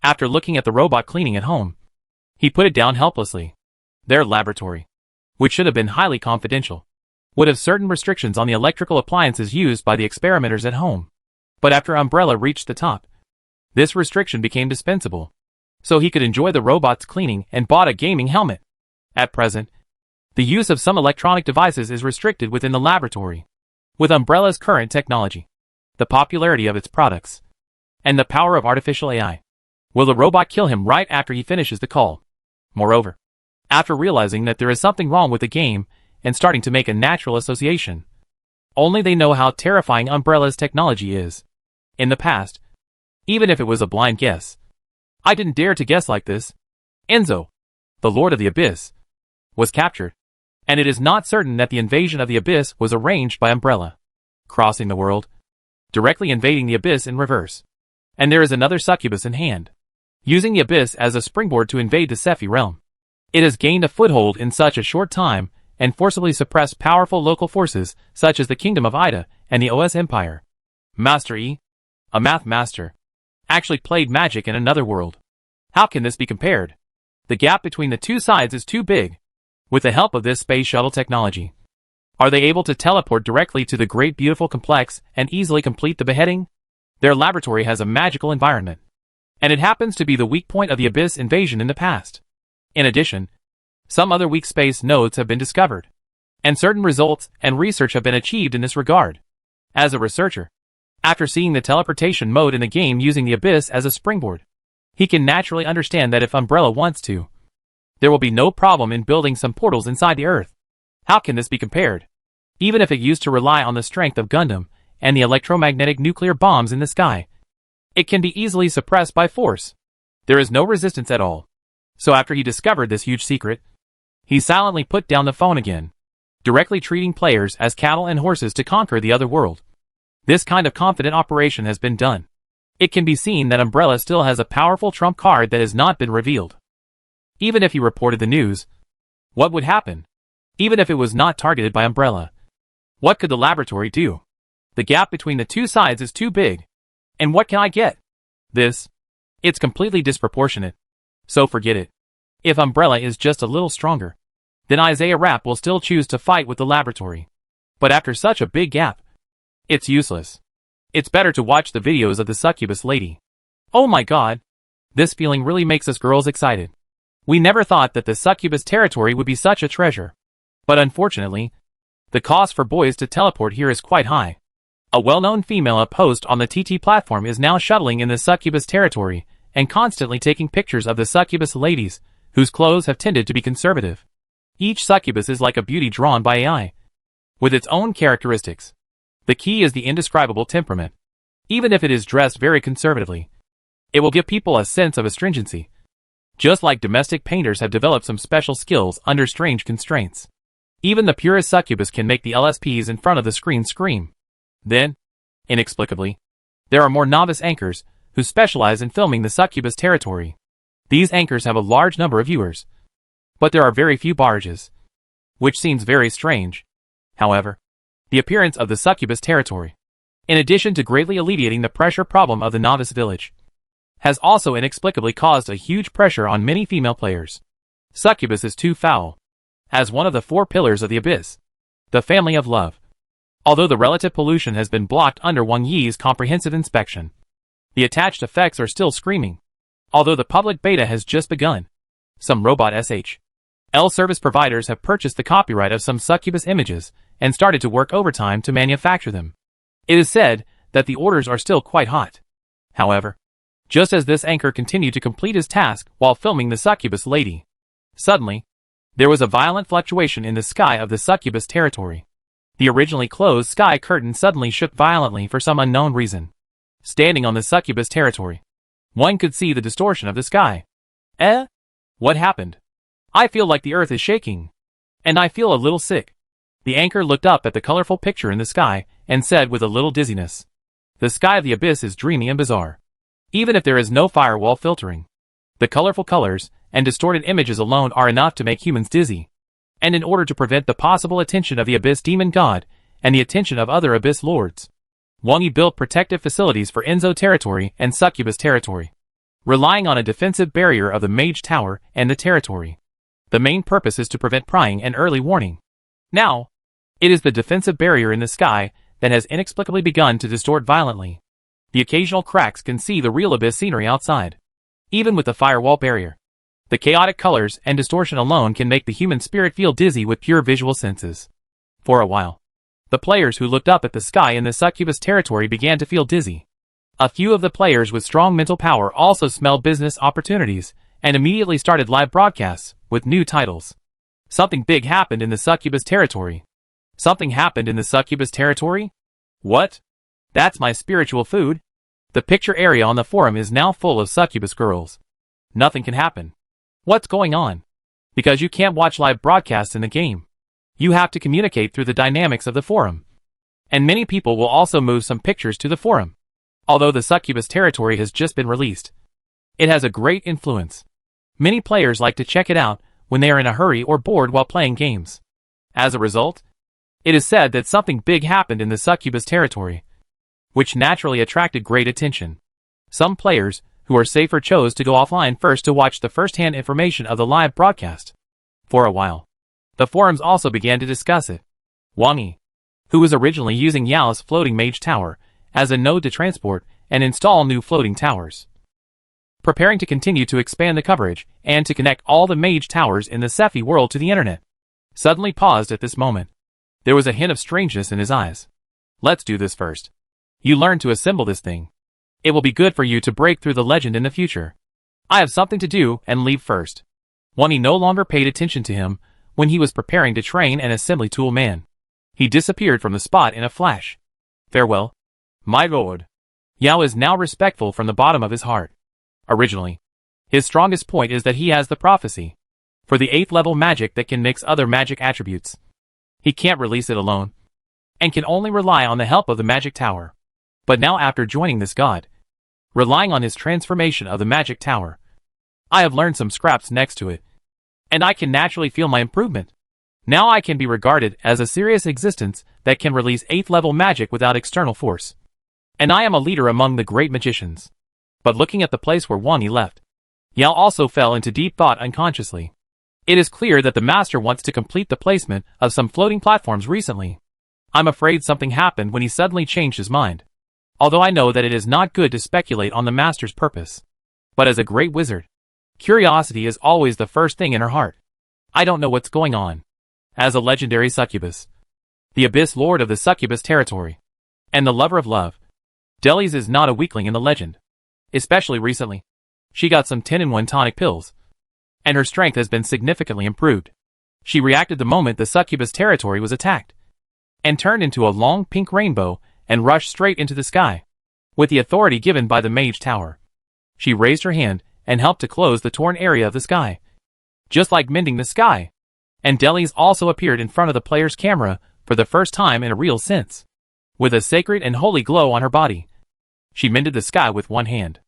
after looking at the robot cleaning at home, he put it down helplessly. Their laboratory, which should have been highly confidential, would have certain restrictions on the electrical appliances used by the experimenters at home. But after Umbrella reached the top, this restriction became dispensable, so he could enjoy the robot's cleaning and bought a gaming helmet. At present, the use of some electronic devices is restricted within the laboratory. With Umbrella's current technology, the popularity of its products, and the power of artificial AI, will the robot kill him right after he finishes the call? Moreover, after realizing that there is something wrong with the game and starting to make a natural association, only they know how terrifying Umbrella's technology is. In the past, even if it was a blind guess, I didn't dare to guess like this. Enzo, the Lord of the Abyss, was captured, and it is not certain that the invasion of the Abyss was arranged by Umbrella, crossing the world, directly invading the Abyss in reverse. And there is another succubus in hand, using the Abyss as a springboard to invade the Sephi realm. It has gained a foothold in such a short time and forcibly suppressed powerful local forces such as the Kingdom of Ida and the OS Empire. Master E, a math master, actually played magic in another world. How can this be compared? The gap between the two sides is too big. With the help of this space shuttle technology, are they able to teleport directly to the great beautiful complex and easily complete the beheading? Their laboratory has a magical environment, and it happens to be the weak point of the Abyss invasion in the past. In addition, some other weak space nodes have been discovered, and certain results and research have been achieved in this regard. As a researcher, after seeing the teleportation mode in the game using the Abyss as a springboard, he can naturally understand that if Umbrella wants to, there will be no problem in building some portals inside the Earth. How can this be compared? Even if it used to rely on the strength of Gundam and the electromagnetic nuclear bombs in the sky, it can be easily suppressed by force. There is no resistance at all. So after he discovered this huge secret, he silently put down the phone again, directly treating players as cattle and horses to conquer the other world. This kind of confident operation has been done. It can be seen that Umbrella still has a powerful trump card that has not been revealed. Even if he reported the news, what would happen? Even if it was not targeted by Umbrella, what could the laboratory do? The gap between the two sides is too big. And what can I get? This. It's completely disproportionate. So forget it. If Umbrella is just a little stronger, then Isaiah Lapp will still choose to fight with the laboratory. But after such a big gap, it's useless. It's better to watch the videos of the succubus lady. Oh my god. This feeling really makes us girls excited. We never thought that the succubus territory would be such a treasure. But unfortunately, the cost for boys to teleport here is quite high. A well-known female up host on the TT platform is now shuttling in the succubus territory and constantly taking pictures of the succubus ladies, whose clothes have tended to be conservative. Each succubus is like a beauty drawn by AI, with its own characteristics. The key is the indescribable temperament. Even if it is dressed very conservatively, it will give people a sense of astringency. Just like domestic painters have developed some special skills under strange constraints. Even the purest succubus can make the LSPs in front of the screen scream. Then, inexplicably, there are more novice anchors who specialize in filming the succubus territory. These anchors have a large number of viewers, but there are very few barrages, which seems very strange. However, the appearance of the succubus territory, in addition to greatly alleviating the pressure problem of the novice village, has also inexplicably caused a huge pressure on many female players. Succubus is too foul. As one of the 4 pillars of the Abyss, the family of love. Although the relative pollution has been blocked under Wang Yi's comprehensive inspection, the attached effects are still screaming. Although the public beta has just begun, some robot SH L service providers have purchased the copyright of some succubus images and started to work overtime to manufacture them. It is said that the orders are still quite hot. However, just as this anchor continued to complete his task while filming the succubus lady, suddenly, there was a violent fluctuation in the sky of the succubus territory. The originally closed sky curtain suddenly shook violently for some unknown reason. Standing on the succubus territory, one could see the distortion of the sky. What happened? I feel like the earth is shaking. And I feel a little sick. The anchor looked up at the colorful picture in the sky and said with a little dizziness, "The sky of the abyss is dreamy and bizarre. Even if there is no firewall filtering, the colorful colors and distorted images alone are enough to make humans dizzy. And in order to prevent the possible attention of the Abyss Demon God and the attention of other Abyss Lords, Wangi built protective facilities for Enzo territory and Succubus territory, relying on a defensive barrier of the Mage Tower and the territory. The main purpose is to prevent prying and early warning. Now, it is the defensive barrier in the sky that has inexplicably begun to distort violently. The occasional cracks can see the real Abyss scenery outside. Even with the firewall barrier, the chaotic colors and distortion alone can make the human spirit feel dizzy with pure visual senses. For a while, the players who looked up at the sky in the Succubus territory began to feel dizzy. A few of the players with strong mental power also smelled business opportunities and immediately started live broadcasts with new titles. Something big happened in the Succubus territory. Something happened in the Succubus territory? What? That's my spiritual food. The picture area on the forum is now full of Succubus girls. Nothing can happen. What's going on? Because you can't watch live broadcasts in the game. You have to communicate through the dynamics of the forum. And many people will also move some pictures to the forum. Although the Succubus territory has just been released, it has a great influence. Many players like to check it out when they are in a hurry or bored while playing games. As a result, it is said that something big happened in the Succubus territory, which naturally attracted great attention. Some players who are safer chose to go offline first to watch the first-hand information of the live broadcast. For a while, the forums also began to discuss it. Wangi, who was originally using Yao's floating mage tower as a node to transport and install new floating towers, preparing to continue to expand the coverage and to connect all the mage towers in the Sephi world to the internet, suddenly paused at this moment. There was a hint of strangeness in his eyes. Let's do this first. You learn to assemble this thing. It will be good for you to break through the legend in the future. I have something to do and leave first. Wangi no longer paid attention to him when he was preparing to train an assembly tool man. He disappeared from the spot in a flash. Farewell, my lord. Yao is now respectful from the bottom of his heart. Originally, his strongest point is that he has the prophecy for the 8th level magic that can mix other magic attributes. He can't release it alone, and can only rely on the help of the magic tower. But now after joining this god, relying on his transformation of the magic tower, I have learned some scraps next to it, and I can naturally feel my improvement. Now I can be regarded as a serious existence that can release 8th level magic without external force. And I am a leader among the great magicians. But looking at the place where Wangi left, Yao also fell into deep thought unconsciously. It is clear that the master wants to complete the placement of some floating platforms recently. I'm afraid something happened when he suddenly changed his mind. Although I know that it is not good to speculate on the master's purpose. But as a great wizard, curiosity is always the first thing in her heart. I don't know what's going on. As a legendary succubus, the Abyss Lord of the Succubus territory, and the lover of love, Delis is not a weakling in the legend. Especially recently, she got some 10-in-1 tonic pills, and her strength has been significantly improved. She reacted the moment the Succubus territory was attacked, and turned into a long pink rainbow and rushed straight into the sky. With the authority given by the Mage Tower, she raised her hand and helped to close the torn area of the sky, just like mending the sky. And Delis also appeared in front of the player's camera for the first time in a real sense. With a sacred and holy glow on her body, she mended the sky with one hand.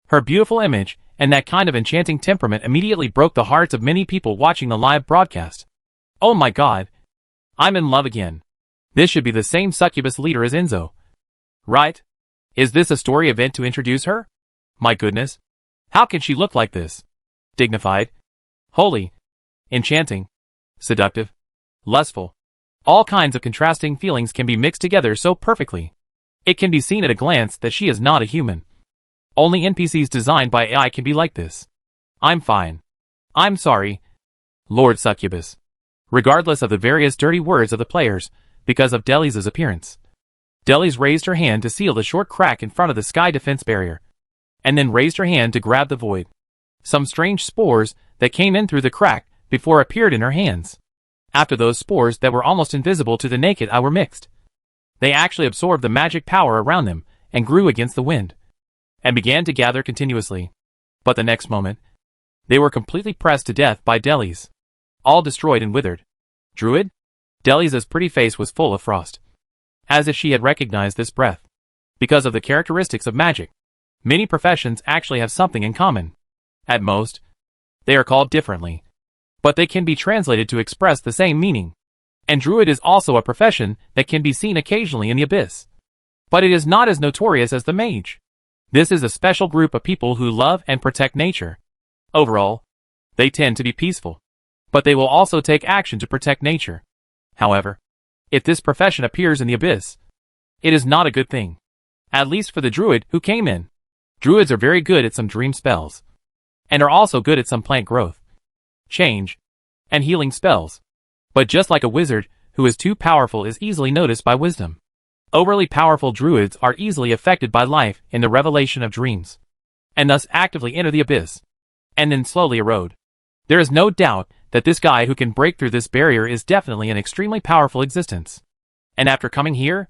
Her beautiful image and that kind of enchanting temperament immediately broke the hearts of many people watching the live broadcast. Oh my god, I'm in love again. This should be the same succubus leader as Enzo. Right? Is this a story event to introduce her? My goodness. How can she look like this? Dignified, holy, enchanting, seductive, lustful. All kinds of contrasting feelings can be mixed together so perfectly. It can be seen at a glance that she is not a human. Only NPCs designed by AI can be like this. I'm fine. I'm sorry. Lord Succubus. Regardless of the various dirty words of the players, because of Delis' appearance. Delis raised her hand to seal the short crack in front of the sky defense barrier, and then raised her hand to grab the void. Some strange spores that came in through the crack before appeared in her hands. After those spores that were almost invisible to the naked eye were mixed, they actually absorbed the magic power around them and grew against the wind, and began to gather continuously. But the next moment, they were completely pressed to death by Delis, all destroyed and withered. Druid? Delis' pretty face was full of frost, as if she had recognized this breath. Because of the characteristics of magic, many professions actually have something in common. At most, they are called differently, but they can be translated to express the same meaning. And Druid is also a profession that can be seen occasionally in the abyss. But it is not as notorious as the mage. This is a special group of people who love and protect nature. Overall, they tend to be peaceful, but they will also take action to protect nature. However, if this profession appears in the abyss, it is not a good thing. At least for the druid who came in. Druids are very good at some dream spells, and are also good at some plant growth, change, and healing spells. But just like a wizard who is too powerful is easily noticed by wisdom, overly powerful druids are easily affected by life in the revelation of dreams, and thus actively enter the abyss, and then slowly erode. There is no doubt that this guy who can break through this barrier is definitely an extremely powerful existence. And after coming here,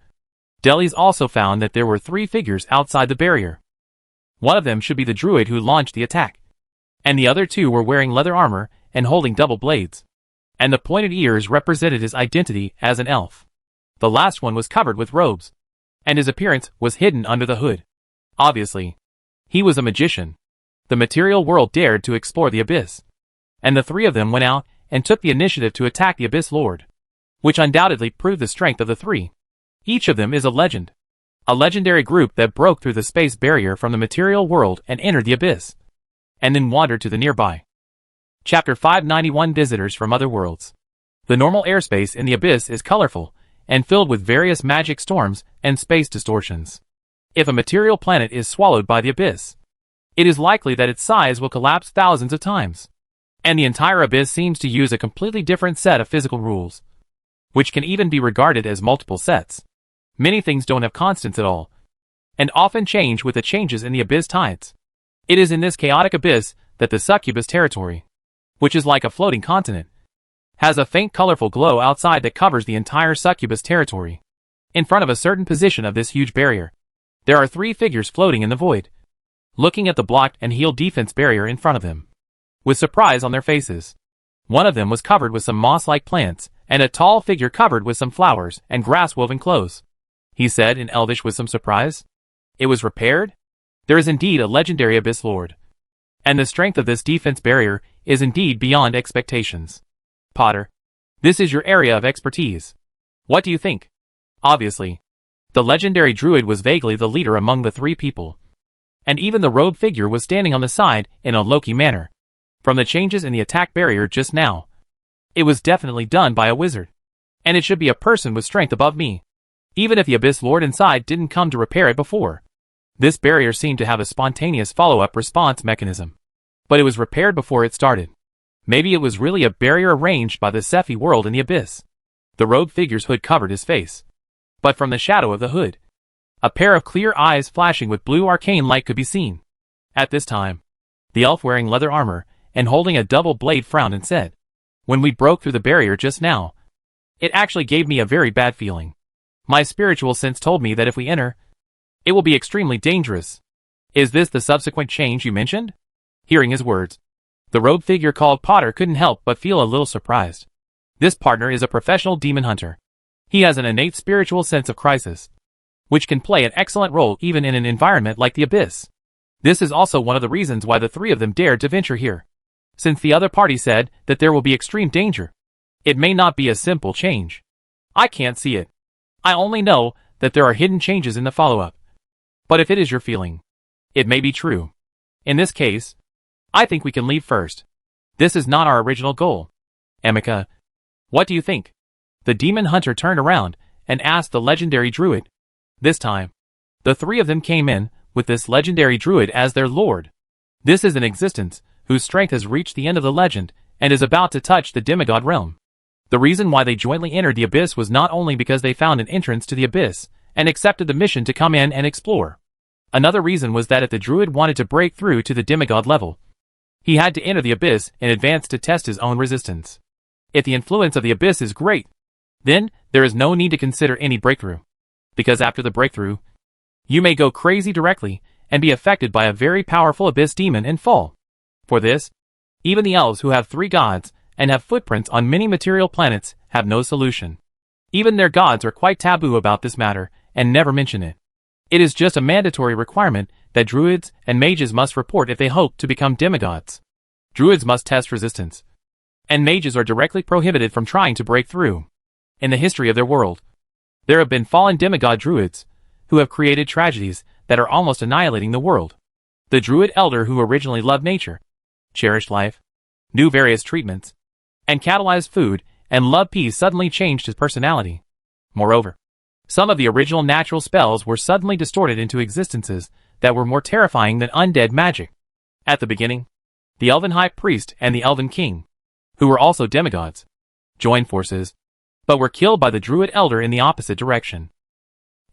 Delis also found that there were 3 figures outside the barrier. One of them should be the druid who launched the attack, and the other 2 were wearing leather armor and holding double blades, and the pointed ears represented his identity as an elf. The last one was covered with robes, and his appearance was hidden under the hood. Obviously, he was a magician. The material world dared to explore the abyss, and the 3 of them went out and took the initiative to attack the Abyss Lord, which undoubtedly proved the strength of the 3. Each of them is a legend, a legendary group that broke through the space barrier from the material world and entered the abyss, and then wandered to the nearby. Chapter 591 Visitors from Other Worlds. The normal airspace in the abyss is colorful and filled with various magic storms and space distortions. If a material planet is swallowed by the abyss, it is likely that its size will collapse thousands of times. And the entire abyss seems to use a completely different set of physical rules, which can even be regarded as multiple sets. Many things don't have constants at all, and often change with the changes in the abyss tides. It is in this chaotic abyss that the succubus territory, which is like a floating continent, has a faint colorful glow outside that covers the entire succubus territory. In front of a certain position of this huge barrier, there are 3 figures floating in the void, looking at the blocked and healed defense barrier in front of them, with surprise on their faces. One of them was covered with some moss-like plants, and a tall figure covered with some flowers and grass-woven clothes. He said in Elvish with some surprise, "It was repaired? There is indeed a legendary Abyss Lord, and the strength of this defense barrier is indeed beyond expectations. Potter, this is your area of expertise. What do you think?" Obviously, the legendary druid was vaguely the leader among the 3 people, and even the robed figure was standing on the side in a Loki manner. From the changes in the attack barrier just now, it was definitely done by a wizard, and it should be a person with strength above me, even if the Abyss Lord inside didn't come to repair it before. This barrier seemed to have a spontaneous follow-up response mechanism, but it was repaired before it started. Maybe it was really a barrier arranged by the Sephi world in the abyss. The robed figure's hood covered his face, but from the shadow of the hood, a pair of clear eyes flashing with blue arcane light could be seen. At this time, the elf wearing leather armor and holding a double blade frowned and said, "When we broke through the barrier just now, it actually gave me a very bad feeling. My spiritual sense told me that if we enter, it will be extremely dangerous. Is this the subsequent change you mentioned?" Hearing his words, the robed figure called Potter couldn't help but feel a little surprised. This partner is a professional demon hunter. He has an innate spiritual sense of crisis, which can play an excellent role even in an environment like the abyss. This is also one of the reasons why the 3 of them dared to venture here. Since the other party said that there will be extreme danger, it may not be a simple change. I can't see it. I only know that there are hidden changes in the follow-up. But if it is your feeling, it may be true. In this case, I think we can leave first. This is not our original goal. Emika, what do you think? The demon hunter turned around and asked the legendary druid. This time, the 3 of them came in with this legendary druid as their lord. This is an existence whose strength has reached the end of the legend and is about to touch the demigod realm. The reason why they jointly entered the abyss was not only because they found an entrance to the abyss and accepted the mission to come in and explore. Another reason was that if the druid wanted to break through to the demigod level, he had to enter the abyss in advance to test his own resistance. If the influence of the abyss is great, then there is no need to consider any breakthrough. Because after the breakthrough, you may go crazy directly and be affected by a very powerful abyss demon and fall. For this, even the elves who have 3 gods and have footprints on many material planets have no solution. Even their gods are quite taboo about this matter and never mention it. It is just a mandatory requirement that druids and mages must report if they hope to become demigods. Druids must test resistance, and mages are directly prohibited from trying to break through. In the history of their world, there have been fallen demigod druids who have created tragedies that are almost annihilating the world. The druid elder who originally loved nature, cherished life, knew various treatments, and catalyzed food and loved peace suddenly changed his personality. Moreover, some of the original natural spells were suddenly distorted into existences that were more terrifying than undead magic. At the beginning, the elven high priest and the elven king, who were also demigods, joined forces, but were killed by the druid elder in the opposite direction.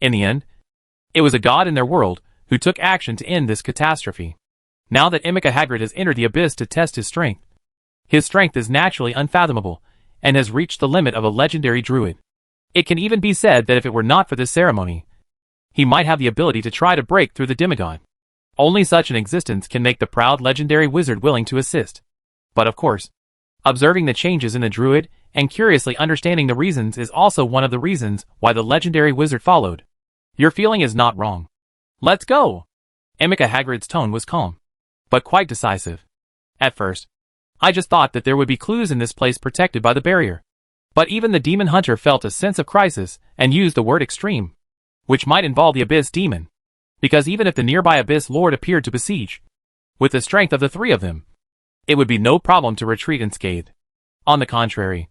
In the end, it was a god in their world who took action to end this catastrophe. Now that Emeka Hagrid has entered the abyss to test his strength is naturally unfathomable and has reached the limit of a legendary druid. It can even be said that if it were not for this ceremony, he might have the ability to try to break through the demigod. Only such an existence can make the proud legendary wizard willing to assist. But of course, observing the changes in the druid and curiously understanding the reasons is also one of the reasons why the legendary wizard followed. Your feeling is not wrong. Let's go! Emeka Hagrid's tone was calm, but quite decisive. At first, I just thought that there would be clues in this place protected by the barrier. But even the demon hunter felt a sense of crisis and used the word extreme, which might involve the abyss demon. Because even if the nearby abyss lord appeared to besiege, with the strength of the 3 of them, it would be no problem to retreat unscathed. On the contrary,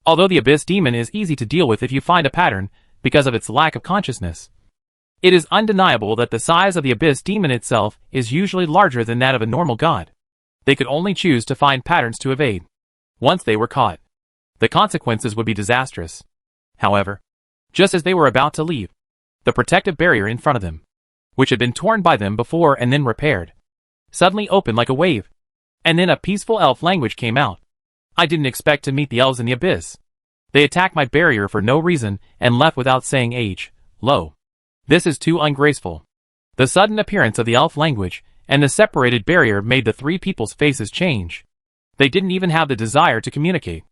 although the abyss demon is easy to deal with if you find a pattern because of its lack of consciousness, it is undeniable that the size of the abyss demon itself is usually larger than that of a normal god. They could only choose to find patterns to evade. Once they were caught, the consequences would be disastrous. However, just as they were about to leave, the protective barrier in front of them, which had been torn by them before and then repaired, suddenly opened like a wave, and then a peaceful elf language came out. I didn't expect to meet the elves in the abyss. They attacked my barrier for no reason and left without saying age, lo. This is too ungraceful. The sudden appearance of the elf language and the separated barrier made the 3 people's faces change. They didn't even have the desire to communicate.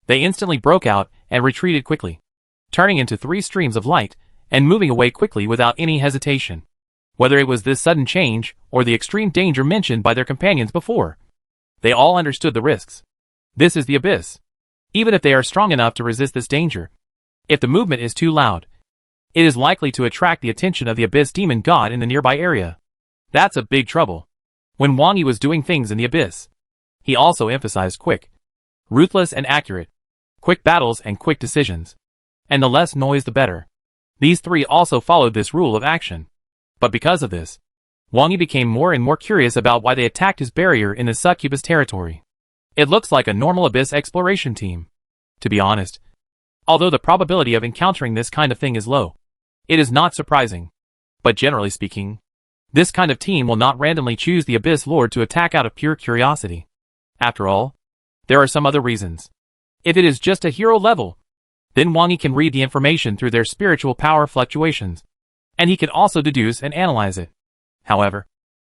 They instantly broke out and retreated quickly, turning into 3 streams of light and moving away quickly without any hesitation. Whether it was this sudden change or the extreme danger mentioned by their companions before, they all understood the risks. This is the abyss. Even if they are strong enough to resist this danger, if the movement is too loud, it is likely to attract the attention of the abyss demon god in the nearby area. That's a big trouble. When Wang Yi was doing things in the abyss, he also emphasized quick, ruthless and accurate, quick battles and quick decisions. And the less noise the better. These 3 also followed this rule of action. But because of this, Wang Yi became more and more curious about why they attacked his barrier in the succubus territory. It looks like a normal abyss exploration team. To be honest, although the probability of encountering this kind of thing is low, it is not surprising. But generally speaking, this kind of team will not randomly choose the abyss lord to attack out of pure curiosity. After all, there are some other reasons. If it is just a hero level, then Wang Yi can read the information through their spiritual power fluctuations, and he can also deduce and analyze it. However,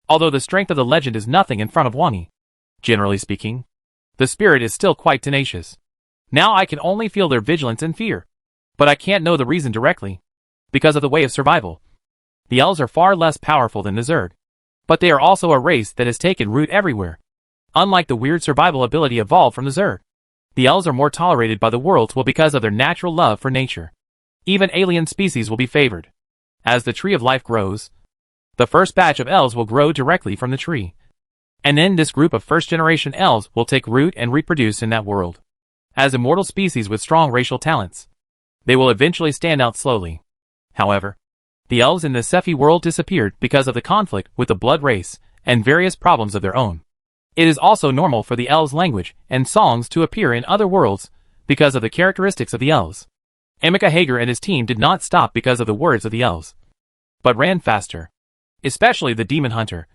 although the strength of the legend is nothing in front of Wang Yi, generally speaking, the spirit is still quite tenacious. Now I can only feel their vigilance and fear, but I can't know the reason directly. Because of the way of survival. The elves are far less powerful than the Zerg, but they are also a race that has taken root everywhere. Unlike the weird survival ability evolved from the Zerg, the elves are more tolerated by the worlds because of their natural love for nature. Even alien species will be favored. As the tree of life grows, the first batch of elves will grow directly from the tree. And then this group of first-generation elves will take root and reproduce in that world. As immortal species with strong racial talents, they will eventually stand out slowly. However, the elves in the Sephi world disappeared because of the conflict with the blood race and various problems of their own. It is also normal for the elves' language and songs to appear in other worlds because of the characteristics of the elves. Emeka Hager and his team did not stop because of the words of the elves, but ran faster. Especially the demon hunter,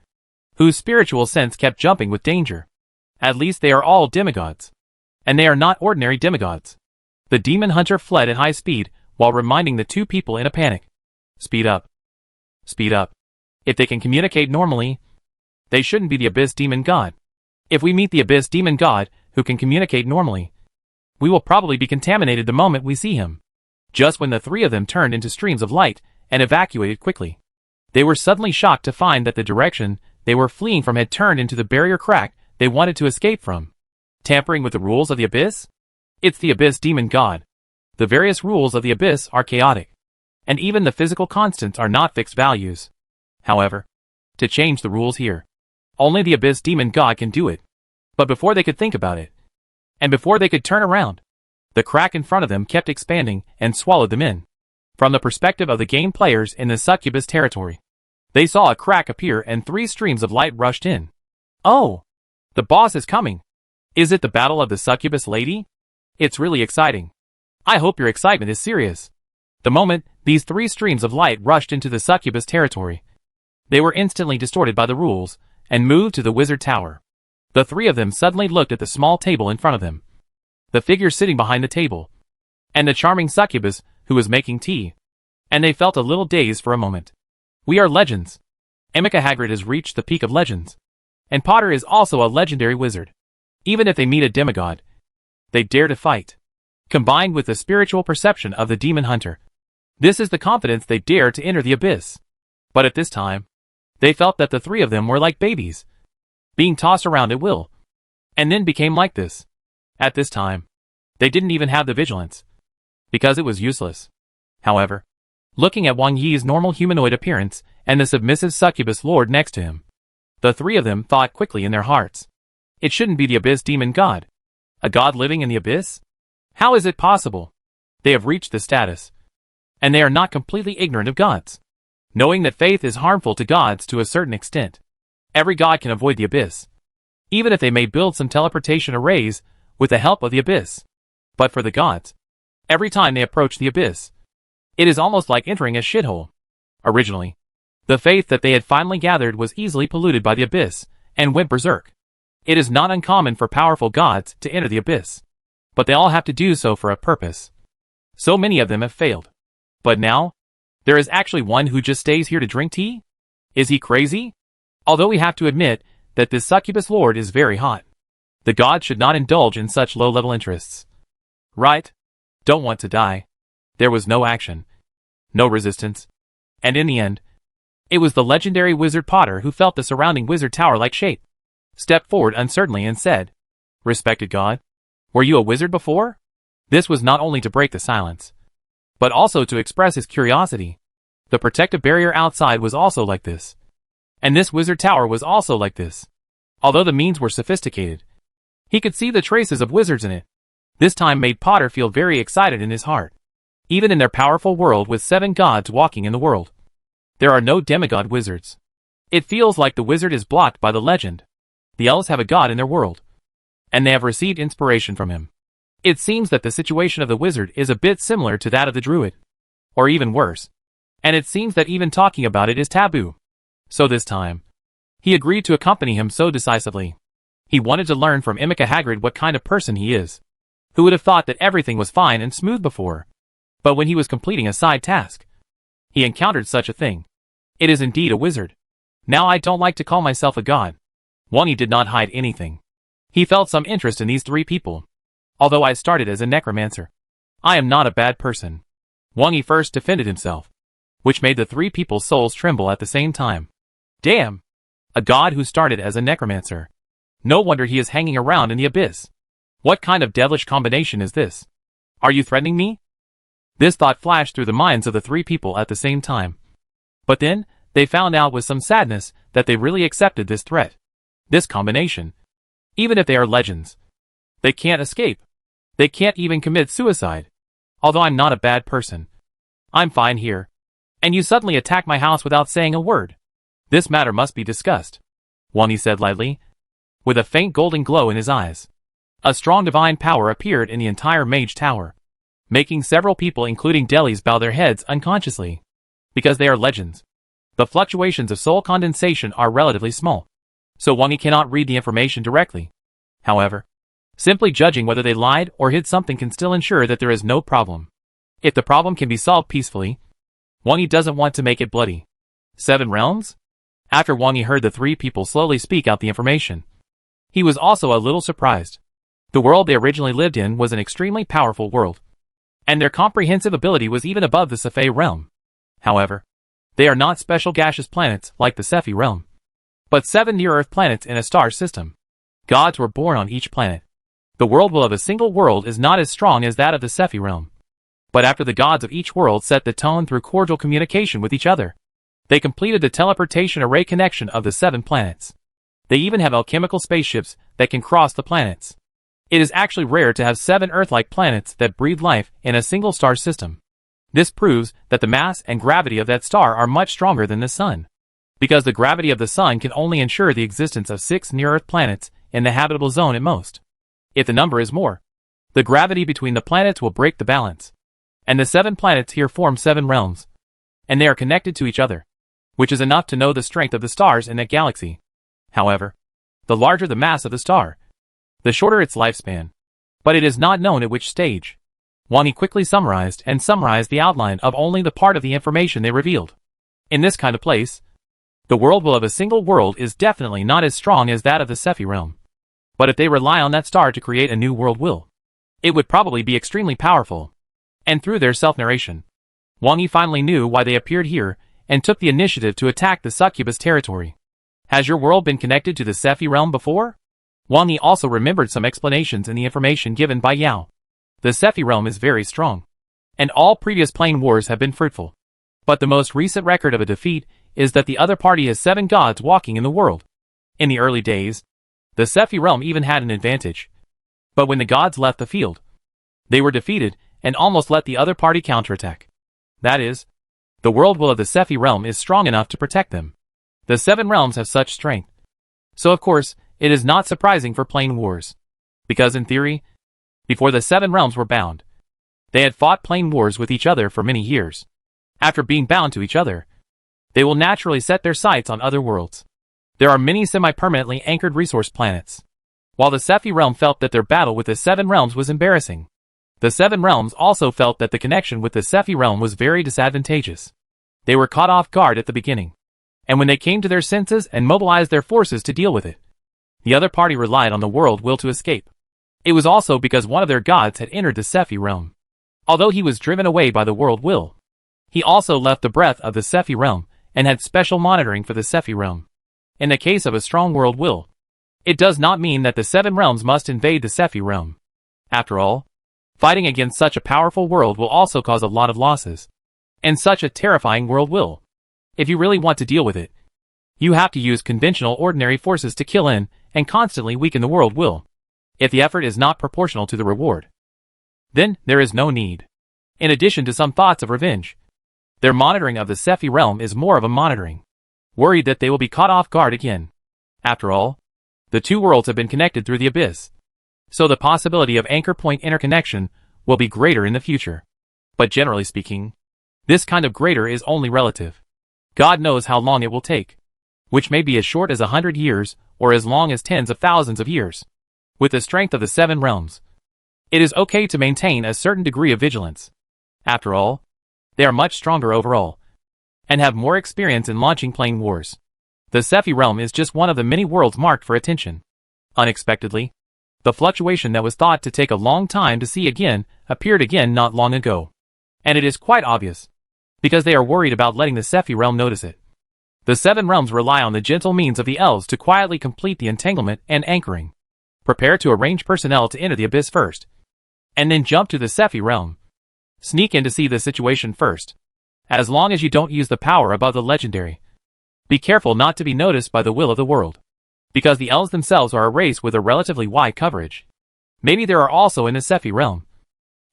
whose spiritual sense kept jumping with danger. At least they are all demigods. And they are not ordinary demigods. The demon hunter fled at high speed while reminding the two people in a panic. Speed up. Speed up. If they can communicate normally, they shouldn't be the Abyss Demon God. If we meet the Abyss Demon God who can communicate normally, we will probably be contaminated the moment we see him. Just when the three of them turned into streams of light and evacuated quickly, they were suddenly shocked to find that the direction they were fleeing from had turned into the barrier crack they wanted to escape from. Tampering with the rules of the Abyss? It's the Abyss Demon God. The various rules of the Abyss are chaotic, and even the physical constants are not fixed values. However, to change the rules here, only the Abyss Demon God can do it. But before they could think about it, and before they could turn around, the crack in front of them kept expanding and swallowed them in. From the perspective of the game players in the succubus territory, they saw a crack appear and 3 streams of light rushed in. Oh! The boss is coming! Is it the battle of the succubus lady? It's really exciting. I hope your excitement is serious. The moment these 3 streams of light rushed into the succubus territory, they were instantly distorted by the rules and moved to the wizard tower. The 3 of them suddenly looked at the small table in front of them, the figure sitting behind the table, and the charming succubus who was making tea, and they felt a little dazed for a moment. We are legends. Emeka Haggard has reached the peak of legends, and Potter is also a legendary wizard. Even if they meet a demigod, they dare to fight. Combined with the spiritual perception of the demon hunter, this is the confidence they dare to enter the abyss. But at this time, they felt that the 3 of them were like babies, being tossed around at will, and then became like this. At this time, they didn't even have the vigilance, because it was useless. However, looking at Wang Yi's normal humanoid appearance and the submissive succubus lord next to him, the 3 of them thought quickly in their hearts. It shouldn't be the Abyss Demon God. A god living in the abyss? How is it possible? They have reached this status, and they are not completely ignorant of gods. Knowing that faith is harmful to gods to a certain extent, every god can avoid the abyss, even if they may build some teleportation arrays with the help of the abyss. But for the gods, every time they approach the abyss, it is almost like entering a shithole. Originally, the faith that they had finally gathered was easily polluted by the abyss and went berserk. It is not uncommon for powerful gods to enter the abyss, but they all have to do so for a purpose. So many of them have failed. But now, there is actually one who just stays here to drink tea? Is he crazy? Although we have to admit that this succubus lord is very hot. The gods should not indulge in such low-level interests. Right? Don't want to die. There was no action, no resistance, and in the end, it was the legendary wizard Potter who felt the surrounding wizard tower-like shape, stepped forward uncertainly and said, "Respected God, were you a wizard before?" This was not only to break the silence, but also to express his curiosity. The protective barrier outside was also like this, and this wizard tower was also like this. Although the means were sophisticated, he could see the traces of wizards in it. This time made Potter feel very excited in his heart. Even in their powerful world with 7 gods walking in the world, there are no demigod wizards. It feels like the wizard is blocked by the legend. The elves have a god in their world, and they have received inspiration from him. It seems that the situation of the wizard is a bit similar to that of the druid, or even worse, and it seems that even talking about it is taboo. So this time, he agreed to accompany him so decisively. He wanted to learn from Emeka Haggard what kind of person he is. Who would have thought that everything was fine and smooth before? But when he was completing a side task, he encountered such a thing. It is indeed a wizard. Now I don't like to call myself a god. Wang Yi did not hide anything. He felt some interest in these 3 people. Although I started as a necromancer, I am not a bad person. Wang Yi first defended himself, which made the 3 people's souls tremble at the same time. Damn! A god who started as a necromancer. No wonder he is hanging around in the abyss. What kind of devilish combination is this? Are you threatening me? This thought flashed through the minds of the 3 people at the same time. But then, they found out with some sadness that they really accepted this threat. This combination. Even if they are legends, they can't escape. They can't even commit suicide. Although I'm not a bad person, I'm fine here. And you suddenly attack my house without saying a word. This matter must be discussed, Wang Yi said lightly. with a faint golden glow in his eyes. A strong divine power appeared in the entire mage tower, making several people including Delis bow their heads unconsciously. Because they are legends, the fluctuations of soul condensation are relatively small, so Wang Yi cannot read the information directly. However, simply judging whether they lied or hid something can still ensure that there is no problem. If the problem can be solved peacefully, Wang Yi doesn't want to make it bloody. 7 realms? After Wang Yi heard the 3 people slowly speak out the information, he was also a little surprised. The world they originally lived in was an extremely powerful world, and their comprehensive ability was even above the Cepheid realm. However, they are not special gaseous planets like the Cepheid realm, but 7 near-Earth planets in a star system. Gods were born on each planet. The world will of a single world is not as strong as that of the Cepheid realm, but after the gods of each world set the tone through cordial communication with each other, they completed the teleportation array connection of the 7 planets. They even have alchemical spaceships that can cross the planets. It is actually rare to have 7 Earth-like planets that breathe life in a single star system. This proves that the mass and gravity of that star are much stronger than the Sun, because the gravity of the Sun can only ensure the existence of 6 near-Earth planets in the habitable zone at most. If the number is more, the gravity between the planets will break the balance, and the 7 planets here form 7 realms, and they are connected to each other, which is enough to know the strength of the stars in that galaxy. However, the larger the mass of the star, the shorter its lifespan, but it is not known at which stage. Wang Yi quickly summarized the outline of only the part of the information they revealed. In this kind of place, the world will of a single world is definitely not as strong as that of the Cepheid realm. But if they rely on that star to create a new world will, it would probably be extremely powerful. And through their self-narration, Wang Yi finally knew why they appeared here and took the initiative to attack the succubus territory. Has your world been connected to the Cepheid realm before? Wang Yi also remembered some explanations in the information given by Yao. The Cepheid realm is very strong, and all previous plane wars have been fruitful. But the most recent record of a defeat is that the other party has 7 gods walking in the world. In the early days, the Cepheid realm even had an advantage. But when the gods left the field, they were defeated and almost let the other party counterattack. That is, the world will of the Cepheid realm is strong enough to protect them. The 7 realms have such strength. So of course, it is not surprising for plane wars. Because in theory, before the 7 realms were bound, they had fought plane wars with each other for many years. After being bound to each other, they will naturally set their sights on other worlds. There are many semi-permanently anchored resource planets. While the Cepheid realm felt that their battle with the 7 realms was embarrassing, the 7 realms also felt that the connection with the Cepheid realm was very disadvantageous. They were caught off guard at the beginning, and when they came to their senses and mobilized their forces to deal with it, the other party relied on the world will to escape. It was also because one of their gods had entered the Cepheid realm. Although he was driven away by the world will, he also left the breath of the Cepheid realm and had special monitoring for the Cepheid realm. In the case of a strong world will, it does not mean that the 7 realms must invade the Cepheid realm. After all, fighting against such a powerful world will also cause a lot of losses. And such a terrifying world will. If you really want to deal with it, you have to use conventional ordinary forces to kill in and constantly weaken the world will. If the effort is not proportional to the reward, then there is no need. In addition to some thoughts of revenge, their monitoring of the Cepheid realm is more of a monitoring, worried that they will be caught off guard again. After all, the 2 worlds have been connected through the abyss, so the possibility of anchor point interconnection will be greater in the future. But generally speaking, this kind of greater is only relative. God knows how long it will take, which may be as short as 100 years or as long as tens of thousands of years. With the strength of the 7 realms, it is okay to maintain a certain degree of vigilance. After all, they are much stronger overall, and have more experience in launching plane wars. The Cepheid realm is just one of the many worlds marked for attention. Unexpectedly, the fluctuation that was thought to take a long time to see again appeared again not long ago. And it is quite obvious, because they are worried about letting the Cepheid realm notice it. The 7 realms rely on the gentle means of the elves to quietly complete the entanglement and anchoring. Prepare to arrange personnel to enter the abyss first, and then jump to the Cepheid realm. Sneak in to see the situation first. As long as you don't use the power above the legendary, be careful not to be noticed by the will of the world, because the elves themselves are a race with a relatively wide coverage. Maybe there are also in the Cepheid realm.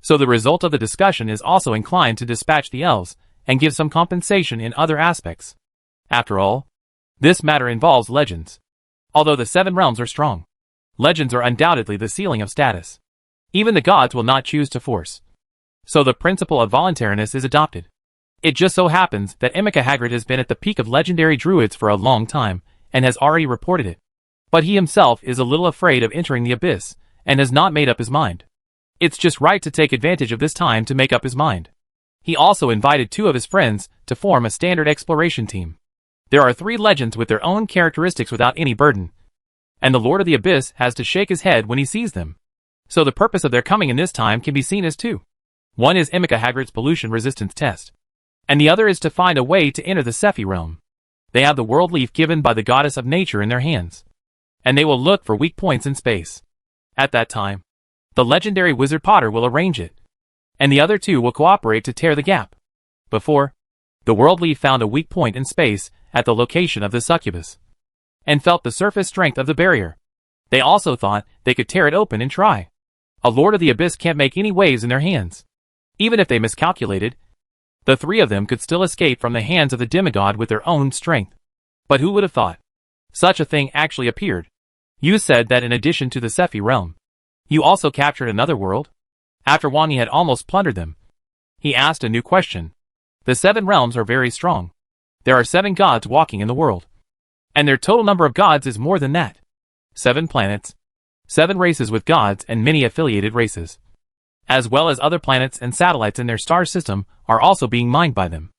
So the result of the discussion is also inclined to dispatch the elves and give some compensation in other aspects. After all, this matter involves legends. Although the 7 realms are strong, legends are undoubtedly the ceiling of status. Even the gods will not choose to force. So the principle of voluntariness is adopted. It just so happens that Emeka Hagrid has been at the peak of legendary druids for a long time, and has already reported it. But he himself is a little afraid of entering the abyss, and has not made up his mind. It's just right to take advantage of this time to make up his mind. He also invited 2 of his friends to form a standard exploration team. There are 3 legends with their own characteristics without any burden, and the Lord of the Abyss has to shake his head when he sees them. So the purpose of their coming in this time can be seen as 2. One is Emeka Hagrid's pollution resistance test, and the other is to find a way to enter the Sephi realm. They have the world leaf given by the goddess of nature in their hands, and they will look for weak points in space. At that time, the legendary wizard Potter will arrange it, and the other 2 will cooperate to tear the gap. Before, the world leaf found a weak point in space at the location of the succubus, and felt the surface strength of the barrier. They also thought they could tear it open and try. A Lord of the Abyss can't make any waves in their hands. Even if they miscalculated, the 3 of them could still escape from the hands of the demigod with their own strength. But who would have thought such a thing actually appeared? You said that in addition to the Sephi realm, you also captured another world? After Wang Yi had almost plundered them, he asked a new question. The 7 realms are very strong. There are 7 gods walking in the world, and their total number of gods is more than that. 7 planets, 7 races with gods and many affiliated races, as well as other planets and satellites in their star system are also being mined by them.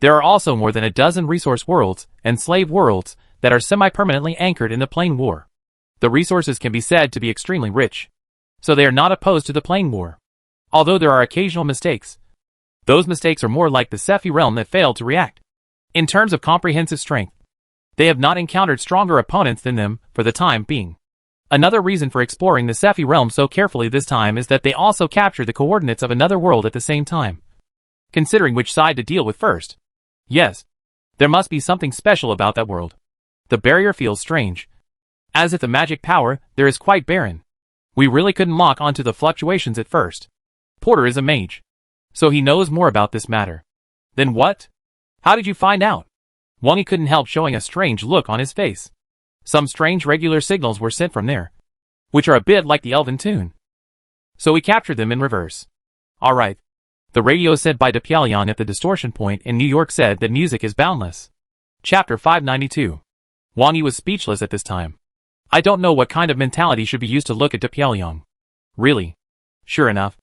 There are also more than a dozen resource worlds and slave worlds that are semi-permanently anchored in the plane war. The resources can be said to be extremely rich, so they are not opposed to the plane war. Although there are occasional mistakes, those mistakes are more like the Sephi realm that failed to react. In terms of comprehensive strength, they have not encountered stronger opponents than them for the time being. Another reason for exploring the Sephi realm so carefully this time is that they also capture the coordinates of another world at the same time. Considering which side to deal with first. Yes, there must be something special about that world. The barrier feels strange, as if the magic power there is quite barren. We really couldn't lock onto the fluctuations at first. Porter is a mage, so he knows more about this matter. Then what? How did you find out? Wang Yi couldn't help showing a strange look on his face. Some strange regular signals were sent from there, which are a bit like the elven tune. So we captured them in reverse. Alright. The radio sent by Depialion at the distortion point in New York said that music is boundless. Chapter 592. Wang Yi was speechless at this time. I don't know what kind of mentality should be used to look at Depialion. Really. Sure enough,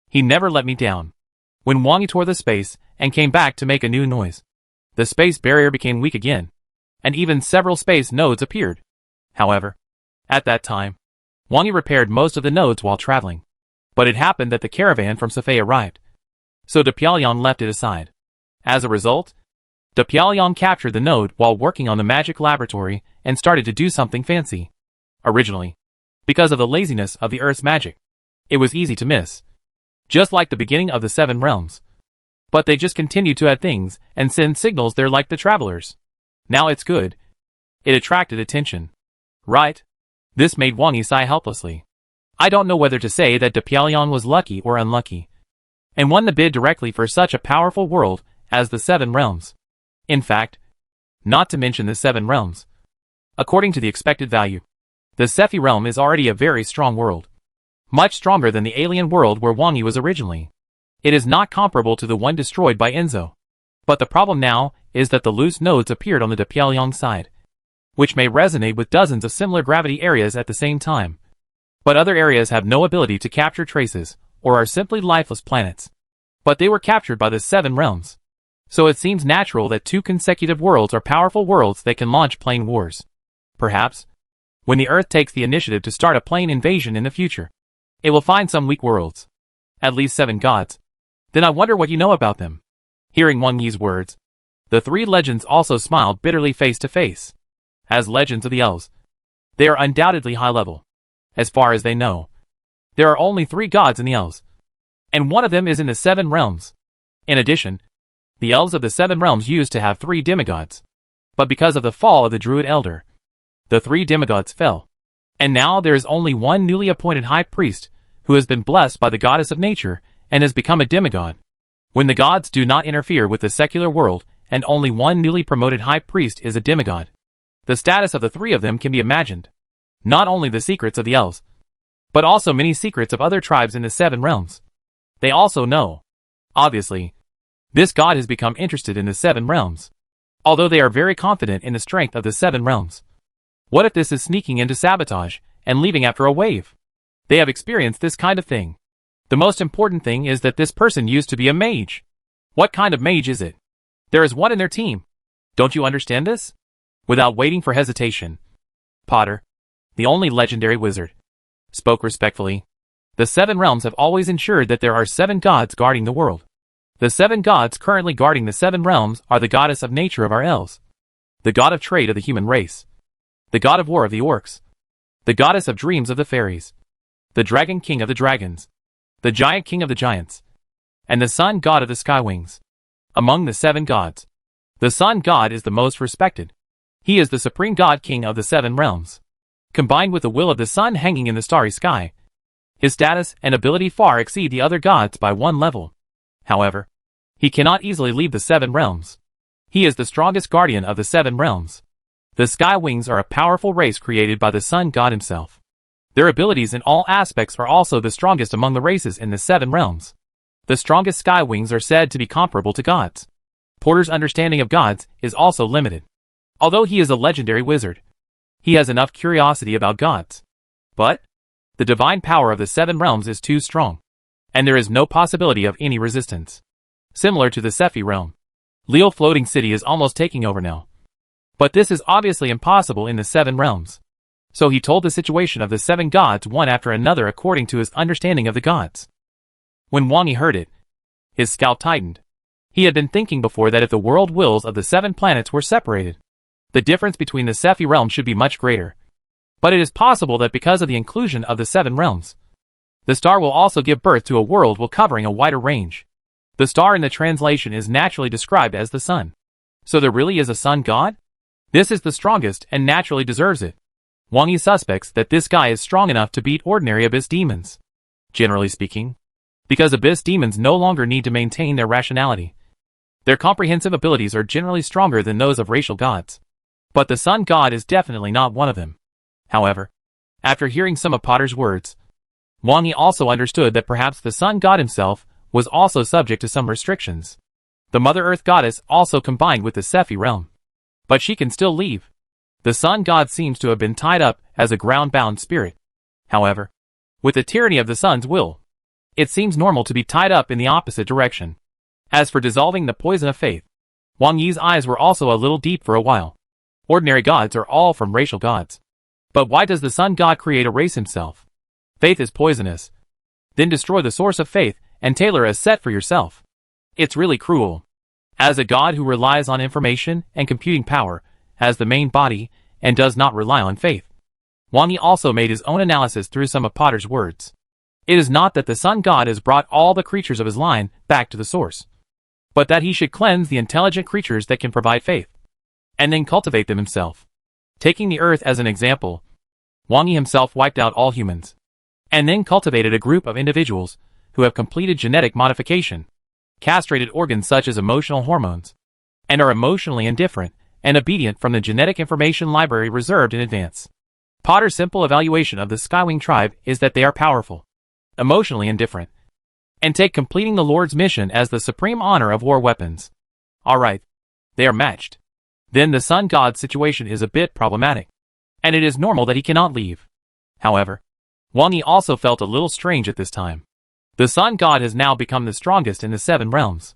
he never let me down. When Wang Yi tore the space and came back to make a new noise, the space barrier became weak again, and even several space nodes appeared. However, at that time, Wang Yi repaired most of the nodes while traveling. But it happened that the caravan from Safei arrived, so Depialion left it aside. As a result, Depialion captured the node while working on the magic laboratory and started to do something fancy. Originally, because of the laziness of the Earth's magic, it was easy to miss, just like the beginning of the 7 realms. But they just continued to add things and send signals there like the travelers. Now it's good. It attracted attention. Right? This made Wang Yi sigh helplessly. I don't know whether to say that Depialion was lucky or unlucky, and won the bid directly for such a powerful world as the 7 realms. In fact, not to mention the 7 realms. According to the expected value, the Sephi realm is already a very strong world. Much stronger than the alien world where Wang Yi was originally. It is not comparable to the one destroyed by Enzo. But the problem now is that the loose nodes appeared on the Depialion side, which may resonate with dozens of similar gravity areas at the same time. But other areas have no ability to capture traces, or are simply lifeless planets. But they were captured by the 7 realms. So it seems natural that 2 consecutive worlds are powerful worlds that can launch plane wars. Perhaps, when the Earth takes the initiative to start a plane invasion in the future, it will find some weak worlds. At least 7 gods. Then I wonder what you know about them. Hearing Wang Yi's words, the 3 legends also smiled bitterly face to face. As legends of the elves, they are undoubtedly high level. As far as they know, there are only 3 gods in the elves, and one of them is in the 7 realms. In addition, the elves of the 7 realms used to have 3 demigods. But because of the fall of the Druid Elder, the 3 demigods fell. And now there is only one newly appointed high priest, who has been blessed by the goddess of nature, and has become a demigod. When the gods do not interfere with the secular world, and only one newly promoted high priest is a demigod, The status of the three of them can be imagined. Not only the secrets of the elves, but also many secrets of other tribes in the seven realms. They also know. Obviously, this god has become interested in the seven realms, although they are very confident in the strength of the seven realms. What if this is sneaking into sabotage and leaving after a wave? They have experienced this kind of thing. The most important thing is that this person used to be a mage. What kind of mage is it? There is one in their team. Don't you understand this? Without waiting for hesitation, Potter, the only legendary wizard, spoke respectfully. The seven realms have always ensured that there are seven gods guarding the world. The seven gods currently guarding the seven realms are the goddess of nature of our elves, the god of trade of the human race, the god of war of the orcs, the goddess of dreams of the fairies, the dragon king of the dragons, the giant king of the giants, and the sun god of the skywings. Among the seven gods, the sun god is the most respected. He is the supreme god king of the seven realms. Combined with the will of the sun hanging in the starry sky, his status and ability far exceed the other gods by one level. However, he cannot easily leave the seven realms. He is the strongest guardian of the seven realms. The skywings are a powerful race created by the sun god himself. Their abilities in all aspects are also the strongest among the races in the seven realms. The strongest skywings are said to be comparable to gods. Porter's understanding of gods is also limited. Although he is a legendary wizard, he has enough curiosity about gods. But the divine power of the seven realms is too strong, and there is no possibility of any resistance. Similar to the Sephi realm, Leo Floating City is almost taking over now. But this is obviously impossible in the seven realms. So he told the situation of the seven gods one after another according to his understanding of the gods. When Wang Yi heard it, his scalp tightened. He had been thinking before that if the world wills of the seven planets were separated, the difference between the Sephi realm should be much greater. But it is possible that because of the inclusion of the seven realms, the star will also give birth to a world will covering a wider range. The star in the translation is naturally described as the sun. So there really is a sun god? This is the strongest and naturally deserves it. Wang Yi suspects that this guy is strong enough to beat ordinary abyss demons. Generally speaking, because abyss demons no longer need to maintain their rationality. Their comprehensive abilities are generally stronger than those of racial gods. But the sun god is definitely not one of them. However, after hearing some of Potter's words, Wang Yi also understood that perhaps the sun god himself was also subject to some restrictions. The Mother Earth goddess also combined with the Sephi realm. But she can still leave. The sun god seems to have been tied up as a ground-bound spirit. However, with the tyranny of the sun's will, it seems normal to be tied up in the opposite direction. As for dissolving the poison of faith, Wang Yi's eyes were also a little deep for a while. Ordinary gods are all from racial gods. But why does the sun god create a race himself? Faith is poisonous. Then destroy the source of faith and tailor a set for yourself. It's really cruel. As a god who relies on information and computing power as the main body and does not rely on faith, Wang Yi also made his own analysis through some of Potter's words. It is not that the sun god has brought all the creatures of his line back to the source, but that he should cleanse the intelligent creatures that can provide faith, and then cultivate them himself. Taking the earth as an example, Wang Yi himself wiped out all humans, and then cultivated a group of individuals who have completed genetic modification, castrated organs such as emotional hormones, and are emotionally indifferent and obedient from the genetic information library reserved in advance. Potter's simple evaluation of the Skywing tribe is that they are powerful, emotionally indifferent, and take completing the Lord's mission as the supreme honor of war weapons. Alright, they are matched. Then the sun god's situation is a bit problematic, and it is normal that he cannot leave. However, Wang Yi also felt a little strange at this time. The sun god has now become the strongest in the seven realms,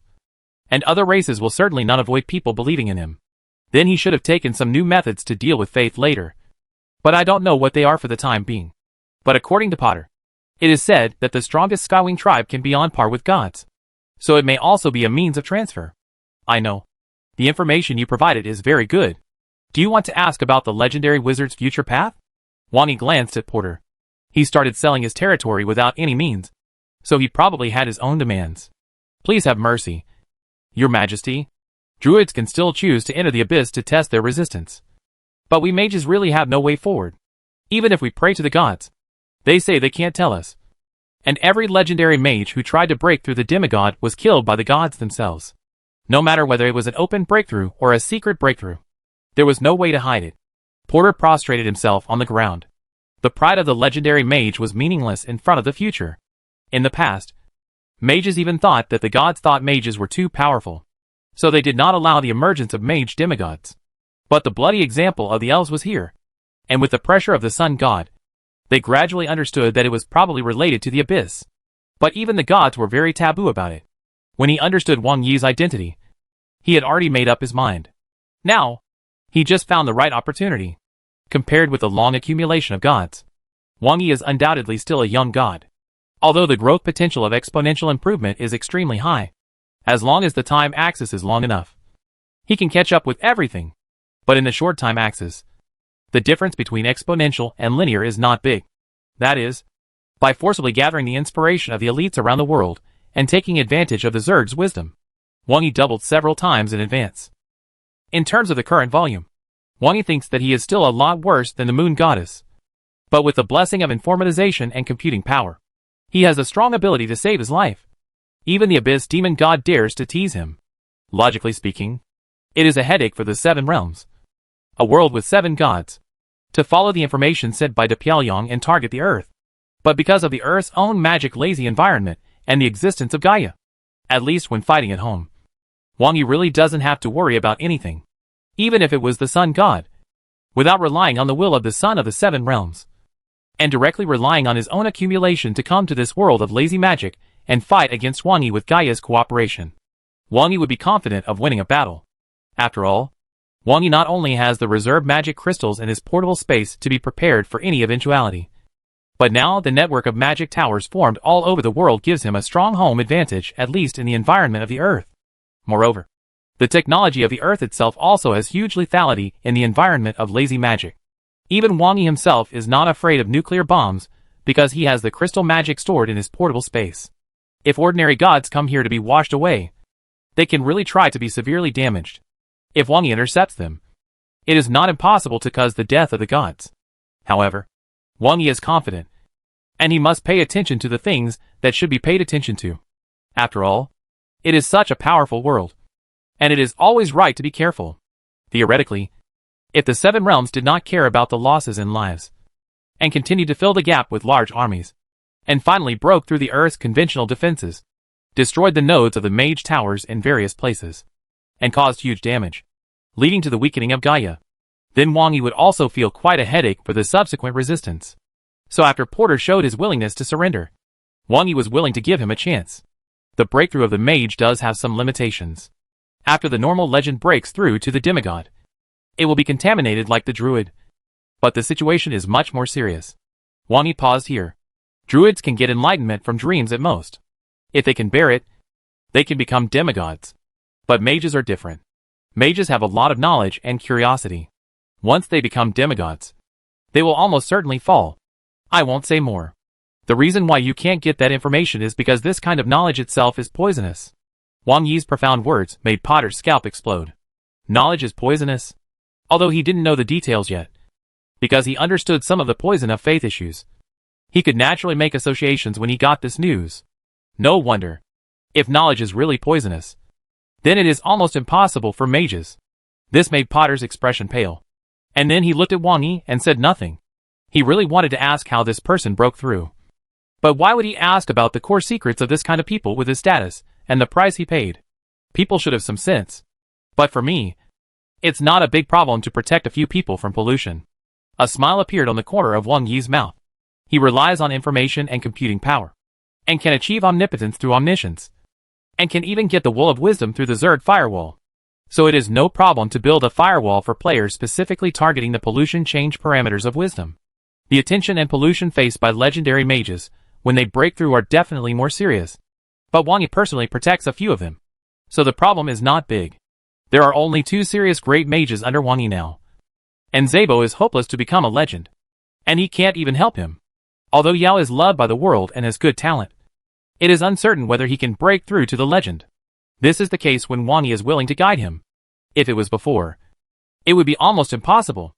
and other races will certainly not avoid people believing in him. Then he should have taken some new methods to deal with faith later. But I don't know what they are for the time being. But according to Potter, it is said that the strongest Skywing tribe can be on par with gods. So it may also be a means of transfer. I know. The information you provided is very good. Do you want to ask about the legendary wizard's future path? Wang Yi glanced at Porter. He started selling his territory without any means, so he probably had his own demands. Please have mercy, Your Majesty. Druids can still choose to enter the abyss to test their resistance. But we mages really have no way forward. Even if we pray to the gods, they say they can't tell us. And every legendary mage who tried to break through the demigod was killed by the gods themselves. No matter whether it was an open breakthrough or a secret breakthrough, there was no way to hide it. Porter prostrated himself on the ground. The pride of the legendary mage was meaningless in front of the future. In the past, mages even thought that the gods thought mages were too powerful, so they did not allow the emergence of mage demigods. But the bloody example of the elves was here, and with the pressure of the sun god, they gradually understood that it was probably related to the abyss. But even the gods were very taboo about it. When he understood Wang Yi's identity, he had already made up his mind. Now, he just found the right opportunity. Compared with the long accumulation of gods, Wang Yi is undoubtedly still a young god, although the growth potential of exponential improvement is extremely high. As long as the time axis is long enough, he can catch up with everything. But in the short time axis, the difference between exponential and linear is not big. That is, by forcibly gathering the inspiration of the elites around the world and taking advantage of the Zerg's wisdom, Wang Yi doubled several times in advance. In terms of the current volume, Wang Yi thinks that he is still a lot worse than the moon goddess. But with the blessing of informatization and computing power, he has a strong ability to save his life. Even the abyss demon god dares to tease him. Logically speaking, it is a headache for the 7 realms, a world with 7 gods, to follow the information sent by De Pyongyang and target the Earth. But because of the Earth's own magic lazy environment and the existence of Gaia, at least when fighting at home, Wang Yi really doesn't have to worry about anything. Even if it was the sun god, without relying on the will of the son of the 7 realms, and directly relying on his own accumulation to come to this world of lazy magic and fight against Wang Yi with Gaia's cooperation, Wang Yi would be confident of winning a battle. After all, Wang Yi not only has the reserve magic crystals in his portable space to be prepared for any eventuality, but now the network of magic towers formed all over the world gives him a strong home advantage, at least in the environment of the Earth. Moreover, the technology of the Earth itself also has huge lethality in the environment of lazy magic. Even Wang Yi himself is not afraid of nuclear bombs because he has the crystal magic stored in his portable space. If ordinary gods come here to be washed away, they can really try to be severely damaged. If Wang Yi intercepts them, it is not impossible to cause the death of the gods. However, Wang Yi is confident, and he must pay attention to the things that should be paid attention to. After all, it is such a powerful world, and it is always right to be careful. Theoretically, if the 7 realms did not care about the losses in lives, and continued to fill the gap with large armies, and finally broke through the Earth's conventional defenses, destroyed the nodes of the mage towers in various places, and caused huge damage, leading to the weakening of Gaia, then Wang Yi would also feel quite a headache for the subsequent resistance. So after Porter showed his willingness to surrender, Wang Yi was willing to give him a chance. The breakthrough of the mage does have some limitations. After the normal legend breaks through to the demigod, it will be contaminated like the druid. But the situation is much more serious. Wang Yi paused here. Druids can get enlightenment from dreams at most. If they can bear it, they can become demigods. But mages are different. Mages have a lot of knowledge and curiosity. Once they become demigods, they will almost certainly fall. I won't say more. The reason why you can't get that information is because this kind of knowledge itself is poisonous. Wang Yi's profound words made Potter's scalp explode. Knowledge is poisonous? Although he didn't know the details yet, because he understood some of the poison of faith issues, he could naturally make associations when he got this news. No wonder. If knowledge is really poisonous, then it is almost impossible for mages. This made Potter's expression pale. And then he looked at Wang Yi and said nothing. He really wanted to ask how this person broke through. But why would he ask about the core secrets of this kind of people with his status and the price he paid? People should have some sense. But for me, it's not a big problem to protect a few people from pollution. A smile appeared on the corner of Wang Yi's mouth. He relies on information and computing power, and can achieve omnipotence through omniscience, and can even get the wool of wisdom through the Zerg firewall. So it is no problem to build a firewall for players specifically targeting the pollution change parameters of wisdom. The attention and pollution faced by legendary mages when they break through are definitely more serious. But Wang Yi personally protects a few of them, so the problem is not big. There are only 2 serious great mages under Wang Yi now, and Zabo is hopeless to become a legend, and he can't even help him. Although Yao is loved by the world and has good talent, it is uncertain whether he can break through to the legend. This is the case when Wang Yi is willing to guide him. If it was before, it would be almost impossible.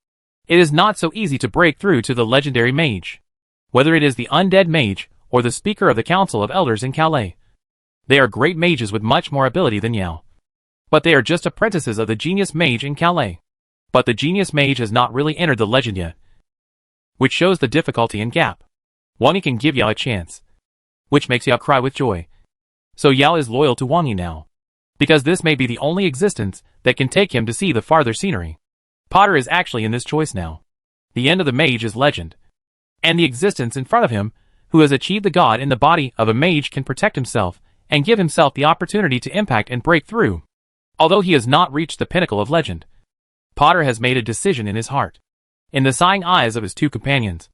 It is not so easy to break through to the legendary mage, whether it is the undead mage or the speaker of the Council of Elders in Calais. They are great mages with much more ability than Yao, but they are just apprentices of the genius mage in Calais. But the genius mage has not really entered the legend yet, which shows the difficulty and gap. Wang Yi can give Yao a chance, which makes Yao cry with joy. So Yao is loyal to Wang Yi now, because this may be the only existence that can take him to see the farther scenery. Potter is actually in this choice now. The end of the mage is legend, and the existence in front of him, who has achieved the god in the body of a mage, can protect himself and give himself the opportunity to impact and break through. Although he has not reached the pinnacle of legend, Potter has made a decision in his heart. In the sighing eyes of his two companions,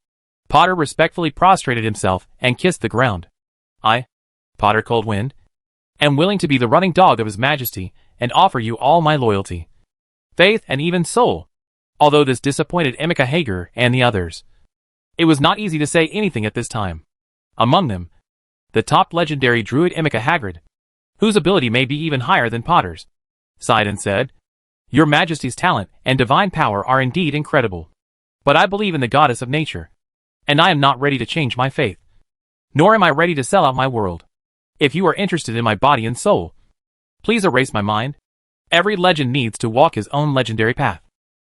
Potter respectfully prostrated himself and kissed the ground. I, Potter Coldwind, am willing to be the running dog of His Majesty and offer you all my loyalty, faith, and even soul. Although this disappointed Emika Hager and the others, it was not easy to say anything at this time. Among them, the top legendary druid Emika Hagrid, whose ability may be even higher than Potter's, sighed and said, "Your Majesty's talent and divine power are indeed incredible. But I believe in the goddess of nature, and I am not ready to change my faith. Nor am I ready to sell out my world. If you are interested in my body and soul, please erase my mind. Every legend needs to walk his own legendary path.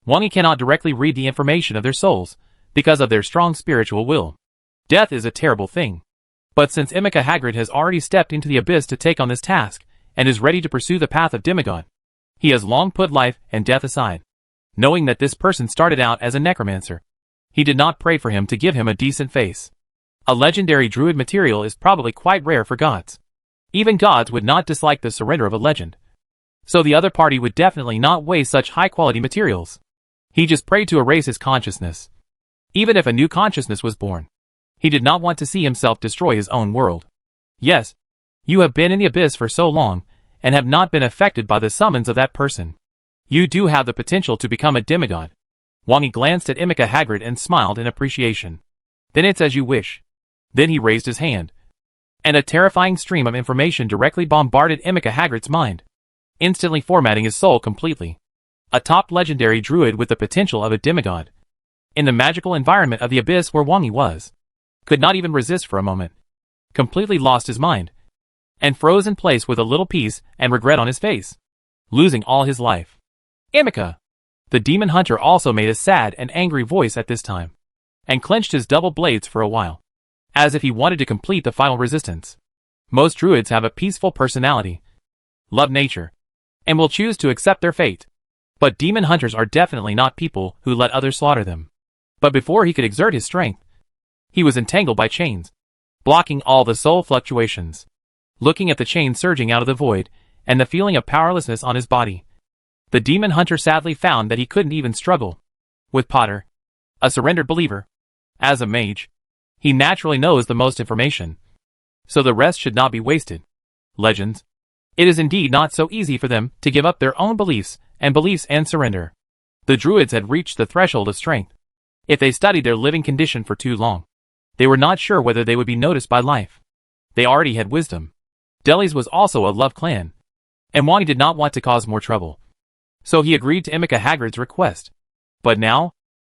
Wang Yi cannot directly read the information of their souls, because of their strong spiritual will. Death is a terrible thing. But since Emika Hagrid has already stepped into the abyss to take on this task, and is ready to pursue the path of demigod, he has long put life and death aside. Knowing that this person started out as a necromancer, he did not pray for him to give him a decent face. A legendary druid material is probably quite rare for gods. Even gods would not dislike the surrender of a legend. So the other party would definitely not waste such high-quality materials. He just prayed to erase his consciousness. Even if a new consciousness was born, he did not want to see himself destroy his own world. Yes, you have been in the abyss for so long, and have not been affected by the summons of that person. You do have the potential to become a demigod. Wang Yi glanced at Emika Hagrid and smiled in appreciation. Then it's as you wish. Then he raised his hand, and a terrifying stream of information directly bombarded Emika Hagrid's mind, instantly formatting his soul completely. A top legendary druid with the potential of a demigod, in the magical environment of the abyss where Wang Yi was, could not even resist for a moment. Completely lost his mind, and froze in place with a little peace and regret on his face, losing all his life. Emika! The demon hunter also made a sad and angry voice at this time, and clenched his double blades for a while, as if he wanted to complete the final resistance. Most druids have a peaceful personality, love nature, and will choose to accept their fate. But demon hunters are definitely not people who let others slaughter them. But before he could exert his strength, he was entangled by chains, blocking all the soul fluctuations. Looking at the chains surging out of the void, and the feeling of powerlessness on his body, the demon hunter sadly found that he couldn't even struggle with Potter, a surrendered believer. As a mage, he naturally knows the most information, so the rest should not be wasted. Legends. It is indeed not so easy for them to give up their own beliefs and surrender. The druids had reached the threshold of strength. If they studied their living condition for too long, they were not sure whether they would be noticed by life. They already had wisdom. Delhi's was also a love clan, and Wang Yi did not want to cause more trouble, so he agreed to Emika Hagrid's request. But now,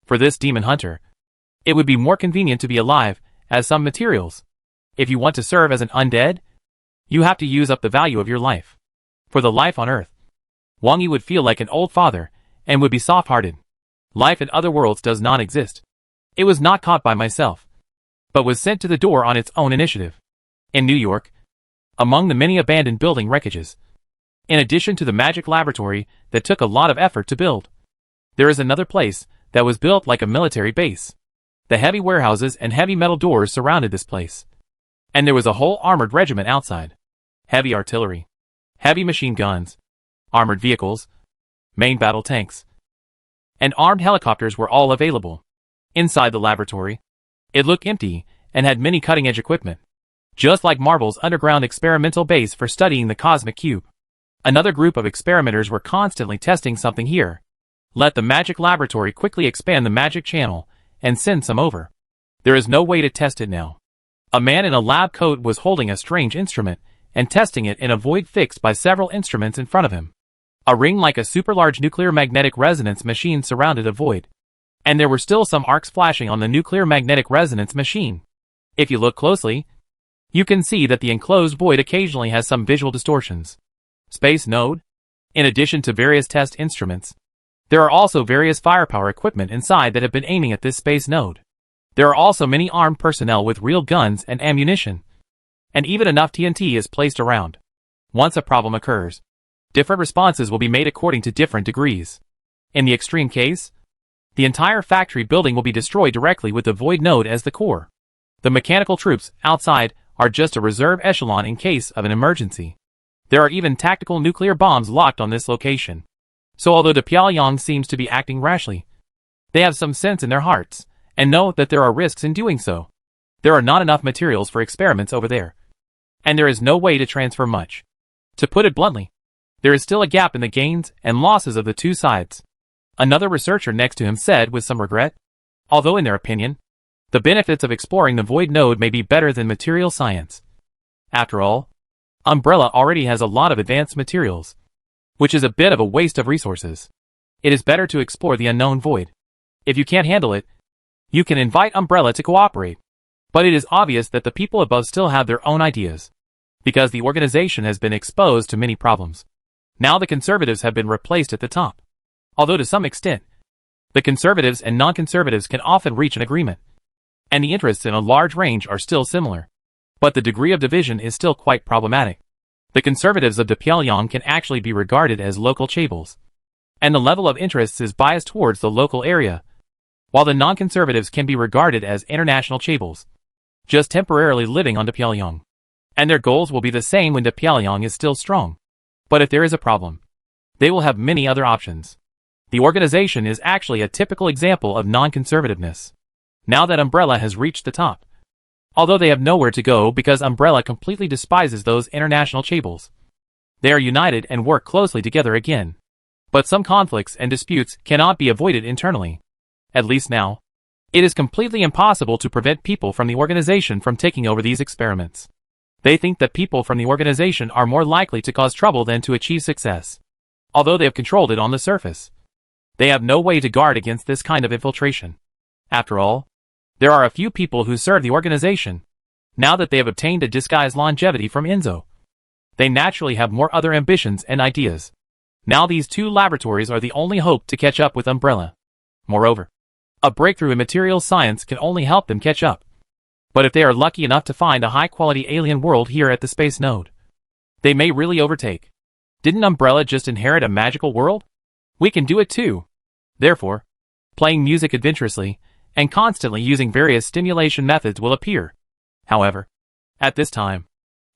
for this demon hunter, it would be more convenient to be alive, as some materials. If you want to serve as an undead, you have to use up the value of your life. For the life on Earth, Wang Yi would feel like an old father, and would be soft-hearted. Life in other worlds does not exist. It was not caught by myself, but was sent to the door on its own initiative. In New York, among the many abandoned building wreckages, in addition to the magic laboratory that took a lot of effort to build, there is another place that was built like a military base. The heavy warehouses and heavy metal doors surrounded this place, and there was a whole armored regiment outside. Heavy artillery, heavy machine guns, armored vehicles, main battle tanks, and armed helicopters were all available. Inside the laboratory, it looked empty and had many cutting-edge equipment, just like Marvel's underground experimental base for studying the cosmic cube. Another group of experimenters were constantly testing something here. Let the magic laboratory quickly expand the magic channel and send some over. There is no way to test it now. A man in a lab coat was holding a strange instrument and testing it in a void fixed by several instruments in front of him. A ring like a super-large nuclear magnetic resonance machine surrounded a void, and there were still some arcs flashing on the nuclear magnetic resonance machine. If you look closely, you can see that the enclosed void occasionally has some visual distortions. Space node? In addition to various test instruments, There are also various firepower equipment inside that have been aiming at this space node. There are also many armed personnel with real guns and ammunition. And even enough TNT is placed around. Once a problem occurs, different responses will be made according to different degrees. In the extreme case, the entire factory building will be destroyed directly with the void node as the core. The mechanical troops outside are just a reserve echelon in case of an emergency. There are even tactical nuclear bombs locked on this location. So although the Pyongyang seems to be acting rashly, they have some sense in their hearts, and know that there are risks in doing so. There are not enough materials for experiments over there. And there is no way to transfer much. To put it bluntly, there is still a gap in the gains and losses of the two sides. Another researcher next to him said with some regret, although in their opinion, the benefits of exploring the void node may be better than material science. After all, Umbrella already has a lot of advanced materials, which is a bit of a waste of resources. It is better to explore the unknown void. If you can't handle it, you can invite Umbrella to cooperate. But it is obvious that the people above still have their own ideas, because the organization has been exposed to many problems. Now the conservatives have been replaced at the top. Although to some extent, the conservatives and non-conservatives can often reach an agreement, and the interests in a large range are still similar. But the degree of division is still quite problematic. The conservatives of the Pyongyang can actually be regarded as local chaebols, and the level of interests is biased towards the local area, while the non-conservatives can be regarded as international chaebols, just temporarily living on the Pyongyang. And their goals will be the same when the Pyongyang is still strong. But if there is a problem, they will have many other options. The organization is actually a typical example of non-conservativeness. Now that Umbrella has reached the top, although they have nowhere to go because Umbrella completely despises those international chaebols, they are united and work closely together again. But some conflicts and disputes cannot be avoided internally. At least now, it is completely impossible to prevent people from the organization from taking over these experiments. They think that people from the organization are more likely to cause trouble than to achieve success. Although they have controlled it on the surface, they have no way to guard against this kind of infiltration. After all, there are a few people who serve the organization. Now that they have obtained a disguised longevity from Enzo, they naturally have more other ambitions and ideas. Now these two laboratories are the only hope to catch up with Umbrella. Moreover, a breakthrough in materials science can only help them catch up. But if they are lucky enough to find a high-quality alien world here at the space node, they may really overtake. Didn't Umbrella just inherit a magical world? We can do it too. Therefore, playing music adventurously and constantly using various stimulation methods will appear. However, at this time,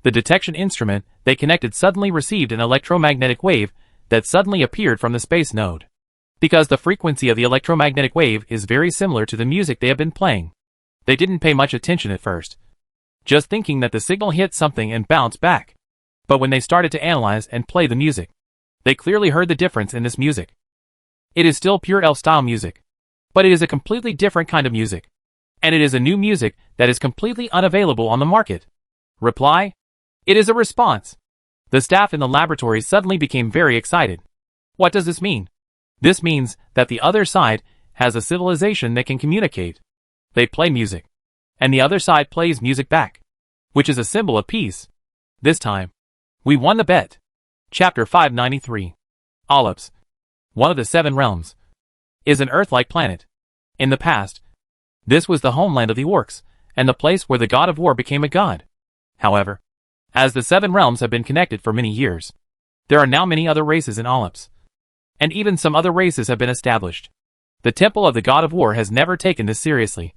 the detection instrument they connected suddenly received an electromagnetic wave that suddenly appeared from the space node. Because the frequency of the electromagnetic wave is very similar to the music they have been playing, they didn't pay much attention at first, just thinking that the signal hit something and bounced back. But when they started to analyze and play the music, they clearly heard the difference in this music. It is still pure elf-style music, but it is a completely different kind of music, and it is a new music that is completely unavailable on the market. Reply? It is a response. The staff in the laboratory suddenly became very excited. What does this mean? This means that the other side has a civilization that can communicate. They play music, and the other side plays music back, which is a symbol of peace. This time, we won the bet. Chapter 593. Olops, one of the 7 realms, is an Earth-like planet. In the past, this was the homeland of the orcs, and the place where the god of war became a god. However, as the 7 realms have been connected for many years, there are now many other races in Olops, and even some other races have been established. The temple of the god of war has never taken this seriously,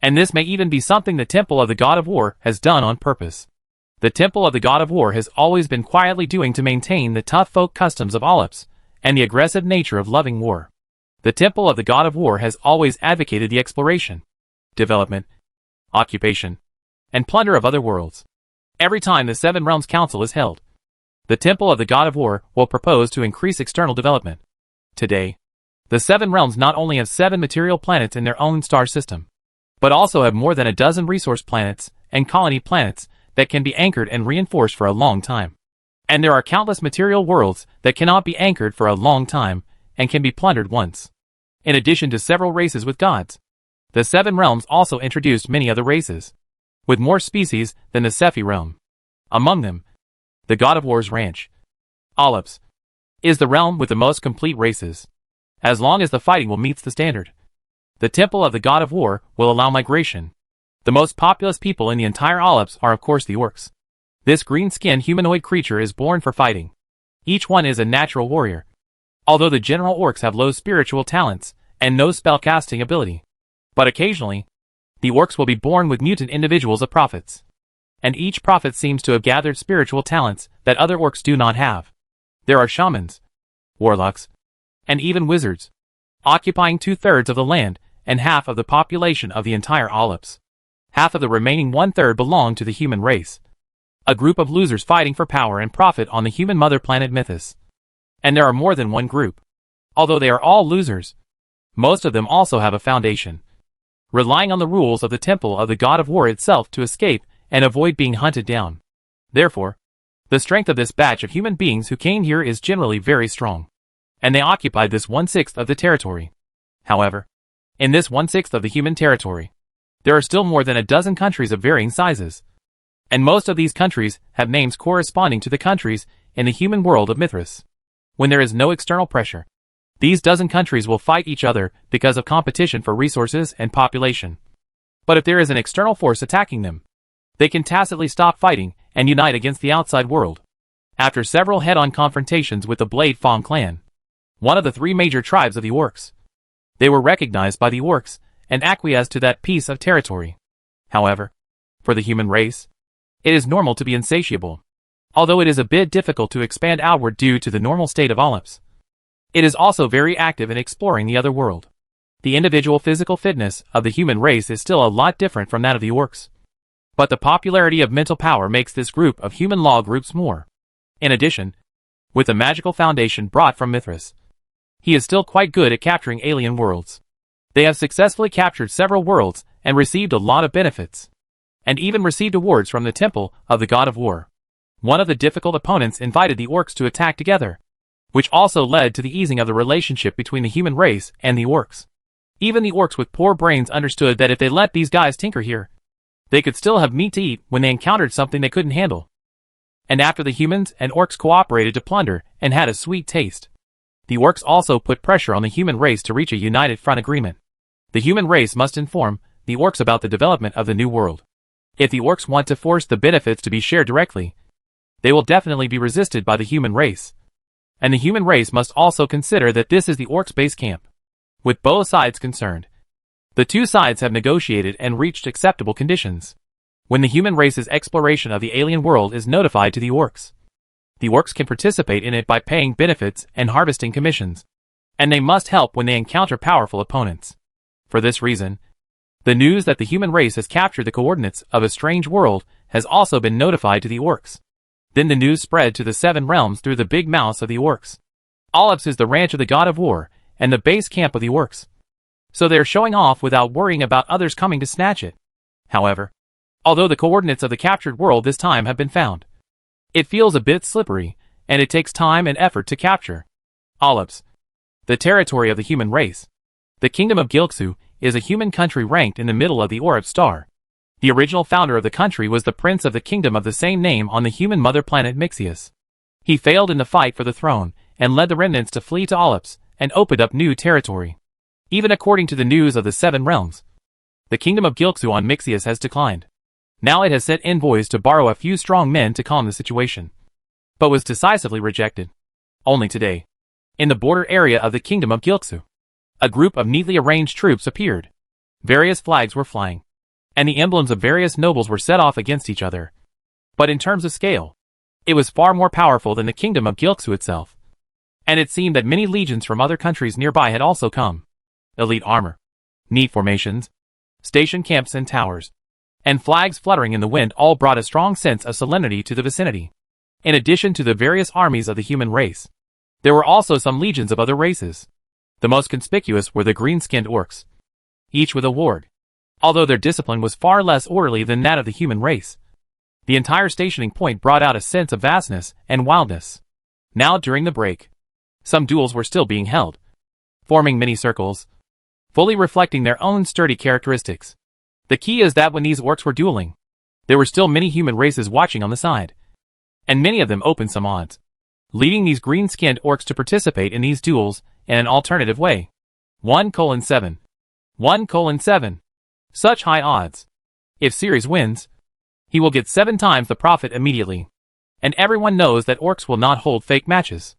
and this may even be something the temple of the god of war has done on purpose. The temple of the god of war has always been quietly doing to maintain the tough folk customs of Olops and the aggressive nature of loving war. The temple of the god of war has always advocated the exploration, development, occupation, and plunder of other worlds. Every time the 7 Realms Council is held, the temple of the god of war will propose to increase external development. Today, the 7 realms not only have 7 material planets in their own star system, but also have more than a dozen resource planets and colony planets that can be anchored and reinforced for a long time. And there are countless material worlds that cannot be anchored for a long time and can be plundered once. In addition to several races with gods, the 7 realms also introduced many other races, with more species than the Sephi realm. Among them, the god of war's ranch, Olops, is the realm with the most complete races. as long as the fighting will meet the standard. The temple of the god of war will allow migration. The most populous people in the entire Alps are of course the orcs. This green-skinned humanoid creature is born for fighting. Each one is a natural warrior. Although the general orcs have low spiritual talents and no spell-casting ability. But occasionally, the orcs will be born with mutant individuals of prophets. And each prophet seems to have gathered spiritual talents that other orcs do not have. There are shamans, warlocks, and even wizards, occupying 2/3 of the land and half of the population of the entire Alps. Half of the remaining 1/3 belong to the human race. A group of losers fighting for power and profit on the human mother planet Mythos. And there are more than one group. Although they are all losers, most of them also have a foundation, relying on the rules of the temple of the god of war itself to escape and avoid being hunted down. Therefore, the strength of this batch of human beings who came here is generally very strong. And they occupied this 1/6 of the territory. However, in this 1/6 of the human territory, there are still more than a dozen countries of varying sizes. And most of these countries have names corresponding to the countries in the human world of Mithras. When there is no external pressure, these dozen countries will fight each other because of competition for resources and population. But if there is an external force attacking them, they can tacitly stop fighting and unite against the outside world. After several head-on confrontations with the Blade Fong clan, one of the 3 major tribes of the orcs, they were recognized by the orcs and acquiesced to that piece of territory. However, for the human race, it is normal to be insatiable, although it is a bit difficult to expand outward due to the normal state of Alps. It is also very active in exploring the other world. The individual physical fitness of the human race is still a lot different from that of the orcs. But the popularity of mental power makes this group of human law groups more. In addition, with the magical foundation brought from Mithras, he is still quite good at capturing alien worlds. They have successfully captured several worlds and received a lot of benefits, and even received awards from the temple of the god of war. One of the difficult opponents invited the orcs to attack together, which also led to the easing of the relationship between the human race and the orcs. Even the orcs with poor brains understood that if they let these guys tinker here, they could still have meat to eat when they encountered something they couldn't handle. And after the humans and orcs cooperated to plunder and had a sweet taste, the orcs also put pressure on the human race to reach a united front agreement. The human race must inform the orcs about the development of the new world. If the orcs want to force the benefits to be shared directly, they will definitely be resisted by the human race. And the human race must also consider that this is the orcs' base camp. With both sides concerned, the 2 sides have negotiated and reached acceptable conditions. When the human race's exploration of the alien world is notified to the orcs can participate in it by paying benefits and harvesting commissions. And they must help when they encounter powerful opponents. For this reason, the news that the human race has captured the coordinates of a strange world has also been notified to the orcs. Then the news spread to the 7 realms through the big mouths of the orcs. Alps is the ranch of the god of war and the base camp of the orcs. So they are showing off without worrying about others coming to snatch it. However, although the coordinates of the captured world this time have been found, it feels a bit slippery, and it takes time and effort to capture. Alps, the territory of the human race. The kingdom of Gilxu is a human country ranked in the middle of the Orb star. The original founder of the country was the prince of the kingdom of the same name on the human mother planet Mixius. He failed in the fight for the throne, and led the remnants to flee to Alps, and opened up new territory. Even according to the news of the 7 realms, the kingdom of Gilxu on Mixius has declined. Now it has sent envoys to borrow a few strong men to calm the situation, but was decisively rejected. Only today, in the border area of the kingdom of Gilxu, a group of neatly arranged troops appeared. Various flags were flying, and the emblems of various nobles were set off against each other. But in terms of scale, it was far more powerful than the kingdom of Gilxu itself. And it seemed that many legions from other countries nearby had also come. Elite armor, neat formations, station camps and towers, and flags fluttering in the wind all brought a strong sense of solemnity to the vicinity. In addition to the various armies of the human race, there were also some legions of other races. The most conspicuous were the green-skinned orcs, each with a warg. Although their discipline was far less orderly than that of the human race, the entire stationing point brought out a sense of vastness and wildness. Now during the break, some duels were still being held, forming many circles, fully reflecting their own sturdy characteristics. The key is that when these orcs were dueling, there were still many human races watching on the side, and many of them opened some odds, leading these green-skinned orcs to participate in these duels in an alternative way. 1:7. 1:7. Such high odds. If Ceres wins, he will get 7 times the profit immediately. And everyone knows that orcs will not hold fake matches.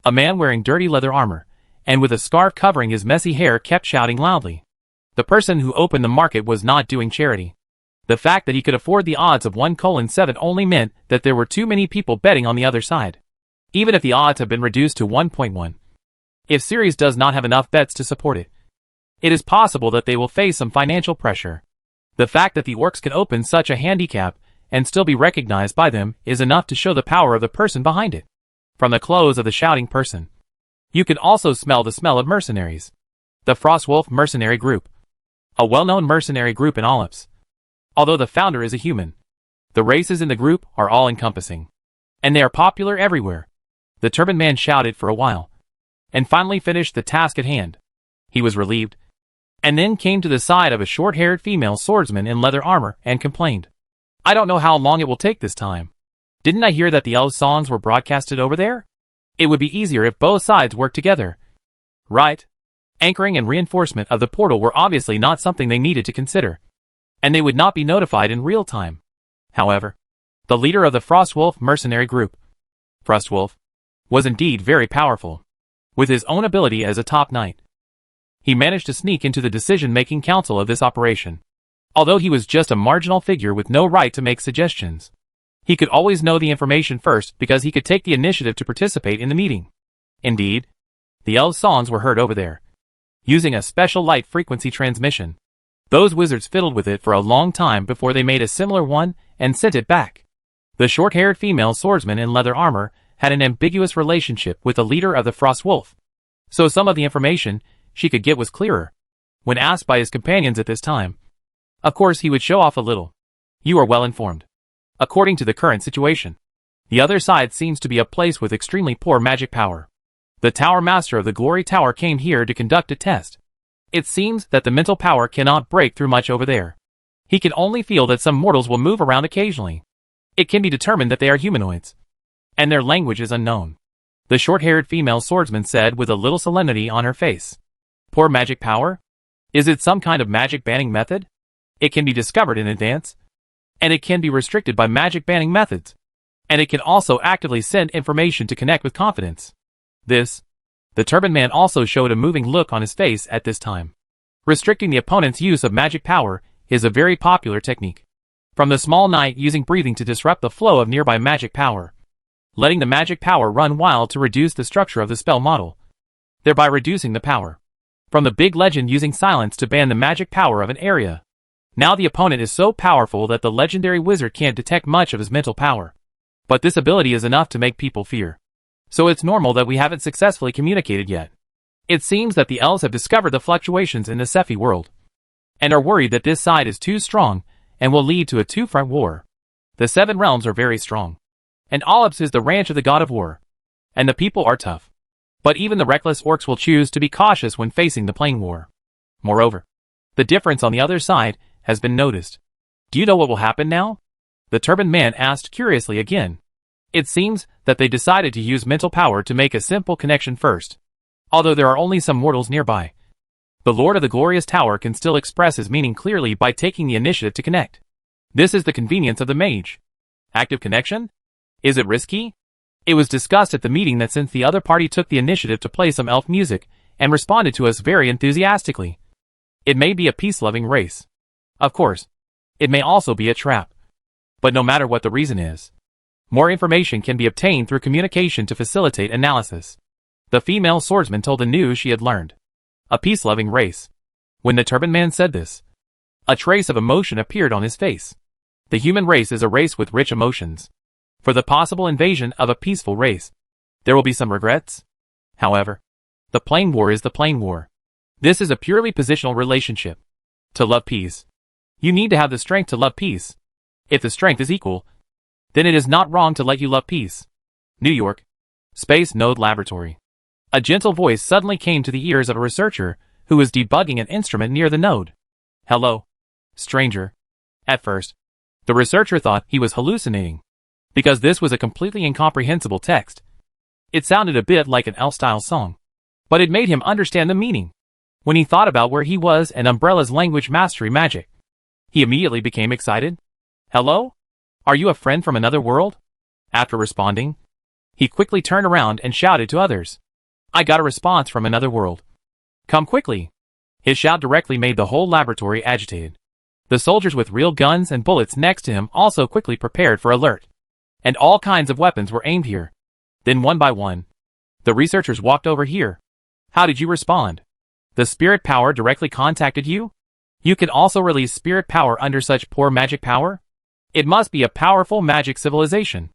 A man wearing dirty leather armor, and with a scarf covering his messy hair, kept shouting loudly. The person who opened the market was not doing charity. The fact that he could afford the odds of 1:7 only meant that there were too many people betting on the other side. Even if the odds have been reduced to 1.1. If Ceres does not have enough bets to support it, it is possible that they will face some financial pressure. The fact that the orcs can open such a handicap and still be recognized by them is enough to show the power of the person behind it. From the clothes of the shouting person, you could also smell the smell of mercenaries. The Frostwolf Mercenary Group. A well-known mercenary group in Olymps. Although the founder is a human, the races in the group are all-encompassing. And they are popular everywhere. The turbaned man shouted for a while, and finally finished the task at hand. He was relieved, and then came to the side of a short-haired female swordsman in leather armor and complained. I don't know how long it will take this time. Didn't I hear that the elves' songs were broadcasted over there? It would be easier if both sides worked together. Right. Anchoring and reinforcement of the portal were obviously not something they needed to consider, and they would not be notified in real time. However, the leader of the Frostwolf mercenary group, Frostwolf, was indeed very powerful. With his own ability as a top knight, he managed to sneak into the decision-making council of this operation. Although he was just a marginal figure with no right to make suggestions, he could always know the information first because he could take the initiative to participate in the meeting. Indeed, the elves' songs were heard over there, using a special light frequency transmission. Those wizards fiddled with it for a long time before they made a similar one and sent it back. The short-haired female swordsman in leather armor had an ambiguous relationship with the leader of the Frostwolf, so some of the information she could get was clearer. When asked by his companions at this time, of course he would show off a little. You are well informed. According to the current situation, the other side seems to be a place with extremely poor magic power. The Tower Master of the Glory Tower came here to conduct a test. It seems that the mental power cannot break through much over there. He can only feel that some mortals will move around occasionally. It can be determined that they are humanoids, and their language is unknown. The short-haired female swordsman said with a little solemnity on her face. Poor magic power? Is it some kind of magic banning method? It can be discovered in advance, and it can be restricted by magic banning methods, and it can also actively send information to connect with confidence. The turbaned man also showed a moving look on his face at this time. Restricting the opponent's use of magic power is a very popular technique. From the small knight using breathing to disrupt the flow of nearby magic power, letting the magic power run wild to reduce the structure of the spell model, thereby reducing the power. From the big legend using silence to ban the magic power of an area. Now the opponent is so powerful that the legendary wizard can't detect much of his mental power. But this ability is enough to make people fear. So it's normal that we haven't successfully communicated yet. It seems that the elves have discovered the fluctuations in the Sephi world, and are worried that this side is too strong, and will lead to a two-front war. The 7 realms are very strong, and Olymps is the ranch of the god of war, and the people are tough. But even the reckless orcs will choose to be cautious when facing the plain war. Moreover, the difference on the other side has been noticed. Do you know what will happen now? The turbaned man asked curiously again. It seems that they decided to use mental power to make a simple connection first. Although there are only some mortals nearby, the Lord of the Glorious Tower can still express his meaning clearly by taking the initiative to connect. This is the convenience of the mage. Active connection? Is it risky? It was discussed at the meeting that since the other party took the initiative to play some elf music and responded to us very enthusiastically, it may be a peace-loving race. Of course, it may also be a trap. But no matter what the reason is, more information can be obtained through communication to facilitate analysis. The female swordsman told the news she had learned. A peace-loving race. When the turbaned man said this, a trace of emotion appeared on his face. The human race is a race with rich emotions. For the possible invasion of a peaceful race, there will be some regrets. However, the plain war is the plain war. This is a purely positional relationship. To love peace, you need to have the strength to love peace. If the strength is equal, then it is not wrong to let you love peace. New York, Space Node Laboratory. A gentle voice suddenly came to the ears of a researcher who was debugging an instrument near the node. Hello, stranger. At first, the researcher thought he was hallucinating, because this was a completely incomprehensible text. It sounded a bit like an elf-style song. but it made him understand the meaning. When he thought about where he was and Umbrella's language mastery magic, he immediately became excited. Hello? Are you a friend from another world? After responding, he quickly turned around and shouted to others. I got a response from another world. Come quickly. His shout directly made the whole laboratory agitated. The soldiers with real guns and bullets next to him also quickly prepared for alert. And all kinds of weapons were aimed here. Then one by one, the researchers walked over here. How did you respond? The spirit power directly contacted you? You can also release spirit power under such poor magic power? It must be a powerful magic civilization.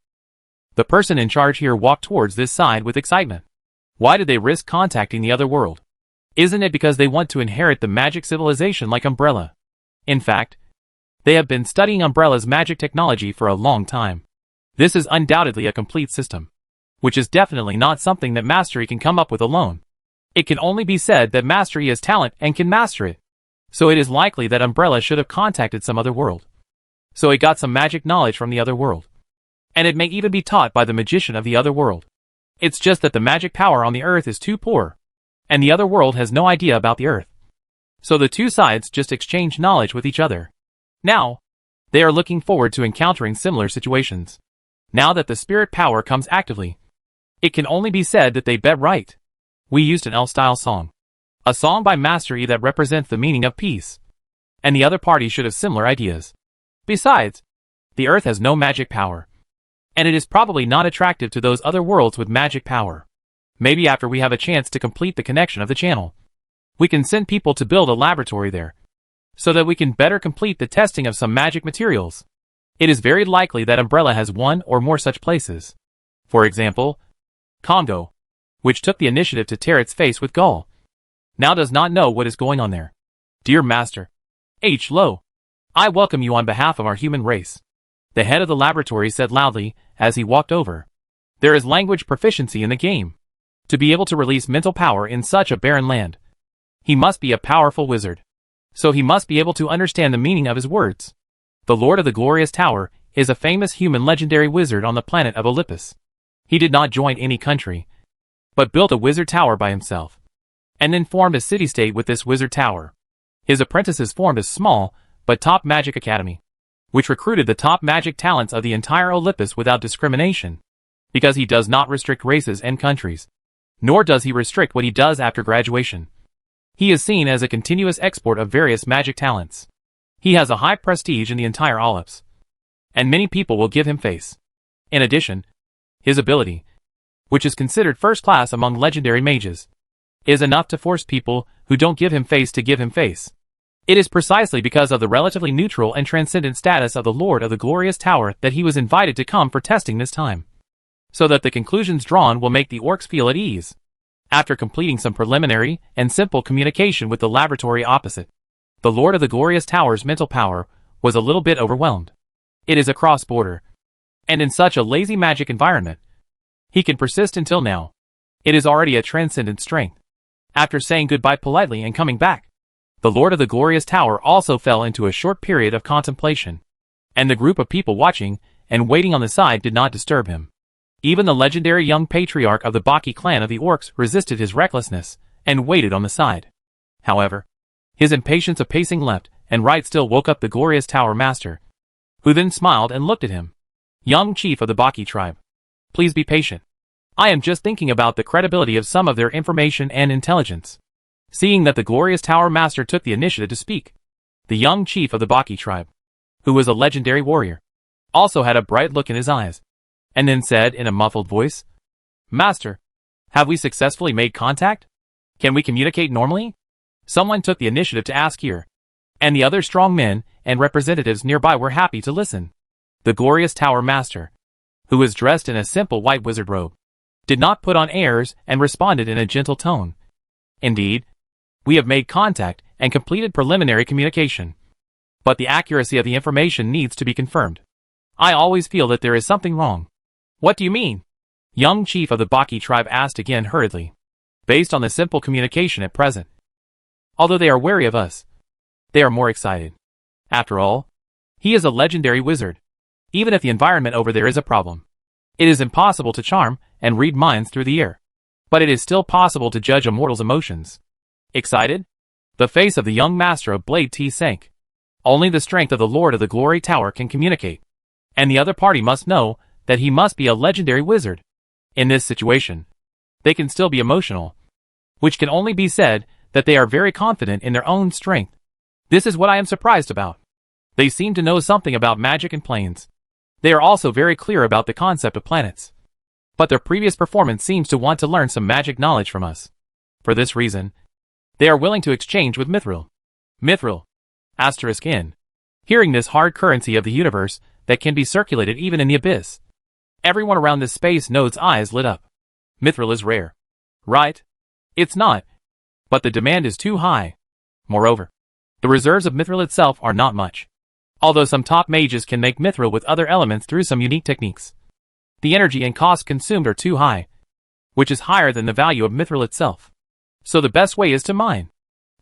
The person in charge here walked towards this side with excitement. Why did they risk contacting the other world? Isn't it because they want to inherit the magic civilization like Umbrella? In fact, they have been studying Umbrella's magic technology for a long time. This is undoubtedly a complete system, which is definitely not something that Mastery can come up with alone. It can only be said that Mastery has talent and can master it. So it is likely that Umbrella should have contacted some other world. So it got some magic knowledge from the other world. And it may even be taught by the magician of the other world. It's just that the magic power on the Earth is too poor, and the other world has no idea about the Earth. So the two sides just exchange knowledge with each other. Now, they are looking forward to encountering similar situations. Now that the spirit power comes actively, it can only be said that they bet right. We used an L-style song. A song by Mastery that represents the meaning of peace. And the other party should have similar ideas. Besides, the Earth has no magic power. And it is probably not attractive to those other worlds with magic power. Maybe after we have a chance to complete the connection of the channel, we can send people to build a laboratory there, so that we can better complete the testing of some magic materials. It is very likely that Umbrella has one or more such places. For example, Congo, which took the initiative to tear its face with Gull, now does not know what is going on there. Dear Master H. Lo, I welcome you on behalf of our human race. The head of the laboratory said loudly as he walked over. There is language proficiency in the game. To be able to release mental power in such a barren land, he must be a powerful wizard. So he must be able to understand the meaning of his words. The Lord of the Glorious Tower is a famous human legendary wizard on the planet of Olympus. He did not join any country, but built a wizard tower by himself, and then formed a city-state with this wizard tower. His apprentices formed a small, but top magic academy, which recruited the top magic talents of the entire Olympus without discrimination, because he does not restrict races and countries, nor does he restrict what he does after graduation. He is seen as a continuous export of various magic talents. He has a high prestige in the entire Olympus, and many people will give him face. In addition, his ability, which is considered first class among legendary mages, is enough to force people who don't give him face to give him face. It is precisely because of the relatively neutral and transcendent status of the Lord of the Glorious Tower that he was invited to come for testing this time, so that the conclusions drawn will make the orcs feel at ease. After completing some preliminary and simple communication with the laboratory opposite, the Lord of the Glorious Tower's mental power was a little bit overwhelmed. It is a cross-border, and in such a lazy magic environment, he can persist until now. It is already a transcendent strength. After saying goodbye politely and coming back, the Lord of the Glorious Tower also fell into a short period of contemplation, and the group of people watching and waiting on the side did not disturb him. Even the legendary young patriarch of the Baki clan of the orcs resisted his recklessness and waited on the side. However, his impatience of pacing left and right still woke up the Glorious Tower Master, who then smiled and looked at him. Young chief of the Baki tribe, please be patient. I am just thinking about the credibility of some of their information and intelligence. Seeing that the Glorious Tower Master took the initiative to speak, the young chief of the Baki tribe, who was a legendary warrior, also had a bright look in his eyes, and then said in a muffled voice, Master, have we successfully made contact? Can we communicate normally? Someone took the initiative to ask here, and the other strong men and representatives nearby were happy to listen. The Glorious Tower Master, who was dressed in a simple white wizard robe, did not put on airs and responded in a gentle tone. Indeed, we have made contact and completed preliminary communication, but the accuracy of the information needs to be confirmed. I always feel that there is something wrong. What do you mean? Young chief of the Baki tribe asked again hurriedly. Based on the simple communication at present, although they are wary of us, they are more excited. After all, he is a legendary wizard. Even if the environment over there is a problem, it is impossible to charm and read minds through the air. but it is still possible to judge a mortal's emotions. Excited? The face of the young master of Blade T sank. Only the strength of the Lord of the Glory Tower can communicate. And the other party must know that he must be a legendary wizard. In this situation, they can still be emotional, which can only be said that they are very confident in their own strength. This is what I am surprised about. They seem to know something about magic and planes. They are also very clear about the concept of planets. But their previous performance seems to want to learn some magic knowledge from us. For this reason, they are willing to exchange with Mithril. Mithril. Asterisk in. Hearing this hard currency of the universe that can be circulated even in the abyss. Everyone around this space node's eyes lit up. Mithril is rare. Right? It's not. But the demand is too high. Moreover, the reserves of Mithril itself are not much. Although some top mages can make Mithril with other elements through some unique techniques. The energy and cost consumed are too high, which is higher than the value of Mithril itself. So the best way is to mine.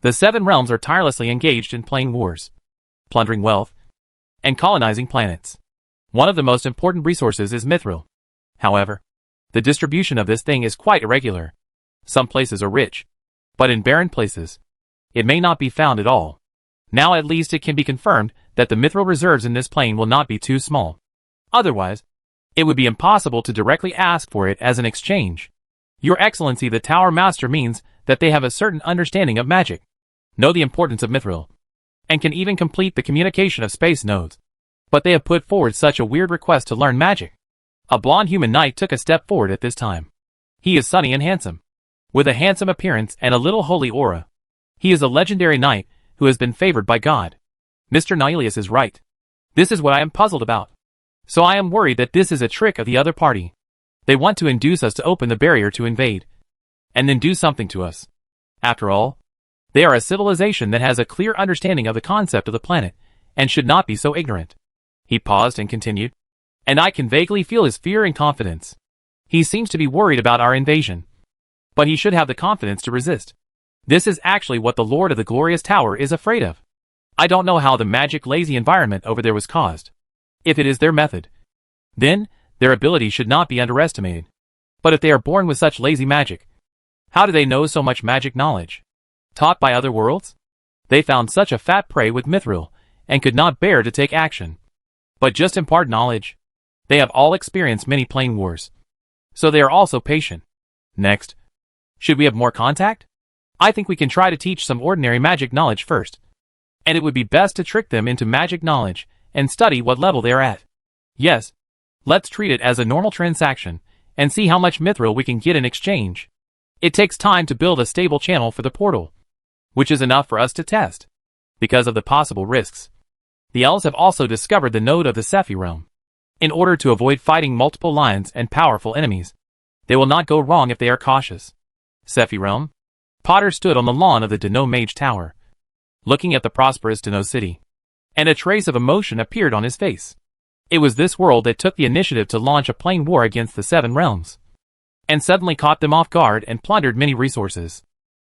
The Seven Realms are tirelessly engaged in plane wars, plundering wealth, and colonizing planets. One of the most important resources is Mithril. However, the distribution of this thing is quite irregular. Some places are rich, but in barren places, it may not be found at all. Now at least it can be confirmed that the Mithril reserves in this plane will not be too small. Otherwise, it would be impossible to directly ask for it as an exchange. Your Excellency, the Tower Master means that they have a certain understanding of magic, know the importance of Mithril, and can even complete the communication of space nodes. But they have put forward such a weird request to learn magic. A blonde human knight took a step forward at this time. He is sunny and handsome, with a handsome appearance and a little holy aura. He is a legendary knight who has been favored by God. Mr. Nihilius is right. This is what I am puzzled about. So I am worried that this is a trick of the other party. They want to induce us to open the barrier to invade, and then do something to us. After all, they are a civilization that has a clear understanding of the concept of the planet, and should not be so ignorant. He paused and continued, and I can vaguely feel his fear and confidence. He seems to be worried about our invasion, but he should have the confidence to resist. This is actually what the Lord of the Glorious Tower is afraid of. I don't know how the magic lazy environment over there was caused. If it is their method, then their ability should not be underestimated. But if they are born with such lazy magic, how do they know so much magic knowledge? Taught by other worlds? They found such a fat prey with Mithril, and could not bear to take action. But just impart knowledge. They have all experienced many plane wars, so they are also patient. Next, should we have more contact? I think we can try to teach some ordinary magic knowledge first. And it would be best to trick them into magic knowledge, and study what level they are at. Yes, let's treat it as a normal transaction, and see how much Mithril we can get in exchange. It takes time to build a stable channel for the portal, which is enough for us to test, because of the possible risks. The elves have also discovered the node of the Sephi realm. In order to avoid fighting multiple lines and powerful enemies, they will not go wrong if they are cautious. Sephi realm? Potter stood on the lawn of the Deno Mage Tower, looking at the prosperous Deno city, and a trace of emotion appeared on his face. It was this world that took the initiative to launch a plane war against the Seven Realms, and suddenly caught them off guard and plundered many resources.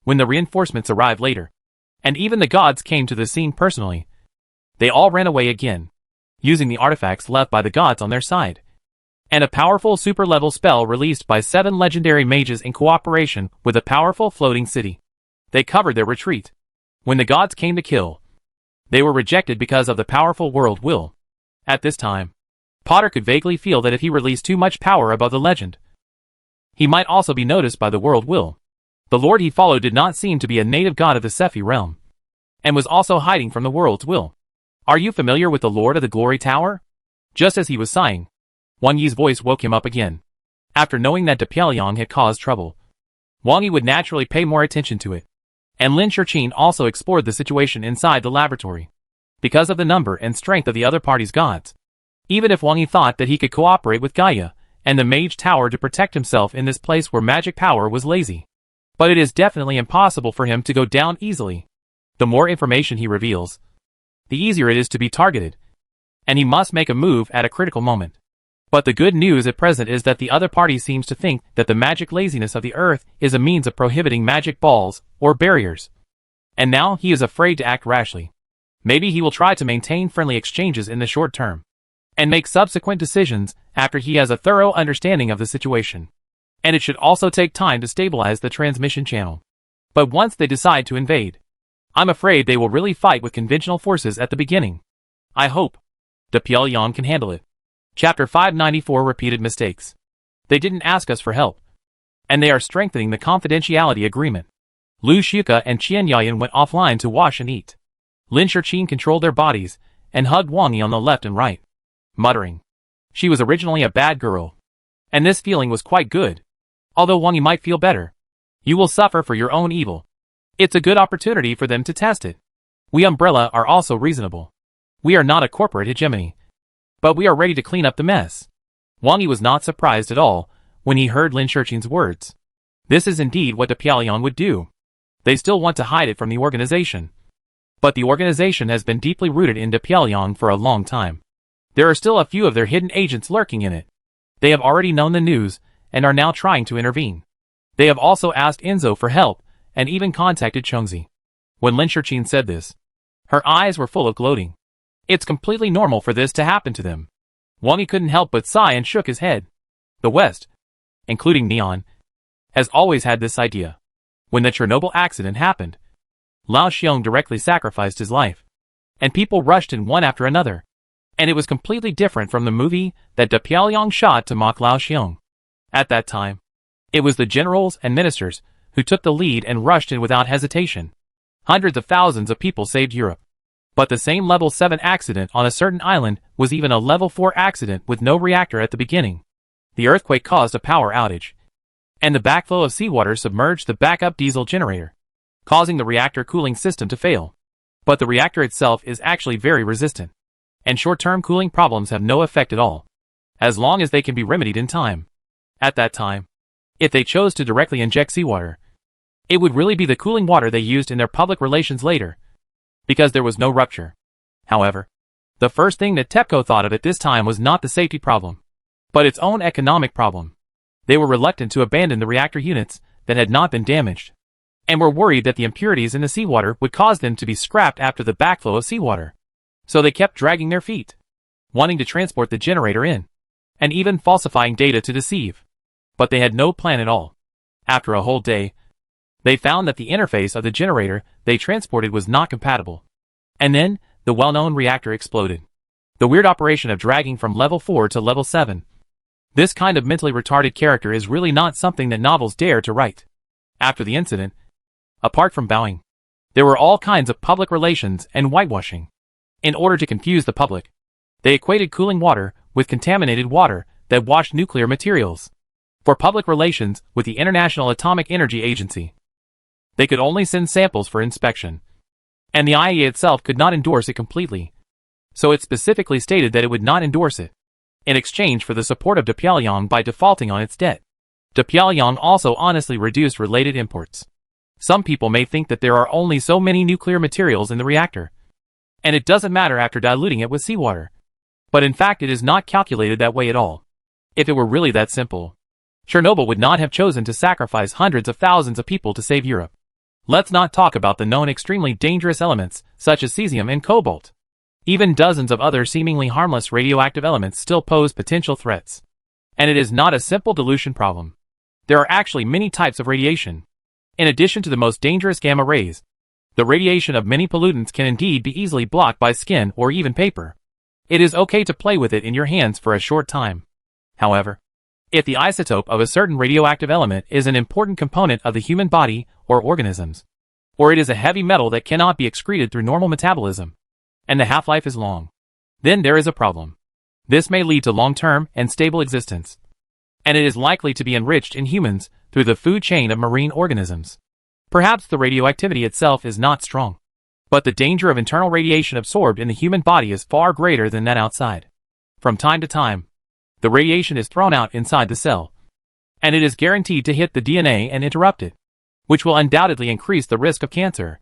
When the reinforcements arrived later, and even the gods came to the scene personally, they all ran away again, using the artifacts left by the gods on their side, and a powerful super-level spell released by 7 legendary mages in cooperation with a powerful floating city. They covered their retreat. When the gods came to kill, they were rejected because of the powerful world will. At this time, Potter could vaguely feel that if he released too much power above the legend, he might also be noticed by the world will. The lord he followed did not seem to be a native god of the Sephi realm, and was also hiding from the world's will. Are you familiar with the Lord of the Glory Tower? Just as he was sighing, Wang Yi's voice woke him up again. After knowing that Depeliong had caused trouble, Wang Yi would naturally pay more attention to it. And Lin Shurqin also explored the situation inside the laboratory, because of the number and strength of the other party's gods. Even if Wang Yi thought that he could cooperate with Gaia and the Mage Tower to protect himself in this place where magic power was lazy, but it is definitely impossible for him to go down easily. The more information he reveals, the easier it is to be targeted, and he must make a move at a critical moment. But the good news at present is that the other party seems to think that the magic laziness of the earth is a means of prohibiting magic balls or barriers. And now he is afraid to act rashly. Maybe he will try to maintain friendly exchanges in the short term, and make subsequent decisions after he has a thorough understanding of the situation. and it should also take time to stabilize the transmission channel. But once they decide to invade, I'm afraid they will really fight with conventional forces at the beginning. I hope the Pyongyang can handle it. Chapter 594 Repeated Mistakes. They didn't ask us for help, and they are strengthening the confidentiality agreement. Lu Shuka and Qian Yayan went offline to wash and eat. Lin Shurqin controlled their bodies and hugged Wang Yi on the left and right, muttering. She was originally a bad girl, and this feeling was quite good. Although Wang Yi might feel better, you will suffer for your own evil. It's a good opportunity for them to test it. We Umbrella are also reasonable. We are not a corporate hegemony, but we are ready to clean up the mess. Wang Yi was not surprised at all when he heard Lin Shurqin's words. This is indeed what the Pyongyang would do. They still want to hide it from the organization, but the organization has been deeply rooted into Pyongyang for a long time. There are still a few of their hidden agents lurking in it. They have already known the news and are now trying to intervene. They have also asked Enzo for help and even contacted Chongzi. When Lin Shurqin said this, her eyes were full of gloating. It's completely normal for this to happen to them. Wang Yi couldn't help but sigh and shook his head. The West, including Neon, has always had this idea. When the Chernobyl accident happened, Lao Xiong directly sacrificed his life, and people rushed in one after another. And it was completely different from the movie that the Pyongyang shot to mock Lao Xiong. At that time, it was the generals and ministers who took the lead and rushed in without hesitation. Hundreds of thousands of people saved Europe. But the same level 7 accident on a certain island was even a level 4 accident with no reactor at the beginning. The earthquake caused a power outage, and the backflow of seawater submerged the backup diesel generator, causing the reactor cooling system to fail. But the reactor itself is actually very resistant, and short-term cooling problems have no effect at all, as long as they can be remedied in time. At that time, if they chose to directly inject seawater, it would really be the cooling water they used in their public relations later, because there was no rupture. However, the first thing that TEPCO thought of at this time was not the safety problem, but its own economic problem. They were reluctant to abandon the reactor units that had not been damaged, and were worried that the impurities in the seawater would cause them to be scrapped after the backflow of seawater. So they kept dragging their feet, wanting to transport the generator in, and even falsifying data to deceive. But they had no plan at all. After a whole day, they found that the interface of the generator they transported was not compatible. And then, the well-known reactor exploded. The weird operation of dragging from level 4 to level 7. This kind of mentally retarded character is really not something that novels dare to write. After the incident, apart from bowing, there were all kinds of public relations and whitewashing. In order to confuse the public, they equated cooling water with contaminated water that washed nuclear materials. For public relations with the International Atomic Energy Agency, they could only send samples for inspection, and the IAEA itself could not endorse it completely, so it specifically stated that it would not endorse it, in exchange for the support of Pyongyang by defaulting on its debt. Pyongyang also honestly reduced related imports. Some people may think that there are only so many nuclear materials in the reactor, and it doesn't matter after diluting it with seawater. But in fact it is not calculated that way at all. If it were really that simple, Chernobyl would not have chosen to sacrifice hundreds of thousands of people to save Europe. Let's not talk about the known extremely dangerous elements, such as cesium and cobalt. Even dozens of other seemingly harmless radioactive elements still pose potential threats. And it is not a simple dilution problem. There are actually many types of radiation. In addition to the most dangerous gamma rays, the radiation of many pollutants can indeed be easily blocked by skin or even paper. It is okay to play with it in your hands for a short time. However, if the isotope of a certain radioactive element is an important component of the human body or organisms, or it is a heavy metal that cannot be excreted through normal metabolism, and the half-life is long, then there is a problem. This may lead to long-term and stable existence, and it is likely to be enriched in humans through the food chain of marine organisms. Perhaps the radioactivity itself is not strong, but the danger of internal radiation absorbed in the human body is far greater than that outside. From time to time, the radiation is thrown out inside the cell, and it is guaranteed to hit the DNA and interrupt it, which will undoubtedly increase the risk of cancer.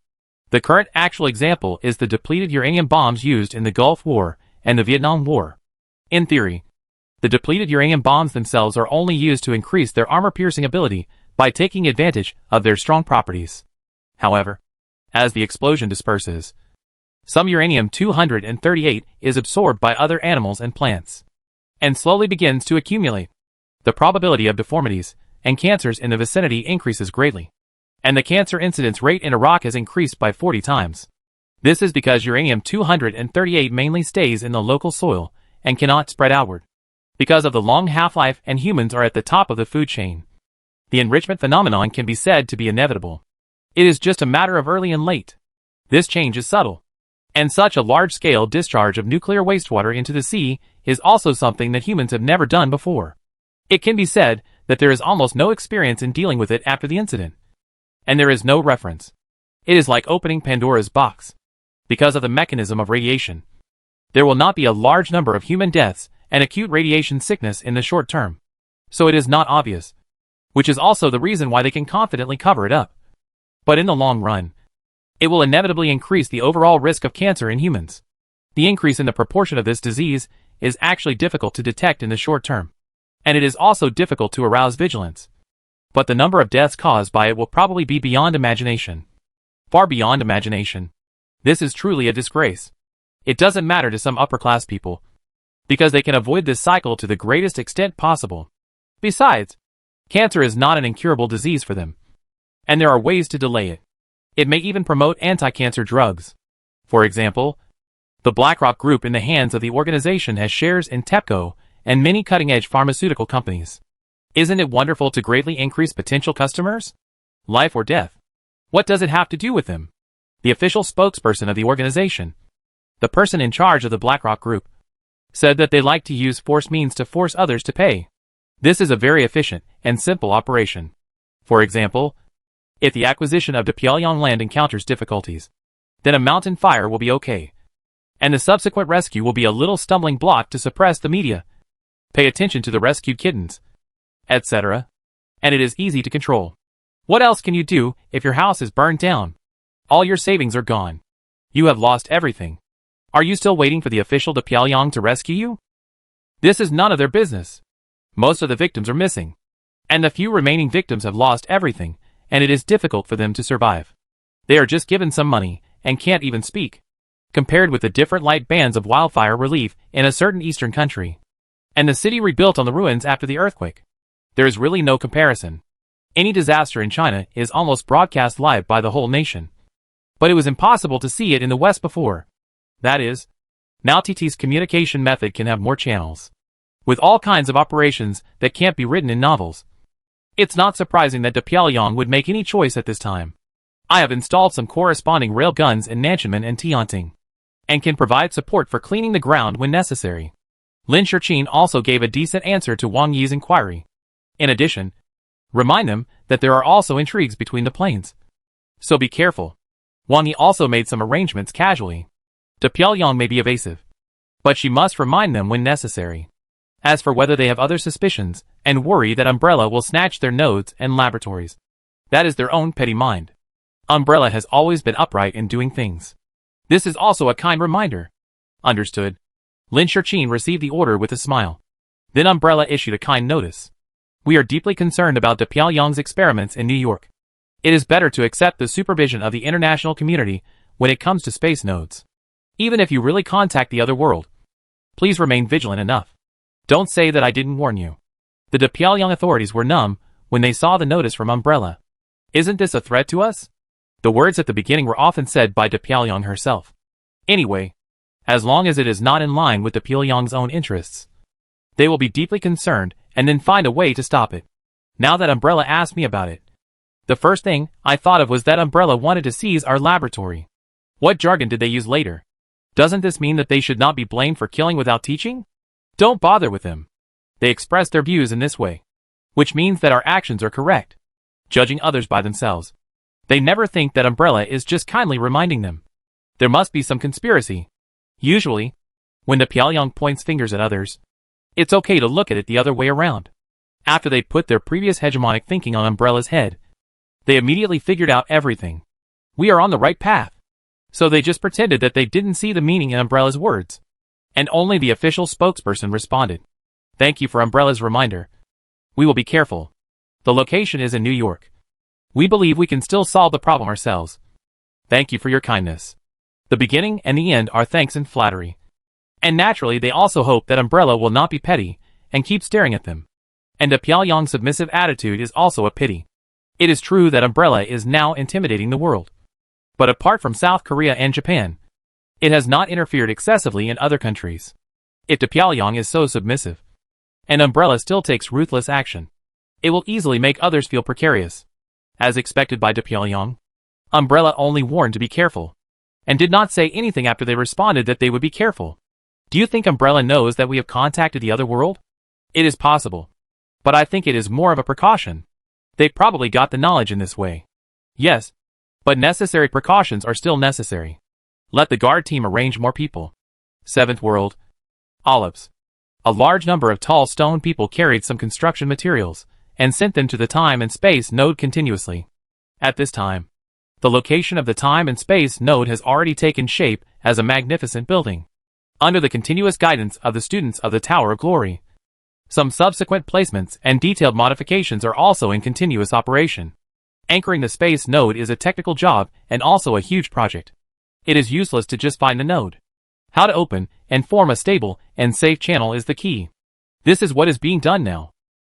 The current actual example is the depleted uranium bombs used in the Gulf War and the Vietnam War. In theory, the depleted uranium bombs themselves are only used to increase their armor-piercing ability by taking advantage of their strong properties. However, as the explosion disperses, some uranium-238 is absorbed by other animals and plants, and slowly begins to accumulate. The probability of deformities and cancers in the vicinity increases greatly. And the cancer incidence rate in Iraq has increased by 40 times. This is because uranium-238 mainly stays in the local soil and cannot spread outward. Because of the long half-life and humans are at the top of the food chain. The enrichment phenomenon can be said to be inevitable. It is just a matter of early and late. This change is subtle. And such a large-scale discharge of nuclear wastewater into the sea is also something that humans have never done before. It can be said that there is almost no experience in dealing with it after the incident. And there is no reference. It is like opening Pandora's box. Because of the mechanism of radiation, there will not be a large number of human deaths and acute radiation sickness in the short term. So it is not obvious. Which is also the reason why they can confidently cover it up. But in the long run, it will inevitably increase the overall risk of cancer in humans. The increase in the proportion of this disease is actually difficult to detect in the short term. And it is also difficult to arouse vigilance. But the number of deaths caused by it will probably be beyond imagination. Far beyond imagination. This is truly a disgrace. It doesn't matter to some upper-class people, because they can avoid this cycle to the greatest extent possible. Besides, cancer is not an incurable disease for them. And there are ways to delay it. It may even promote anti-cancer drugs. For example, the BlackRock Group in the hands of the organization has shares in TEPCO and many cutting-edge pharmaceutical companies. Isn't it wonderful to greatly increase potential customers? Life or death? What does it have to do with them? The official spokesperson of the organization, the person in charge of the BlackRock Group, said that they like to use force means to force others to pay. This is a very efficient and simple operation. For example, if the acquisition of the Pyongyang land encounters difficulties, then a mountain fire will be okay. And the subsequent rescue will be a little stumbling block to suppress the media. Pay attention to the rescued kittens, etc. And it is easy to control. What else can you do if your house is burned down? All your savings are gone. You have lost everything. Are you still waiting for the official to Pyongyang to rescue you? This is none of their business. Most of the victims are missing. And the few remaining victims have lost everything, and it is difficult for them to survive. They are just given some money, and can't even speak. Compared with the different light bands of wildfire relief in a certain eastern country. And the city rebuilt on the ruins after the earthquake. There is really no comparison. Any disaster in China is almost broadcast live by the whole nation. But it was impossible to see it in the West before. That is, now TT's communication method can have more channels. With all kinds of operations that can't be written in novels. It's not surprising that Pyongyang would make any choice at this time. I have installed some corresponding rail guns in Nanchunmen and Tianting, and can provide support for cleaning the ground when necessary. Lin Shurqin also gave a decent answer to Wang Yi's inquiry. In addition, remind them that there are also intrigues between the planes. So be careful. Wang Yi also made some arrangements casually. Pyongyang may be evasive, but she must remind them when necessary. As for whether they have other suspicions, and worry that Umbrella will snatch their nodes and laboratories, that is their own petty mind. Umbrella has always been upright in doing things. This is also a kind reminder. Understood. Lin Shurqin received the order with a smile. Then Umbrella issued a kind notice. We are deeply concerned about Pyongyang's experiments in New York. It is better to accept the supervision of the international community when it comes to space nodes. Even if you really contact the other world, please remain vigilant enough. Don't say that I didn't warn you. The Pyongyang authorities were numb when they saw the notice from Umbrella. Isn't this a threat to us? The words at the beginning were often said by Pyongyang herself. Anyway, as long as it is not in line with Pyongyang's own interests, they will be deeply concerned and then find a way to stop it. Now that Umbrella asked me about it, the first thing I thought of was that Umbrella wanted to seize our laboratory. What jargon did they use later? Doesn't this mean that they should not be blamed for killing without teaching? Don't bother with them. They express their views in this way, which means that our actions are correct, judging others by themselves. They never think that Umbrella is just kindly reminding them. There must be some conspiracy. Usually, when Pyongyang points fingers at others, it's okay to look at it the other way around. After they put their previous hegemonic thinking on Umbrella's head, they immediately figured out everything. We are on the right path. So they just pretended that they didn't see the meaning in Umbrella's words. And only the official spokesperson responded. Thank you for Umbrella's reminder. We will be careful. The location is in New York. We believe we can still solve the problem ourselves. Thank you for your kindness. The beginning and the end are thanks and flattery. And naturally they also hope that Umbrella will not be petty and keep staring at them. And the Pyongyang submissive attitude is also a pity. It is true that Umbrella is now intimidating the world. But apart from South Korea and Japan, it has not interfered excessively in other countries. If the Pyongyang is so submissive, and Umbrella still takes ruthless action, it will easily make others feel precarious. As expected by the Pyongyang, Umbrella only warned to be careful, and did not say anything after they responded that they would be careful. Do you think Umbrella knows that we have contacted the other world? It is possible, but I think it is more of a precaution. They probably got the knowledge in this way. Yes, but necessary precautions are still necessary. Let the guard team arrange more people. Seventh World. Olives. A large number of tall stone people carried some construction materials, and sent them to the time and space node continuously. At this time, the location of the time and space node has already taken shape as a magnificent building, under the continuous guidance of the students of the Tower of Glory. Some subsequent placements and detailed modifications are also in continuous operation. Anchoring the space node is a technical job and also a huge project. It is useless to just find the node. How to open and form a stable and safe channel is the key. This is what is being done now.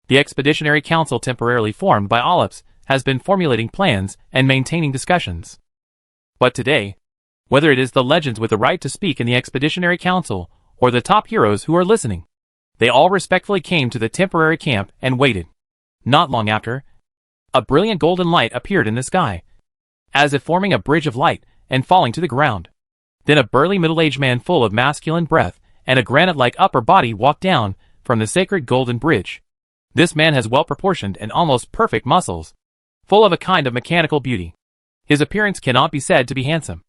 The Expeditionary Council temporarily formed by Olives has been formulating plans and maintaining discussions. But today, whether it is the legends with the right to speak in the Expeditionary Council or the top heroes who are listening, they all respectfully came to the temporary camp and waited. Not long after, a brilliant golden light appeared in the sky, as if forming a bridge of light and falling to the ground. Then a burly middle-aged man full of masculine breath and a granite-like upper body walked down from the sacred golden bridge. This man has well-proportioned and almost perfect muscles, full of a kind of mechanical beauty. His appearance cannot be said to be handsome,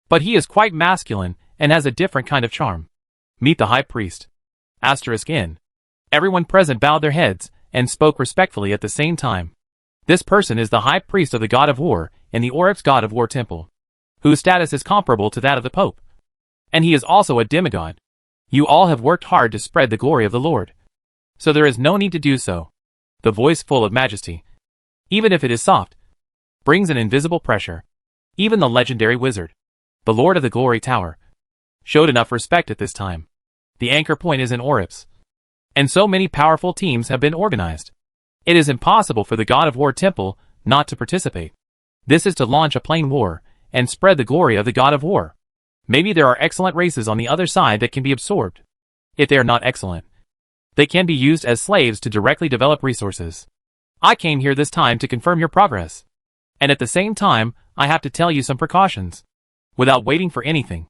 but he is quite masculine and has a different kind of charm. Meet the High Priest. N. Everyone present bowed their heads and spoke respectfully at the same time. This person is the High Priest of the God of War in the Orip's God of War Temple, whose status is comparable to that of the Pope. And he is also a demigod. You all have worked hard to spread the glory of the Lord, so there is no need to do so. The voice full of majesty, even if it is soft, brings an invisible pressure. Even the legendary wizard, the Lord of the Glory Tower, showed enough respect at this time. The anchor point is in Orips, and so many powerful teams have been organized. It is impossible for the God of War Temple not to participate. This is to launch a plain war and spread the glory of the God of War. Maybe there are excellent races on the other side that can be absorbed. If they are not excellent, they can be used as slaves to directly develop resources. I came here this time to confirm your progress. And at the same time, I have to tell you some precautions. Without waiting for anything,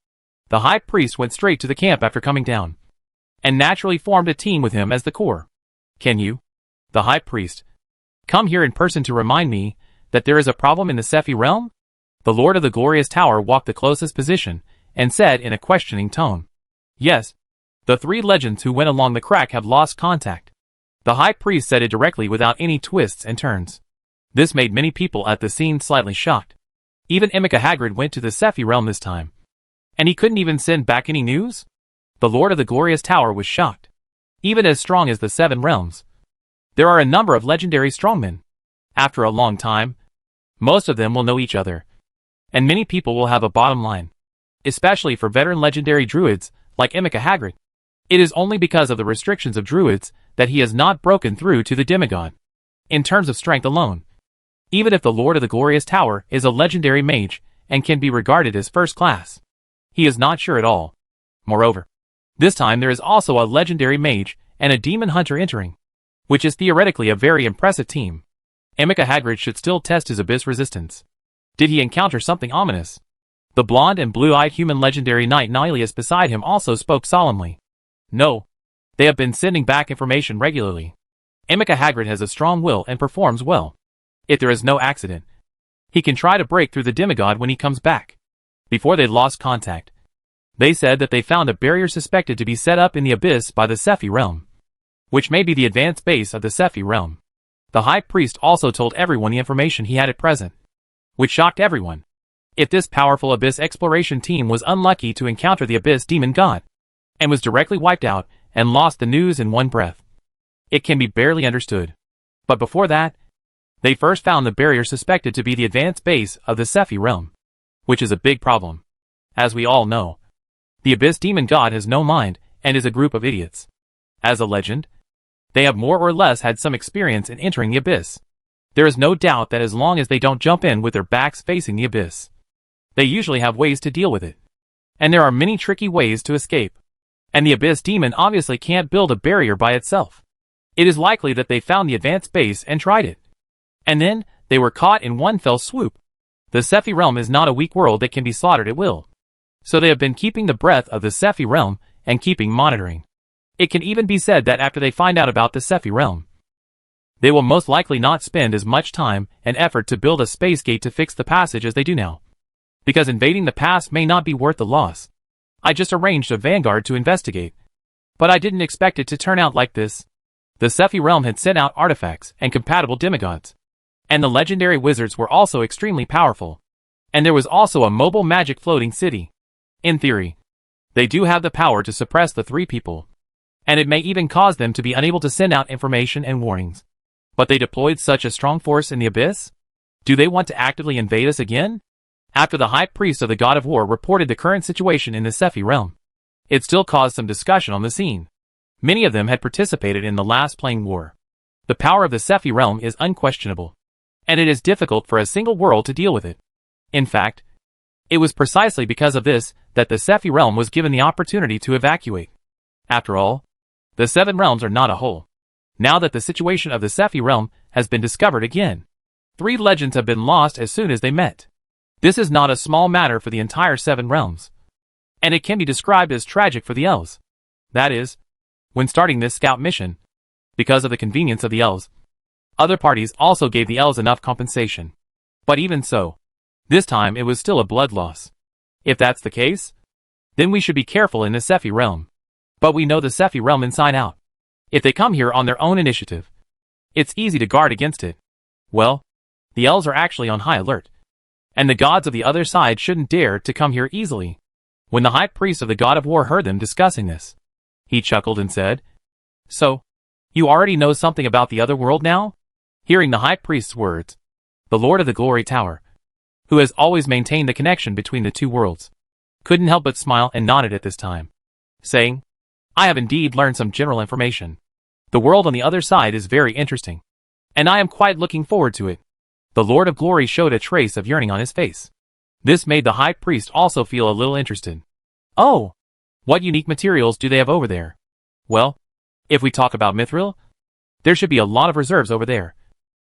the High Priest went straight to the camp after coming down, and naturally formed a team with him as the core. Can you, the High Priest, come here in person to remind me that there is a problem in the Sephi realm? The Lord of the Glorious Tower walked the closest position and said in a questioning tone, Yes, the three legends who went along the crack have lost contact. The High Priest said it directly without any twists and turns. This made many people at the scene slightly shocked. Even Emeka Hagrid went to the Sephi realm this time, and he couldn't even send back any news? The Lord of the Glorious Tower was shocked. Even as strong as the Seven Realms, there are a number of legendary strongmen. After a long time, most of them will know each other, and many people will have a bottom line, especially for veteran legendary druids like Emeka Hagrid. It is only because of the restrictions of druids that he has not broken through to the demigod. In terms of strength alone, even if the Lord of the Glorious Tower is a legendary mage and can be regarded as first class, he is not sure at all. Moreover, this time there is also a legendary mage and a demon hunter entering, which is theoretically a very impressive team. Emeka Hagrid should still test his abyss resistance. Did he encounter something ominous? The blonde and blue-eyed human legendary knight Nihilius beside him also spoke solemnly. No. They have been sending back information regularly. Emeka Hagrid has a strong will and performs well. If there is no accident, he can try to break through the demigod when he comes back. Before they lost contact, they said that they found a barrier suspected to be set up in the abyss by the Sephi realm, which may be the advanced base of the Sephi realm. The High Priest also told everyone the information he had at present, which shocked everyone. If this powerful abyss exploration team was unlucky to encounter the abyss demon god, and was directly wiped out and lost the news in one breath, it can be barely understood. But before that, they first found the barrier suspected to be the advanced base of the Sephi realm, which is a big problem. As we all know, the abyss demon god has no mind and is a group of idiots. As a legend, They have more or less had some experience in entering the abyss. There is no doubt that as long as they don't jump in with their backs facing the abyss, they usually have ways to deal with it. And there are many tricky ways to escape. And the abyss demon obviously can't build a barrier by itself. It is likely that they found the advanced base and tried it. And then, they were caught in one fell swoop. The Sephi realm is not a weak world that can be slaughtered at will. So they have been keeping the breath of the Sephi realm and keeping monitoring. It can even be said that after they find out about the Sephi realm, they will most likely not spend as much time and effort to build a space gate to fix the passage as they do now. Because invading the past may not be worth the loss. I just arranged a vanguard to investigate. But I didn't expect it to turn out like this. The Sephi realm had sent out artifacts and compatible demigods. And the legendary wizards were also extremely powerful. And there was also a mobile magic floating city. In theory, they do have the power to suppress the three people. And it may even cause them to be unable to send out information and warnings. But they deployed such a strong force in the abyss? Do they want to actively invade us again? After the high priest of the god of war reported the current situation in the Sephi realm, it still caused some discussion on the scene. Many of them had participated in the last plane war. The power of the Sephi realm is unquestionable. And it is difficult for a single world to deal with it. In fact, it was precisely because of this that the Sephi realm was given the opportunity to evacuate. After all, the seven realms are not a whole. Now that the situation of the Sephi realm has been discovered again, 3 legends have been lost as soon as they met. This is not a small matter for the entire 7 realms. And it can be described as tragic for the elves. That is, when starting this scout mission, because of the convenience of the elves, other parties also gave the elves enough compensation. But even so, this time it was still a blood loss. If that's the case, then we should be careful in the Sephi realm. But we know the Sephi realm inside out. If they come here on their own initiative, it's easy to guard against it. Well, the elves are actually on high alert. And the gods of the other side shouldn't dare to come here easily. When the high priest of the god of war heard them discussing this, he chuckled and said, "So, you already know something about the other world now?" Hearing the high priest's words, the Lord of the Glory Tower, who has always maintained the connection between the two worlds, couldn't help but smile and nodded at this time, saying, "I have indeed learned some general information. The world on the other side is very interesting, and I am quite looking forward to it." The Lord of Glory showed a trace of yearning on his face. This made the high priest also feel a little interested. "Oh, what unique materials do they have over there?" "Well, if we talk about Mithril, there should be a lot of reserves over there.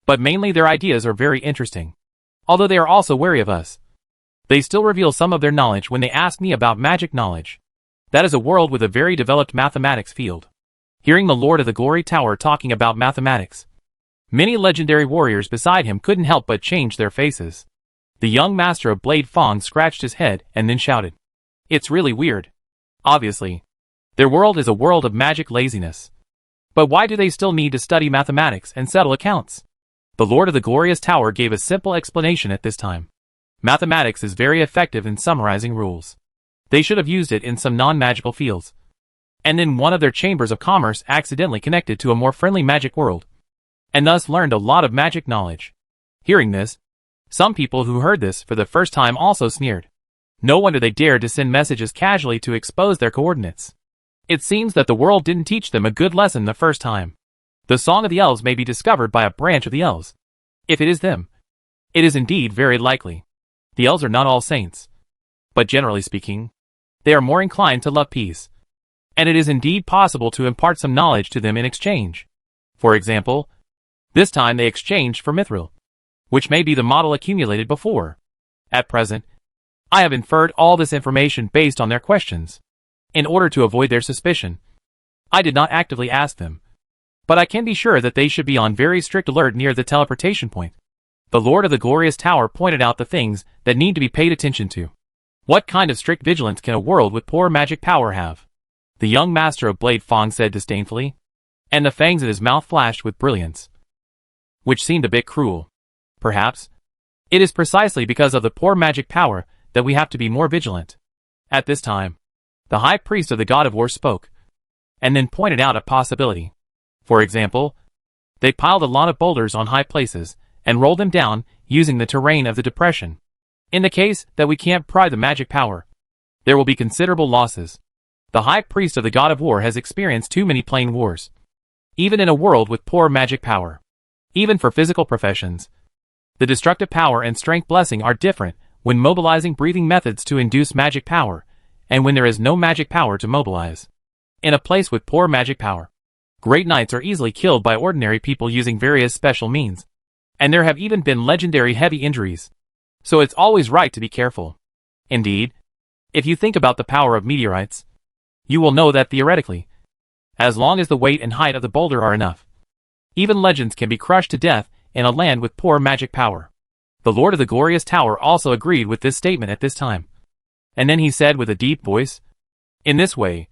But mainly their ideas are very interesting. Although they are also wary of us, they still reveal some of their knowledge when they ask me about magic knowledge. That is a world with a very developed mathematics field." Hearing the Lord of the Glory Tower talking about mathematics, many legendary warriors beside him couldn't help but change their faces. The young master of Blade Fong scratched his head and then shouted, "It's really weird. Obviously, their world is a world of magic laziness. But why do they still need to study mathematics and settle accounts?" The Lord of the Glorious Tower gave a simple explanation at this time. Mathematics is very effective in summarizing rules. They should have used it in some non-magical fields. And then one of their chambers of commerce accidentally connected to a more friendly magic world, and thus learned a lot of magic knowledge. Hearing this, some people who heard this for the first time also sneered. No wonder they dared to send messages casually to expose their coordinates. It seems that the world didn't teach them a good lesson the first time. The Song of the Elves may be discovered by a branch of the elves. If it is them, it is indeed very likely. The elves are not all saints. But generally speaking, they are more inclined to love peace. And it is indeed possible to impart some knowledge to them in exchange. For example, this time they exchanged for Mithril, which may be the model accumulated before. At present, I have inferred all this information based on their questions. In order to avoid their suspicion, I did not actively ask them. But I can be sure that they should be on very strict alert near the teleportation point. The Lord of the Glorious Tower pointed out the things that need to be paid attention to. What kind of strict vigilance can a world with poor magic power have? The young master of Blade Fong said disdainfully, and the fangs in his mouth flashed with brilliance, which seemed a bit cruel. Perhaps it is precisely because of the poor magic power that we have to be more vigilant. At this time, the high priest of the god of war spoke, and then pointed out a possibility. For example, they piled a lot of boulders on high places and rolled them down using the terrain of the depression. In the case that we can't pry the magic power, there will be considerable losses. The high priest of the god of war has experienced too many plane wars. even in a world with poor magic power. Even for physical professions, the destructive power and strength blessing are different when mobilizing breathing methods to induce magic power, and when there is no magic power to mobilize. In a place with poor magic power, great knights are easily killed by ordinary people using various special means, and there have even been legendary heavy injuries. So it's always right to be careful. Indeed, if you think about the power of meteorites, you will know that theoretically, as long as the weight and height of the boulder are enough, even legends can be crushed to death in a land with poor magic power. The Lord of the Glorious Tower also agreed with this statement at this time. And then he said with a deep voice, "In this way,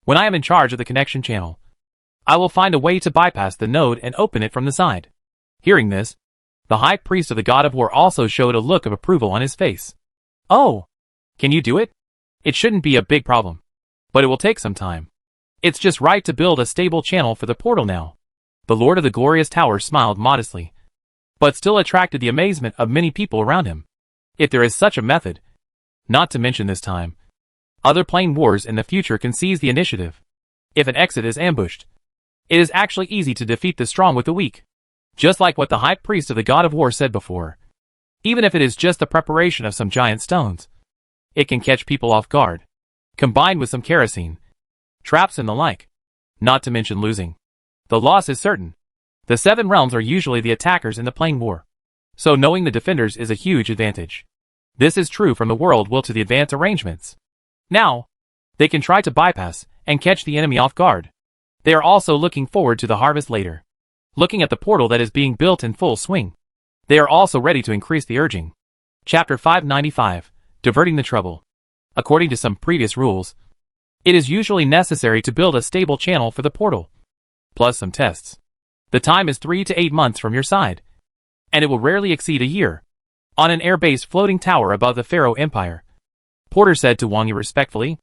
when I am in charge of the connection channel, I will find a way to bypass the node and open it from the side." Hearing this, the high priest of the god of war also showed a look of approval on his face. "Oh, can you do it? It shouldn't be a big problem. But it will take some time. It's just right to build a stable channel for the portal now." The Lord of the Glorious Tower smiled modestly, but still attracted the amazement of many people around him. If there is such a method, not to mention this time, other plane wars in the future can seize the initiative. If an exit is ambushed, it is actually easy to defeat the strong with the weak. Just like what the high priest of the god of war said before. Even if it is just the preparation of some giant stones, it can catch people off guard, combined with some kerosene, traps and the like. Not to mention losing. The loss is certain. The seven realms are usually the attackers in the plane war, so knowing the defenders is a huge advantage. This is true from the world will to the advance arrangements. Now, they can try to bypass and catch the enemy off guard. They are also looking forward to the harvest later. Looking at the portal that is being built in full swing, they are also ready to increase the urging. Chapter 595, Diverting the Trouble. According to some previous rules, it is usually necessary to build a stable channel for the portal, plus some tests. The time is 3 to 8 months from your side, and it will rarely exceed a year. On an air-based floating tower above the Pharaoh Empire, Porter said to Wang Yi respectfully,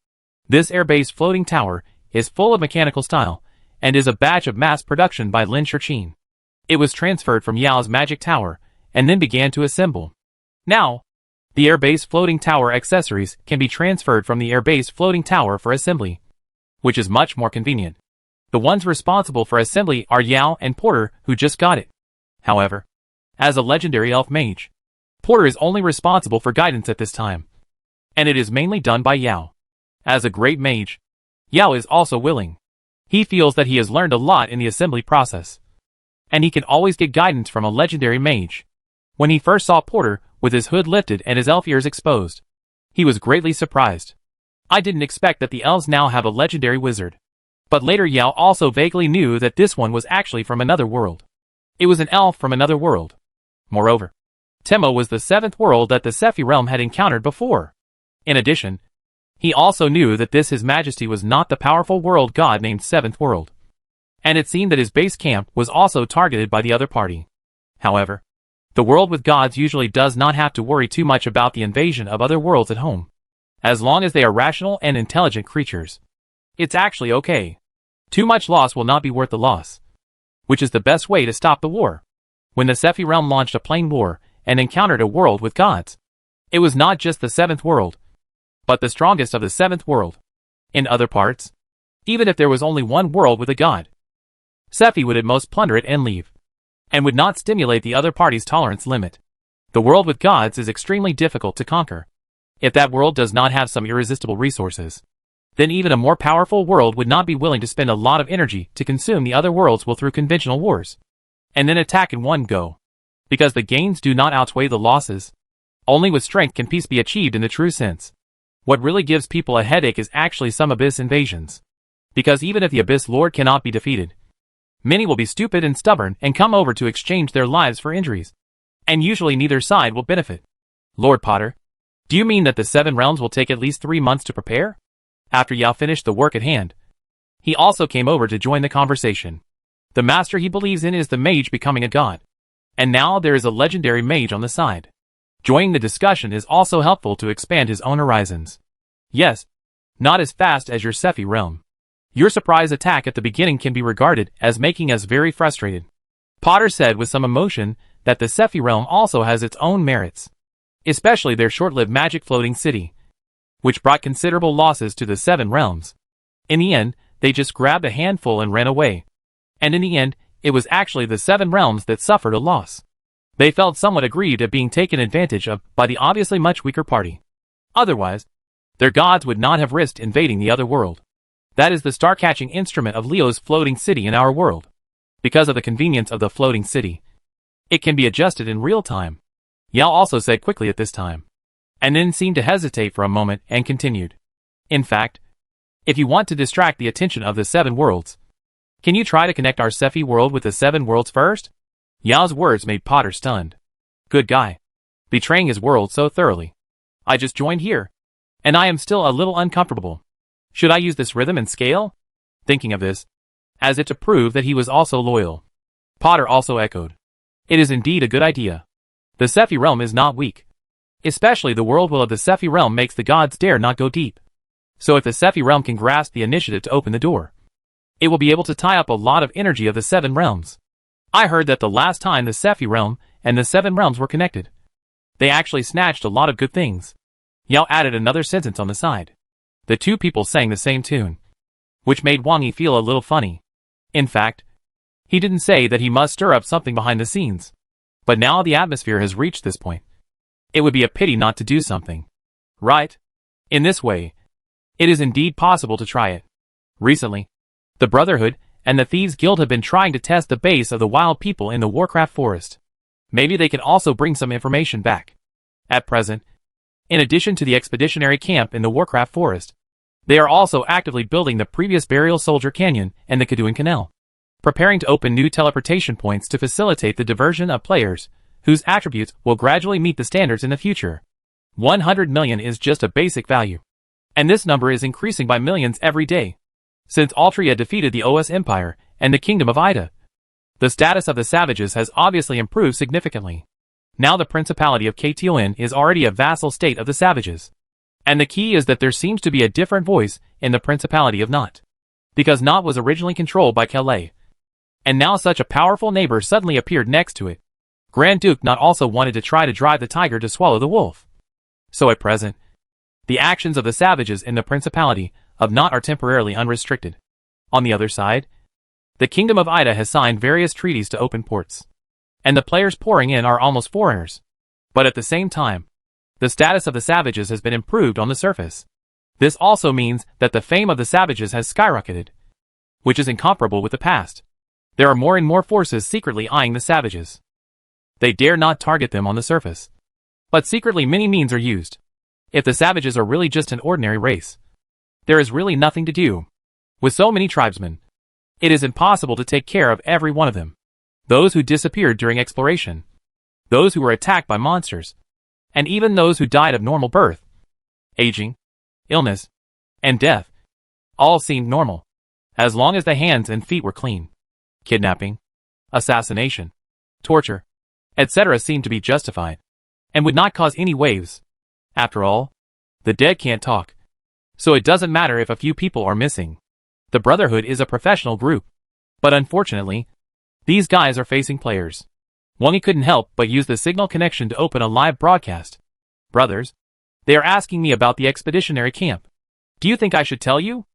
"This air-based floating tower is full of mechanical style, and is a batch of mass production by Lin Shichin. It was transferred from Yao's magic tower, and then began to assemble. Now, the air-based floating tower accessories can be transferred from the air-based floating tower for assembly, which is much more convenient. The ones responsible for assembly are Yao and Porter, who just got it. However, as a legendary elf mage, Porter is only responsible for guidance at this time, and it is mainly done by Yao. As a great mage, Yao is also willing. He feels that he has learned a lot in the assembly process, and he can always get guidance from a legendary mage. When he first saw Porter with his hood lifted and his elf ears exposed, he was greatly surprised. "I didn't expect that the elves now have a legendary wizard." But later Yao also vaguely knew that this one was actually from another world. It was an elf from another world. Moreover, Temo was the seventh world that the Sephi realm had encountered before. In addition, he also knew that this His Majesty was not the powerful world god named Seventh World. And it seemed that his base camp was also targeted by the other party. However, the world with gods usually does not have to worry too much about the invasion of other worlds at home. As long as they are rational and intelligent creatures, it's actually okay. Too much loss will not be worth the loss, which is the best way to stop the war. When the Sephi realm launched a plane war and encountered a world with gods, it was not just the seventh world, but the strongest of the seventh world. In other parts, even if there was only one world with a god, Sephi would at most plunder it and leave, and would not stimulate the other party's tolerance limit. The world with gods is extremely difficult to conquer. If that world does not have some irresistible resources, then even a more powerful world would not be willing to spend a lot of energy to consume the other worlds through conventional wars, and then attack in one go. Because the gains do not outweigh the losses. Only with strength can peace be achieved in the true sense. What really gives people a headache is actually some Abyss invasions. Because even if the Abyss Lord cannot be defeated, many will be stupid and stubborn and come over to exchange their lives for injuries. And usually neither side will benefit. Lord Potter, do you mean that the Seven Realms will take at least 3 months to prepare? After Yao finished the work at hand, he also came over to join the conversation. The master he believes in is the mage becoming a god. And now there is a legendary mage on the side. Joining the discussion is also helpful to expand his own horizons. Yes, not as fast as your Sephi realm. Your surprise attack at the beginning can be regarded as making us very frustrated. Potter said with some emotion that the Sephi realm also has its own merits, especially their short-lived magic floating city, which brought considerable losses to the Seven Realms. In the end, they just grabbed a handful and ran away. And in the end, it was actually the 7 realms that suffered a loss. They felt somewhat aggrieved at being taken advantage of by the obviously much weaker party. Otherwise, their gods would not have risked invading the other world. That is the star-catching instrument of Leo's floating city in our world. Because of the convenience of the floating city, it can be adjusted in real time. Yao also said quickly at this time, and then seemed to hesitate for a moment and continued. In fact, if you want to distract the attention of the 7 worlds, can you try to connect our Sephi world with the 7 worlds first? Yao's words made Potter stunned. Good guy. Betraying his world so thoroughly. I just joined here, and I am still a little uncomfortable. Should I use this rhythm and scale? Thinking of this, as if to prove that he was also loyal. Potter also echoed. It is indeed a good idea. The Sephi realm is not weak. Especially the world will of the Sephi realm makes the gods dare not go deep. So if the Sephi realm can grasp the initiative to open the door, it will be able to tie up a lot of energy of the 7 realms. I heard that the last time the Sephi realm and the 7 realms were connected, they actually snatched a lot of good things. Yao added another sentence on the side. The 2 people sang the same tune, which made Wang Yi feel a little funny. In fact, he didn't say that he must stir up something behind the scenes. But now the atmosphere has reached this point. It would be a pity not to do something. Right? In this way, it is indeed possible to try it. Recently, the Brotherhood and the Thieves Guild have been trying to test the base of the wild people in the Warcraft forest. Maybe they can also bring some information back. At present, in addition to the expeditionary camp in the Warcraft forest, they are also actively building the previous Burial Soldier Canyon and the Kaduan Canal, preparing to open new teleportation points to facilitate the diversion of players, whose attributes will gradually meet the standards in the future. 100 million is just a basic value. And this number is increasing by millions every day. Since Altria defeated the OS Empire and the Kingdom of Ida, the status of the savages has obviously improved significantly. Now the Principality of Kton is already a vassal state of the savages. And the key is that there seems to be a different voice in the Principality of Not. Because Not was originally controlled by Calais. And now such a powerful neighbor suddenly appeared next to it. Grand Duke Not also wanted to try to drive the tiger to swallow the wolf. So at present, the actions of the savages in the Principality of Not are temporarily unrestricted. On the other side, the Kingdom of Ida has signed various treaties to open ports. And the players pouring in are almost foreigners. But at the same time, the status of the savages has been improved on the surface. This also means that the fame of the savages has skyrocketed, which is incomparable with the past. There are more and more forces secretly eyeing the savages. They dare not target them on the surface. But secretly many means are used. If the savages are really just an ordinary race, there is really nothing to do. With so many tribesmen, it is impossible to take care of every one of them. Those who disappeared during exploration, those who were attacked by monsters, and even those who died of normal birth, aging, illness, and death, all seemed normal, as long as the hands and feet were clean. Kidnapping, assassination, torture, etc. seemed to be justified, and would not cause any waves. After all, the dead can't talk. So it doesn't matter if a few people are missing. The Brotherhood is a professional group. But unfortunately, these guys are facing players. Wang Yi couldn't help but use the signal connection to open a live broadcast. Brothers, they are asking me about the expeditionary camp. Do you think I should tell you?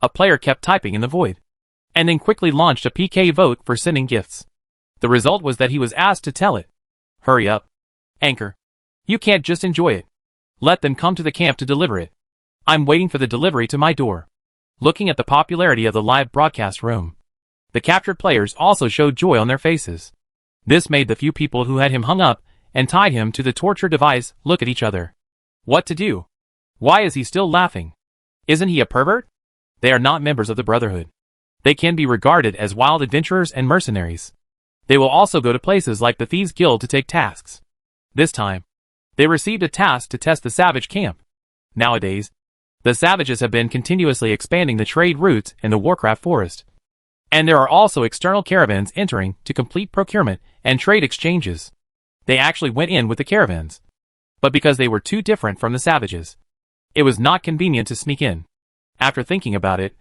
A player kept typing in the void, and then quickly launched a PK vote for sending gifts. The result was that he was asked to tell it. Hurry up. Anchor. You can't just enjoy it. Let them come to the camp to deliver it. I'm waiting for the delivery to my door. Looking at the popularity of the live broadcast room, the captured players also showed joy on their faces. This made the few people who had him hung up and tied him to the torture device look at each other. What to do? Why is he still laughing? Isn't he a pervert? They are not members of the Brotherhood. They can be regarded as wild adventurers and mercenaries. They will also go to places like the Thieves Guild to take tasks. This time, they received a task to test the savage camp. Nowadays, the savages have been continuously expanding the trade routes in the Warcraft forest. And there are also external caravans entering to complete procurement and trade exchanges. They actually went in with the caravans. But because they were too different from the savages, it was not convenient to sneak in. After thinking about it,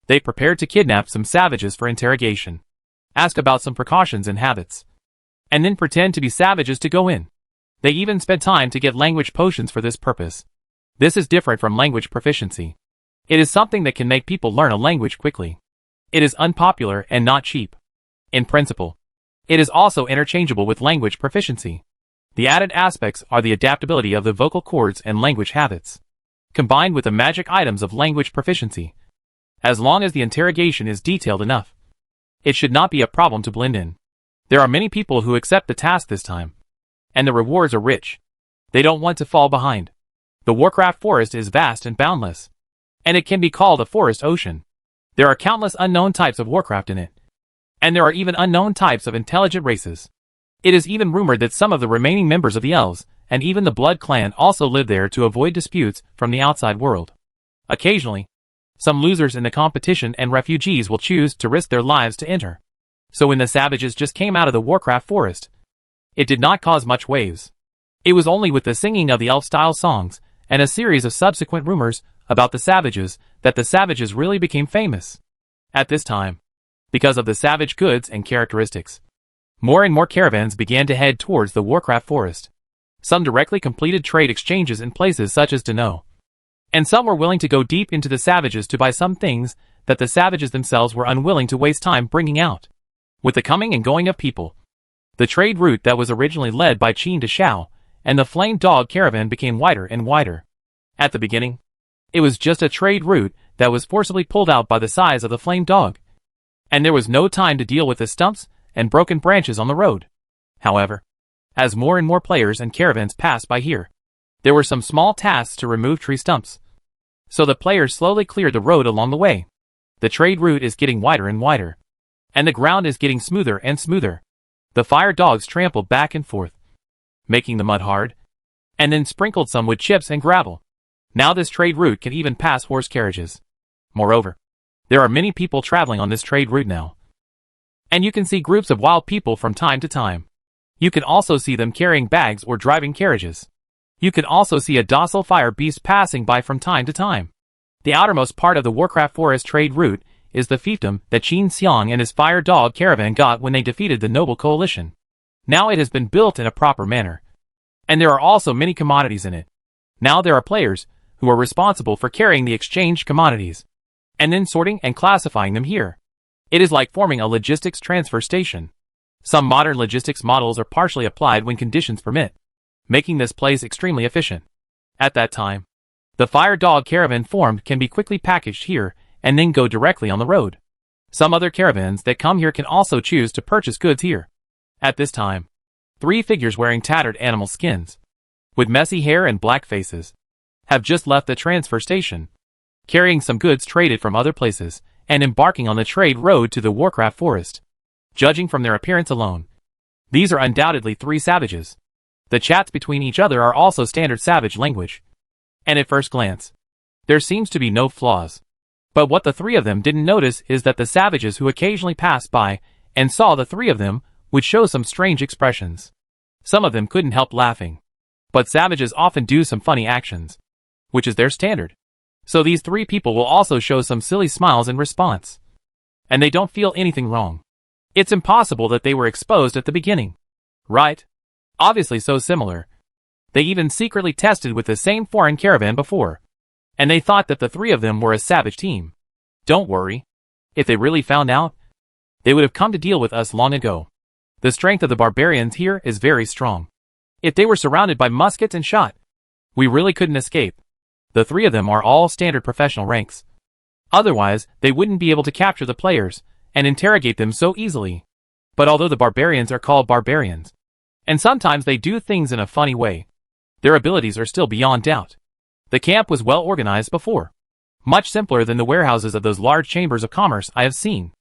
they prepared to kidnap some savages for interrogation, ask about some precautions and habits, and then pretend to be savages to go in. They even spent time to get language potions for this purpose. This is different from language proficiency. It is something that can make people learn a language quickly. It is unpopular and not cheap. In principle, it is also interchangeable with language proficiency. The added aspects are the adaptability of the vocal cords and language habits, combined with the magic items of language proficiency. As long as the interrogation is detailed enough, it should not be a problem to blend in. There are many people who accept the task this time, and the rewards are rich. They don't want to fall behind. The Warcraft forest is vast and boundless, and it can be called a forest ocean. There are countless unknown types of Warcraft in it, and there are even unknown types of intelligent races. It is even rumored that some of the remaining members of the Elves, and even the Blood Clan, also live there to avoid disputes from the outside world. Occasionally, some losers in the competition and refugees will choose to risk their lives to enter. So when the Savages just came out of the Warcraft forest, it did not cause much waves. It was only with the singing of the elf-style songs, and a series of subsequent rumors about the Savages, that the Savages really became famous. At this time, because of the savage goods and characteristics, more and more caravans began to head towards the Warcraft forest. Some directly completed trade exchanges in places such as Dano, and some were willing to go deep into the Savages to buy some things that the Savages themselves were unwilling to waste time bringing out. With the coming and going of people, the trade route that was originally led by Qin to Shao and the Flame Dog caravan became wider and wider. At the beginning, it was just a trade route that was forcibly pulled out by the size of the Flame Dog, and there was no time to deal with the stumps and broken branches on the road. However, as more and more players and caravans passed by here, there were some small tasks to remove tree stumps. So the players slowly cleared the road along the way. The trade route is getting wider and wider, and the ground is getting smoother and smoother. The fire dogs trampled back and forth, making the mud hard, and then sprinkled some with chips and gravel. Now this trade route can even pass horse carriages. Moreover, there are many people traveling on this trade route now, and you can see groups of wild people from time to time. You can also see them carrying bags or driving carriages. You can also see a docile fire beast passing by from time to time. The outermost part of the Warcraft forest trade route is the fiefdom that Qin Xiang and his fire dog caravan got when they defeated the noble coalition. Now it has been built in a proper manner, and there are also many commodities in it. Now there are players who are responsible for carrying the exchanged commodities, and then sorting and classifying them here. It is like forming a logistics transfer station. Some modern logistics models are partially applied when conditions permit, making this place extremely efficient. At that time, the fire dog caravan formed can be quickly packaged here and then go directly on the road. Some other caravans that come here can also choose to purchase goods here. At this time, 3 figures wearing tattered animal skins, with messy hair and black faces, have just left the transfer station, carrying some goods traded from other places, and embarking on the trade road to the Warcraft forest. Judging from their appearance alone, these are undoubtedly 3 savages. The chats between each other are also standard savage language, and at first glance, there seems to be no flaws. But what the 3 of them didn't notice is that the savages who occasionally passed by and saw the 3 of them would show some strange expressions. Some of them couldn't help laughing, but savages often do some funny actions, which is their standard. So these 3 people will also show some silly smiles in response, and they don't feel anything wrong. It's impossible that they were exposed at the beginning, right? Obviously so similar. They even secretly tested with the same foreign caravan before, and they thought that the 3 of them were a savage team. Don't worry. If they really found out, they would have come to deal with us long ago. The strength of the barbarians here is very strong. If they were surrounded by muskets and shot, we really couldn't escape. The 3 of them are all standard professional ranks. Otherwise, they wouldn't be able to capture the players and interrogate them so easily. But although the barbarians are called barbarians, and sometimes they do things in a funny way, their abilities are still beyond doubt. The camp was well organized before, much simpler than the warehouses of those large chambers of commerce I have seen.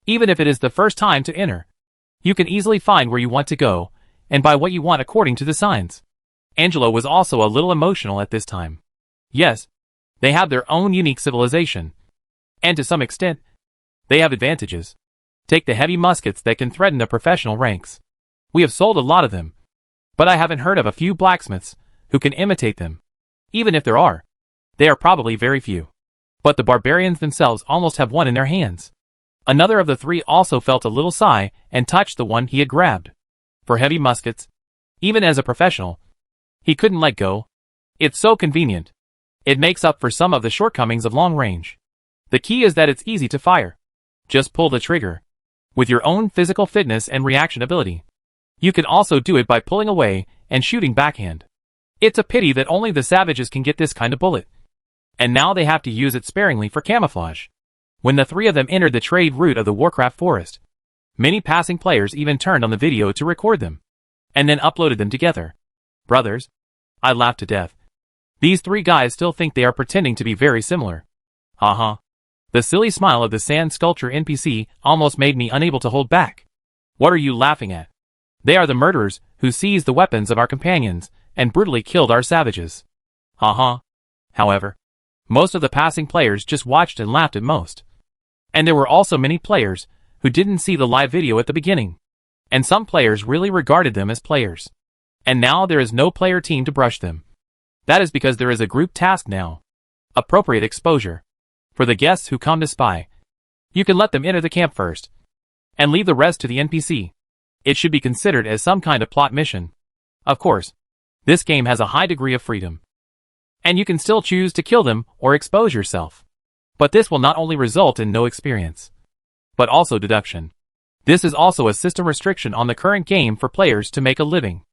Even if it is the first time to enter, you can easily find where you want to go, and buy what you want according to the signs. Angelo was also a little emotional at this time. Yes, they have their own unique civilization, and to some extent, they have advantages. Take the heavy muskets that can threaten the professional ranks. We have sold a lot of them, but I haven't heard of a few blacksmiths who can imitate them. Even if there are, they are probably very few. But the barbarians themselves almost have one in their hands. Another of the 3 also felt a little sigh and touched the one he had grabbed. For heavy muskets, even as a professional, he couldn't let go. It's so convenient. It makes up for some of the shortcomings of long range. The key is that it's easy to fire. Just pull the trigger, with your own physical fitness and reaction ability. You can also do it by pulling away and shooting backhand. It's a pity that only the savages can get this kind of bullet. And now they have to use it sparingly for camouflage. When the three of them entered the trade route of the Warcraft forest, many passing players even turned on the video to record them, and then uploaded them together. Brothers, I laughed to death. These three guys still think they are pretending to be very similar. Haha. The silly smile of the sand sculpture NPC almost made me unable to hold back. What are you laughing at? They are the murderers who seized the weapons of our companions and brutally killed our savages. Haha. However, most of the passing players just watched and laughed at most. And there were also many players who didn't see the live video at the beginning. And some players really regarded them as players. And now there is no player team to brush them. That is because there is a group task now. Appropriate exposure. For the guests who come to spy, you can let them enter the camp first, and leave the rest to the NPC. It should be considered as some kind of plot mission. Of course, this game has a high degree of freedom. And you can still choose to kill them or expose yourself. But this will not only result in no experience, but also deduction. This is also a system restriction on the current game for players to make a living.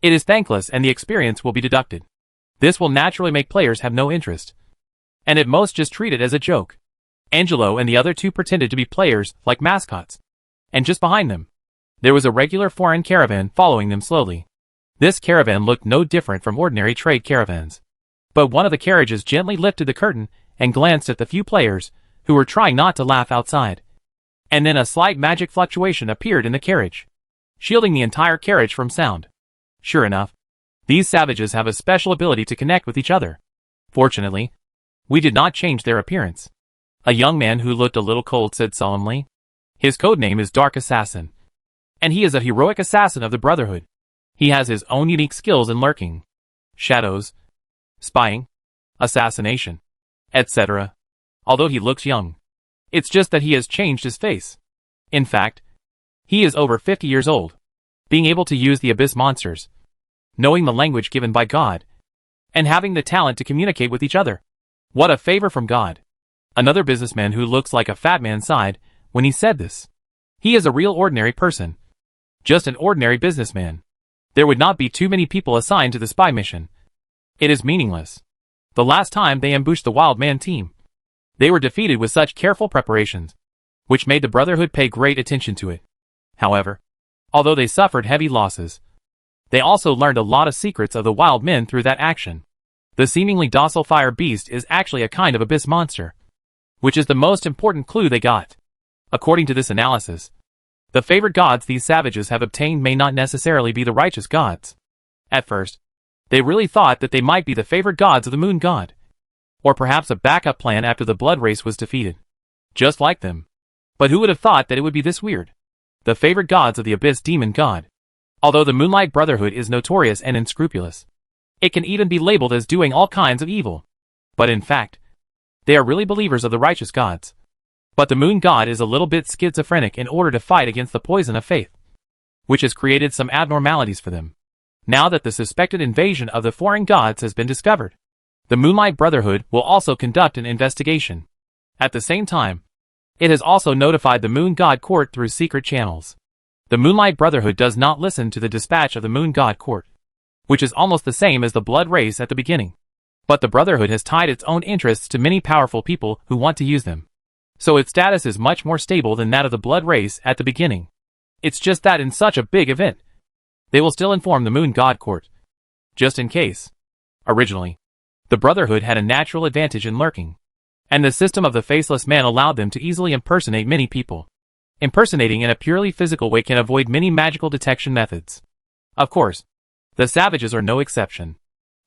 It is thankless and the experience will be deducted. This will naturally make players have no interest, and at most just treat it as a joke. Angelo and the other two pretended to be players like mascots, and just behind them, there was a regular foreign caravan following them slowly. This caravan looked no different from ordinary trade caravans. But one of the carriages gently lifted the curtain and glanced at the few players who were trying not to laugh outside. And then a slight magic fluctuation appeared in the carriage, shielding the entire carriage from sound. Sure enough, these savages have a special ability to connect with each other. Fortunately, we did not change their appearance. A young man who looked a little cold said solemnly, "His codename is Dark Assassin, and he is a heroic assassin of the Brotherhood. He has his own unique skills in lurking, shadows, spying, assassination, etc. Although he looks young, it's just that he has changed his face. In fact, he is over 50 years old, being able to use the abyss monsters, knowing the language given by God, and having the talent to communicate with each other. What a favor from God." Another businessman who looks like a fat man sighed when he said this. He is a real ordinary person. Just an ordinary businessman. There would not be too many people assigned to the spy mission. It is meaningless. The last time they ambushed the Wild Man team, they were defeated with such careful preparations, which made the Brotherhood pay great attention to it. However, although they suffered heavy losses, they also learned a lot of secrets of the Wild Men through that action. The seemingly docile fire beast is actually a kind of abyss monster, which is the most important clue they got. According to this analysis, the favored gods these savages have obtained may not necessarily be the righteous gods. At first, they really thought that they might be the favored gods of the Moon God, or perhaps a backup plan after the blood race was defeated. Just like them. But who would have thought that it would be this weird? The favored gods of the Abyss Demon God. Although the Moonlight Brotherhood is notorious and unscrupulous, it can even be labeled as doing all kinds of evil. But in fact, they are really believers of the righteous gods. But the Moon God is a little bit schizophrenic in order to fight against the poison of faith, which has created some abnormalities for them. Now that the suspected invasion of the foreign gods has been discovered, the Moonlight Brotherhood will also conduct an investigation. At the same time, it has also notified the Moon God Court through secret channels. The Moonlight Brotherhood does not listen to the dispatch of the Moon God Court, which is almost the same as the blood race at the beginning. But the Brotherhood has tied its own interests to many powerful people who want to use them. So its status is much more stable than that of the blood race at the beginning. It's just that in such a big event, they will still inform the Moon God Court, just in case. Originally, the Brotherhood had a natural advantage in lurking, and the system of the Faceless Man allowed them to easily impersonate many people. Impersonating in a purely physical way can avoid many magical detection methods. Of course, the savages are no exception,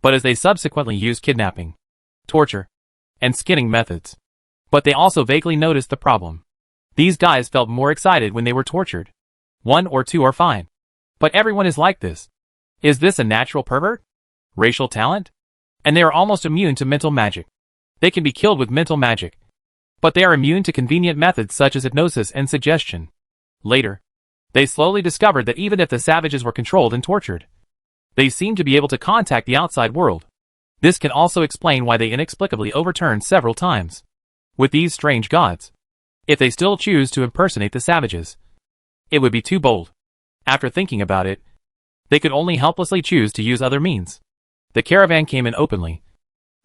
but as they subsequently used kidnapping, torture, and skinning methods. But they also vaguely noticed the problem. These guys felt more excited when they were tortured. 1 or 2 are fine. But everyone is like this. Is this a natural pervert? Racial talent? And they are almost immune to mental magic. They can be killed with mental magic, but they are immune to convenient methods such as hypnosis and suggestion. Later, they slowly discovered that even if the savages were controlled and tortured, they seemed to be able to contact the outside world. This can also explain why they inexplicably overturned several times with these strange gods, if they still choose to impersonate the savages. It would be too bold. After thinking about it, they could only helplessly choose to use other means. The caravan came in openly,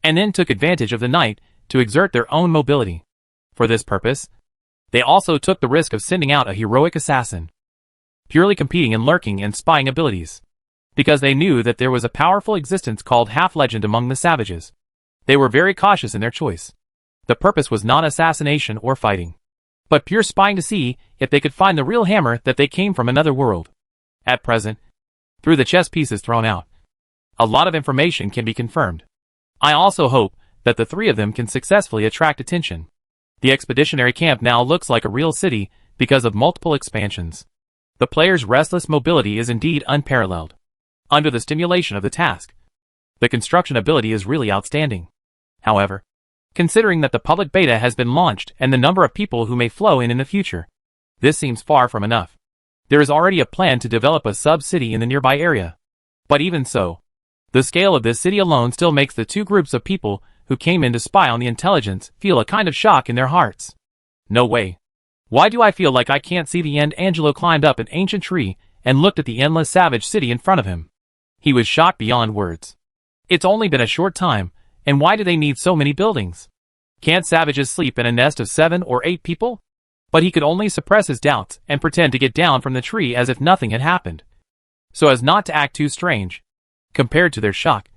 and then took advantage of the night to exert their own mobility. For this purpose, they also took the risk of sending out a heroic assassin, purely competing in lurking and spying abilities. Because they knew that there was a powerful existence called half-legend among the savages, they were very cautious in their choice. The purpose was not assassination or fighting, but pure spying to see if they could find the real hammer that they came from another world. At present, through the chess pieces thrown out, a lot of information can be confirmed. I also hope that the three of them can successfully attract attention. The expeditionary camp now looks like a real city because of multiple expansions. The player's restless mobility is indeed unparalleled. Under the stimulation of the task, the construction ability is really outstanding. However, considering that the public beta has been launched and the number of people who may flow in the future, this seems far from enough. There is already a plan to develop a sub-city in the nearby area. But even so, the scale of this city alone still makes the two groups of people who came in to spy on the intelligence feel a kind of shock in their hearts. No way. Why do I feel like I can't see the end? Angelo climbed up an ancient tree and looked at the endless savage city in front of him. He was shocked beyond words. It's only been a short time, and why do they need so many buildings? Can't savages sleep in a nest of 7 or 8 people? But he could only suppress his doubts and pretend to get down from the tree as if nothing had happened, so as not to act too strange. Compared to their shock,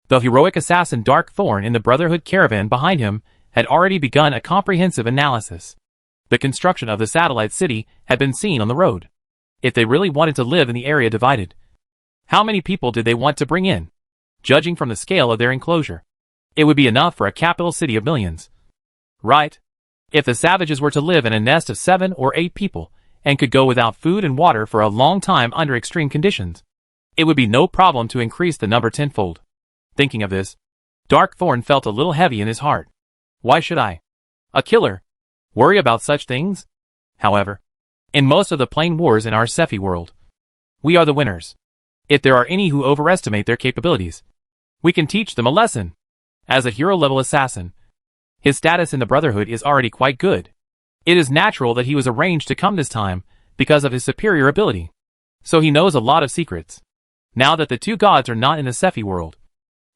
the heroic assassin Dark Thorn in the Brotherhood caravan behind him had already begun a comprehensive analysis. The construction of the satellite city had been seen on the road. If they really wanted to live in the area divided, how many people did they want to bring in? Judging from the scale of their enclosure, it would be enough for a capital city of millions. Right? If the savages were to live in a nest of 7 or 8 people, and could go without food and water for a long time under extreme conditions, it would be no problem to increase the number tenfold. Thinking of this, Dark Thorn felt a little heavy in his heart. Why should I, a killer, worry about such things? However, in most of the plain wars in our Sephi world, we are the winners. If there are any who overestimate their capabilities, we can teach them a lesson. As a hero-level assassin, his status in the Brotherhood is already quite good. It is natural that he was arranged to come this time because of his superior ability. So he knows a lot of secrets. Now that the two gods are not in the Sephi world,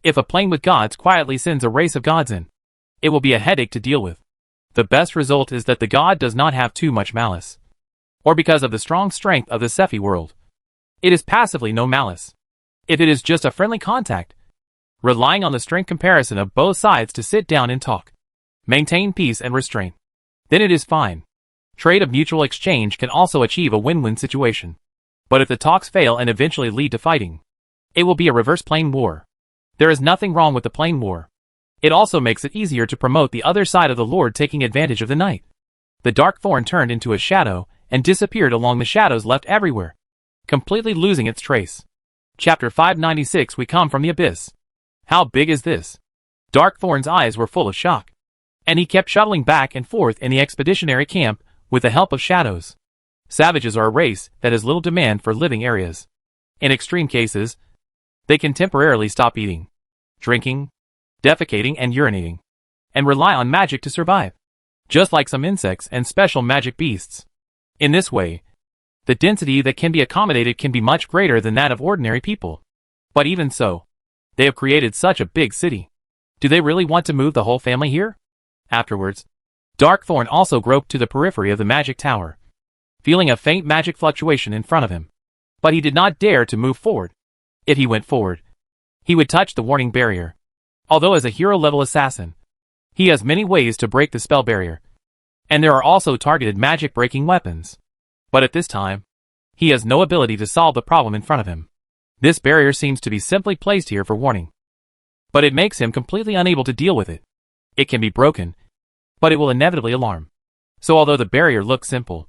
if a plane with gods quietly sends a race of gods in, it will be a headache to deal with. The best result is that the god does not have too much malice, or because of the strong strength of the Sephi world, it is passively no malice. If it is just a friendly contact, relying on the strength comparison of both sides to sit down and talk, maintain peace and restraint, then it is fine. Trade of mutual exchange can also achieve a win-win situation. But if the talks fail and eventually lead to fighting, it will be a reverse plane war. There is nothing wrong with the plane war. It also makes it easier to promote the other side of the Lord taking advantage of the night. The Dark Thorn turned into a shadow and disappeared along the shadows left everywhere, completely losing its trace. Chapter 596. We come from the abyss. How big is this? Dark Thorn's eyes were full of shock, and he kept shuttling back and forth in the expeditionary camp with the help of shadows. Savages are a race that has little demand for living areas. In extreme cases, they can temporarily stop eating, drinking, defecating and urinating, and rely on magic to survive, just like some insects and special magic beasts. In this way, the density that can be accommodated can be much greater than that of ordinary people. But even so, they have created such a big city. Do they really want to move the whole family here? Afterwards, Dark Thorn also groped to the periphery of the magic tower, feeling a faint magic fluctuation in front of him. But he did not dare to move forward. If he went forward, he would touch the warning barrier. Although as a hero-level assassin, he has many ways to break the spell barrier, and there are also targeted magic-breaking weapons. But at this time, he has no ability to solve the problem in front of him. This barrier seems to be simply placed here for warning, but it makes him completely unable to deal with it. It can be broken, but it will inevitably alarm. So although the barrier looked simple,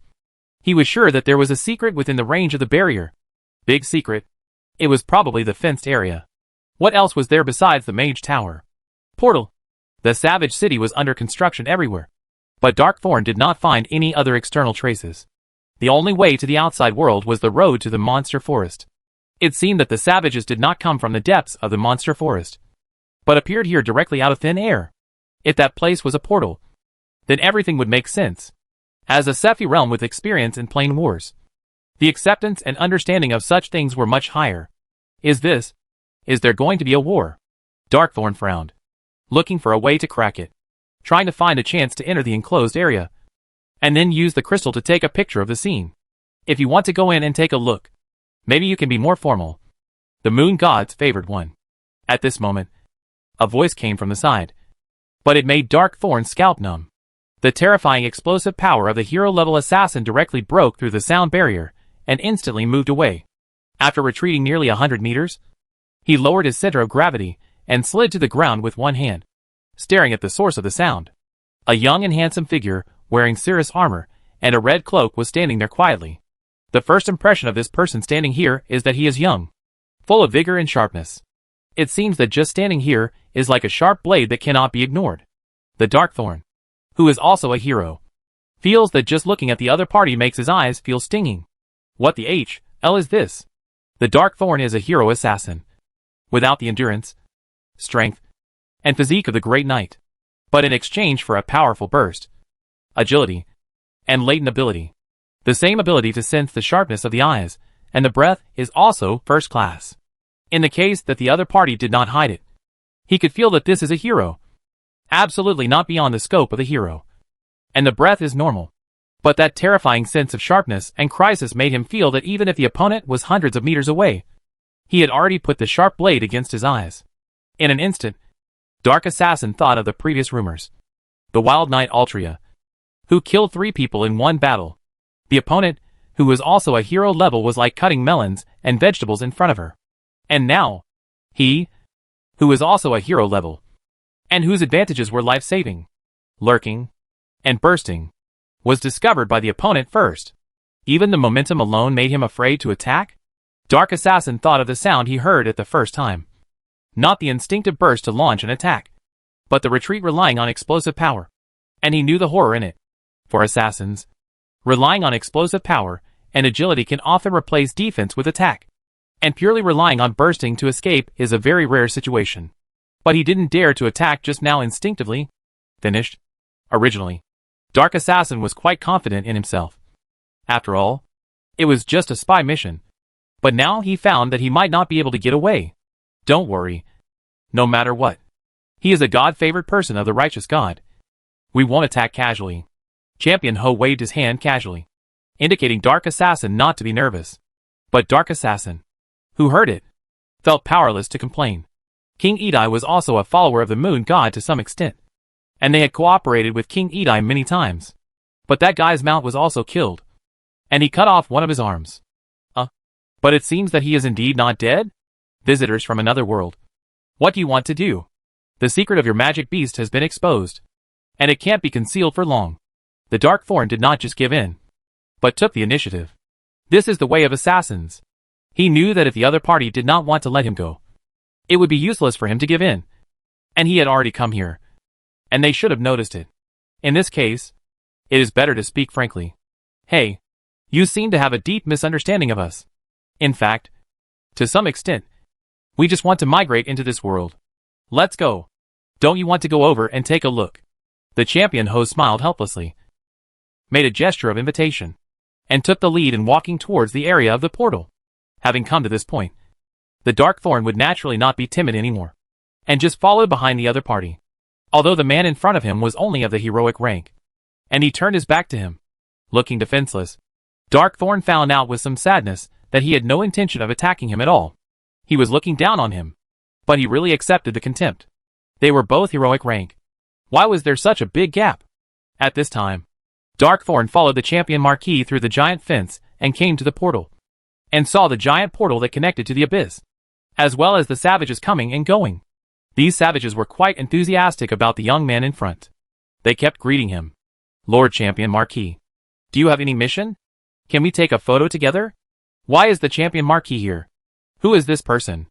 he was sure that there was a secret within the range of the barrier. Big secret. It was probably the fenced area. What else was there besides the mage tower? Portal. The savage city was under construction everywhere, but Dark Thorn did not find any other external traces. The only way to the outside world was the road to the monster forest. It seemed that the savages did not come from the depths of the monster forest, but appeared here directly out of thin air. If that place was a portal, then everything would make sense. As a Sephi realm with experience in plane wars, The acceptance and understanding of such things were much higher. Is there going to be a war? Darkthorn frowned, looking for a way to crack it, trying to find a chance to enter the enclosed area, and then use the crystal to take a picture of the scene. If you want to go in and take a look, maybe you can be more formal. The moon god's favored one. At this moment, a voice came from the side, but it made Darkthorn's scalp numb. The terrifying explosive power of the hero-level assassin directly broke through the sound barrier and instantly moved away. After retreating nearly 100 meters, he lowered his center of gravity and slid to the ground with one hand, staring at the source of the sound. A young and handsome figure, wearing cirrus armor and a red cloak, was standing there quietly. The first impression of this person standing here is that he is young, full of vigor and sharpness. It seems that just standing here is like a sharp blade that cannot be ignored. The Darkthorn, who is also a hero, feels that just looking at the other party makes his eyes feel stinging. What the hell is this? The Darkthorn is a hero assassin, without the endurance, strength, and physique of the Great Knight, but in exchange for a powerful burst, agility, and latent ability. The same ability to sense the sharpness of the eyes and the breath is also first class. In the case that the other party did not hide it, he could feel that this is a hero, absolutely not beyond the scope of the hero. And the breath is normal. But that terrifying sense of sharpness and crisis made him feel that even if the opponent was hundreds of meters away, he had already put the sharp blade against his eyes. In an instant, Dark Assassin thought of the previous rumors. The Wild Knight Altria, who killed 3 people in one battle. The opponent, who was also a hero level, was like cutting melons and vegetables in front of her. And now, he, who is also a hero level, and whose advantages were life-saving, lurking, and bursting, was discovered by the opponent first. Even the momentum alone made him afraid to attack? Dark Assassin thought of the sound he heard at the first time. Not the instinctive burst to launch an attack, but the retreat relying on explosive power. And he knew the horror in it. For assassins, relying on explosive power and agility can often replace defense with attack. And purely relying on bursting to escape is a very rare situation. But he didn't dare to attack just now instinctively. Finished. Originally, Dark Assassin was quite confident in himself. After all, it was just a spy mission. But now he found that he might not be able to get away. Don't worry. No matter what. He is a God-favored person of the righteous God. We won't attack casually. Champion Ho waved his hand casually, indicating Dark Assassin not to be nervous. But Dark Assassin, who heard it, felt powerless to complain. King Edai was also a follower of the moon god to some extent, and they had cooperated with King Edai many times. But that guy's mount was also killed, and he cut off one of his arms. But it seems that he is indeed not dead? Visitors from another world. What do you want to do? The secret of your magic beast has been exposed, and it can't be concealed for long. The Darkthorn did not just give in, but took the initiative. This is the way of assassins. He knew that if the other party did not want to let him go, it would be useless for him to give in. And he had already come here, and they should have noticed it. In this case, it is better to speak frankly. Hey, you seem to have a deep misunderstanding of us. In fact, to some extent, we just want to migrate into this world. Let's go. Don't you want to go over and take a look? The champion host smiled helplessly, made a gesture of invitation, and took the lead in walking towards the area of the portal. Having come to this point, the Darkthorn would naturally not be timid anymore, and just followed behind the other party. Although the man in front of him was only of the heroic rank, and he turned his back to him, looking defenseless. Darkthorn found out with some sadness that he had no intention of attacking him at all. He was looking down on him, but he really accepted the contempt. They were both heroic rank. Why was there such a big gap? At this time, Darkthorn followed the champion Marquis through the giant fence and came to the portal, and saw the giant portal that connected to the abyss, as well as the savages coming and going. These savages were quite enthusiastic about the young man in front. They kept greeting him. Lord Champion Marquis, do you have any mission? Can we take a photo together? Why is the Champion Marquis here? Who is this person?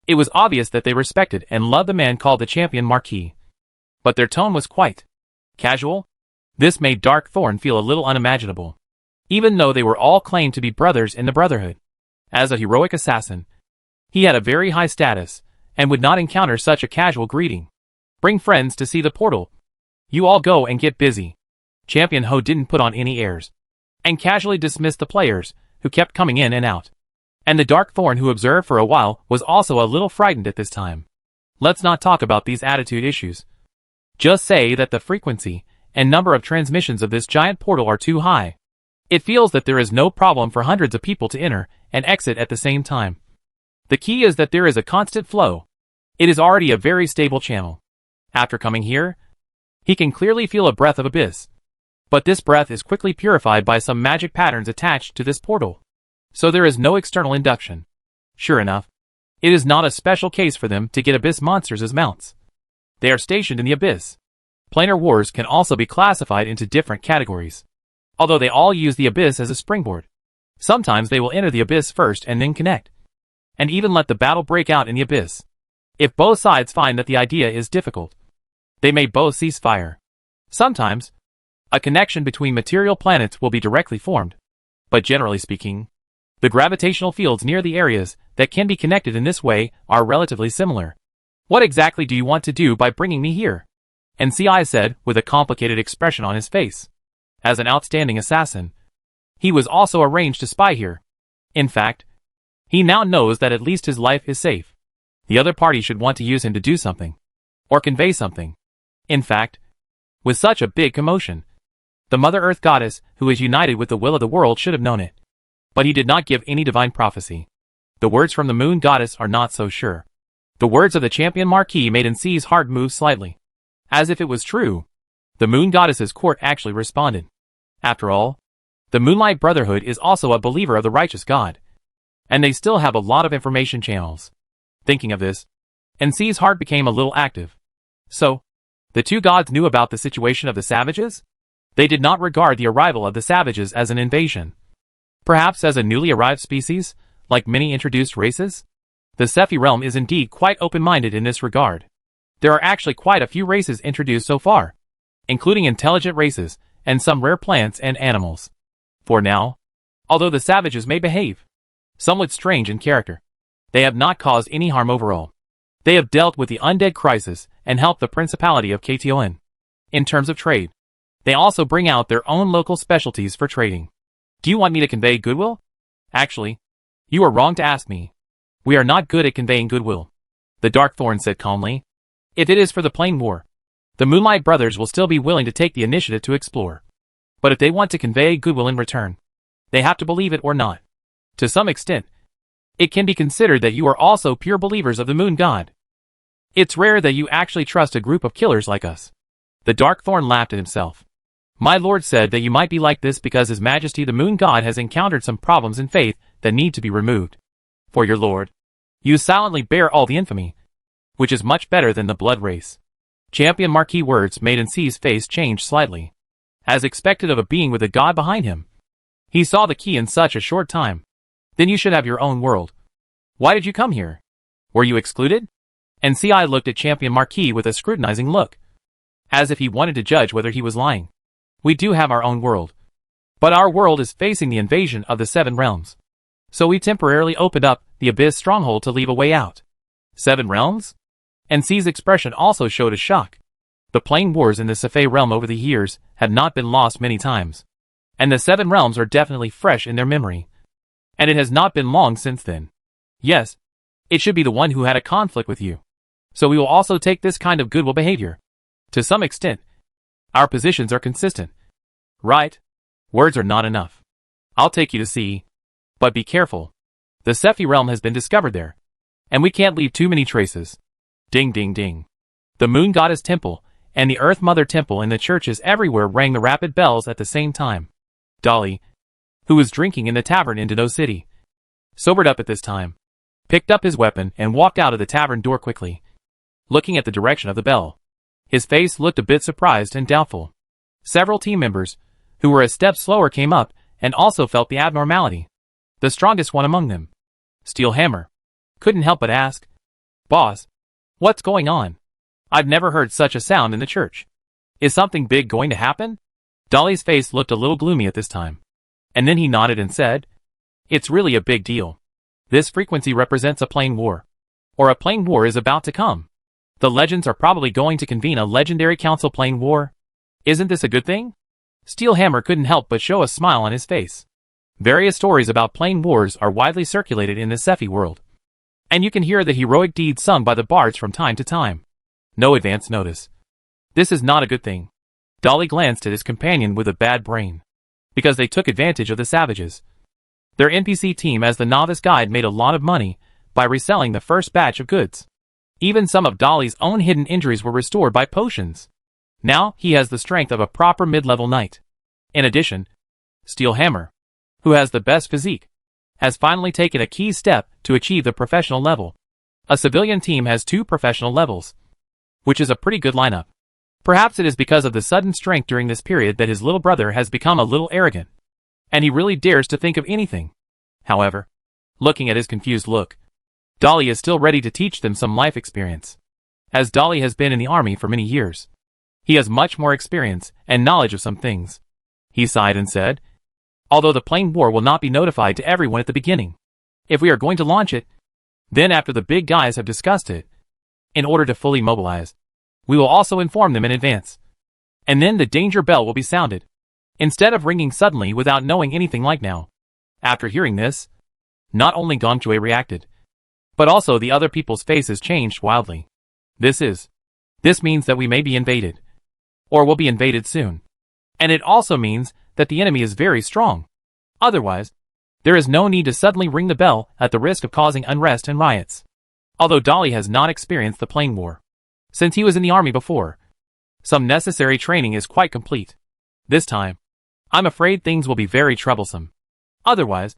It was obvious that they respected and loved the man called the Champion Marquis. But their tone was quite casual. This made Darkthorn feel a little unimaginable, even though they were all claimed to be brothers in the Brotherhood. As a heroic assassin, he had a very high status, and would not encounter such a casual greeting. Bring friends to see the portal. You all go and get busy. Champion Ho didn't put on any airs, and casually dismissed the players, who kept coming in and out. And the Dark Thorn who observed for a while was also a little frightened at this time. Let's not talk about these attitude issues. Just say that the frequency and number of transmissions of this giant portal are too high. It feels that there is no problem for hundreds of people to enter and exit at the same time. The key is that there is a constant flow. It is already a very stable channel. After coming here, he can clearly feel a breath of abyss. But this breath is quickly purified by some magic patterns attached to this portal. So there is no external induction. Sure enough, it is not a special case for them to get abyss monsters as mounts. They are stationed in the abyss. Planar wars can also be classified into different categories. Although they all use the abyss as a springboard. Sometimes they will enter the abyss first and then connect. And even let the battle break out in the abyss. If both sides find that the idea is difficult, they may both cease fire. Sometimes, a connection between material planets will be directly formed. But generally speaking, the gravitational fields near the areas that can be connected in this way are relatively similar. What exactly do you want to do by bringing me here? NCI said with a complicated expression on his face. As an outstanding assassin, he was also arranged to spy here. In fact, he now knows that at least his life is safe. The other party should want to use him to do something. Or convey something. In fact, with such a big commotion, the Mother Earth Goddess, who is united with the will of the world, should have known it. But he did not give any divine prophecy. The words from the Moon Goddess are not so sure. The words of the Champion Marquis made NC's heart move slightly. As if it was true, the Moon Goddess's court actually responded. After all, the Moonlight Brotherhood is also a believer of the righteous God. And they still have a lot of information channels. Thinking of this, NC's heart became a little active. So, the two gods knew about the situation of the savages? They did not regard the arrival of the savages as an invasion. Perhaps as a newly arrived species, like many introduced races? The Sephi realm is indeed quite open-minded in this regard. There are actually quite a few races introduced so far, including intelligent races, and some rare plants and animals. For now, although the savages may behave somewhat strange in character, they have not caused any harm overall. They have dealt with the undead crisis and helped the Principality of Ktion. In terms of trade, they also bring out their own local specialties for trading. Do you want me to convey goodwill? Actually, you are wrong to ask me. We are not good at conveying goodwill. The Darkthorn said calmly. If it is for the plain war, the Moonlight Brothers will still be willing to take the initiative to explore. But if they want to convey goodwill in return, they have to believe it or not. To some extent, it can be considered that you are also pure believers of the Moon God. It's rare that you actually trust a group of killers like us. The Darkthorn laughed at himself. My lord said that you might be like this because His Majesty the Moon God has encountered some problems in faith that need to be removed. For your lord, you silently bear all the infamy, which is much better than the blood race. Champion Marquis words made NC's face change slightly. As expected of a being with a god behind him. He saw the key in such a short time. Then you should have your own world. Why did you come here? Were you excluded? NCI looked at Champion Marquis with a scrutinizing look, as if he wanted to judge whether he was lying. We do have our own world. But our world is facing the invasion of the Seven Realms. So we temporarily opened up the Abyss stronghold to leave a way out. 7 realms? NC's expression also showed a shock. The plain wars in the Sephi realm over the years had not been lost many times. And the 7 realms are definitely fresh in their memory. And it has not been long since then. Yes, it should be the one who had a conflict with you. So we will also take this kind of goodwill behavior. To some extent, our positions are consistent. Right? Words are not enough. I'll take you to see. But be careful. The Sephi realm has been discovered there. And we can't leave too many traces. Ding ding ding. The Moon Goddess Temple and the Earth Mother Temple and the churches everywhere rang the rapid bells at the same time. Dolly, who was drinking in the tavern in Dino City, sobered up at this time, picked up his weapon and walked out of the tavern door quickly, looking at the direction of the bell. His face looked a bit surprised and doubtful. Several team members, who were a step slower, came up and also felt the abnormality. The strongest one among them, Steel Hammer, couldn't help but ask, "Boss, what's going on? I've never heard such a sound in the church. Is something big going to happen?" Dolly's face looked a little gloomy at this time. And then he nodded and said, "It's really a big deal. This frequency represents a plain war. Or a plain war is about to come. The legends are probably going to convene a legendary council plain war. Isn't this a good thing?" Steel Hammer couldn't help but show a smile on his face. Various stories about plane wars are widely circulated in the Cephi world, and you can hear the heroic deeds sung by the bards from time to time. No advance notice. This is not a good thing. Dolly glanced at his companion with a bad brain, because they took advantage of the savages. Their NPC team as the novice guide made a lot of money by reselling the first batch of goods. Even some of Dolly's own hidden injuries were restored by potions. Now he has the strength of a proper mid-level knight. In addition, Steel Hammer, who has the best physique, has finally taken a key step to achieve the professional level. A civilian team has 2 professional levels, which is a pretty good lineup. Perhaps it is because of the sudden strength during this period that his little brother has become a little arrogant, and he really dares to think of anything. However, looking at his confused look, Dolly is still ready to teach them some life experience. As Dolly has been in the army for many years, he has much more experience and knowledge of some things. He sighed and said, although the plane war will not be notified to everyone at the beginning, if we are going to launch it, then after the big guys have discussed it, in order to fully mobilize, we will also inform them in advance. And then the danger bell will be sounded, instead of ringing suddenly without knowing anything like now. After hearing this, not only Gomchue reacted, but also the other people's faces changed wildly. This means that we may be invaded, or will be invaded soon. And it also means that the enemy is very strong. Otherwise, there is no need to suddenly ring the bell at the risk of causing unrest and riots. Although Dolly has not experienced the plane war, since he was in the army before, some necessary training is quite complete. This time, I'm afraid things will be very troublesome. Otherwise,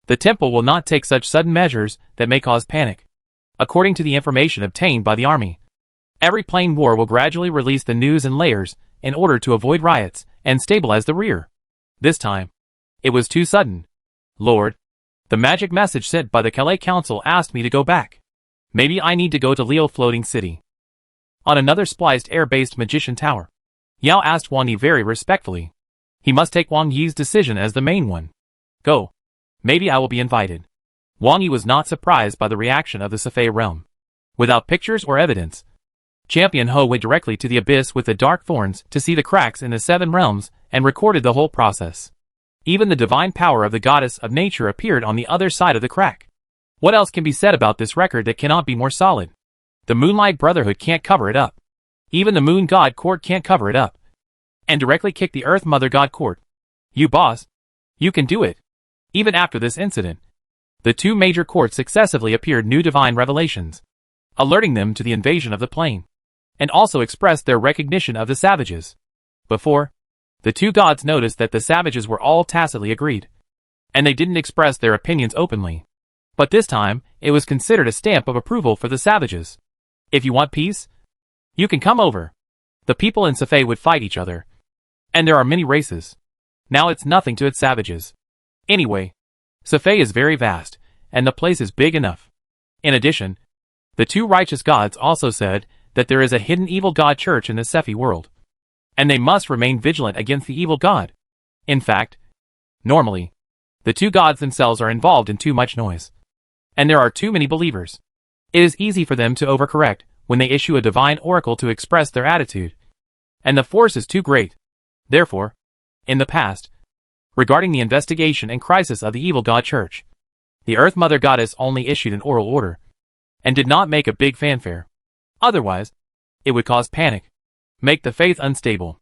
the temple will not take such sudden measures that may cause panic. According to the information obtained by the army, every plane war will gradually release the news in layers in order to avoid riots and stabilize the rear. This time, it was too sudden. Lord, the magic message sent by the Calais Council asked me to go back. Maybe I need to go to Leo Floating City. On another spliced air-based magician tower, Yao asked Wang Yi very respectfully. He must take Wang Yi's decision as the main one. Go. Maybe I will be invited. Wang Yi was not surprised by the reaction of the Sefei realm. Without pictures or evidence, Champion Ho went directly to the abyss with the dark thorns to see the cracks in the 7 realms and recorded the whole process. Even the divine power of the goddess of nature appeared on the other side of the crack. What else can be said about this record that cannot be more solid? The Moonlight Brotherhood can't cover it up. Even the Moon God Court can't cover it up. And directly kick the Earth Mother God Court. You boss. You can do it. Even after this incident, the 2 major courts successively appeared new divine revelations, alerting them to the invasion of the plane, and also expressed their recognition of the savages. Before, the 2 gods noticed that the savages were all tacitly agreed, and they didn't express their opinions openly. But this time, it was considered a stamp of approval for the savages. If you want peace, you can come over. The people in Sefei would fight each other, and there are many races. Now it's nothing to its savages. Anyway, Sefei is very vast, and the place is big enough. In addition, the 2 righteous gods also said that there is a hidden evil god church in the Cephi world, and they must remain vigilant against the evil god. In fact, normally, the 2 gods themselves are involved in too much noise, and there are too many believers. It is easy for them to overcorrect when they issue a divine oracle to express their attitude, and the force is too great. Therefore, in the past, regarding the investigation and crisis of the evil god church, the Earth Mother Goddess only issued an oral order, and did not make a big fanfare. Otherwise, it would cause panic, make the faith unstable.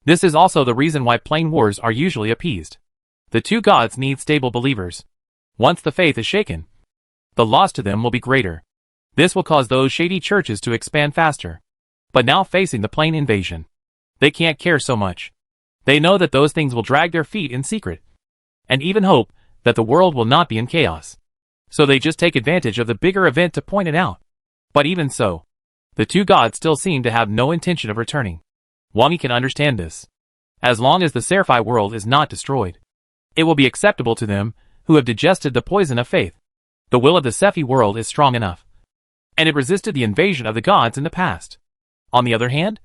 This is also the reason why plane wars are usually appeased. The 2 gods need stable believers. Once the faith is shaken, the loss to them will be greater. This will cause those shady churches to expand faster. But now facing the plane invasion, they can't care so much. They know that those things will drag their feet in secret, and even hope that the world will not be in chaos. So they just take advantage of the bigger event to point it out. But even so, the 2 gods still seem to have no intention of returning. Wang Yi can understand this. As long as the Seraphai world is not destroyed, it will be acceptable to them who have digested the poison of faith. The will of the Cephi world is strong enough, and it resisted the invasion of the gods in the past. On the other hand,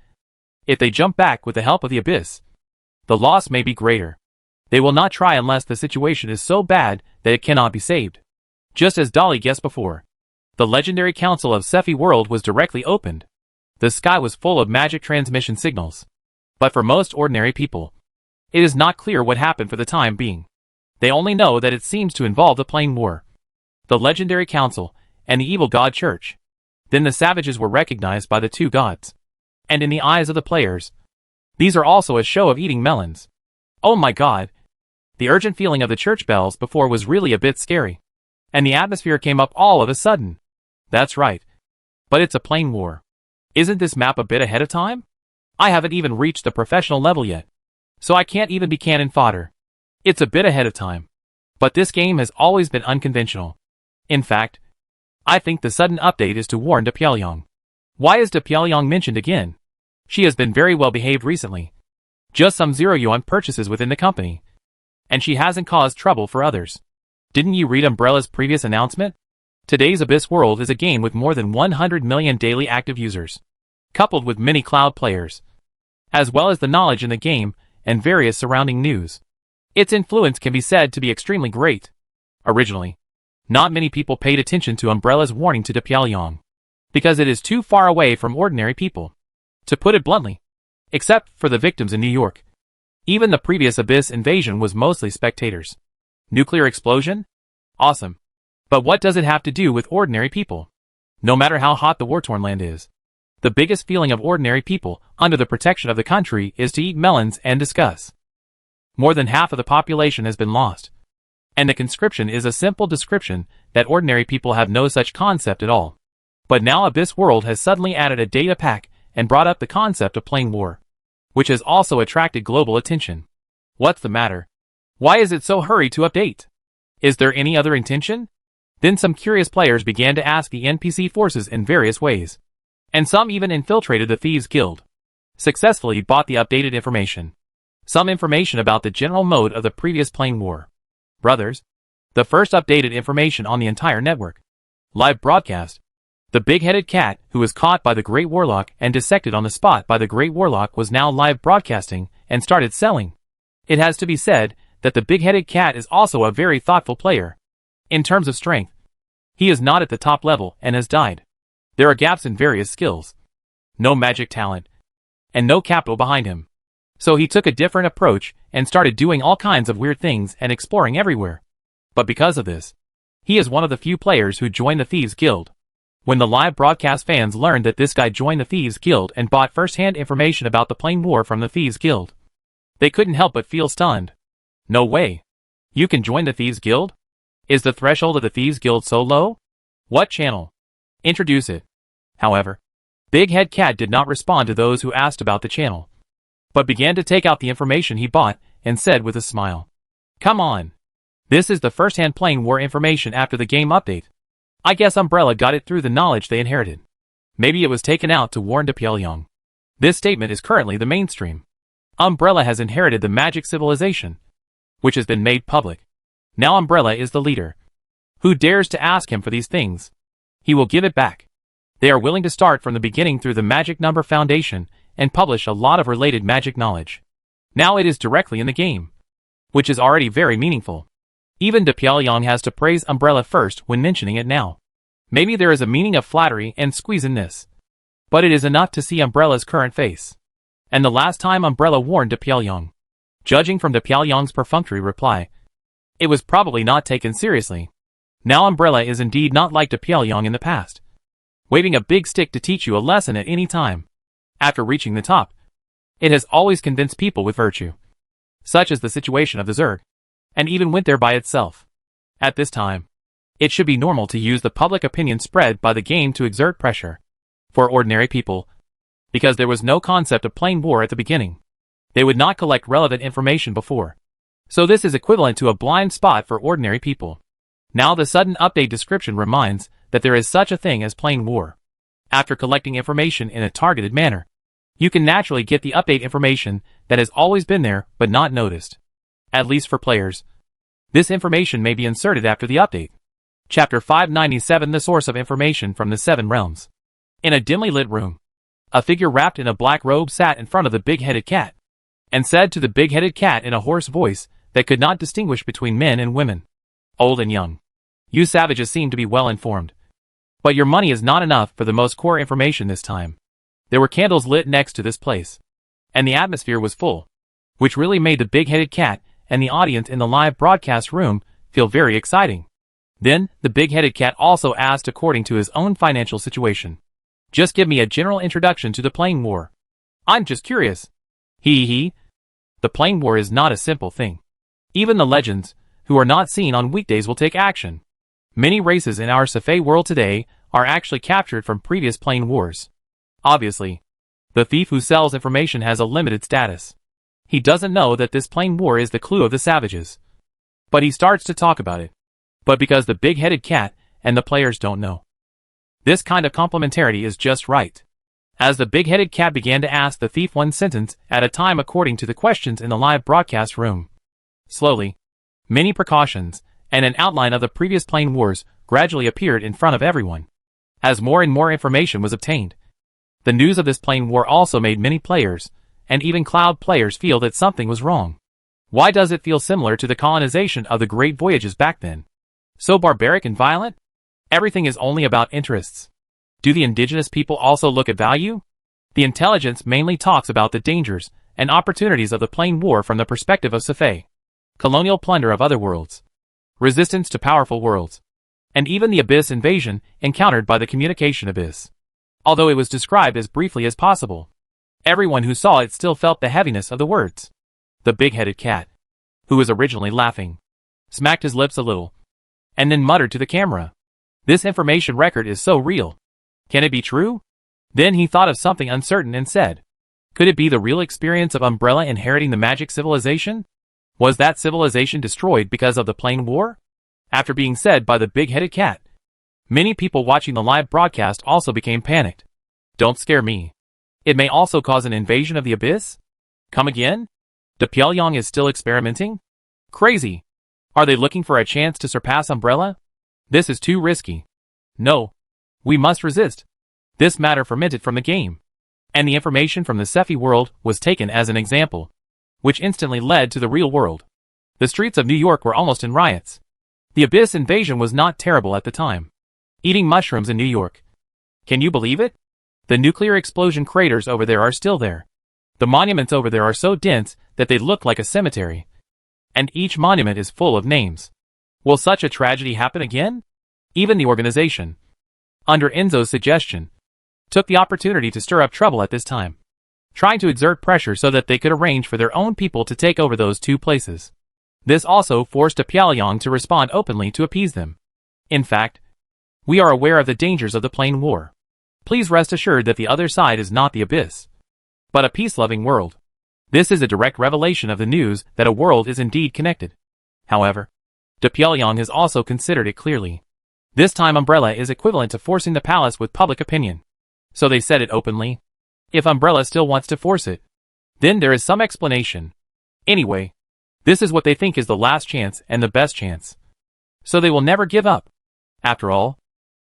if they jump back with the help of the abyss, the loss may be greater. They will not try unless the situation is so bad that it cannot be saved. Just as Dolly guessed before, the legendary council of Cephi world was directly opened. The sky was full of magic transmission signals. But for most ordinary people, it is not clear what happened for the time being. They only know that it seems to involve the Plain War, the legendary council, and the evil god church. Then the savages were recognized by the two gods. And in the eyes of the players, these are also a show of eating melons. Oh my god. The urgent feeling of the church bells before was really a bit scary. And the atmosphere came up all of a sudden. That's right. But it's a Plain War. Isn't this map a bit ahead of time? I haven't even reached the professional level yet. So I can't even be cannon fodder. It's a bit ahead of time. But this game has always been unconventional. In fact, I think the sudden update is to warn De Pyongyang. Why is De Pyongyang mentioned again? She has been very well behaved recently. Just some zero-yuan purchases within the company. And she hasn't caused trouble for others. Didn't you read Umbrella's previous announcement? Today's Abyss World is a game with more than 100 million daily active users, coupled with many cloud players, as well as the knowledge in the game and various surrounding news. Its influence can be said to be extremely great. Originally, not many people paid attention to Umbrella's warning to De Pyongyang, because it is too far away from ordinary people, to put it bluntly, except for the victims in New York. Even the previous Abyss invasion was mostly spectators. Nuclear explosion? Awesome. But what does it have to do with ordinary people? No matter how hot the war-torn land is, the biggest feeling of ordinary people under the protection of the country is to eat melons and discuss. More than half of the population has been lost. And the conscription is a simple description that ordinary people have no such concept at all. But now Abyss World has suddenly added a data pack and brought up the concept of Plain War, which has also attracted global attention. What's the matter? Why is it so hurried to update? Is there any other intention? Then some curious players began to ask the NPC forces in various ways. And some even infiltrated the Thieves Guild. Successfully bought the updated information. Some information about the general mode of the previous Plain War. Brothers, the first updated information on the entire network. Live broadcast. The big-headed cat, who was caught by the Great Warlock and dissected on the spot by the Great Warlock, was now live broadcasting and started selling. It has to be said that the big-headed cat is also a very thoughtful player. In terms of strength, he is not at the top level and has died. There are gaps in various skills. No magic talent. And no capital behind him. So he took a different approach and started doing all kinds of weird things and exploring everywhere. But because of this, he is one of the few players who joined the Thieves Guild. When the live broadcast fans learned that this guy joined the Thieves Guild and bought first-hand information about the Plain War from the Thieves Guild, they couldn't help but feel stunned. No way. You can join the Thieves Guild? Is the threshold of the Thieves Guild so low? What channel? Introduce it. However, Big Head Cat did not respond to those who asked about the channel, but began to take out the information he bought and said with a smile, "Come on. This is the first-hand Plain War information after the game update. I guess Umbrella got it through the knowledge they inherited. Maybe it was taken out to warn De Pyongyang. This statement is currently the mainstream. Umbrella has inherited the magic civilization, which has been made public. Now Umbrella is the leader. Who dares to ask him for these things? He will give it back. They are willing to start from the beginning through the Magic Number Foundation and publish a lot of related magic knowledge. Now it is directly in the game, which is already very meaningful. Even De Pyongyang has to praise Umbrella first when mentioning it now. Maybe there is a meaning of flattery and squeeze in this, but it is enough to see Umbrella's current face. And the last time Umbrella warned De Pyongyang, judging from De Pyongyang's perfunctory reply, it was probably not taken seriously. Now Umbrella is indeed not like De Pyongyang in the past, waving a big stick to teach you a lesson at any time. After reaching the top, it has always convinced people with virtue. Such is the situation of the Zerg, and even went there by itself. At this time, it should be normal to use the public opinion spread by the game to exert pressure. For ordinary people, because there was no concept of Plain War at the beginning, they would not collect relevant information before. So this is equivalent to a blind spot for ordinary people. Now the sudden update description reminds that there is such a thing as Plain War. After collecting information in a targeted manner, you can naturally get the update information that has always been there but not noticed. At least for players. This information may be inserted after the update. Chapter 597, the source of information from the Seven Realms. In a dimly lit room, a figure wrapped in a black robe sat in front of the big-headed cat, and said to the big-headed cat in a hoarse voice that could not distinguish between men and women, old and young. You savages seem to be well informed. But your money is not enough for the most core information this time. There were candles lit next to this place, and the atmosphere was full, which really made the big-headed cat and the audience in the live broadcast room feel very exciting. Then, the big-headed cat also asked according to his own financial situation. Just give me a general introduction to the playing war. I'm just curious. Hee. The playing war is not a simple thing. Even the legends, who are not seen on weekdays, will take action. Many races in our Safei world today are actually captured from previous playing wars. Obviously, the thief who sells information has a limited status. He doesn't know that this playing war is the clue of the savages. But he starts to talk about it. But because the big-headed cat and the players don't know. This kind of complementarity is just right. As the big-headed cat began to ask the thief one sentence at a time according to the questions in the live broadcast room. Slowly, many precautions and an outline of the previous playing wars gradually appeared in front of everyone. As more and more information was obtained, the news of this playing war also made many players, and even cloud players, feel that something was wrong. Why does it feel similar to the colonization of the Great Voyages back then? So barbaric and violent? Everything is only about interests. Do the indigenous people also look at value? The intelligence mainly talks about the dangers and opportunities of the playing war from the perspective of Safei. Colonial plunder of other worlds. Resistance to powerful worlds. And even the abyss invasion encountered by the communication abyss. Although it was described as briefly as possible, everyone who saw it still felt the heaviness of the words. The big-headed cat, who was originally laughing, smacked his lips a little, and then muttered to the camera. This information record is so real. Can it be true? Then he thought of something uncertain and said, could it be the real experience of Umbrella inheriting the magic civilization? Was that civilization destroyed because of the playing war? After being said by the big-headed cat, many people watching the live broadcast also became panicked. Don't scare me. It may also cause an invasion of the abyss? Come again? The Pyongyang is still experimenting? Crazy. Are they looking for a chance to surpass Umbrella? This is too risky. No. We must resist. This matter fermented from the game. And the information from the Seffi world was taken as an example, which instantly led to the real world. The streets of New York were almost in riots. The abyss invasion was not terrible at the time. Eating mushrooms in New York. Can you believe it? The nuclear explosion craters over there are still there. The monuments over there are so dense that they look like a cemetery. And each monument is full of names. Will such a tragedy happen again? Even the organization, under Enzo's suggestion, took the opportunity to stir up trouble at this time, trying to exert pressure so that they could arrange for their own people to take over those two places. This also forced Pyongyang to respond openly to appease them. In fact, we are aware of the dangers of the playing war. Please rest assured that the other side is not the abyss, but a peace-loving world. This is a direct revelation of the news that a world is indeed connected. However, Pyongyang has also considered it clearly. This time Umbrella is equivalent to forcing the palace with public opinion. So they said it openly. If Umbrella still wants to force it, then there is some explanation. Anyway, this is what they think is the last chance and the best chance. So they will never give up. After all,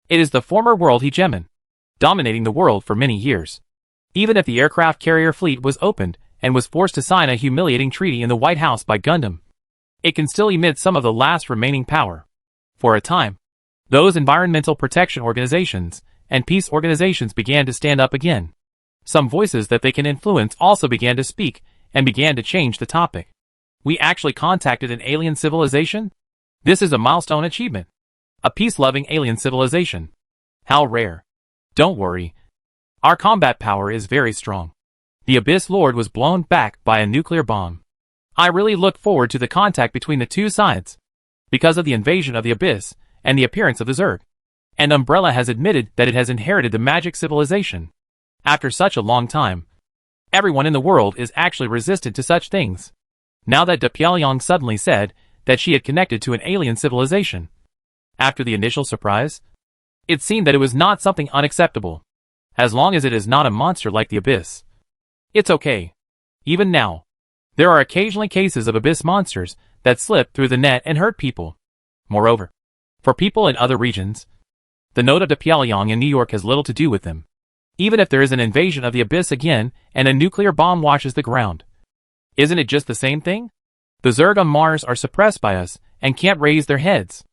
it is the former world hegemon, dominating the world for many years. Even if the aircraft carrier fleet was opened and was forced to sign a humiliating treaty in the White House by Gundam, it can still emit some of the last remaining power. For a time, those environmental protection organizations and peace organizations began to stand up again. Some voices that they can influence also began to speak and began to change the topic. We actually contacted an alien civilization? This is a milestone achievement. A peace-loving alien civilization. How rare. Don't worry. Our combat power is very strong. The Abyss Lord was blown back by a nuclear bomb. I really look forward to the contact between the two sides, because of the invasion of the Abyss and the appearance of the Zerg. And Umbrella has admitted that it has inherited the magic civilization. After such a long time, everyone in the world is actually resistant to such things. Now that Pyongyang suddenly said that she had connected to an alien civilization. After the initial surprise, it seemed that it was not something unacceptable. As long as it is not a monster like the Abyss. It's okay. Even now, there are occasionally cases of Abyss monsters that slip through the net and hurt people. Moreover, for people in other regions, the note of Pyongyang in New York has little to do with them. Even if there is an invasion of the Abyss again and a nuclear bomb washes the ground. Isn't it just the same thing? The Zerg on Mars are suppressed by us and can't raise their heads.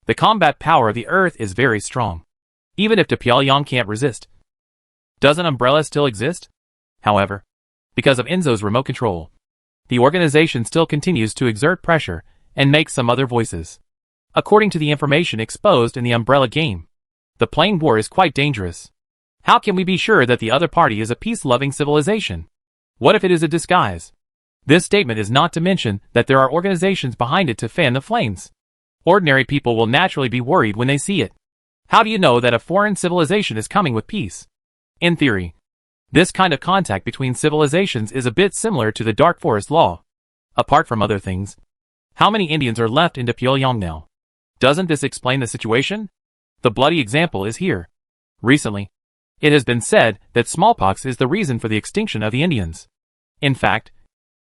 The combat power of the Earth is very strong. Even if Pyongyang can't resist. Doesn't Umbrella still exist? However, because of Enzo's remote control, the organization still continues to exert pressure and make some other voices. According to the information exposed in the Umbrella game, the plane war is quite dangerous. How can we be sure that the other party is a peace-loving civilization? What if it is a disguise? This statement is not to mention that there are organizations behind it to fan the flames. Ordinary people will naturally be worried when they see it. How do you know that a foreign civilization is coming with peace? In theory, this kind of contact between civilizations is a bit similar to the Dark Forest Law. Apart from other things, how many Indians are left in Pyongyang now? Doesn't this explain the situation? The bloody example is here. Recently, it has been said that smallpox is the reason for the extinction of the Indians. In fact,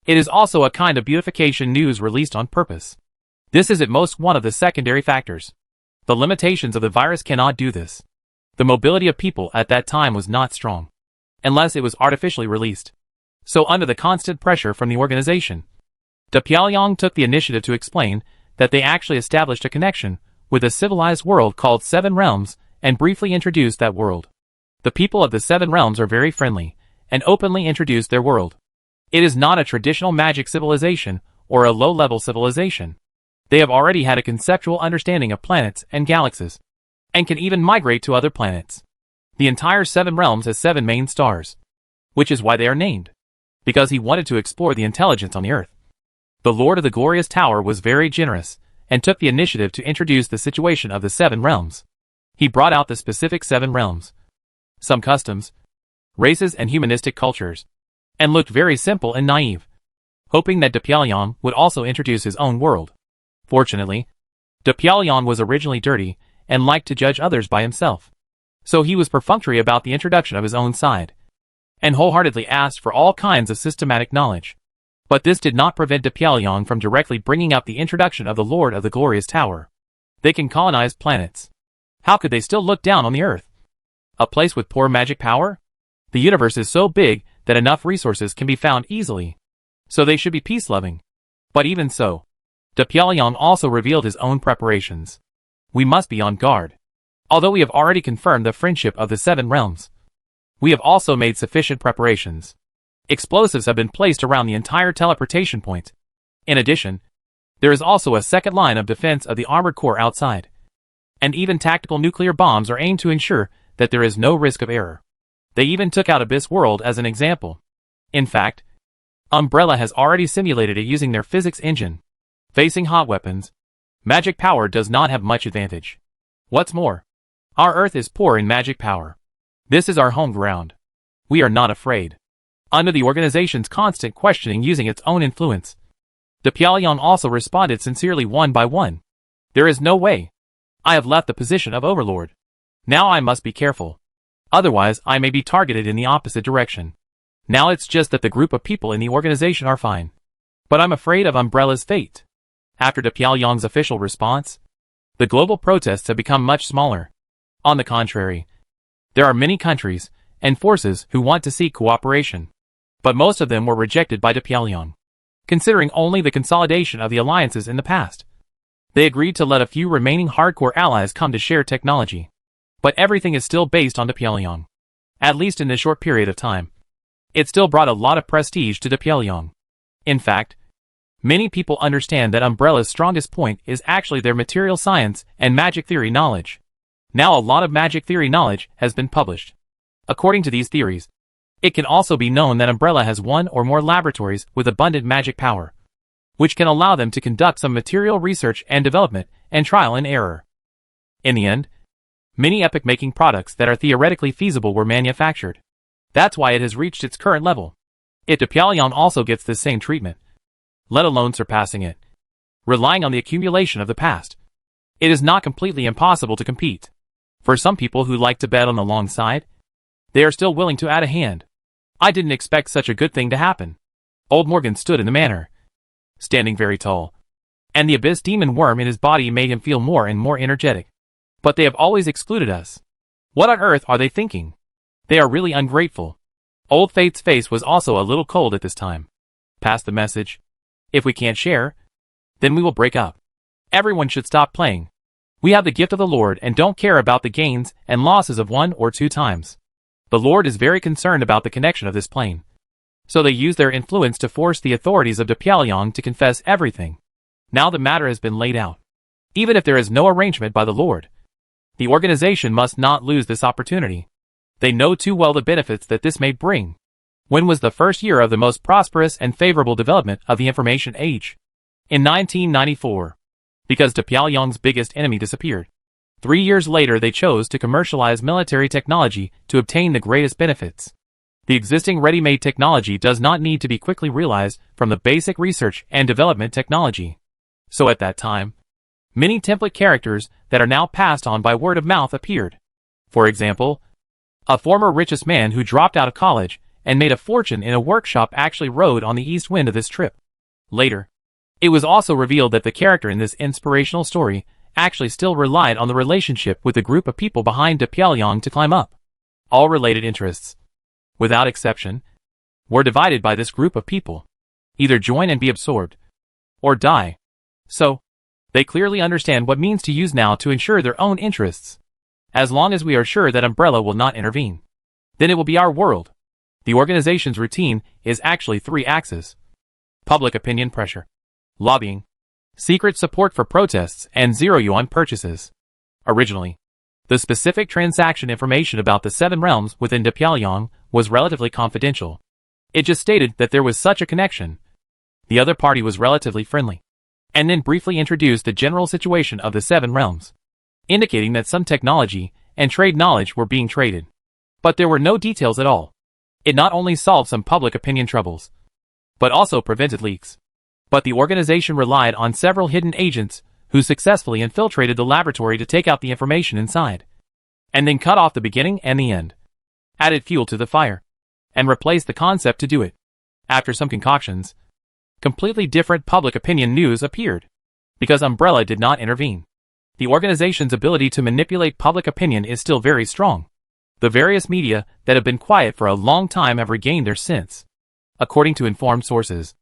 it is also a kind of beautification news released on purpose. This is at most one of the secondary factors. The limitations of the virus cannot do this. The mobility of people at that time was not strong, unless it was artificially released. So under the constant pressure from the organization, Pyongyang took the initiative to explain that they actually established a connection with a civilized world called Seven Realms and briefly introduced that world. The people of the Seven Realms are very friendly and openly introduced their world. It is not a traditional magic civilization or a low-level civilization. They have already had a conceptual understanding of planets and galaxies, and can even migrate to other planets. The entire Seven Realms has 7 main stars, which is why they are named, because he wanted to explore the intelligence on the Earth. The Lord of the Glorious Tower was very generous, and took the initiative to introduce the situation of the 7 realms. He brought out the specific 7 realms, some customs, races and humanistic cultures, and looked very simple and naive, hoping that Pyongyang would also introduce his own world. Fortunately, Pyongyang was originally dirty, and liked to judge others by himself. So he was perfunctory about the introduction of his own side, and wholeheartedly asked for all kinds of systematic knowledge. But this did not prevent Pyongyang from directly bringing up the introduction of the Lord of the Glorious Tower. They can colonize planets. How could they still look down on the Earth? A place with poor magic power? The universe is so big that enough resources can be found easily. So they should be peace-loving. But even so, Pyongyang also revealed his own preparations. We must be on guard. Although we have already confirmed the friendship of the 7 realms, we have also made sufficient preparations. Explosives have been placed around the entire teleportation point. In addition, there is also a second line of defense of the armored core outside. And even tactical nuclear bombs are aimed to ensure that there is no risk of error. They even took out Abyss World as an example. In fact, Umbrella has already simulated it using their physics engine. Facing hot weapons, magic power does not have much advantage. What's more, our Earth is poor in magic power. This is our home ground. We are not afraid. Under the organization's constant questioning using its own influence, Pyongyang also responded sincerely one by one. There is no way. I have left the position of overlord. Now I must be careful. Otherwise I may be targeted in the opposite direction. Now it's just that the group of people in the organization are fine. But I'm afraid of Umbrella's fate. After Pyongyang's official response, the global protests have become much smaller. On the contrary, there are many countries and forces who want to seek cooperation. But most of them were rejected by Pyongyang, considering only the consolidation of the alliances in the past. They agreed to let a few remaining hardcore allies come to share technology. But everything is still based on Pyongyang. At least in this short period of time. It still brought a lot of prestige to Pyongyang. In fact, many people understand that Umbrella's strongest point is actually their material science and magic theory knowledge. Now a lot of magic theory knowledge has been published. According to these theories, it can also be known that Umbrella has one or more laboratories with abundant magic power, which can allow them to conduct some material research and development and trial and error. In the end, many epic-making products that are theoretically feasible were manufactured. That's why it has reached its current level. Pyongyang also gets the same treatment, let alone surpassing it. Relying on the accumulation of the past, it is not completely impossible to compete. For some people who like to bet on the long side, they are still willing to add a hand. I didn't expect such a good thing to happen. Old Morgan stood in the manor, standing very tall, and the abyss demon worm in his body made him feel more and more energetic. But they have always excluded us. What on earth are they thinking? They are really ungrateful. Old Fate's face was also a little cold at this time. Pass the message. If we can't share, then we will break up. Everyone should stop playing. We have the gift of the Lord and don't care about the gains and losses of 1 or 2 times. The Lord is very concerned about the connection of this plane. So they used their influence to force the authorities of Pyongyang to confess everything. Now the matter has been laid out. Even if there is no arrangement by the Lord, the organization must not lose this opportunity. They know too well the benefits that this may bring. When was the first year of the most prosperous and favorable development of the information age? In 1994. Because Pyongyang's biggest enemy disappeared. 3 years later they chose to commercialize military technology to obtain the greatest benefits. The existing ready-made technology does not need to be quickly realized from the basic research and development technology. So at that time, many template characters that are now passed on by word of mouth appeared. For example, a former richest man who dropped out of college and made a fortune in a workshop actually rode on the east wind of this trip. Later, it was also revealed that the character in this inspirational story actually still relied on the relationship with the group of people behind Pyongyang to climb up. All related interests, without exception, were divided by this group of people. Either join and be absorbed, or die. So, they clearly understand what means to use now to ensure their own interests. As long as we are sure that Umbrella will not intervene, then it will be our world. The organization's routine is actually 3 axes. Public opinion pressure, lobbying, secret support for protests, and zero-yuan purchases. Originally, the specific transaction information about the 7 realms within Pyongyang was relatively confidential. It just stated that there was such a connection. The other party was relatively friendly, and then briefly introduced the general situation of the 7 realms, indicating that some technology and trade knowledge were being traded. But there were no details at all. It not only solved some public opinion troubles, but also prevented leaks. But the organization relied on several hidden agents who successfully infiltrated the laboratory to take out the information inside, and then cut off the beginning and the end, added fuel to the fire, and replaced the concept to do it. After some concoctions, completely different public opinion news appeared, because Umbrella did not intervene. The organization's ability to manipulate public opinion is still very strong. The various media that have been quiet for a long time have regained their sense. According to informed sources,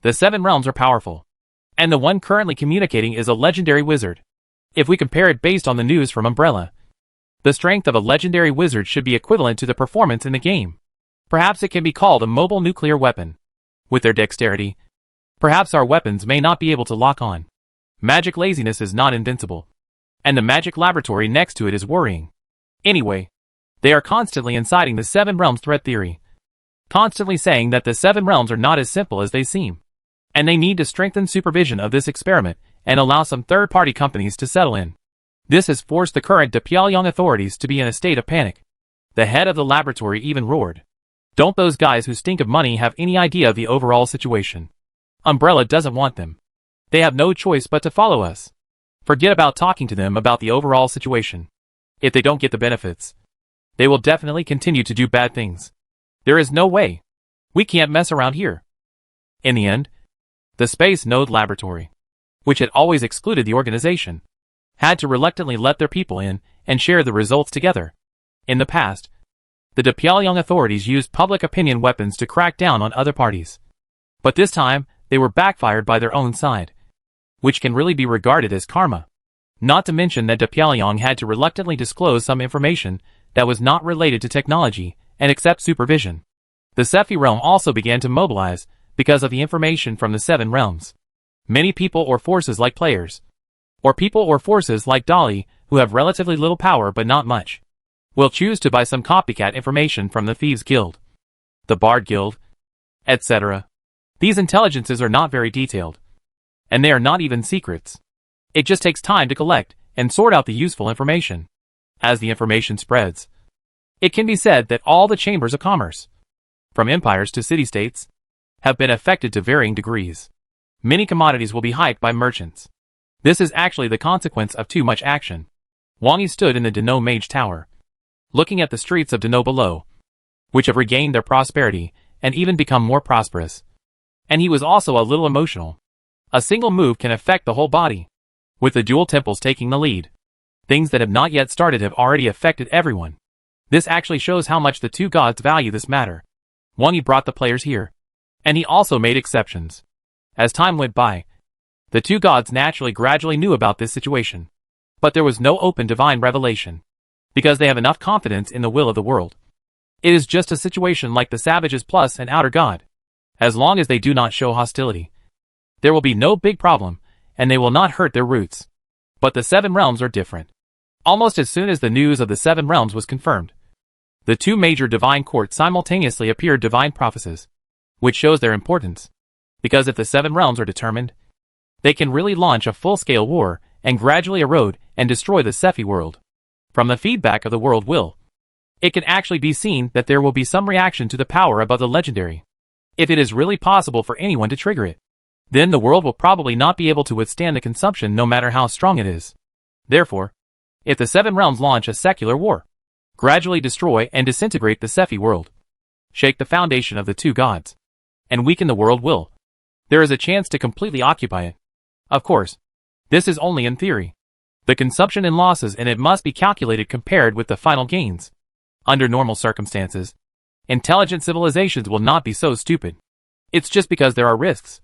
the 7 realms are powerful, and the one currently communicating is a legendary wizard. If we compare it based on the news from Umbrella, the strength of a legendary wizard should be equivalent to the performance in the game. Perhaps it can be called a mobile nuclear weapon. With their dexterity, perhaps our weapons may not be able to lock on. Magic laziness is not invincible, and the magic laboratory next to it is worrying. Anyway, they are constantly inciting the 7 realms threat theory, constantly saying that the 7 realms are not as simple as they seem, and they need to strengthen supervision of this experiment and allow some third-party companies to settle in. This has forced the current Pyongyang authorities to be in a state of panic. The head of the laboratory even roared, "Don't those guys who stink of money have any idea of the overall situation? Umbrella doesn't want them. They have no choice but to follow us. Forget about talking to them about the overall situation. If they don't get the benefits, they will definitely continue to do bad things. There is no way. We can't mess around here." In the end, the Space Node Laboratory, which had always excluded the organization, had to reluctantly let their people in and share the results together. In the past, the Pyongyang authorities used public opinion weapons to crack down on other parties. But this time, they were backfired by their own side, which can really be regarded as karma. Not to mention that Pyongyang had to reluctantly disclose some information that was not related to technology and accept supervision. The Sephi realm also began to mobilize because of the information from the 7 realms. Many people or forces like players, or people or forces like Dolly, who have relatively little power but not much, will choose to buy some copycat information from the Thieves Guild, the Bard Guild, etc. These intelligences are not very detailed, and they are not even secrets. It just takes time to collect and sort out the useful information. As the information spreads, it can be said that all the chambers of commerce, from empires to city-states, have been affected to varying degrees. Many commodities will be hiked by merchants. This is actually the consequence of too much action. Wang Yi stood in the Deno Mage Tower, looking at the streets of Deno below, which have regained their prosperity and even become more prosperous. And he was also a little emotional. A single move can affect the whole body. With the dual temples taking the lead, things that have not yet started have already affected everyone. This actually shows how much the 2 gods value this matter. Wang Yi brought the players here, and he also made exceptions. As time went by, the 2 gods naturally gradually knew about this situation. But there was no open divine revelation, because they have enough confidence in the will of the world. It is just a situation like the Savages plus an outer god. As long as they do not show hostility, there will be no big problem, and they will not hurt their roots. But the Seven Realms are different. Almost as soon as the news of the Seven Realms was confirmed, the two major divine courts simultaneously appeared divine prophecies, which shows their importance. Because if the Seven Realms are determined, they can really launch a full-scale war and gradually erode and destroy the Sephi world. From the feedback of the world will, it can actually be seen that there will be some reaction to the power above the legendary. If it is really possible for anyone to trigger it, then the world will probably not be able to withstand the consumption no matter how strong it is. Therefore, if the Seven Realms launch a secular war, gradually destroy and disintegrate the Sephi world, shake the foundation of the two gods, and weaken the world will, there is a chance to completely occupy it. Of course, this is only in theory. The consumption and losses in it must be calculated compared with the final gains. Under normal circumstances, intelligent civilizations will not be so stupid. It's just because there are risks,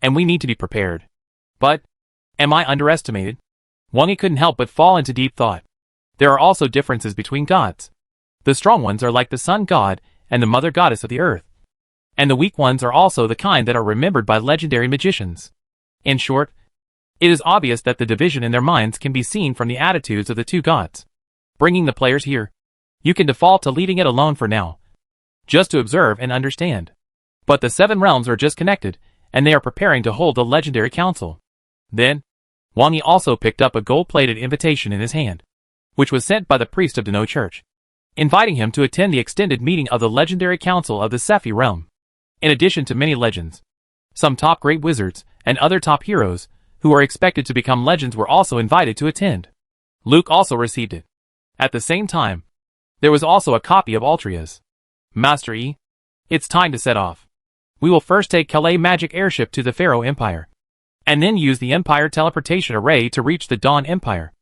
and we need to be prepared. But, am I underestimated? Wang Yi couldn't help but fall into deep thought. There are also differences between gods. The strong ones are like the sun god and the mother goddess of the earth. And the weak ones are also the kind that are remembered by legendary magicians. In short, it is obvious that the division in their minds can be seen from the attitudes of the two gods. Bringing the players here, you can default to leading it alone for now, just to observe and understand. But the Seven Realms are just connected, and they are preparing to hold the legendary council. Then, Wang Yi also picked up a gold-plated invitation in his hand, which was sent by the priest of Dano Church, inviting him to attend the extended meeting of the legendary council of the Sephi realm. In addition to many legends, some top great wizards and other top heroes who are expected to become legends were also invited to attend. Luke also received it. At the same time, there was also a copy of Altria's. Master Yi, it's time to set off. We will first take Calais magic airship to the Pharaoh Empire, and then use the Empire teleportation array to reach the Dawn Empire.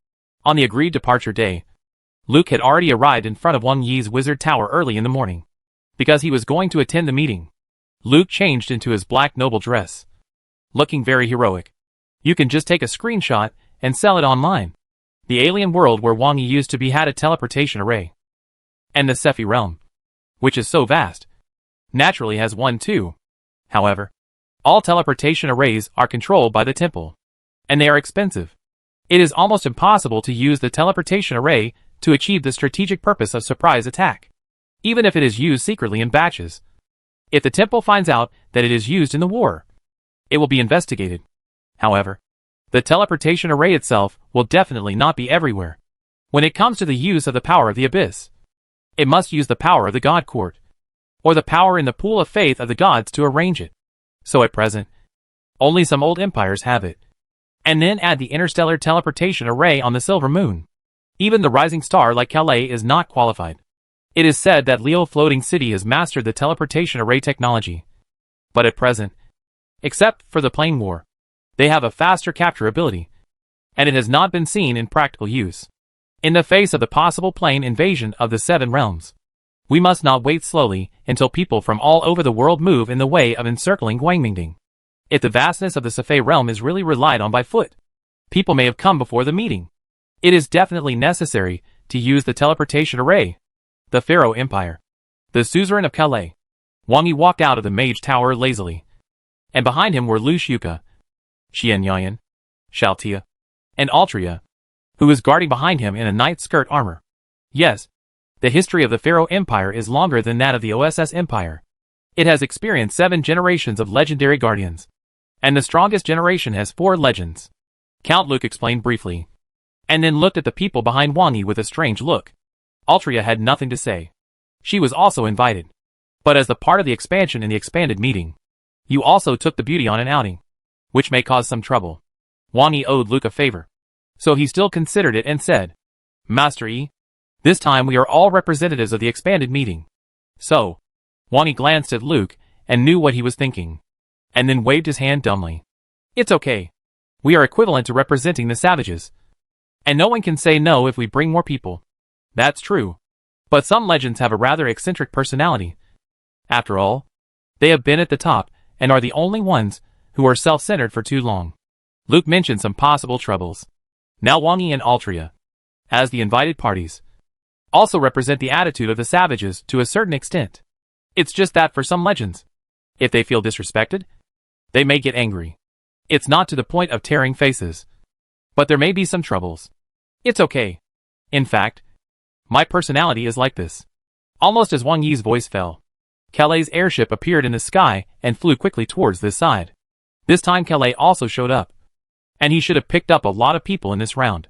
On the agreed departure day, Luke had already arrived in front of Wang Yi's wizard tower early in the morning. Because he was going to attend the meeting, Luke changed into his black noble dress, looking very heroic. You can just take a screenshot and sell it online. The alien world where Wang Yi used to be had a teleportation array. And the Sephi realm, which is so vast, naturally has one too. However, all teleportation arrays are controlled by the temple, and they are expensive. It is almost impossible to use the teleportation array to achieve the strategic purpose of surprise attack, even if it is used secretly in batches. If the temple finds out that it is used in the war, it will be investigated. However, the teleportation array itself will definitely not be everywhere. When it comes to the use of the power of the abyss, it must use the power of the God Court, or the power in the pool of faith of the gods to arrange it. So at present, only some old empires have it. And then add the interstellar teleportation array on the silver moon. Even the rising star like Calais is not qualified. It is said that Leo Floating City has mastered the teleportation array technology. But at present, except for the plane war, they have a faster capture ability, and it has not been seen in practical use. In the face of the possible plane invasion of the Seven Realms, we must not wait slowly until people from all over the world move in the way of encircling Guangmingding. If the vastness of the Sephi realm is really relied on by foot, people may have come before the meeting. It is definitely necessary to use the teleportation array. The Pharaoh Empire. The suzerain of Calais. Wang Yi walked out of the mage tower lazily, and behind him were Lu Shuka, Xian Yayan, Shaltia, and Altria, who was guarding behind him in a knight skirt armor. Yes, the history of the Pharaoh Empire is longer than that of the OSS Empire. It has experienced 7 generations of legendary guardians, and the strongest generation has 4 legends. Count Luke explained briefly, and then looked at the people behind Wang Yi with a strange look. Altria had nothing to say. She was also invited. But as the part of the expansion in the expanded meeting, you also took the beauty on an outing, which may cause some trouble. Wang Yi owed Luke a favor, so he still considered it and said, Master Yi, this time we are all representatives of the expanded meeting. So, Wang Yi glanced at Luke and knew what he was thinking, and then waved his hand dumbly. It's okay. We are equivalent to representing the savages, and no one can say no if we bring more people. That's true. But some legends have a rather eccentric personality. After all, they have been at the top and are the only ones who are self-centered for too long. Luke mentioned some possible troubles. Now Wang Yi and Altria, as the invited parties, also represent the attitude of the savages to a certain extent. It's just that for some legends, If they feel disrespected, they may get angry. It's not to the point of tearing faces. But there may be some troubles. It's okay. In fact, my personality is like this. Almost as Wang Yi's voice fell, Calais' airship appeared in the sky and flew quickly towards this side. This time Calais also showed up. And he should have picked up a lot of people in this round.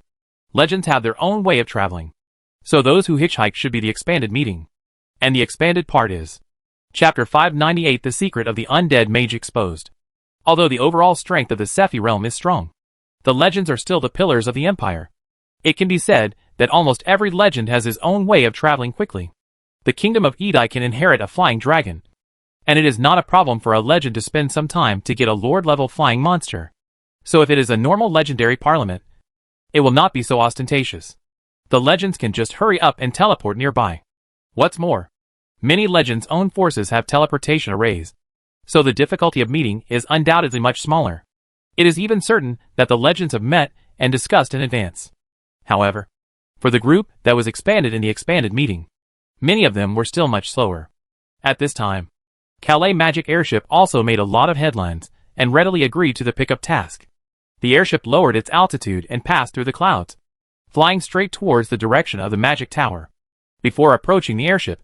Legends have their own way of traveling. So those who hitchhike should be the expanded meeting. And the expanded part is Chapter 598, The Secret of the Undead Mage Exposed. Although the overall strength of the Sephi realm is strong, the legends are still the pillars of the empire. It can be said that almost every legend has his own way of traveling quickly. The kingdom of Edai can inherit a flying dragon. And it is not a problem for a legend to spend some time to get a lord-level flying monster. So if it is a normal legendary parliament, it will not be so ostentatious. The legends can just hurry up and teleport nearby. What's more, many legends' own forces have teleportation arrays, so the difficulty of meeting is undoubtedly much smaller. It is even certain that the legends have met and discussed in advance. However, for the group that was expanded in the expanded meeting, many of them were still much slower. At this time, Calais Magic Airship also made a lot of headlines and readily agreed to the pickup task. The airship lowered its altitude and passed through the clouds, flying straight towards the direction of the magic tower. Before approaching the airship,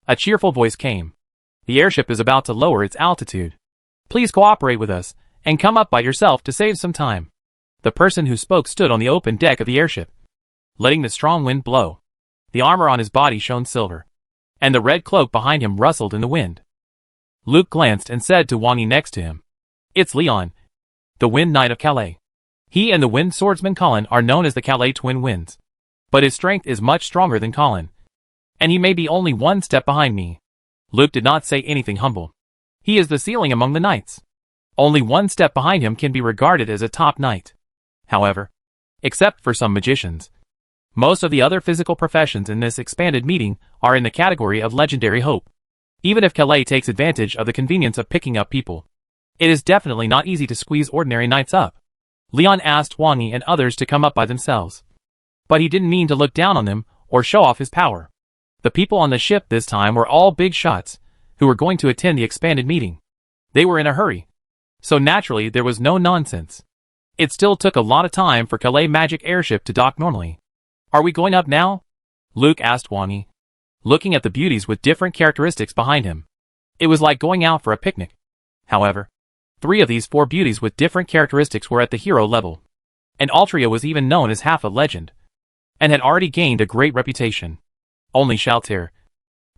a cheerful voice came. The airship is about to lower its altitude. Please cooperate with us and come up by yourself to save some time. The person who spoke stood on the open deck of the airship, letting the strong wind blow. The armor on his body shone silver, and the red cloak behind him rustled in the wind. Luke glanced and said to Wang Yi next to him, "It's Leon, the Wind Knight of Calais. He and the Wind Swordsman Colin are known as the Calais Twin Winds. But his strength is much stronger than Colin, and he may be only one step behind me." Luke did not say anything humble. He is the ceiling among the knights. Only one step behind him can be regarded as a top knight. However, except for some magicians, most of the other physical professions in this expanded meeting are in the category of legendary hope. Even if Calais takes advantage of the convenience of picking up people, it is definitely not easy to squeeze ordinary knights up. Leon asked Wang Yi and others to come up by themselves. But he didn't mean to look down on them or show off his power. The people on the ship this time were all big shots who were going to attend the expanded meeting. They were in a hurry, so naturally there was no nonsense. It still took a lot of time for Calais Magic Airship to dock normally. "Are we going up now?" Luke asked Wang Yi, looking at the beauties with different characteristics behind him. It was like going out for a picnic. However, 3 of these 4 beauties with different characteristics were at the hero level. And Altria was even known as half a legend, and had already gained a great reputation. Only Shaltir,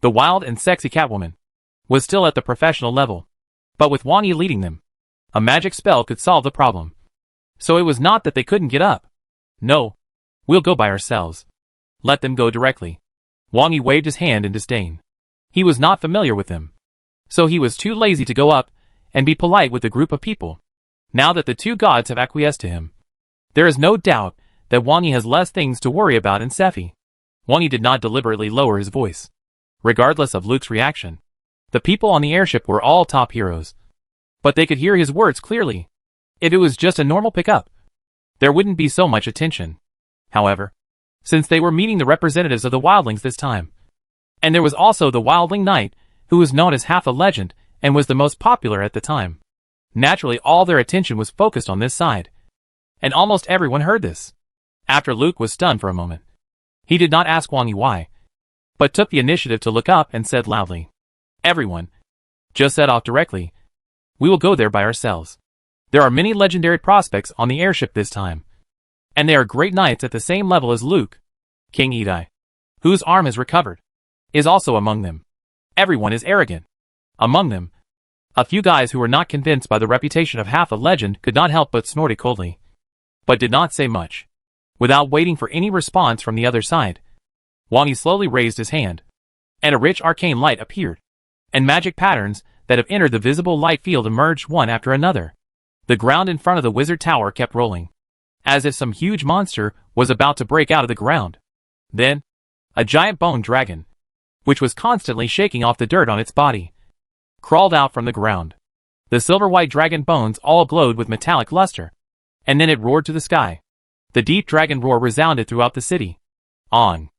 the wild and sexy Catwoman, was still at the professional level. But with Wang Yi leading them, a magic spell could solve the problem. So it was not that they couldn't get up. "No, we'll go by ourselves. Let them go directly." Wang Yi waved his hand in disdain. He was not familiar with them, so he was too lazy to go up and be polite with the group of people. Now that the 2 gods have acquiesced to him, there is no doubt that Wang Yi has less things to worry about in Sephi. Wang Yi did not deliberately lower his voice. Regardless of Luke's reaction, the people on the airship were all top heroes. But they could hear his words clearly. If it was just a normal pickup, there wouldn't be so much attention. However, since they were meeting the representatives of the wildlings this time, and there was also the wildling knight, who was known as half a legend and was the most popular at the time, naturally all their attention was focused on this side. And almost everyone heard this. After Luke was stunned for a moment, he did not ask Wang Yi why, but took the initiative to look up and said loudly, "Everyone, just set off directly. We will go there by ourselves. There are many legendary prospects on the airship this time, and they are great knights at the same level as Luke. King Edai, whose arm has recovered, is also among them. Everyone is arrogant. Among them, a few guys who were not convinced by the reputation of half a legend could not help but snort coldly, but did not say much. Without waiting for any response from the other side, Wang Yi slowly raised his hand, and a rich arcane light appeared, and magic patterns that have entered the visible light field emerged one after another. The ground in front of the wizard tower kept rolling, as if some huge monster was about to break out of the ground. Then, a giant bone dragon, which was constantly shaking off the dirt on its body, crawled out from the ground. The silver-white dragon bones all glowed with metallic luster, and then it roared to the sky. The deep dragon roar resounded throughout the city. On.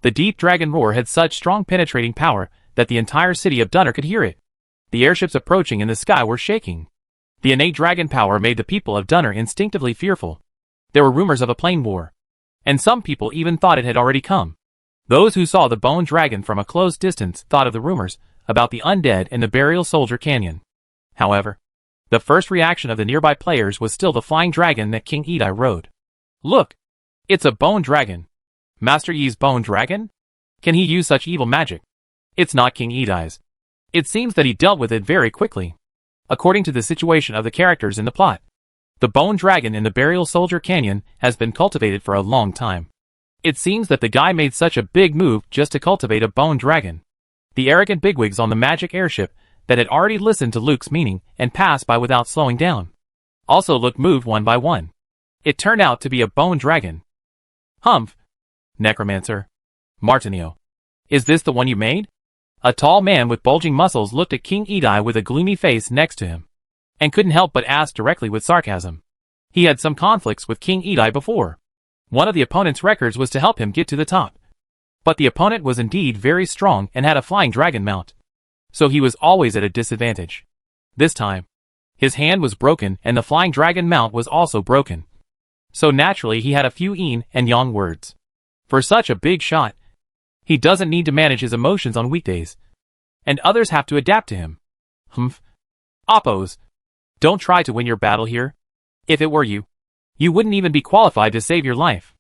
The deep dragon roar had such strong penetrating power that the entire city of Dunner could hear it. The airships approaching in the sky were shaking. The innate dragon power made the people of Dunner instinctively fearful. There were rumors of a plane war, and some people even thought it had already come. Those who saw the bone dragon from a close distance thought of the rumors about the undead in the Burial Soldier Canyon. However, the first reaction of the nearby players was still the flying dragon that King Edai rode. Look! It's a bone dragon! Master Yi's bone dragon? Can he use such evil magic? It's not King Edai's. It seems that he dealt with it very quickly. According to the situation of the characters in the plot, the bone dragon in the Burial Soldier Canyon has been cultivated for a long time. It seems that the guy made such a big move just to cultivate a bone dragon. The arrogant bigwigs on the magic airship that had already listened to Luke's meaning and passed by without slowing down also looked moved one by one. It turned out to be a bone dragon. Humph! Necromancer. Martinio. Is this the one you made? A tall man with bulging muscles looked at King Edai with a gloomy face next to him, and couldn't help but ask directly with sarcasm. He had some conflicts with King Edai before. One of the opponent's records was to help him get to the top. But the opponent was indeed very strong and had a flying dragon mount, so he was always at a disadvantage. This time, his hand was broken and the flying dragon mount was also broken. So naturally he had a few yin and yang words. For such a big shot, he doesn't need to manage his emotions on weekdays, and others have to adapt to him. Humph. Oppos. Don't try to win your battle here. If it were you, you wouldn't even be qualified to save your life.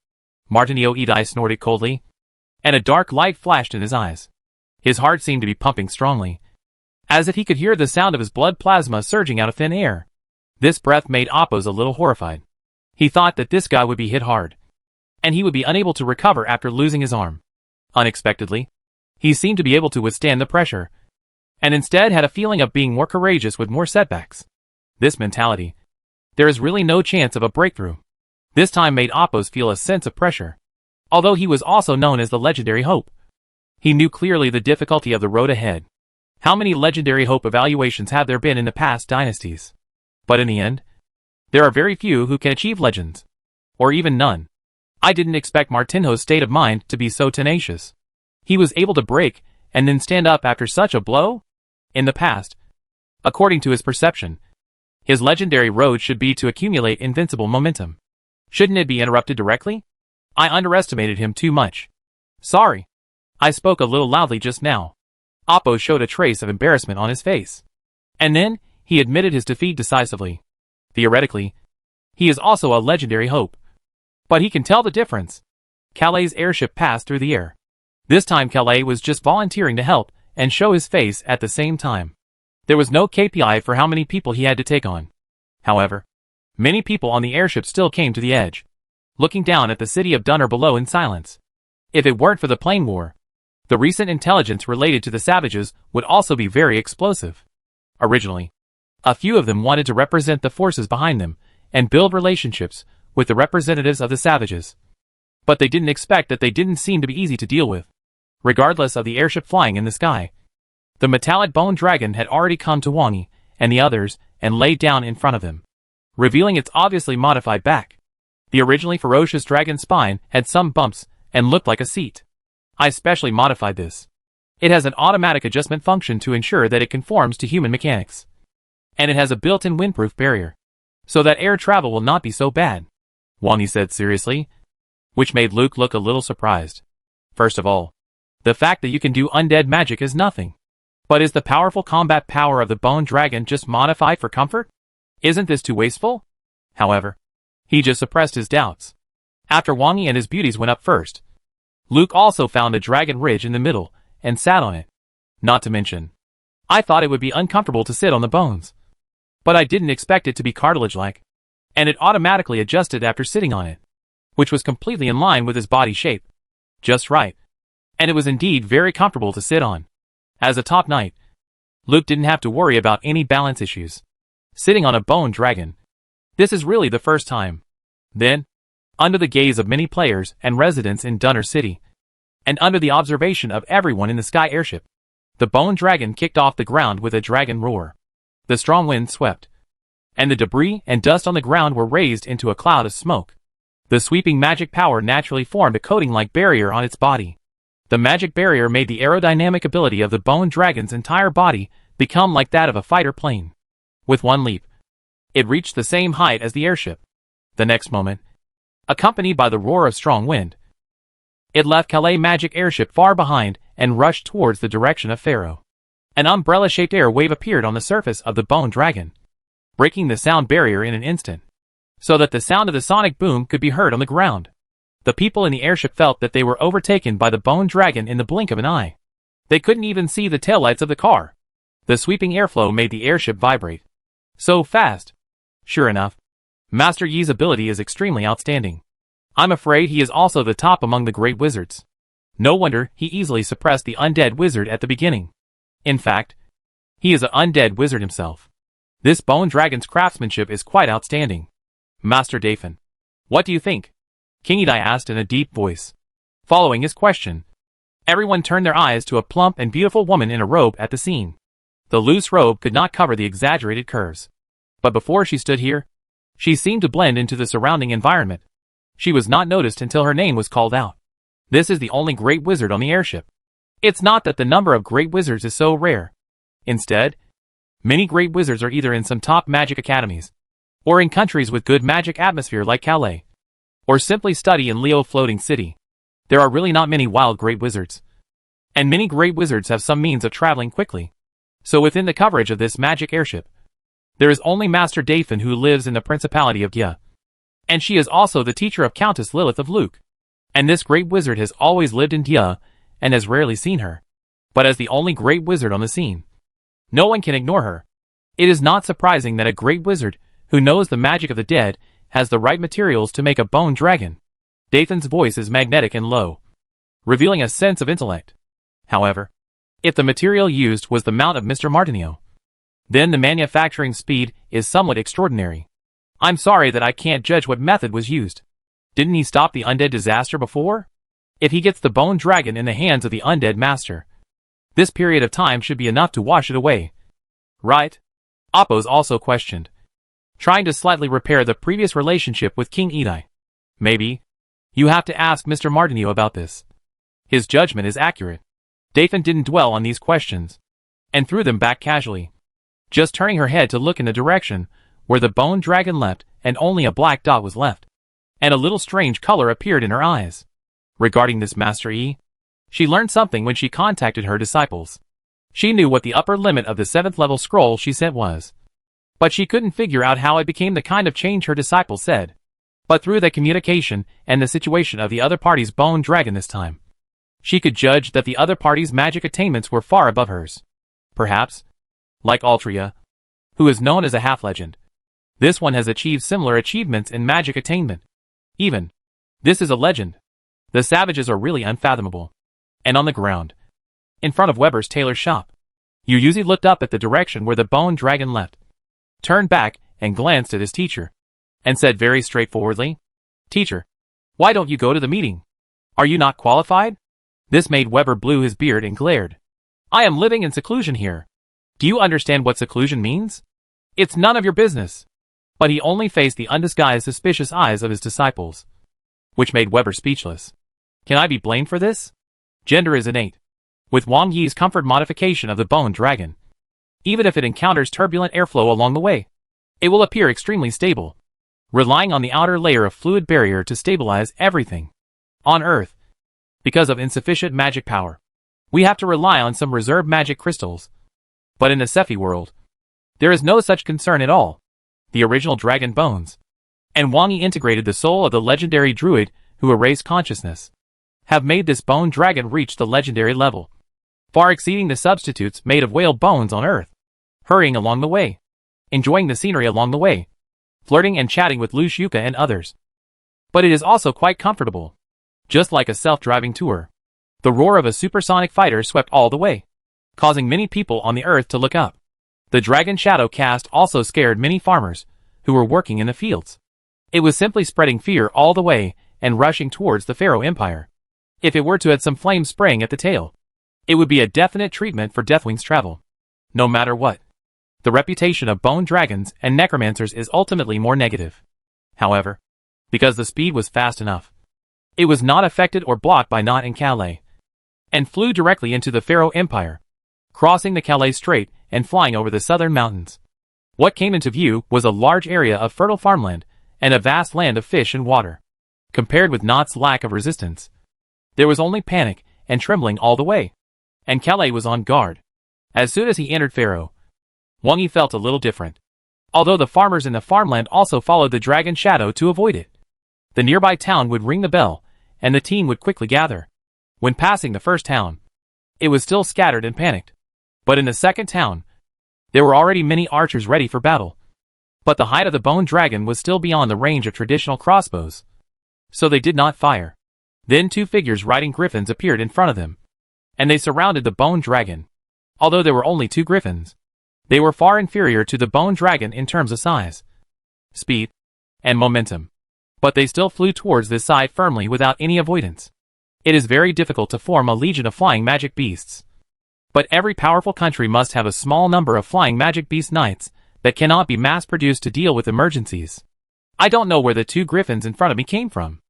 Martinio Edai snorted coldly, and a dark light flashed in his eyes. His heart seemed to be pumping strongly, as if he could hear the sound of his blood plasma surging out of thin air. This breath made Oppos a little horrified. He thought that this guy would be hit hard, and he would be unable to recover after losing his arm. Unexpectedly, he seemed to be able to withstand the pressure, and instead had a feeling of being more courageous with more setbacks. This mentality, there is really no chance of a breakthrough, this time made Oppos feel a sense of pressure. Although he was also known as the legendary Hope, he knew clearly the difficulty of the road ahead. How many legendary Hope evaluations have there been in the past dynasties? But in the end, there are very few who can achieve legends, or even none. I didn't expect Martinho's state of mind to be so tenacious. He was able to break and then stand up after such a blow? In the past, according to his perception, his legendary road should be to accumulate invincible momentum. Shouldn't it be interrupted directly? I underestimated him too much. Sorry. I spoke a little loudly just now. Oppos showed a trace of embarrassment on his face. And then, he admitted his defeat decisively. Theoretically, he is also a legendary Hope. But he can tell the difference. Calais' airship passed through the air. This time Calais was just volunteering to help and show his face at the same time. There was no KPI for how many people he had to take on. However, many people on the airship still came to the edge, looking down at the city of Dunner below in silence. If it weren't for the plane war, the recent intelligence related to the savages would also be very explosive. Originally, a few of them wanted to represent the forces behind them and build relationships with the representatives of the savages. But they didn't expect that they didn't seem to be easy to deal with. Regardless of the airship flying in the sky, the metallic bone dragon had already come to Wang Yi and the others and laid down in front of them, revealing its obviously modified back. The originally ferocious dragon's spine had some bumps and looked like a seat. I specially modified this. It has an automatic adjustment function to ensure that it conforms to human mechanics. And it has a built-in windproof barrier, so that air travel will not be so bad, Wang Yi said seriously, which made Luke look a little surprised. First of all, the fact that you can do undead magic is nothing. But is the powerful combat power of the bone dragon just modified for comfort? Isn't this too wasteful? However, he just suppressed his doubts. After Wang Yi and his beauties went up first, Luke also found a dragon ridge in the middle and sat on it. Not to mention, I thought it would be uncomfortable to sit on the bones. But I didn't expect it to be cartilage-like, and it automatically adjusted after sitting on it, which was completely in line with his body shape. Just right. And it was indeed very comfortable to sit on. As a top knight, Luke didn't have to worry about any balance issues. Sitting on a bone dragon. This is really the first time. Then, under the gaze of many players and residents in Dunner City, and under the observation of everyone in the sky airship, the bone dragon kicked off the ground with a dragon roar. The strong wind swept, and the debris and dust on the ground were raised into a cloud of smoke. The sweeping magic power naturally formed a coating-like barrier on its body. The magic barrier made the aerodynamic ability of the bone dragon's entire body become like that of a fighter plane. With one leap, it reached the same height as the airship. The next moment, accompanied by the roar of strong wind, it left Calais' magic airship far behind and rushed towards the direction of Pharaoh. An umbrella-shaped air wave appeared on the surface of the bone dragon, breaking the sound barrier in an instant, so that the sound of the sonic boom could be heard on the ground. The people in the airship felt that they were overtaken by the bone dragon in the blink of an eye. They couldn't even see the taillights of the car. The sweeping airflow made the airship vibrate so fast. Sure enough, Master Yi's ability is extremely outstanding. I'm afraid he is also the top among the great wizards. No wonder he easily suppressed the undead wizard at the beginning. In fact, he is an undead wizard himself. This bone dragon's craftsmanship is quite outstanding. Master Dathan, what do you think? King Edai asked in a deep voice. Following his question, everyone turned their eyes to a plump and beautiful woman in a robe at the scene. The loose robe could not cover the exaggerated curves. But before she stood here, she seemed to blend into the surrounding environment. She was not noticed until her name was called out. This is the only great wizard on the airship. It's not that the number of great wizards is so rare. Instead, many great wizards are either in some top magic academies, or in countries with good magic atmosphere like Calais, or simply study in Leo Floating City. There are really not many wild great wizards. And many great wizards have some means of traveling quickly. So within the coverage of this magic airship, there is only Master Dathan who lives in the Principality of Gia. And she is also the teacher of Countess Lilith of Luke. And this great wizard has always lived in Gia and has rarely seen her. But as the only great wizard on the scene, no one can ignore her. It is not surprising that a great wizard who knows the magic of the dead has the right materials to make a bone dragon. Dathan's voice is magnetic and low, revealing a sense of intellect. However, if the material used was the mount of Mr. Martinio, then the manufacturing speed is somewhat extraordinary. I'm sorry that I can't judge what method was used. Didn't he stop the undead disaster before? If he gets the bone dragon in the hands of the undead master, this period of time should be enough to wash it away. Right? Oppos also questioned, trying to slightly repair the previous relationship with King Edai. Maybe. You have to ask Mr. Martinio about this. His judgment is accurate. Dathan didn't dwell on these questions, and threw them back casually, just turning her head to look in the direction where the bone dragon leapt, and only a black dot was left, and a little strange color appeared in her eyes. Regarding this Master Yi, she learned something when she contacted her disciples. She knew what the upper limit of the 7th level scroll she sent was, but she couldn't figure out how it became the kind of change her disciples said. But through the communication and the situation of the other party's bone dragon this time, she could judge that the other party's magic attainments were far above hers. Perhaps, like Altria, who is known as a half-legend, this one has achieved similar achievements in magic attainment. Even, this is a legend. The savages are really unfathomable. And on the ground, in front of Weber's tailor shop, Yuzi looked up at the direction where the bone dragon leapt, turned back and glanced at his teacher, and said very straightforwardly, "Teacher, why don't you go to the meeting? Are you not qualified?" This made Weber blew his beard and glared. "I am living in seclusion here. Do you understand what seclusion means? It's none of your business." But he only faced the undisguised suspicious eyes of his disciples, which made Weber speechless. Can I be blamed for this? Gender is innate. With Wang Yi's comfort modification of the bone dragon, even if it encounters turbulent airflow along the way, it will appear extremely stable, relying on the outer layer of fluid barrier to stabilize everything. On Earth, because of insufficient magic power, we have to rely on some reserve magic crystals. But in the Sephi world, there is no such concern at all. The original dragon bones, and Wang Yi integrated the soul of the legendary druid who erased consciousness, have made this bone dragon reach the legendary level, far exceeding the substitutes made of whale bones on Earth. Hurrying along the way, enjoying the scenery along the way, flirting and chatting with Lu Shuka and others. But it is also quite comfortable, just like a self-driving tour. The roar of a supersonic fighter swept all the way, causing many people on the Earth to look up. The dragon shadow cast also scared many farmers who were working in the fields. It was simply spreading fear all the way and rushing towards the Pharaoh Empire. If it were to add some flame spraying at the tail, it would be a definite treatment for Deathwing's travel. No matter what, the reputation of bone dragons and necromancers is ultimately more negative. However, because the speed was fast enough, it was not affected or blocked by Not and Calais, and flew directly into the Pharaoh Empire, crossing the Calais Strait and flying over the southern mountains. What came into view was a large area of fertile farmland and a vast land of fish and water. Compared with Not's lack of resistance, there was only panic and trembling all the way. And Calais was on guard. As soon as he entered Pharaoh, Wang Yi felt a little different. Although the farmers in the farmland also followed the dragon shadow to avoid it. The nearby town would ring the bell, and the team would quickly gather. When passing the first town, it was still scattered and panicked. But in the second town, there were already many archers ready for battle. But the height of the bone dragon was still beyond the range of traditional crossbows. So they did not fire. Then two figures riding griffins appeared in front of them. And they surrounded the bone dragon. Although there were only two griffins, they were far inferior to the bone dragon in terms of size, speed, and momentum. But they still flew towards this side firmly without any avoidance. It is very difficult to form a legion of flying magic beasts. But every powerful country must have a small number of flying magic beast knights that cannot be mass-produced to deal with emergencies. I don't know where the two griffins in front of me came from.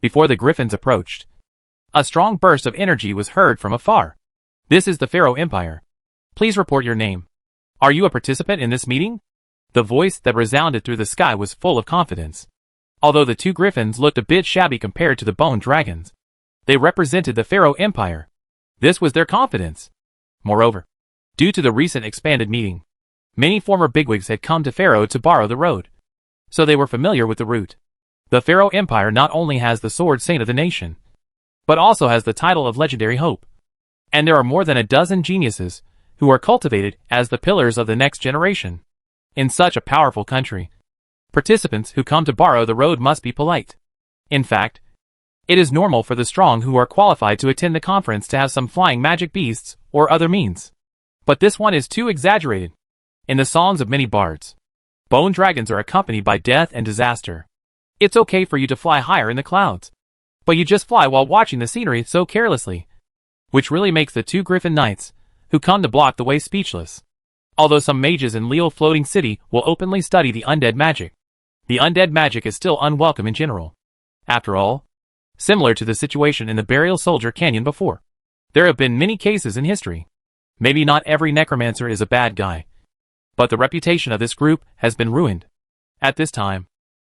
Before the griffins approached, a strong burst of energy was heard from afar. This is the Pharaoh Empire. Please report your name. Are you a participant in this meeting? The voice that resounded through the sky was full of confidence. Although the two griffins looked a bit shabby compared to the bone dragons, they represented the Pharaoh Empire. This was their confidence. Moreover, due to the recent expanded meeting, many former bigwigs had come to Pharaoh to borrow the road. So they were familiar with the route. The Pharaoh Empire not only has the sword saint of the nation, but also has the title of legendary hope. And there are more than a dozen geniuses who are cultivated as the pillars of the next generation. In such a powerful country, participants who come to borrow the road must be polite. In fact, it is normal for the strong who are qualified to attend the conference to have some flying magic beasts or other means. But this one is too exaggerated. In the songs of many bards, bone dragons are accompanied by death and disaster. It's okay for you to fly higher in the clouds, but you just fly while watching the scenery so carelessly, which really makes the two griffin knights who come to block the way speechless. Although some mages in Leo Floating City will openly study the undead magic, the undead magic is still unwelcome in general. After all, similar to the situation in the Burial Soldier Canyon before, there have been many cases in history. Maybe not every necromancer is a bad guy, but the reputation of this group has been ruined. At this time,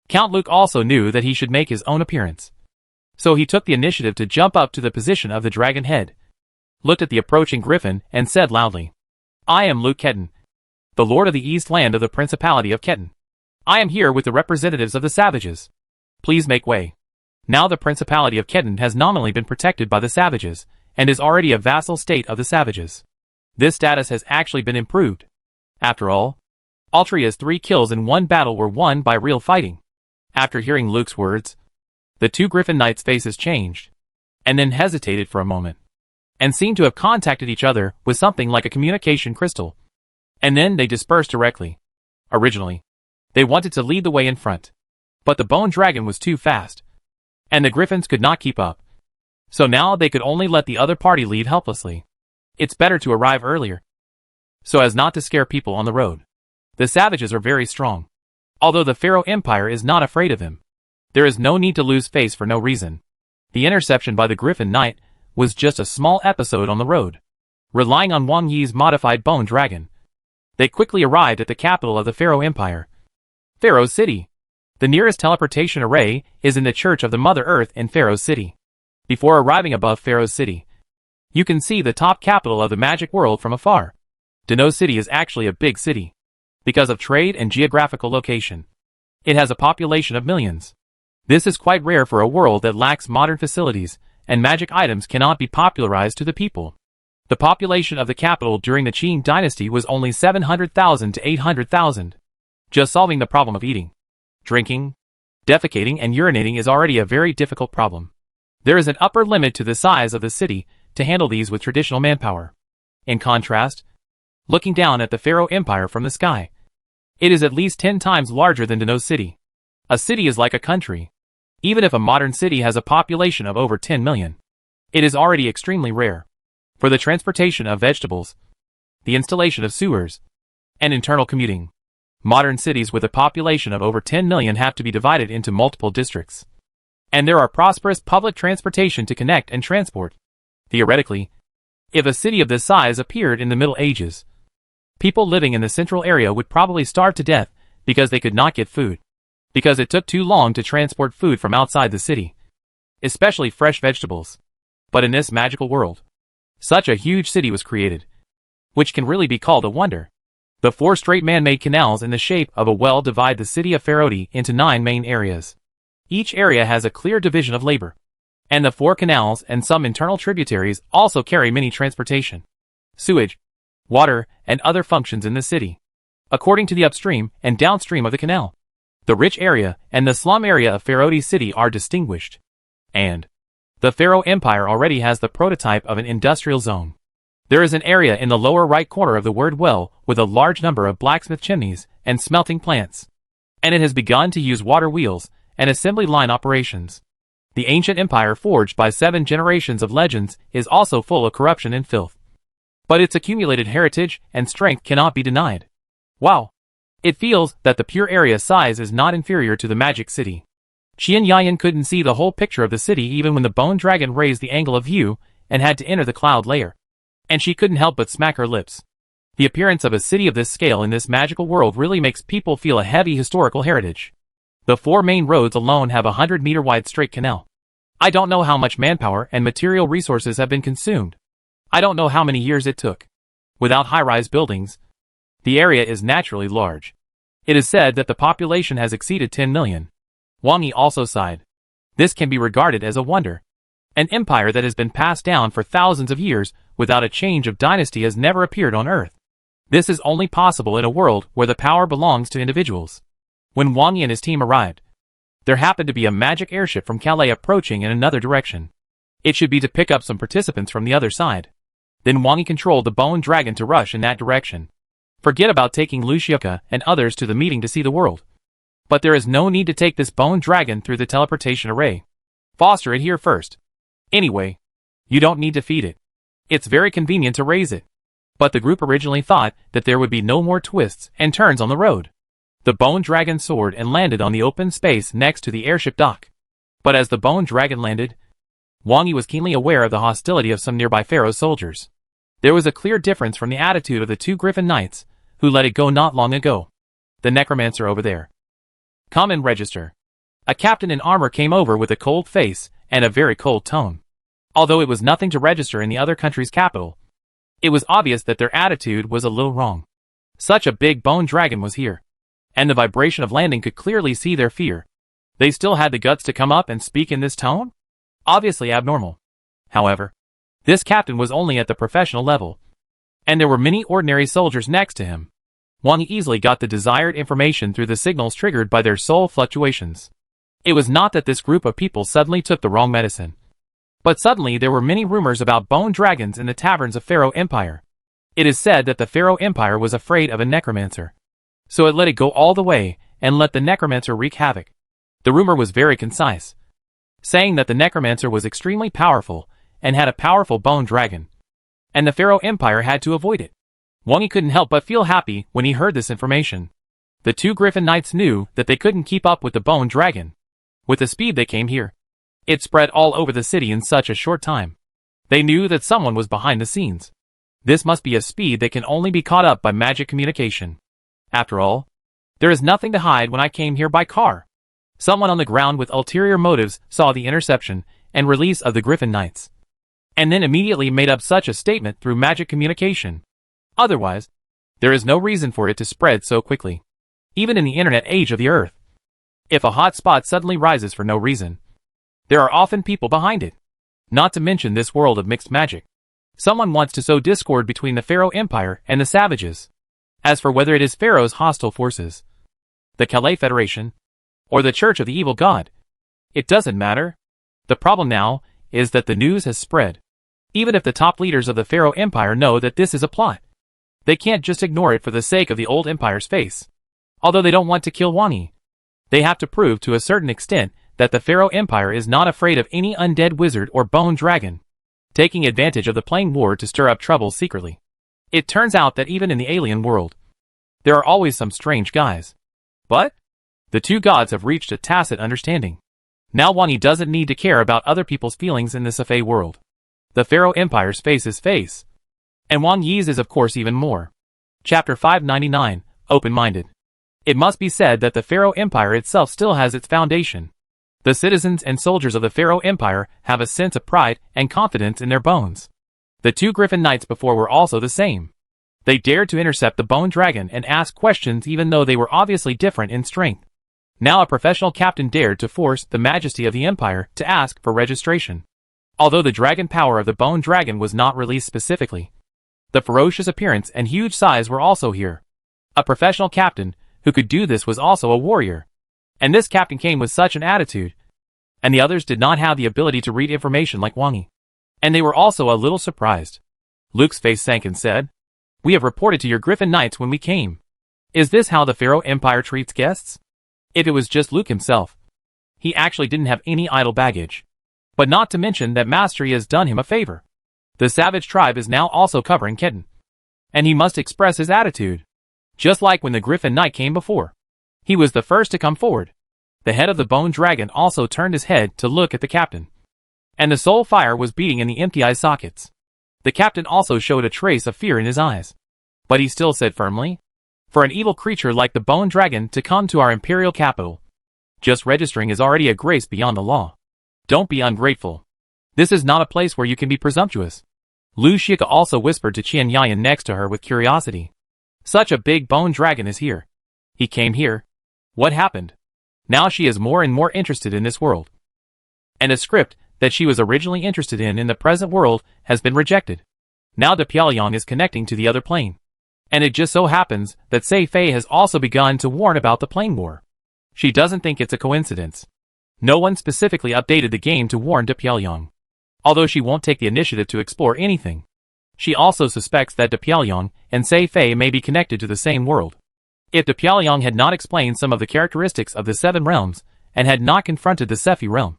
Count Luke also knew that he should make his own appearance. So he took the initiative to jump up to the position of the dragon head, looked at the approaching griffin, and said loudly, "I am Luke Ketten, the Lord of the East Land of the Principality of Ketten. I am here with the representatives of the savages. Please make way." Now the Principality of Ketten has nominally been protected by the savages, and is already a vassal state of the savages. This status has actually been improved. After all, Altria's 3 kills in one battle were won by real fighting. After hearing Luke's words, the two griffin knights' faces changed, and then hesitated for a moment, and seemed to have contacted each other with something like a communication crystal. And then they dispersed directly. Originally, they wanted to lead the way in front, but the bone dragon was too fast, and the griffins could not keep up. So now they could only let the other party lead helplessly. It's better to arrive earlier, so as not to scare people on the road. The savages are very strong. Although the Pharaoh Empire is not afraid of him, there is no need to lose face for no reason. The interception by the Griffin Knight was just a small episode on the road. Relying on Wang Yi's modified bone dragon, they quickly arrived at the capital of the Pharaoh Empire, Pharaoh City. The nearest teleportation array is in the Church of the Mother Earth in Pharaoh City. Before arriving above Pharaoh City, you can see the top capital of the magic world from afar. Deno City is actually a big city. Because of trade and geographical location, it has a population of millions. This is quite rare for a world that lacks modern facilities, and magic items cannot be popularized to the people. The population of the capital during the Qing dynasty was only 700,000 to 800,000. Just solving the problem of eating, drinking, defecating and urinating is already a very difficult problem. There is an upper limit to the size of the city to handle these with traditional manpower. In contrast, looking down at the Pharaoh Empire from the sky, it is at least 10 times larger than Deno City. A city is like a country. Even if a modern city has a population of over 10 million, it is already extremely rare. For the transportation of vegetables, the installation of sewers, and internal commuting, modern cities with a population of over 10 million have to be divided into multiple districts. And there are prosperous public transportation to connect and transport. Theoretically, if a city of this size appeared in the Middle Ages, People living in the central area would probably starve to death because they could not get food. Because it took too long to transport food from outside the city. Especially fresh vegetables. But in this magical world, such a huge city was created, which can really be called a wonder. The 4 straight man-made canals in the shape of a well divide the city of Ferodi into 9 main areas. Each area has a clear division of labor. And the 4 canals and some internal tributaries also carry many transportation, sewage, water, and other functions in the city, according to the upstream and downstream of the canal. The rich area and the slum area of Ferodi city are distinguished. And the Pharaoh Empire already has the prototype of an industrial zone. There is an area in the lower right corner of the word well with a large number of blacksmith chimneys and smelting plants. And it has begun to use water wheels and assembly line operations. The ancient empire forged by 7 generations of legends is also full of corruption and filth. But its accumulated heritage and strength cannot be denied. Wow! It feels that the pure area size is not inferior to the magic city. Qian Yayan couldn't see the whole picture of the city even when the bone dragon raised the angle of view and had to enter the cloud layer. And she couldn't help but smack her lips. The appearance of a city of this scale in this magical world really makes people feel a heavy historical heritage. The 4 main roads alone have a 100-meter wide straight canal. I don't know how much manpower and material resources have been consumed. I don't know how many years it took. Without high-rise buildings, the area is naturally large. It is said that the population has exceeded 10 million. Wang Yi also sighed. This can be regarded as a wonder. An empire that has been passed down for thousands of years without a change of dynasty has never appeared on Earth. This is only possible in a world where the power belongs to individuals. When Wang Yi and his team arrived, there happened to be a magic airship from Calais approaching in another direction. It should be to pick up some participants from the other side. Then Wang Yi controlled the bone dragon to rush in that direction. Forget about taking Luciuka and others to the meeting to see the world. But there is no need to take this bone dragon through the teleportation array. Foster it here first. Anyway, you don't need to feed it. It's very convenient to raise it. But the group originally thought that there would be no more twists and turns on the road. The bone dragon soared and landed on the open space next to the airship dock. But as the bone dragon landed, Wang Yi was keenly aware of the hostility of some nearby Pharaoh soldiers. There was a clear difference from the attitude of the 2 Griffin Knights, who let it go not long ago. The necromancer over there. Come and register. A captain in armor came over with a cold face and a very cold tone. Although it was nothing to register in the other country's capital, it was obvious that their attitude was a little wrong. Such a big bone dragon was here, and the vibration of landing could clearly see their fear. They still had the guts to come up and speak in this tone? Obviously abnormal. However, this captain was only at the professional level, and there were many ordinary soldiers next to him. Wang Yi easily got the desired information through the signals triggered by their soul fluctuations. It was not that this group of people suddenly took the wrong medicine. But suddenly there were many rumors about bone dragons in the taverns of Pharaoh Empire. It is said that the Pharaoh Empire was afraid of a necromancer. So it let it go all the way, and let the necromancer wreak havoc. The rumor was very concise, saying that the necromancer was extremely powerful, and had a powerful bone dragon. And the Pharaoh Empire had to avoid it. Wang Yi couldn't help but feel happy when he heard this information. The 2 Griffin Knights knew that they couldn't keep up with the bone dragon. With the speed they came here, it spread all over the city in such a short time. They knew that someone was behind the scenes. This must be a speed that can only be caught up by magic communication. After all, there is nothing to hide when I came here by car. Someone on the ground with ulterior motives saw the interception and release of the Griffin Knights, and then immediately made up such a statement through magic communication. Otherwise, there is no reason for it to spread so quickly, even in the internet age of the Earth. If a hot spot suddenly rises for no reason, there are often people behind it. Not to mention this world of mixed magic. Someone wants to sow discord between the Pharaoh Empire and the savages. As for whether it is Pharaoh's hostile forces, the Calais Federation, or the Church of the Evil God, it doesn't matter. The problem now is that the news has spread. Even if the top leaders of the Pharaoh Empire know that this is a plot, they can't just ignore it for the sake of the old empire's face. Although they don't want to kill Wang Yi, they have to prove to a certain extent that the Pharaoh Empire is not afraid of any undead wizard or bone dragon, taking advantage of the playing war to stir up trouble secretly. It turns out that even in the alien world, there are always some strange guys. But the 2 gods have reached a tacit understanding. Now Wang Yi doesn't need to care about other people's feelings in this Fey world. The Pharaoh Empire's face is face, and Wang Yi's is of course even more. Chapter 599, Open-Minded. It must be said that the Pharaoh Empire itself still has its foundation. The citizens and soldiers of the Pharaoh Empire have a sense of pride and confidence in their bones. The two Griffin Knights before were also the same. They dared to intercept the Bone Dragon and ask questions even though they were obviously different in strength. Now a professional captain dared to force the majesty of the Empire to ask for registration. Although the dragon power of the Bone Dragon was not released specifically, the ferocious appearance and huge size were also here. A professional captain who could do this was also a warrior. And this captain came with such an attitude. And the others did not have the ability to read information like Wang Yi. And they were also a little surprised. Luke's face sank and said, "We have reported to your Griffin Knights when we came. Is this how the Pharaoh Empire treats guests?" If it was just Luke himself, he actually didn't have any idle baggage. But not to mention that Mastery has done him a favor. The savage tribe is now also covering Ketan. And he must express his attitude. Just like when the Griffin Knight came before. He was the first to come forward. The head of the Bone Dragon also turned his head to look at the captain. And the soul fire was beating in the empty eye sockets. The captain also showed a trace of fear in his eyes. But he still said firmly, "For an evil creature like the Bone Dragon to come to our imperial capital, just registering is already a grace beyond the law. Don't be ungrateful. This is not a place where you can be presumptuous." Lu Shika also whispered to Qian Yayan next to her with curiosity. "Such a big Bone Dragon is here. He came here. What happened?" Now she is more and more interested in this world. And a script that she was originally interested in the present world has been rejected. Now the Pyongyang is connecting to the other plane. And it just so happens that Sei Fei has also begun to warn about the plane war. She doesn't think it's a coincidence. No one specifically updated the game to warn De Pyongyang. Although she won't take the initiative to explore anything. She also suspects that De Pyongyang and Sei Fei may be connected to the same world. If De Pyongyang had not explained some of the characteristics of the Seven Realms, and had not confronted the Sephi realm,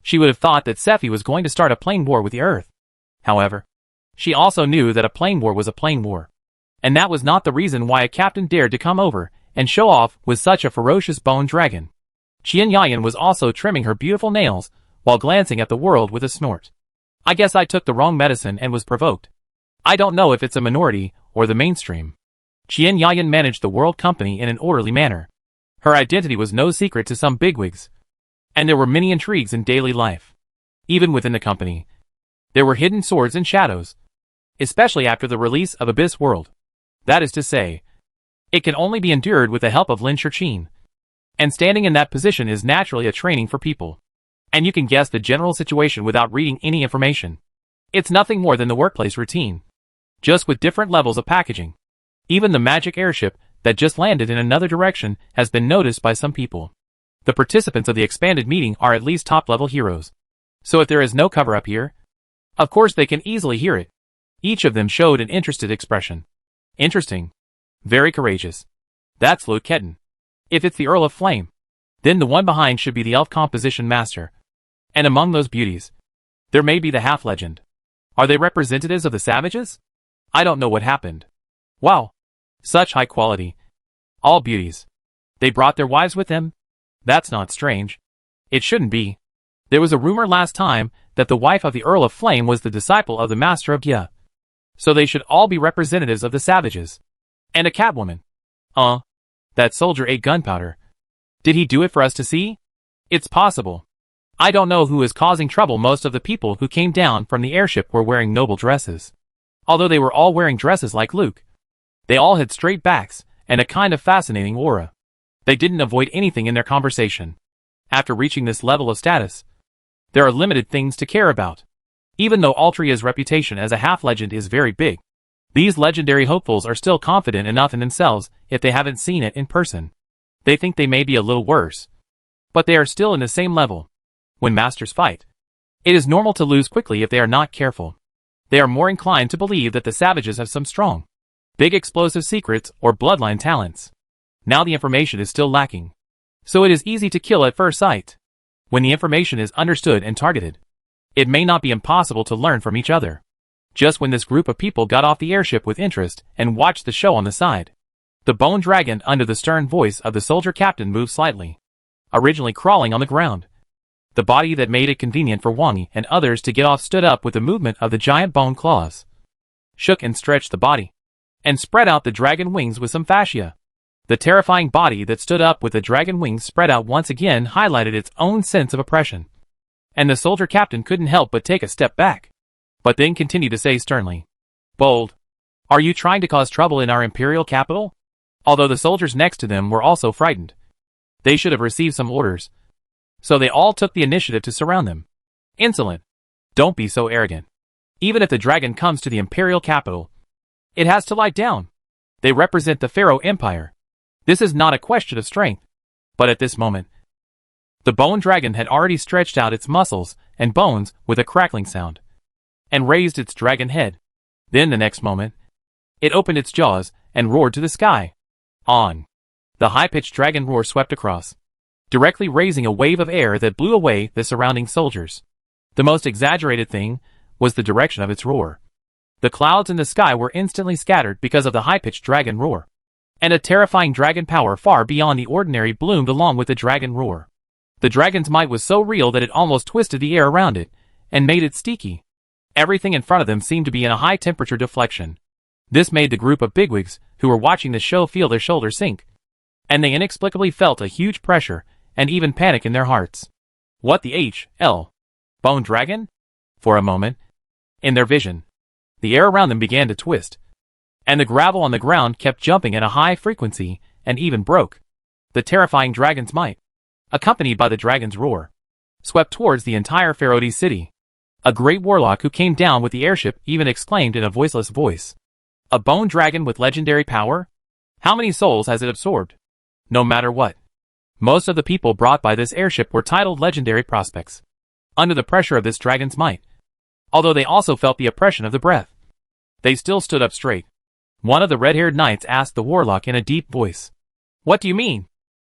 she would have thought that Sephi was going to start a plane war with the Earth. However, she also knew that a plane war was a plane war. And that was not the reason why a captain dared to come over and show off with such a ferocious Bone Dragon. Qian Yayan was also trimming her beautiful nails while glancing at the world with a snort. "I guess I took the wrong medicine and was provoked. I don't know if it's a minority or the mainstream." Qian Yayan managed the world company in an orderly manner. Her identity was no secret to some bigwigs. And there were many intrigues in daily life. Even within the company, there were hidden swords and shadows. Especially after the release of Abyss World. That is to say, it can only be endured with the help of Lin Shichin. And standing in that position is naturally a training for people. And you can guess the general situation without reading any information. It's nothing more than the workplace routine. Just with different levels of packaging. Even the magic airship that just landed in another direction has been noticed by some people. The participants of the expanded meeting are at least top-level heroes. So if there is no cover-up here, of course they can easily hear it. Each of them showed an interested expression. Interesting. Very courageous. That's Lord Ketan. If it's the Earl of Flame, then the one behind should be the elf composition master. And among those beauties, there may be the half-legend. Are they representatives of the savages? I don't know what happened. Wow. Such high quality. All beauties. They brought their wives with them? That's not strange. It shouldn't be. There was a rumor last time that the wife of the Earl of Flame was the disciple of the Master of Gya. So they should all be representatives of the savages. And a Catwoman. That soldier ate gunpowder. Did he do it for us to see? It's possible. I don't know who is causing trouble. Most of the people who came down from the airship were wearing noble dresses. Although they were all wearing dresses like Luke. They all had straight backs and a kind of fascinating aura. They didn't avoid anything in their conversation. After reaching this level of status, there are limited things to care about. Even though Altria's reputation as a half-legend is very big, these legendary hopefuls are still confident enough in themselves if they haven't seen it in person. They think they may be a little worse. But they are still in the same level. When masters fight, it is normal to lose quickly if they are not careful. They are more inclined to believe that the savages have some strong, big explosive secrets or bloodline talents. Now the information is still lacking. So it is easy to kill at first sight. When the information is understood and targeted, it may not be impossible to learn from each other. Just when this group of people got off the airship with interest and watched the show on the side, the Bone Dragon under the stern voice of the soldier captain moved slightly, originally crawling on the ground. The body that made it convenient for Wang Yi and others to get off stood up with the movement of the giant bone claws. Shook and stretched the body. and spread out the dragon wings with some fascia. The terrifying body that stood up with the dragon wings spread out once again highlighted its own sense of oppression. And the soldier captain couldn't help but take a step back, but then continued to say sternly, "Bold, are you trying to cause trouble in our imperial capital?" Although the soldiers next to them were also frightened. They should have received some orders. So they all took the initiative to surround them. "Insolent. Don't be so arrogant. Even if the dragon comes to the imperial capital, it has to lie down. They represent the Pharaoh Empire. This is not a question of strength." But at this moment, the bone dragon had already stretched out its muscles and bones with a crackling sound, and raised its dragon head. Then the next moment, it opened its jaws and roared to the sky. On. The high-pitched dragon roar swept across, directly raising a wave of air that blew away the surrounding soldiers. The most exaggerated thing was the direction of its roar. The clouds in the sky were instantly scattered because of the high-pitched dragon roar, and a terrifying dragon power far beyond the ordinary bloomed along with the dragon roar. The dragon's might was so real that it almost twisted the air around it and made it sticky. Everything in front of them seemed to be in a high-temperature deflection. This made the group of bigwigs who were watching the show feel their shoulders sink, and they inexplicably felt a huge pressure and even panic in their hearts. What the hell? Bone dragon? For a moment, in their vision, the air around them began to twist, and the gravel on the ground kept jumping at a high frequency and even broke. The terrifying dragon's might, accompanied by the dragon's roar, swept towards the entire Pharaoh city. A great warlock who came down with the airship even exclaimed in a voiceless voice, "A bone dragon with legendary power? How many souls has it absorbed?" No matter what, most of the people brought by this airship were titled legendary prospects, under the pressure of this dragon's might. Although they also felt the oppression of the breath, they still stood up straight. One of the red-haired knights asked the warlock in a deep voice, "What do you mean?"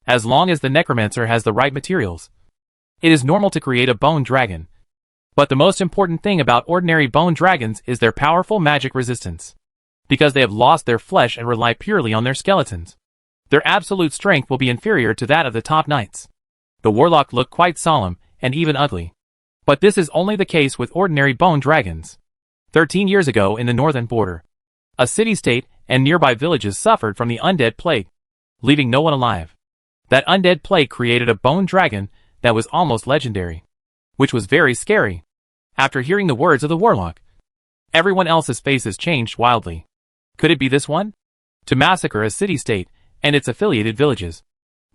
"As long as the necromancer has the right materials, it is normal to create a bone dragon. But the most important thing about ordinary bone dragons is their powerful magic resistance. Because they have lost their flesh and rely purely on their skeletons, their absolute strength will be inferior to that of the top knights." The warlock looked quite solemn and even ugly. But this is only the case with ordinary bone dragons. 13 years ago in the northern border, a city-state and nearby villages suffered from the undead plague, leaving no one alive. That undead plague created a bone dragon that was almost legendary, which was very scary. After hearing the words of the warlock, everyone else's faces changed wildly. Could it be this one? To massacre a city-state and its affiliated villages.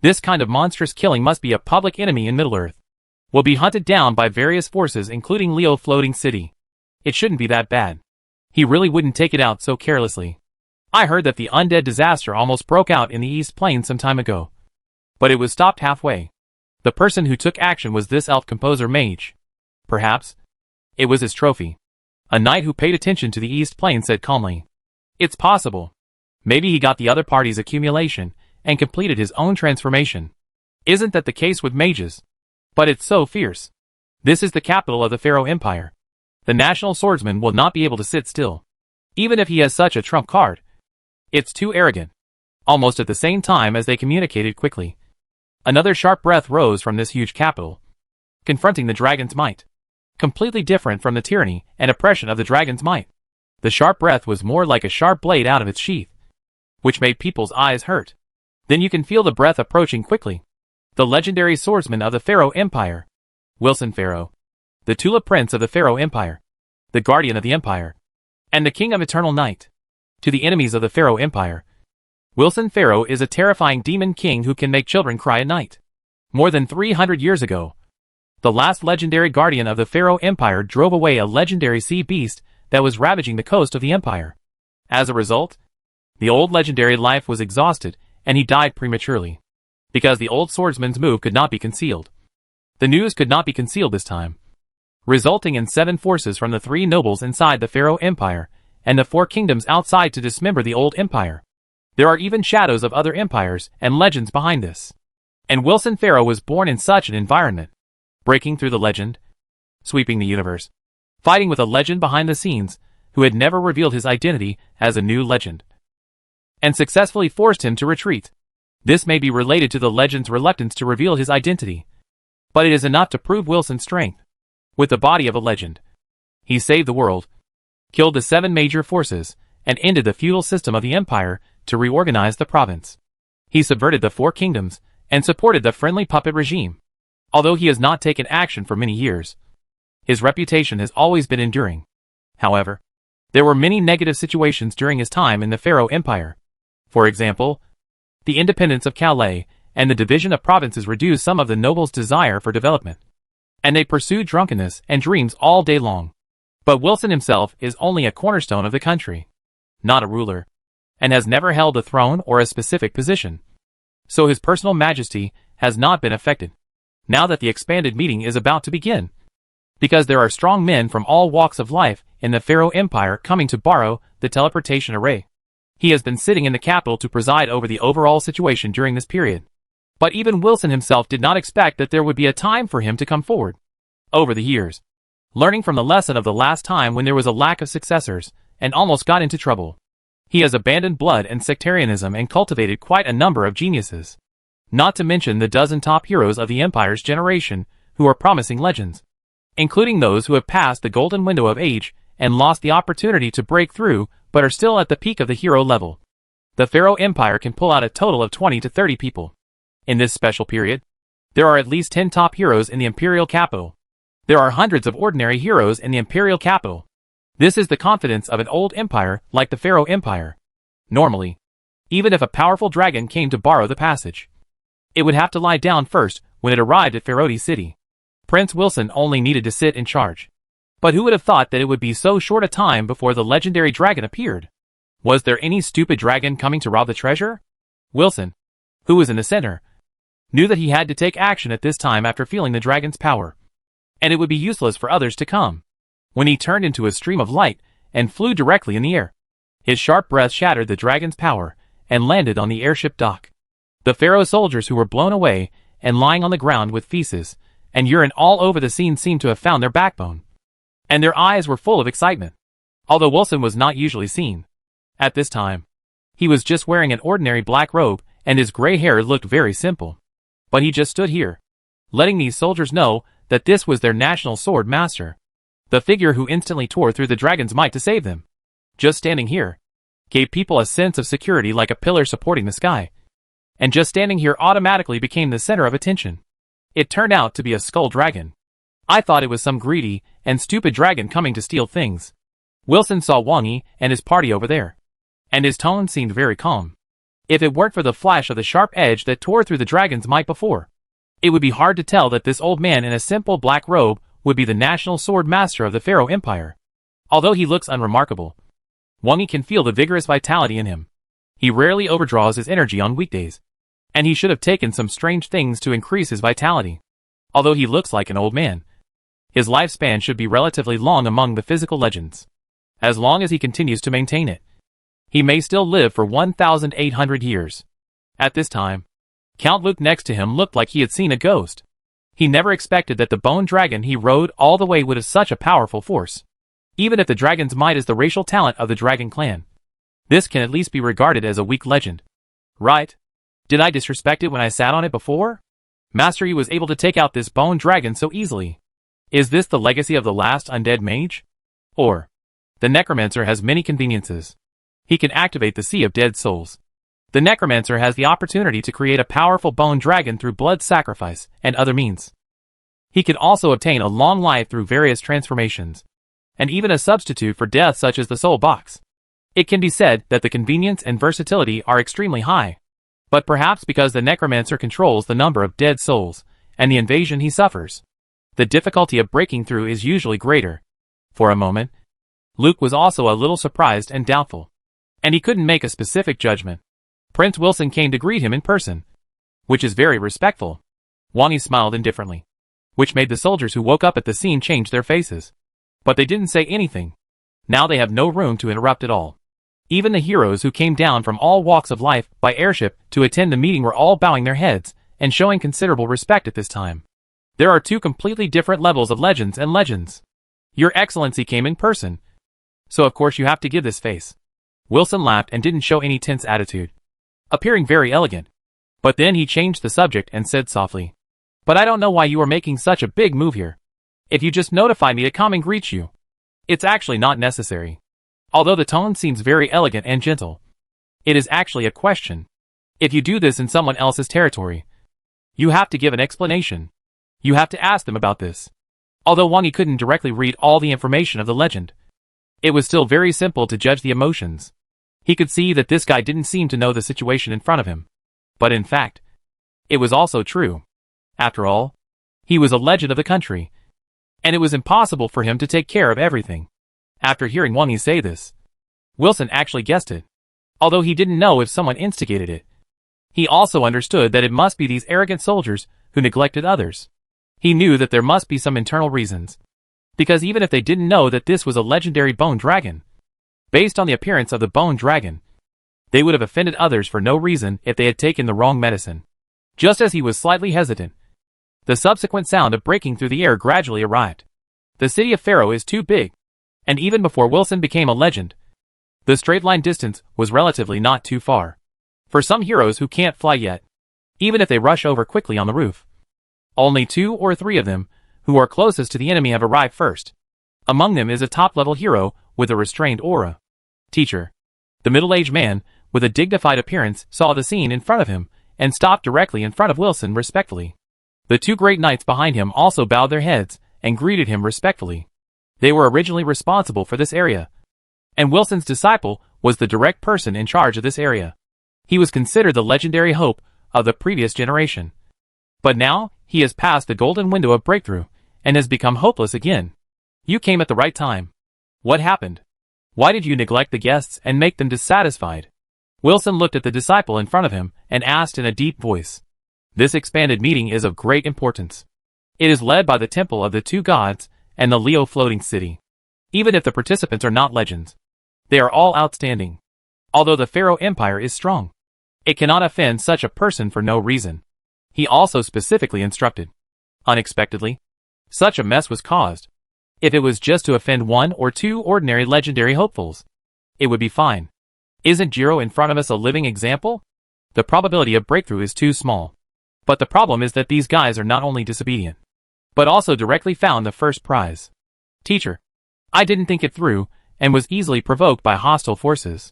This kind of monstrous killing must be a public enemy in Middle-earth. Will be hunted down by various forces including Leo Floating City. It shouldn't be that bad. He really wouldn't take it out so carelessly. I heard that the undead disaster almost broke out in the East Plains some time ago, but it was stopped halfway. The person who took action was this elf composer mage. Perhaps it was his trophy. A knight who paid attention to the East Plains said calmly, "It's possible. Maybe he got the other party's accumulation and completed his own transformation. Isn't that the case with mages? But it's so fierce. This is the capital of the Pharaoh Empire. The national swordsman will not be able to sit still, even if he has such a trump card. It's too arrogant." Almost at the same time as they communicated quickly, another sharp breath rose from this huge capital, confronting the dragon's might. Completely different from the tyranny and oppression of the dragon's might. The sharp breath was more like a sharp blade out of its sheath, which made people's eyes hurt. Then you can feel the breath approaching quickly. The legendary swordsman of the Pharaoh Empire, Wilson Pharaoh, the Tulip Prince of the Pharaoh Empire, the Guardian of the Empire, and the King of Eternal Night. To the enemies of the Pharaoh Empire, Wilson Pharaoh is a terrifying demon king who can make children cry at night. More than 300 years ago, the last legendary guardian of the Pharaoh Empire drove away a legendary sea beast that was ravaging the coast of the empire. As a result, the old legendary life was exhausted and he died prematurely. Because the old swordsman's move could not be concealed. The news could not be concealed this time, resulting in 7 forces from the 3 nobles inside the Pharaoh Empire and the 4 kingdoms outside to dismember the old empire. There are even shadows of other empires and legends behind this. And Wilson Pharaoh was born in such an environment, breaking through the legend, sweeping the universe, fighting with a legend behind the scenes who had never revealed his identity as a new legend, and successfully forced him to retreat. This may be related to the legend's reluctance to reveal his identity, but it is enough to prove Wilson's strength. With the body of a legend, he saved the world, killed the 7 major forces, and ended the feudal system of the empire to reorganize the province. He subverted the four kingdoms and supported the friendly puppet regime. Although he has not taken action for many years, his reputation has always been enduring. However, there were many negative situations during his time in the Pharaoh Empire. For example, the independence of Calais and the division of provinces reduced some of the nobles' desire for development, and they pursued drunkenness and dreams all day long. But Wilson himself is only a cornerstone of the country, not a ruler, and has never held a throne or a specific position. So his personal majesty has not been affected. Now that the expanded meeting is about to begin, because there are strong men from all walks of life in the Pharaoh Empire coming to borrow the teleportation array. He has been sitting in the capital to preside over the overall situation during this period. But even Wilson himself did not expect that there would be a time for him to come forward. Over the years, learning from the lesson of the last time when there was a lack of successors and almost got into trouble, he has abandoned blood and sectarianism and cultivated quite a number of geniuses. Not to mention the dozen top heroes of the Empire's generation who are promising legends, including those who have passed the golden window of age and lost the opportunity to break through but are still at the peak of the hero level. The Pharaoh Empire can pull out a total of 20 to 30 people. In this special period, there are at least 10 top heroes in the imperial capital. There are hundreds of ordinary heroes in the imperial capital. This is the confidence of an old empire like the Pharaoh Empire. Normally, even if a powerful dragon came to borrow the passage, it would have to lie down first when it arrived at Pharaoh City. Prince Wilson only needed to sit in charge. But who would have thought that it would be so short a time before the legendary dragon appeared? Was there any stupid dragon coming to rob the treasure? Wilson, who was in the center, knew that he had to take action at this time after feeling the dragon's power, and it would be useless for others to come. When he turned into a stream of light and flew directly in the air, his sharp breath shattered the dragon's power and landed on the airship dock. The Pharaoh soldiers who were blown away and lying on the ground with feces and urine all over the scene seemed to have found their backbone, and their eyes were full of excitement. Although Wilson was not usually seen at this time, he was just wearing an ordinary black robe and his gray hair looked very simple. But he just stood here, letting these soldiers know that this was their national sword master, the figure who instantly tore through the dragon's might to save them. Just standing here gave people a sense of security like a pillar supporting the sky. And just standing here automatically became the center of attention. It turned out to be a skull dragon. I thought it was some greedy and stupid dragon coming to steal things. Wilson saw Wang Yi and his party over there, and his tone seemed very calm. If it weren't for the flash of the sharp edge that tore through the dragon's might before, it would be hard to tell that this old man in a simple black robe would be the national sword master of the Pharaoh Empire. Although he looks unremarkable, Wang Yi can feel the vigorous vitality in him. He rarely overdraws his energy on weekdays, and he should have taken some strange things to increase his vitality. Although he looks like an old man, his lifespan should be relatively long among the physical legends. As long as he continues to maintain it, he may still live for 1,800 years. At this time, Count Luke next to him looked like he had seen a ghost. He never expected that the bone dragon he rode all the way would have such a powerful force. Even if the dragon's might is the racial talent of the dragon clan, this can at least be regarded as a weak legend. Right? Did I disrespect it when I sat on it before? Master Yi was able to take out this bone dragon so easily. Is this the legacy of the last undead mage? Or, the necromancer has many conveniences. He can activate the Sea of Dead Souls. The necromancer has the opportunity to create a powerful bone dragon through blood sacrifice and other means. He can also obtain a long life through various transformations, and even a substitute for death such as the soul box. It can be said that the convenience and versatility are extremely high. But perhaps because the necromancer controls the number of dead souls and the invasion he suffers, the difficulty of breaking through is usually greater. For a moment, Luke was also a little surprised and doubtful, and he couldn't make a specific judgment. Prince Wilson came to greet him in person, which is very respectful. Wang Yi smiled indifferently, which made the soldiers who woke up at the scene change their faces. But they didn't say anything. Now they have no room to interrupt at all. Even the heroes who came down from all walks of life by airship to attend the meeting were all bowing their heads and showing considerable respect at this time. There are two completely different levels of legends and legends. Your Excellency came in person, so of course you have to give this face. Wilson laughed and didn't show any tense attitude, appearing very elegant. But then he changed the subject and said softly, "But I don't know why you are making such a big move here. If you just notify me to come and greet you, it's actually not necessary. Although the tone seems very elegant and gentle, it is actually a question. If you do this in someone else's territory, you have to give an explanation. You have to ask them about this. Although Wang Yi couldn't directly read all the information of the legend, it was still very simple to judge the emotions. He could see that this guy didn't seem to know the situation in front of him. But in fact, it was also true. After all, he was a legend of the country, and it was impossible for him to take care of everything. After hearing Wang Yi say this, Wilson actually guessed it. Although he didn't know if someone instigated it, he also understood that it must be these arrogant soldiers who neglected others. He knew that there must be some internal reasons, because even if they didn't know that this was a legendary bone dragon, based on the appearance of the bone dragon, they would have offended others for no reason if they had taken the wrong medicine. Just as he was slightly hesitant, the subsequent sound of breaking through the air gradually arrived. The city of Pharaoh is too big, and even before Wilson became a legend, the straight line distance was relatively not too far. For some heroes who can't fly yet, even if they rush over quickly on the roof, only 2 or 3 of them, who are closest to the enemy, have arrived first. Among them is a top-level hero with a restrained aura. Teacher. The middle-aged man, with a dignified appearance, saw the scene in front of him, and stopped directly in front of Wilson respectfully. The 2 great knights behind him also bowed their heads, and greeted him respectfully. They were originally responsible for this area, and Wilson's disciple was the direct person in charge of this area. He was considered the legendary hope of the previous generation. But now, he has passed the golden window of breakthrough, and has become hopeless again. You came at the right time. What happened? Why did you neglect the guests and make them dissatisfied? Wilson looked at the disciple in front of him, and asked in a deep voice. This expanded meeting is of great importance. It is led by the Temple of the 2 Gods, and the Leo Floating City. Even if the participants are not legends, they are all outstanding. Although the Pharaoh Empire is strong, it cannot offend such a person for no reason. He also specifically instructed. Unexpectedly, such a mess was caused. If it was just to offend 1 or 2 ordinary legendary hopefuls, it would be fine. Isn't Jiro in front of us a living example? The probability of breakthrough is too small. But the problem is that these guys are not only disobedient, but also directly found the first prize. Teacher. I didn't think it through, and was easily provoked by hostile forces.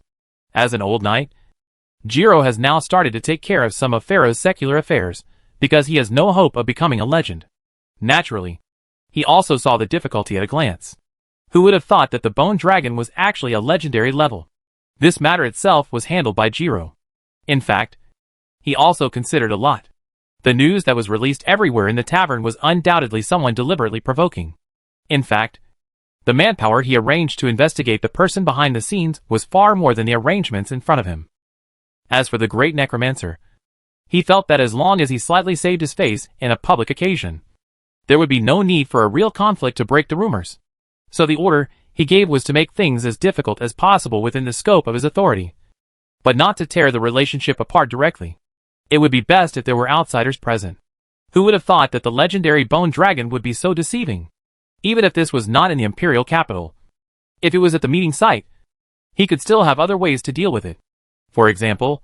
As an old knight, Jiro has now started to take care of some of Pharaoh's secular affairs, because he has no hope of becoming a legend. Naturally, he also saw the difficulty at a glance. Who would have thought that the bone dragon was actually a legendary level? This matter itself was handled by Jiro. In fact, he also considered a lot. The news that was released everywhere in the tavern was undoubtedly someone deliberately provoking. In fact, the manpower he arranged to investigate the person behind the scenes was far more than the arrangements in front of him. As for the great necromancer, he felt that as long as he slightly saved his face in a public occasion, there would be no need for a real conflict to break the rumors. So the order he gave was to make things as difficult as possible within the scope of his authority, but not to tear the relationship apart directly. It would be best if there were outsiders present. Who would have thought that the legendary bone dragon would be so deceiving? Even if this was not in the imperial capital, if it was at the meeting site, he could still have other ways to deal with it. For example,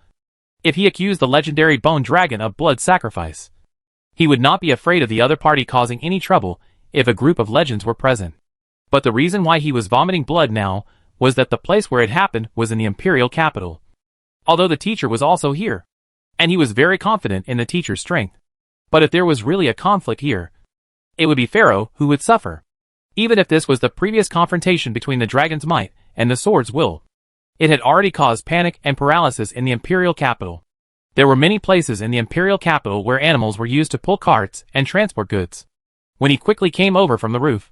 if he accused the legendary bone dragon of blood sacrifice, he would not be afraid of the other party causing any trouble if a group of legends were present. But the reason why he was vomiting blood now was that the place where it happened was in the imperial capital. Although the teacher was also here, and he was very confident in the teacher's strength. But if there was really a conflict here, it would be Pharaoh who would suffer. Even if this was the previous confrontation between the dragon's might and the sword's will, it had already caused panic and paralysis in the imperial capital. There were many places in the imperial capital where animals were used to pull carts and transport goods. When he quickly came over from the roof,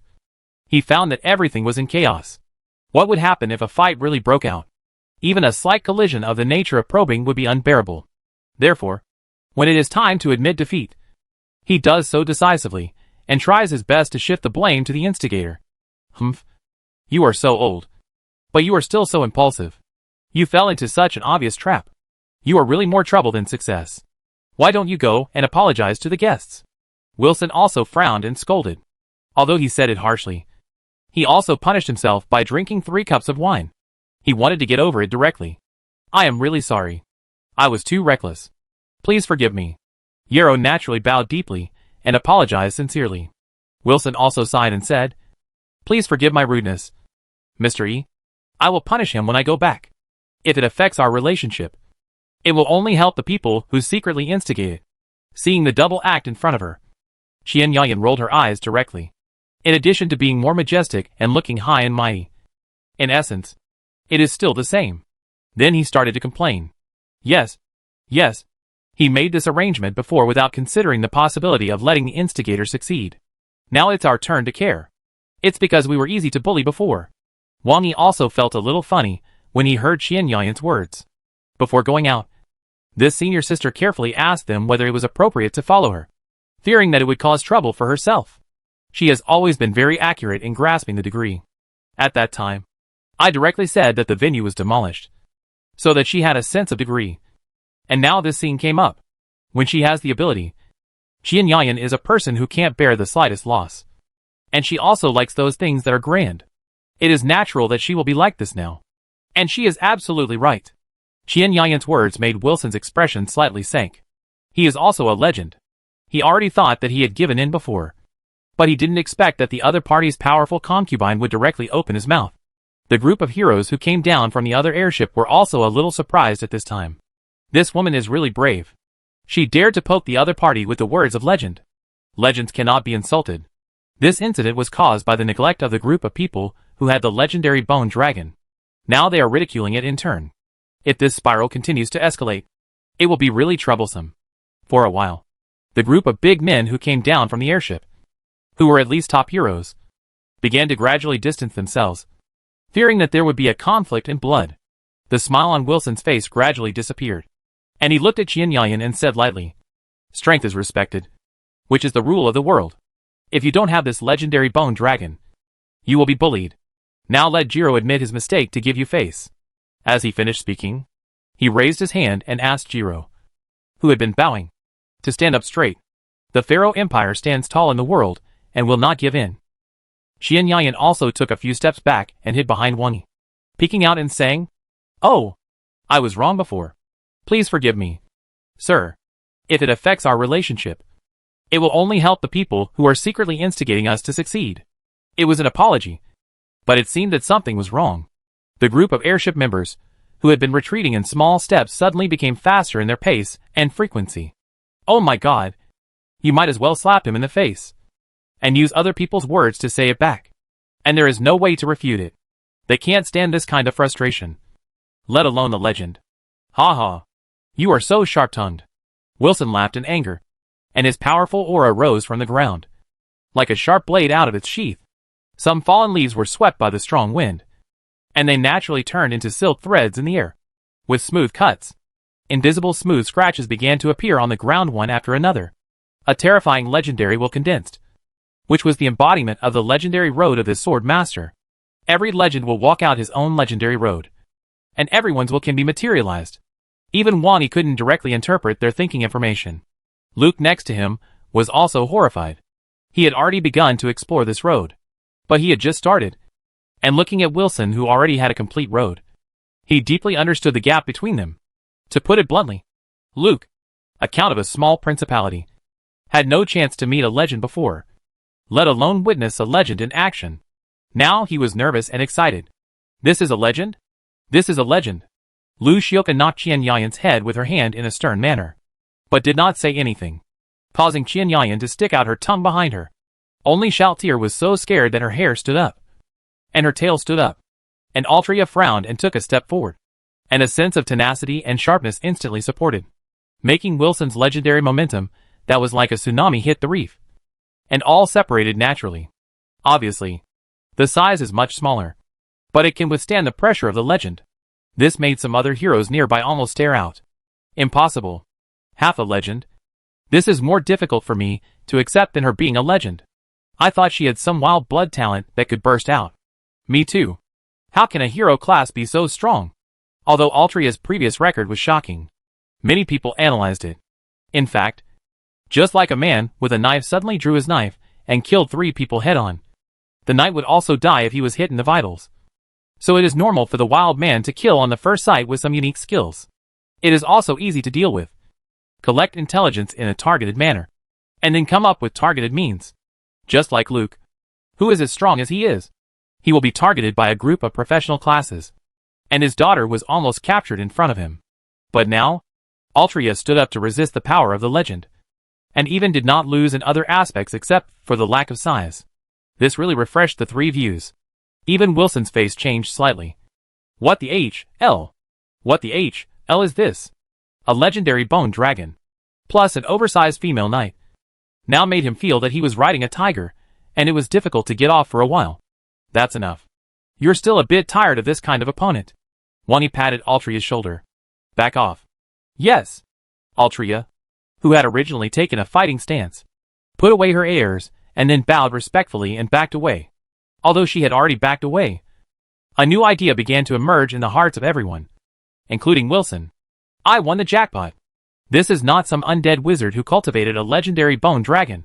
he found that everything was in chaos. What would happen if a fight really broke out? Even a slight collision of the nature of probing would be unbearable. Therefore, when it is time to admit defeat, he does so decisively, and tries his best to shift the blame to the instigator. Humph. You are so old. But you are still so impulsive. You fell into such an obvious trap. You are really more trouble than success. Why don't you go and apologize to the guests? Wilson also frowned and scolded. Although he said it harshly, he also punished himself by drinking 3 cups of wine. He wanted to get over it directly. I am really sorry. I was too reckless. Please forgive me. Yarrow naturally bowed deeply and apologized sincerely. Wilson also sighed and said, Please forgive my rudeness. Mr. E. I will punish him when I go back. If it affects our relationship, it will only help the people who secretly instigate it. Seeing the double act in front of her, Qian Yayan rolled her eyes directly. In addition to being more majestic and looking high and mighty, in essence, it is still the same. Then he started to complain. Yes. He made this arrangement before without considering the possibility of letting the instigator succeed. Now it's our turn to care. It's because we were easy to bully before. Wang Yi also felt a little funny when he heard Qian Yayan's words. Before going out, this senior sister carefully asked them whether it was appropriate to follow her, fearing that it would cause trouble for herself. She has always been very accurate in grasping the degree. At that time, I directly said that the venue was demolished, so that she had a sense of degree. And now this scene came up. When she has the ability, Qian Yayan is a person who can't bear the slightest loss. And she also likes those things that are grand. It is natural that she will be like this now. And she is absolutely right. Qian Yayan's words made Wilson's expression slightly sank. He is also a legend. He already thought that he had given in before. But he didn't expect that the other party's powerful concubine would directly open his mouth. The group of heroes who came down from the other airship were also a little surprised at this time. This woman is really brave. She dared to poke the other party with the words of legend. Legends cannot be insulted. This incident was caused by the neglect of the group of people who had the legendary bone dragon. Now they are ridiculing it in turn. If this spiral continues to escalate, it will be really troublesome. For a while, the group of big men who came down from the airship, who were at least top heroes, began to gradually distance themselves, fearing that there would be a conflict in blood. The smile on Wilson's face gradually disappeared, and he looked at Qian Yayan and said lightly, "Strength is respected, which is the rule of the world. If you don't have this legendary bone dragon, you will be bullied. Now let Jiro admit his mistake to give you face." As he finished speaking, he raised his hand and asked Jiro, who had been bowing, to stand up straight. The Pharaoh Empire stands tall in the world and will not give in. Qian Yayan also took a few steps back and hid behind Wang Yi, peeking out and saying, "Oh, I was wrong before. Please forgive me. Sir, if it affects our relationship, it will only help the people who are secretly instigating us to succeed." It was an apology, but it seemed that something was wrong. The group of airship members, who had been retreating in small steps, suddenly became faster in their pace and frequency. Oh my God! You might as well slap him in the face, and use other people's words to say it back. And there is no way to refute it. They can't stand this kind of frustration, let alone the legend. Ha ha! You are so sharp-tongued. Wilson laughed in anger, and his powerful aura rose from the ground, like a sharp blade out of its sheath. Some fallen leaves were swept by the strong wind, and they naturally turned into silk threads in the air, with smooth cuts. Invisible smooth scratches began to appear on the ground one after another. A terrifying legendary will condensed, which was the embodiment of the legendary road of this sword master. Every legend will walk out his own legendary road, and everyone's will can be materialized. Even Wang Yi couldn't directly interpret their thinking information. Luke next to him was also horrified. He had already begun to explore this road, but he had just started. And looking at Wilson, who already had a complete road, he deeply understood the gap between them. To put it bluntly, Luke, a count of a small principality, had no chance to meet a legend before, let alone witness a legend in action. Now he was nervous and excited. This is a legend? This is a legend. Lu Xiuka knocked Qian Yayan's head with her hand in a stern manner, but did not say anything, causing Qian Yayan to stick out her tongue behind her. Only Xiaotir was so scared that her hair stood up, and her tail stood up. And Altria frowned and took a step forward, and a sense of tenacity and sharpness instantly supported, making Wilson's legendary momentum that was like a tsunami hit the reef, and all separated naturally. Obviously, the size is much smaller, but it can withstand the pressure of the legend. This made some other heroes nearby almost stare out. Impossible. Half a legend? This is more difficult for me to accept than her being a legend. I thought she had some wild blood talent that could burst out. Me too. How can a hero class be so strong? Although Altria's previous record was shocking, many people analyzed it. In fact, just like a man with a knife suddenly drew his knife and killed 3 people head-on, the knight would also die if he was hit in the vitals. So it is normal for the wild man to kill on the first sight with some unique skills. It is also easy to deal with. Collect intelligence in a targeted manner, and then come up with targeted means. Just like Luke, who is as strong as he is, He will be targeted by a group of professional classes. And his daughter was almost captured in front of him. But now, Altria stood up to resist the power of the legend. And even did not lose in other aspects except for the lack of size. This really refreshed the three views. Even Wilson's face changed slightly. What the H.L.? What the H.L. is this? A legendary bone dragon. Plus an oversized female knight. Now made him feel that he was riding a tiger, and it was difficult to get off for a while. That's enough. You're still a bit tired of this kind of opponent. Wani patted Altria's shoulder. Back off. Yes. Altria, who had originally taken a fighting stance, put away her airs, and then bowed respectfully and backed away. Although she had already backed away, a new idea began to emerge in the hearts of everyone, including Wilson. I won the jackpot. This is not some undead wizard who cultivated a legendary bone dragon.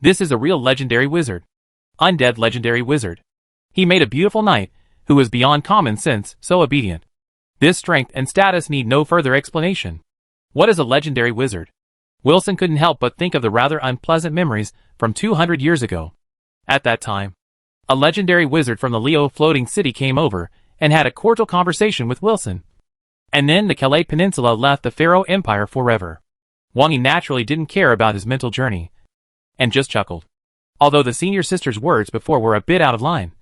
This is a real legendary wizard. Undead legendary wizard. He made a beautiful knight, who was beyond common sense, so obedient. This strength and status need no further explanation. What is a legendary wizard? Wilson couldn't help but think of the rather unpleasant memories from 200 years ago. At that time, a legendary wizard from the Leo floating city came over and had a cordial conversation with Wilson. And then the Calais Peninsula left the Pharaoh Empire forever. Wani naturally didn't care about his mental journey, and just chuckled. Although the senior sister's words before were a bit out of line,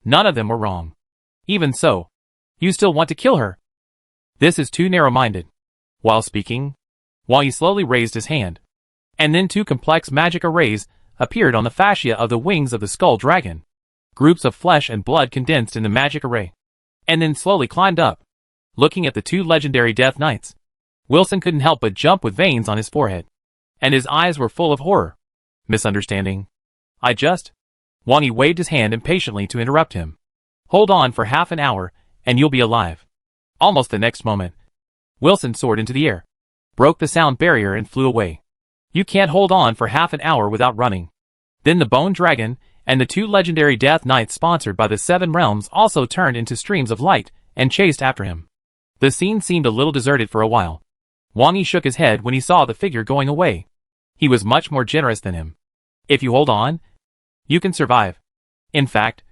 none of them were wrong. Even so, you still want to kill her? This is too narrow-minded. While speaking, Wani slowly raised his hand, and then two complex magic arrays appeared on the fascia of the wings of the skull dragon. Groups of flesh and blood condensed in the magic array, and then slowly climbed up. Looking at the two legendary death knights, Wilson couldn't help but jump with veins on his forehead, and his eyes were full of horror. Misunderstanding. Wani waved his hand impatiently to interrupt him. Hold on for half an hour, and you'll be alive. Almost the next moment, Wilson soared into the air, broke the sound barrier and flew away. You can't hold on for half an hour without running. Then the bone dragon and the two legendary death knights sponsored by the Seven Realms also turned into streams of light and chased after him. The scene seemed a little deserted for a while. Wani shook his head when he saw the figure going away. He was much more generous than him. If you hold on, you can survive. In fact,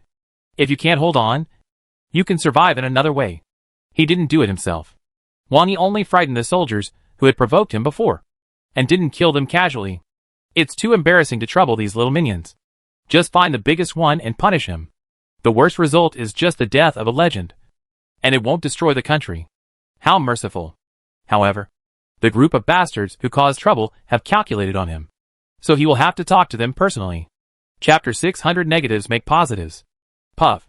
if you can't hold on, you can survive in another way. He didn't do it himself. Wani only frightened the soldiers who had provoked him before, and didn't kill them casually. It's too embarrassing to trouble these little minions. Just find the biggest one and punish him. The worst result is just the death of a legend. And it won't destroy the country. How merciful. However, the group of bastards who caused trouble have calculated on him. So he will have to talk to them personally. Chapter 600 Negatives Make Positives. Puff.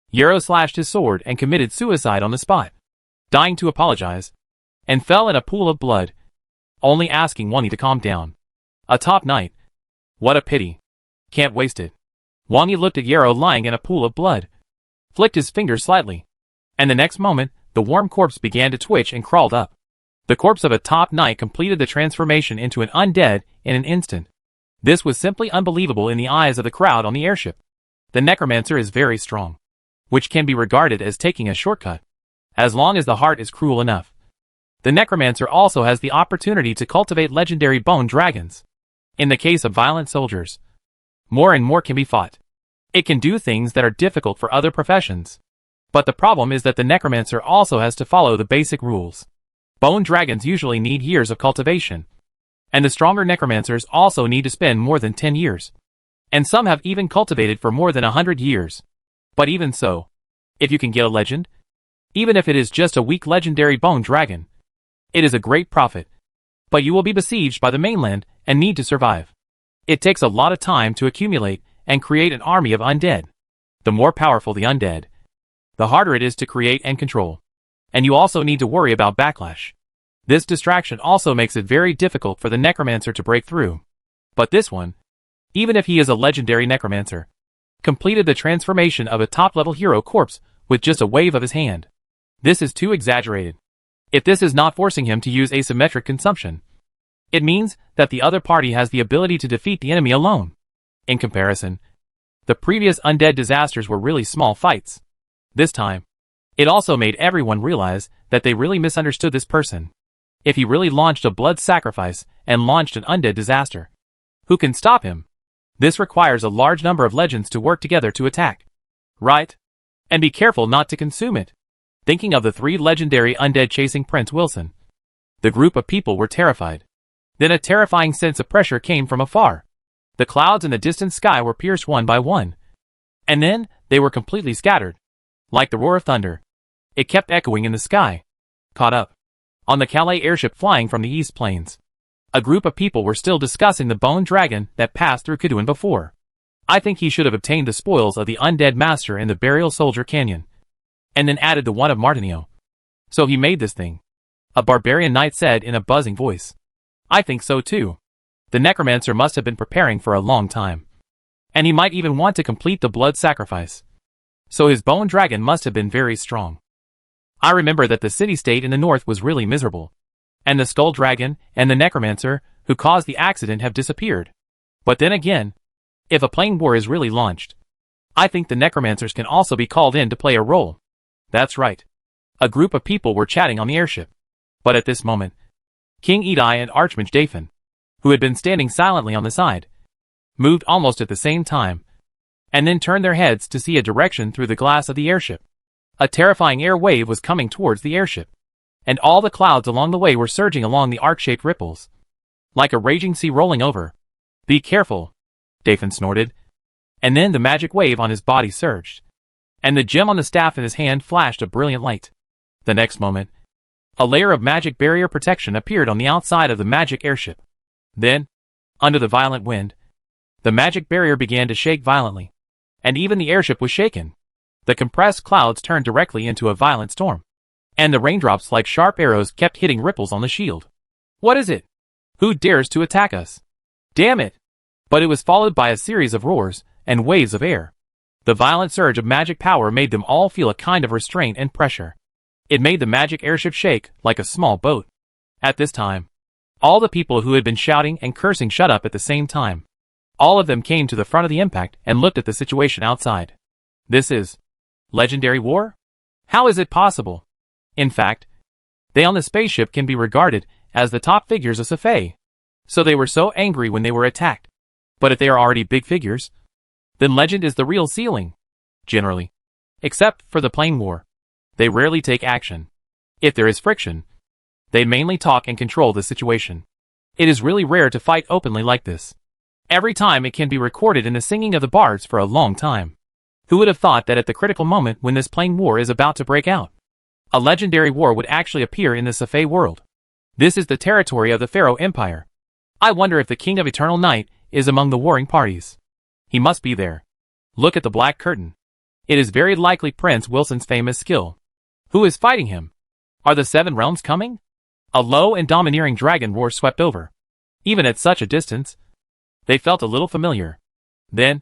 Yarrow slashed his sword and committed suicide on the spot, dying to apologize, and fell in a pool of blood, only asking Wani to calm down. A top knight. What a pity. Can't waste it. Wani looked at Yarrow lying in a pool of blood, flicked his fingers slightly, and the next moment, the warm corpse began to twitch and crawled up. The corpse of a top knight completed the transformation into an undead in an instant. This was simply unbelievable in the eyes of the crowd on the airship. The necromancer is very strong, which can be regarded as taking a shortcut, as long as the heart is cruel enough. The necromancer also has the opportunity to cultivate legendary bone dragons. In the case of violent soldiers, more and more can be fought. It can do things that are difficult for other professions. But the problem is that the necromancer also has to follow the basic rules. Bone dragons usually need years of cultivation, and the stronger necromancers also need to spend more than 10 years. And some have even cultivated for more than 100 years. But even so, if you can get a legend, even if it is just a weak legendary bone dragon, it is a great profit. But you will be besieged by the mainland and need to survive. It takes a lot of time to accumulate and create an army of undead. The more powerful the undead, the harder it is to create and control. And you also need to worry about backlash. This distraction also makes it very difficult for the necromancer to break through. But this one, even if he is a legendary necromancer, completed the transformation of a top-level hero corpse with just a wave of his hand. This is too exaggerated. If this is not forcing him to use asymmetric consumption, it means that the other party has the ability to defeat the enemy alone. In comparison, the previous undead disasters were really small fights. This time, it also made everyone realize that they really misunderstood this person. If he really launched a blood sacrifice and launched an undead disaster, who can stop him? This requires a large number of legends to work together to attack. Right? And be careful not to consume it. Thinking of the 3 legendary undead chasing Prince Wilson, the group of people were terrified. Then a terrifying sense of pressure came from afar. The clouds in the distant sky were pierced one by one. And then, they were completely scattered. Like the roar of thunder. It kept echoing in the sky. Caught up. On the Calais airship flying from the East Plains, a group of people were still discussing the bone dragon that passed through Cadouin before. I think he should have obtained the spoils of the undead master in the Burial Soldier Canyon, and then added the one of Martinio. So he made this thing. A barbarian knight said in a buzzing voice. I think so too. The necromancer must have been preparing for a long time. And he might even want to complete the blood sacrifice. So his bone dragon must have been very strong. I remember that the city-state in the north was really miserable. And the skull dragon and the necromancer who caused the accident have disappeared. But then again, if a plain war is really launched, I think the necromancers can also be called in to play a role. That's right. A group of people were chatting on the airship. But at this moment, King Edi and Archmage Dathan, who had been standing silently on the side, moved almost at the same time, and then turned their heads to see a direction through the glass of the airship. A terrifying air wave was coming towards the airship, and all the clouds along the way were surging along the arc-shaped ripples, like a raging sea rolling over. Be careful, Dathan snorted, and then the magic wave on his body surged, and the gem on the staff in his hand flashed a brilliant light. The next moment, a layer of magic barrier protection appeared on the outside of the magic airship. Then, under the violent wind, the magic barrier began to shake violently, and even the airship was shaken. The compressed clouds turned directly into a violent storm, and the raindrops like sharp arrows kept hitting ripples on the shield. What is it? Who dares to attack us? Damn it! But it was followed by a series of roars and waves of air. The violent surge of magic power made them all feel a kind of restraint and pressure. It made the magic airship shake like a small boat. At this time, all the people who had been shouting and cursing shut up at the same time. All of them came to the front of the impact and looked at the situation outside. This is legendary war? How is it possible? In fact, they on the spaceship can be regarded as the top figures of Safei. So they were so angry when they were attacked. But if they are already big figures, then legend is the real ceiling. Generally. Except for the plain war. They rarely take action. If there is friction, they mainly talk and control the situation. It is really rare to fight openly like this. Every time it can be recorded in the singing of the bards for a long time. Who would have thought that at the critical moment when this plain war is about to break out, a legendary war would actually appear in the Safei world? This is the territory of the Pharaoh Empire. I wonder if the King of Eternal Night is among the warring parties. He must be there. Look at the black curtain. It is very likely Prince Wilson's famous skill. Who is fighting him? Are the Seven Realms coming? A low and domineering dragon roar swept over. Even at such a distance, they felt a little familiar. Then,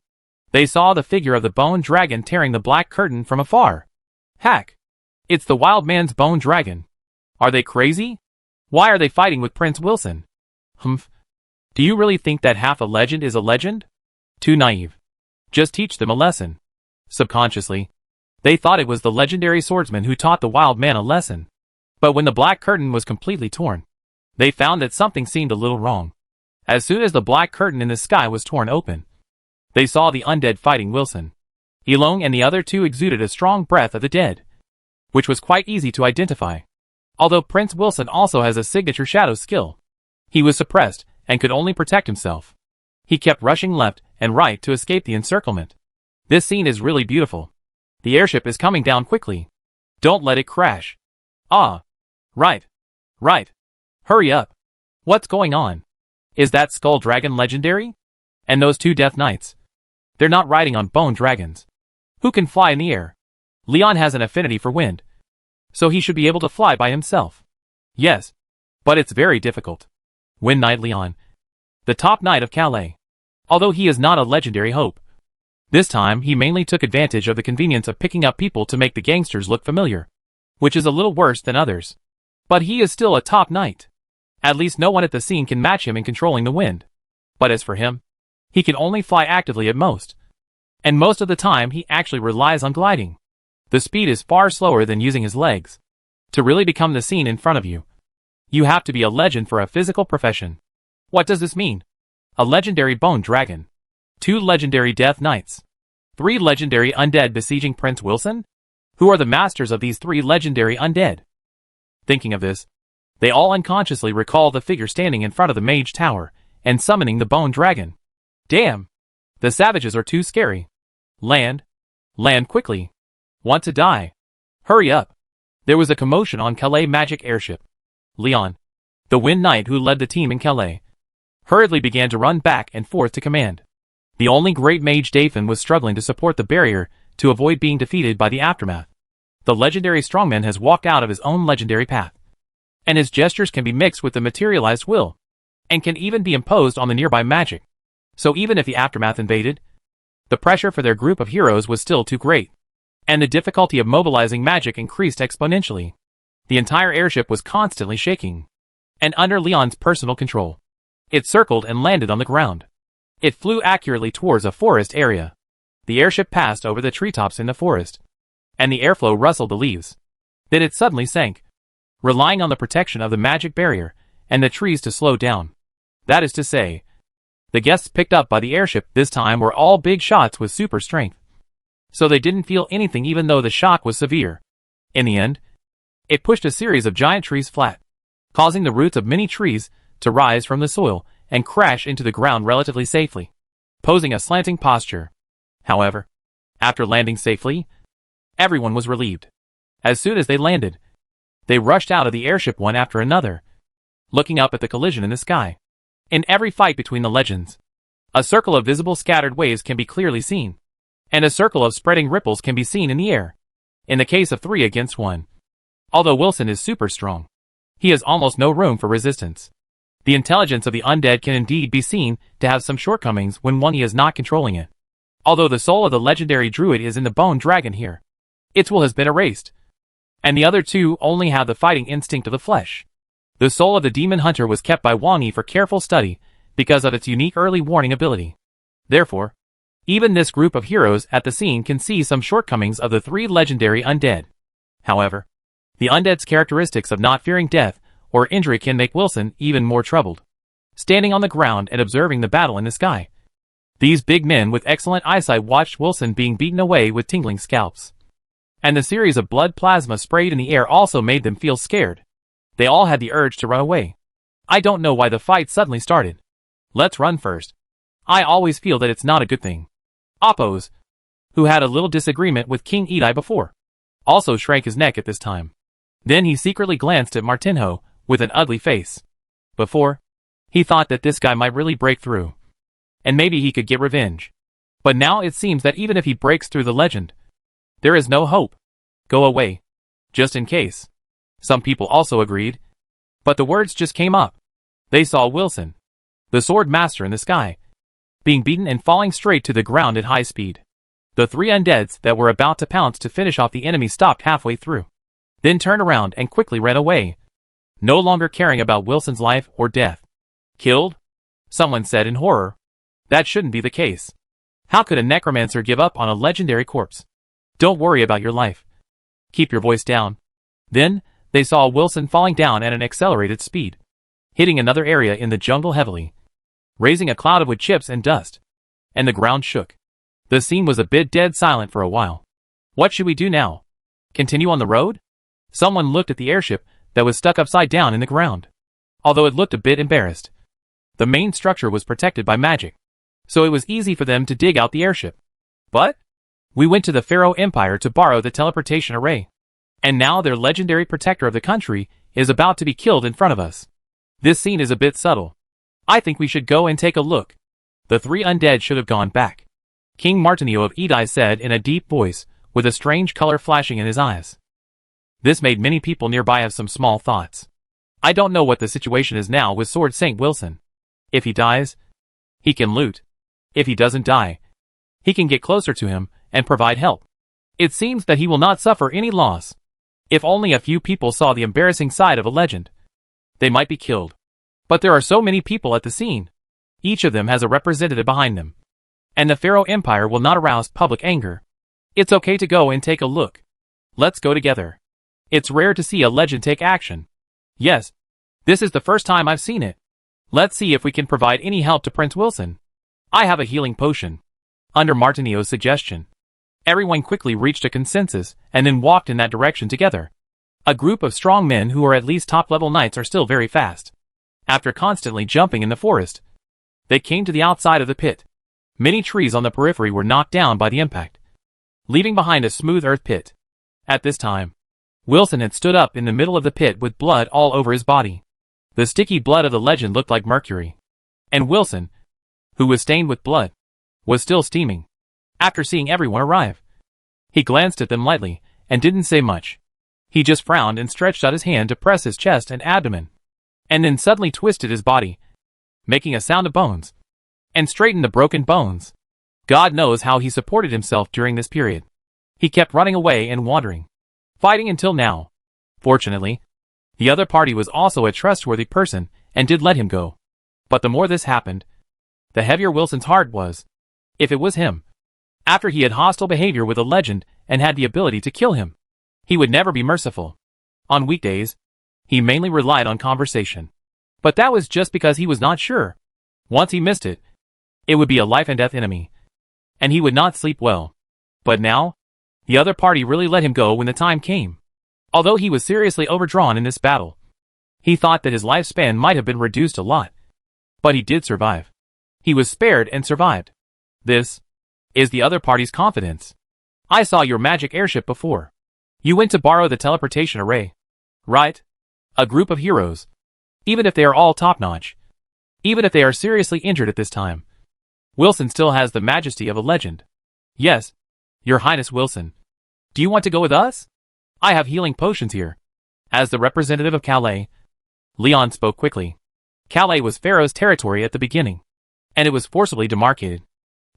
they saw the figure of the bone dragon tearing the black curtain from afar. Hack! It's the wild man's bone dragon. Are they crazy? Why are they fighting with Prince Wilson? Humph. Do you really think that half a legend is a legend? Too naive. Just teach them a lesson. Subconsciously, they thought it was the legendary swordsman who taught the wild man a lesson. But when the black curtain was completely torn, they found that something seemed a little wrong. As soon as the black curtain in the sky was torn open, they saw the undead fighting Wilson. Elong and the other two exuded a strong breath of the dead, which was quite easy to identify. Although Prince Wilson also has a signature shadow skill, he was suppressed and could only protect himself. He kept rushing left and right to escape the encirclement. This scene is really beautiful. The airship is coming down quickly. Don't let it crash. Ah. Right. Right. Hurry up. What's going on? Is that skull dragon legendary? And those two death knights? They're not riding on bone dragons. Who can fly in the air? Leon has an affinity for wind, so he should be able to fly by himself. Yes. But it's very difficult. Wind Knight Leon, the top knight of Calais. Although he is not a legendary hope. This time he mainly took advantage of the convenience of picking up people to make the gangsters look familiar, which is a little worse than others. But he is still a top knight. At least no one at the scene can match him in controlling the wind. But as for him, he can only fly actively at most. And most of the time he actually relies on gliding. The speed is far slower than using his legs. To really become the scene in front of you, you have to be a legend for a physical profession. What does this mean? A legendary bone dragon. 2 legendary death knights. 3 legendary undead besieging Prince Wilson? Who are the masters of these 3 legendary undead? Thinking of this, they all unconsciously recall the figure standing in front of the mage tower and summoning the bone dragon. Damn! The savages are too scary. Land. Land quickly. Want to die. Hurry up. There was a commotion on Calais magic airship. Leon, the Wind Knight who led the team in Calais, hurriedly began to run back and forth to command. The only great mage Dathan was struggling to support the barrier to avoid being defeated by the aftermath. The legendary strongman has walked out of his own legendary path, and his gestures can be mixed with the materialized will, and can even be imposed on the nearby magic. So even if the aftermath invaded, the pressure for their group of heroes was still too great, and the difficulty of mobilizing magic increased exponentially. The entire airship was constantly shaking, and under Leon's personal control, it circled and landed on the ground. It flew accurately towards a forest area. The airship passed over the treetops in the forest, and the airflow rustled the leaves. Then it suddenly sank, relying on the protection of the magic barrier and the trees to slow down. That is to say, the guests picked up by the airship this time were all big shots with super strength, so they didn't feel anything even though the shock was severe. In the end, it pushed a series of giant trees flat, causing the roots of many trees to rise from the soil and crash into the ground relatively safely, posing a slanting posture. However, after landing safely, everyone was relieved. As soon as they landed, they rushed out of the airship one after another, looking up at the collision in the sky. In every fight between the legends, a circle of visible scattered waves can be clearly seen, and a circle of spreading ripples can be seen in the air. In the case of 3 against 1, although Wilson is super strong, he has almost no room for resistance. The intelligence of the undead can indeed be seen to have some shortcomings when one he is not controlling it. Although the soul of the legendary druid is in the bone dragon here, its will has been erased, and the other 2 only have the fighting instinct of the flesh. The soul of the demon hunter was kept by Wang Yi for careful study because of its unique early warning ability. Therefore, even this group of heroes at the scene can see some shortcomings of the 3 legendary undead. However, the undead's characteristics of not fearing death or injury can make Wilson even more troubled. Standing on the ground and observing the battle in the sky, these big men with excellent eyesight watched Wilson being beaten away with tingling scalps. And the series of blood plasma sprayed in the air also made them feel scared. They all had the urge to run away. I don't know why the fight suddenly started. Let's run first. I always feel that it's not a good thing. Oppos, who had a little disagreement with King Edai before, also shrank his neck at this time. Then he secretly glanced at Martinho with an ugly face. Before, he thought that this guy might really break through, and maybe he could get revenge. But now it seems that even if he breaks through the legend, there is no hope. Go away. Just in case. Some people also agreed. But the words just came up. They saw Wilson, the sword master in the sky, being beaten and falling straight to the ground at high speed. The 3 undeads that were about to pounce to finish off the enemy stopped halfway through, then turned around and quickly ran away, no longer caring about Wilson's life or death. Killed? Someone said in horror. That shouldn't be the case. How could a necromancer give up on a legendary corpse? Don't worry about your life. Keep your voice down. Then, they saw Wilson falling down at an accelerated speed, hitting another area in the jungle heavily, raising a cloud of wood chips and dust, and the ground shook. The scene was a bit dead silent for a while. What should we do now? Continue on the road? Someone looked at the airship that was stuck upside down in the ground. Although it looked a bit embarrassed, the main structure was protected by magic, so it was easy for them to dig out the airship. But we went to the Pharaoh Empire to borrow the teleportation array, and now their legendary protector of the country is about to be killed in front of us. This scene is a bit subtle. I think we should go and take a look. The 3 undead should have gone back, King Martinio of Edai said in a deep voice, with a strange color flashing in his eyes. This made many people nearby have some small thoughts. I don't know what the situation is now with Sword Saint Wilson. If he dies, he can loot. If he doesn't die, he can get closer to him and provide help. It seems that he will not suffer any loss. If only a few people saw the embarrassing side of a legend, they might be killed. But there are so many people at the scene. Each of them has a representative behind them, and the Pharaoh Empire will not arouse public anger. It's okay to go and take a look. Let's go together. It's rare to see a legend take action. Yes, this is the first time I've seen it. Let's see if we can provide any help to Prince Wilson. I have a healing potion. Under Martinio's suggestion, everyone quickly reached a consensus and then walked in that direction together. A group of strong men who are at least top-level knights are still very fast. After constantly jumping in the forest, they came to the outside of the pit. Many trees on the periphery were knocked down by the impact, leaving behind a smooth earth pit. At this time, Wilson had stood up in the middle of the pit with blood all over his body. The sticky blood of the legend looked like mercury. And Wilson, who was stained with blood, was still steaming. After seeing everyone arrive, he glanced at them lightly and didn't say much. He just frowned and stretched out his hand to press his chest and abdomen, and then suddenly twisted his body, making a sound of bones, and straightened the broken bones. God knows how he supported himself during this period. He kept running away and wandering, fighting until now. Fortunately, the other party was also a trustworthy person and did let him go. But the more this happened, the heavier Wilson's heart was. If it was him, after he had hostile behavior with a legend and had the ability to kill him, he would never be merciful. On weekdays, he mainly relied on conversation. But that was just because he was not sure. Once he missed it, it would be a life and death enemy, and he would not sleep well. But now, the other party really let him go when the time came. Although he was seriously overdrawn in this battle, he thought that his lifespan might have been reduced a lot. But he did survive. He was spared and survived. This is the other party's confidence. I saw your magic airship before. You went to borrow the teleportation array, right? A group of heroes. Even if they are all top-notch. Even if they are seriously injured at this time, Wilson still has the majesty of a legend. Yes, Your Highness Wilson. Do you want to go with us? I have healing potions here. As the representative of Calais, Leon spoke quickly. Calais was Pharaoh's territory at the beginning, and it was forcibly demarcated.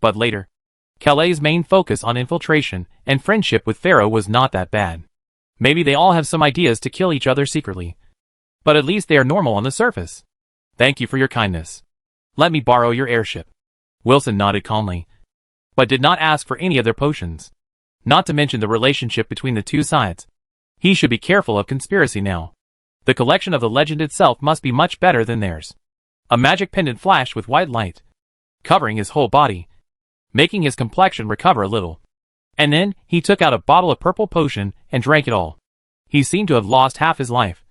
But later, Calais' main focus on infiltration and friendship with Pharaoh was not that bad. Maybe they all have some ideas to kill each other secretly, but at least they are normal on the surface. Thank you for your kindness. Let me borrow your airship. Wilson nodded calmly, but did not ask for any of their potions. Not to mention the relationship between the two sides. He should be careful of conspiracy now. The collection of the legend itself must be much better than theirs. A magic pendant flashed with white light, covering his whole body, making his complexion recover a little. And then, he took out a bottle of purple potion and drank it all. He seemed to have lost half his life,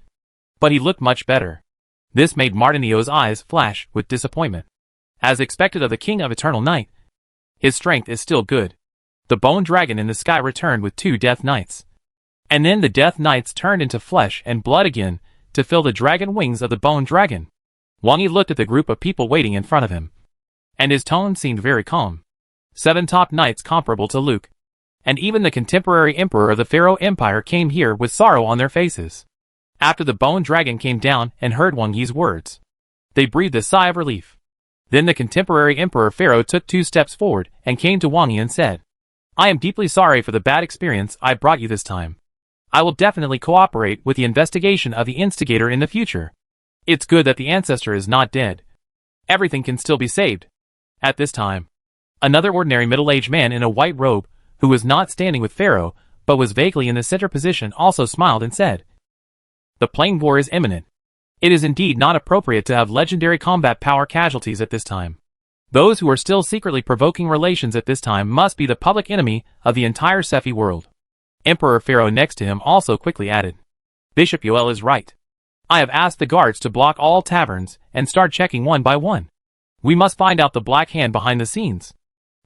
but he looked much better. This made Martinio's eyes flash with disappointment. As expected of the King of Eternal Night, his strength is still good. The bone dragon in the sky returned with 2 Death Knights. And then the Death Knights turned into flesh and blood again to fill the dragon wings of the bone dragon. Wang Yi looked at the group of people waiting in front of him, and his tone seemed very calm. 7 top knights comparable to Luke, and even the contemporary emperor of the Pharaoh Empire came here with sorrow on their faces. After the bone dragon came down and heard Wang Yi's words, they breathed a sigh of relief. Then the contemporary emperor Pharaoh took 2 steps forward and came to Wang Yi and said, I am deeply sorry for the bad experience I brought you this time. I will definitely cooperate with the investigation of the instigator in the future. It's good that the ancestor is not dead. Everything can still be saved. At this time, another ordinary middle-aged man in a white robe, who was not standing with Pharaoh, but was vaguely in the center position, also smiled and said, The plain war is imminent. It is indeed not appropriate to have legendary combat power casualties at this time. Those who are still secretly provoking relations at this time must be the public enemy of the entire Sephi world. Emperor Pharaoh next to him also quickly added, Bishop Yoel is right. I have asked the guards to block all taverns and start checking one by one. We must find out the black hand behind the scenes.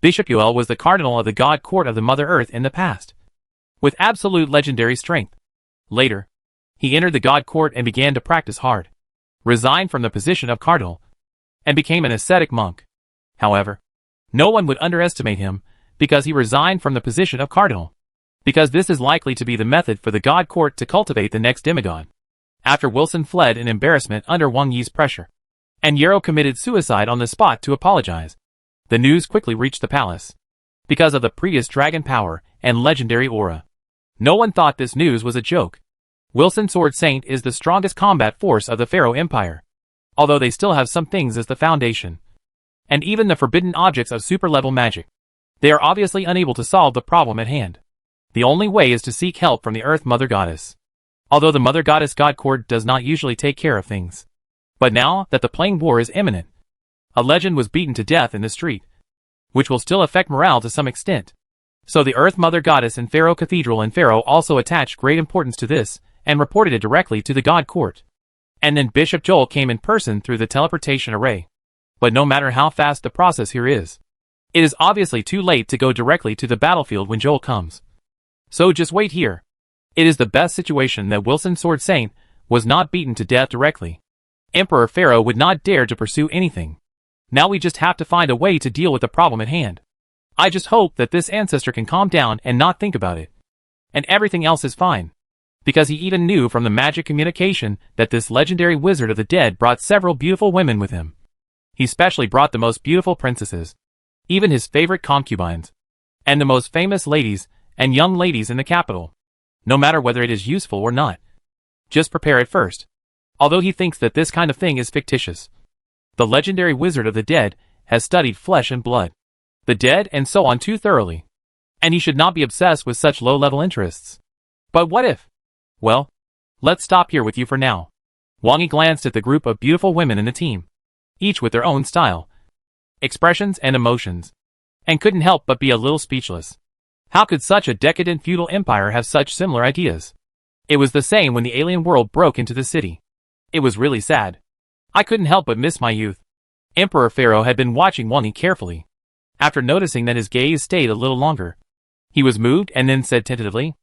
Bishop Yoel was the cardinal of the god court of the Mother Earth in the past, with absolute legendary strength. Later, he entered the god court and began to practice hard, resigned from the position of cardinal, and became an ascetic monk. However, no one would underestimate him because he resigned from the position of cardinal, because this is likely to be the method for the god court to cultivate the next demigod. After Wilson fled in embarrassment under Wang Yi's pressure, and Yarrow committed suicide on the spot to apologize, the news quickly reached the palace. Because of the previous dragon power and legendary aura, no one thought this news was a joke. Wilson Sword Saint is the strongest combat force of the Pharaoh Empire, although they still have some things as the foundation, and even the forbidden objects of super-level magic. They are obviously unable to solve the problem at hand. The only way is to seek help from the Earth Mother Goddess. Although the Mother Goddess God Court does not usually take care of things. But now that the plain war is imminent, a legend was beaten to death in the street. which will still affect morale to some extent. So the Earth Mother Goddess and Pharaoh Cathedral in Pharaoh also attached great importance to this, and reported it directly to the God Court. And then Bishop Joel came in person through the teleportation array. But no matter how fast the process here is, it is obviously too late to go directly to the battlefield when Joel comes. So just wait here. It is the best situation that Wilson Sword Saint was not beaten to death directly. Emperor Pharaoh would not dare to pursue anything. Now we just have to find a way to deal with the problem at hand. I just hope that this ancestor can calm down and not think about it. And everything else is fine. Because he even knew from the magic communication that this legendary wizard of the dead brought several beautiful women with him. He specially brought the most beautiful princesses, even his favorite concubines, and the most famous ladies and young ladies in the capital. No matter whether it is useful or not. Just prepare it first. Although he thinks that this kind of thing is fictitious. The legendary wizard of the dead has studied flesh and blood, the dead and so on too thoroughly. And he should not be obsessed with such low-level interests. But what if? Well, let's stop here with you for now. Wang Yi glanced at the group of beautiful women in the team, each with their own style, expressions and emotions, and couldn't help but be a little speechless. How could such a decadent feudal empire have such similar ideas? It was the same when the alien world broke into the city. It was really sad. I couldn't help but miss my youth. Emperor Pharaoh had been watching Wang Yi carefully. After noticing that his gaze stayed a little longer, he was moved and then said tentatively,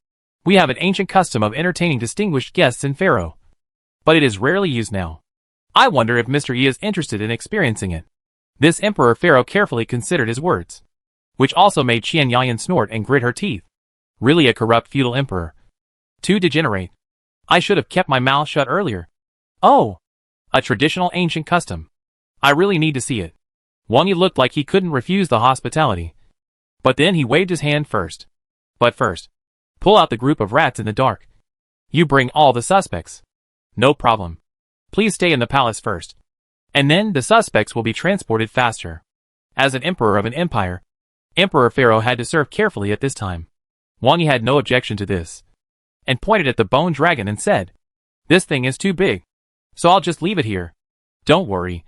"We have an ancient custom of entertaining distinguished guests in Pharaoh. But it is rarely used now. I wonder if Mr. Yi is interested in experiencing it." This Emperor Pharaoh carefully considered his words, which also made Qian Yayan snort and grit her teeth. Really a corrupt feudal emperor. Too degenerate. I should have kept my mouth shut earlier. Oh! A traditional ancient custom. I really need to see it. Wang Yi looked like he couldn't refuse the hospitality. But then he waved his hand first. But first, pull out the group of rats in the dark. You bring all the suspects. No problem. Please stay in the palace first. And then the suspects will be transported faster. As an emperor of an empire, Emperor Pharaoh had to serve carefully at this time. Wang Yi had no objection to this, and pointed at the bone dragon and said, "This thing is too big, so I'll just leave it here. Don't worry.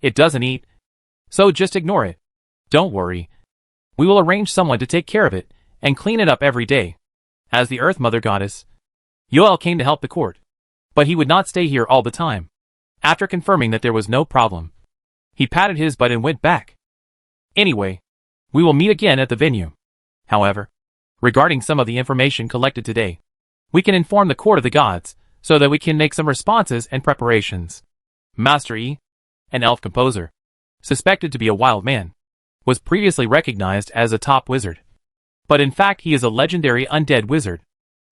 It doesn't eat, so just ignore it. Don't worry. We will arrange someone to take care of it and clean it up every day." As the Earth Mother Goddess, Yoel came to help the court, but he would not stay here all the time. After confirming that there was no problem, he patted his butt and went back. Anyway, we will meet again at the venue. However, regarding some of the information collected today, we can inform the Court of the Gods, so that we can make some responses and preparations. Master Yi, an elf composer, suspected to be a wild man, was previously recognized as a top wizard. But in fact he is a legendary undead wizard.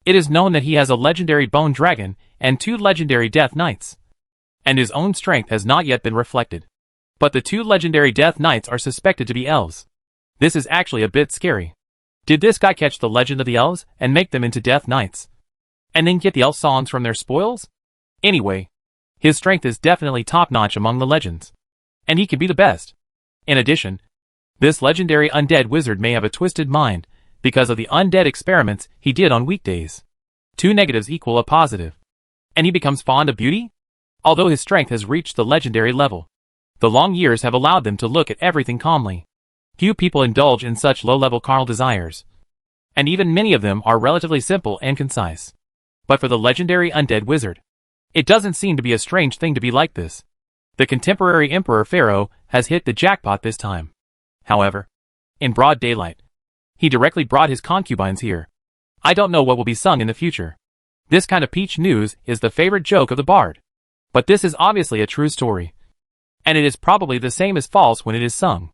It is known that he has a legendary bone dragon and 2 legendary death knights. And his own strength has not yet been reflected. But the 2 legendary death knights are suspected to be elves. This is actually a bit scary. Did this guy catch the legend of the elves and make them into death knights? And then get the elf songs from their spoils? Anyway, his strength is definitely top-notch among the legends. And he can be the best. In addition, this legendary undead wizard may have a twisted mind because of the undead experiments he did on weekdays. 2 negatives equal a positive. And he becomes fond of beauty? Although his strength has reached the legendary level, the long years have allowed them to look at everything calmly. Few people indulge in such low-level carnal desires. And even many of them are relatively simple and concise. But for the legendary undead wizard, it doesn't seem to be a strange thing to be like this. The contemporary Emperor Pharaoh has hit the jackpot this time. However, in broad daylight, he directly brought his concubines here. I don't know what will be sung in the future. This kind of peach news is the favorite joke of the bard. But this is obviously a true story. And it is probably the same as false when it is sung.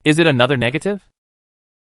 Is it another negative?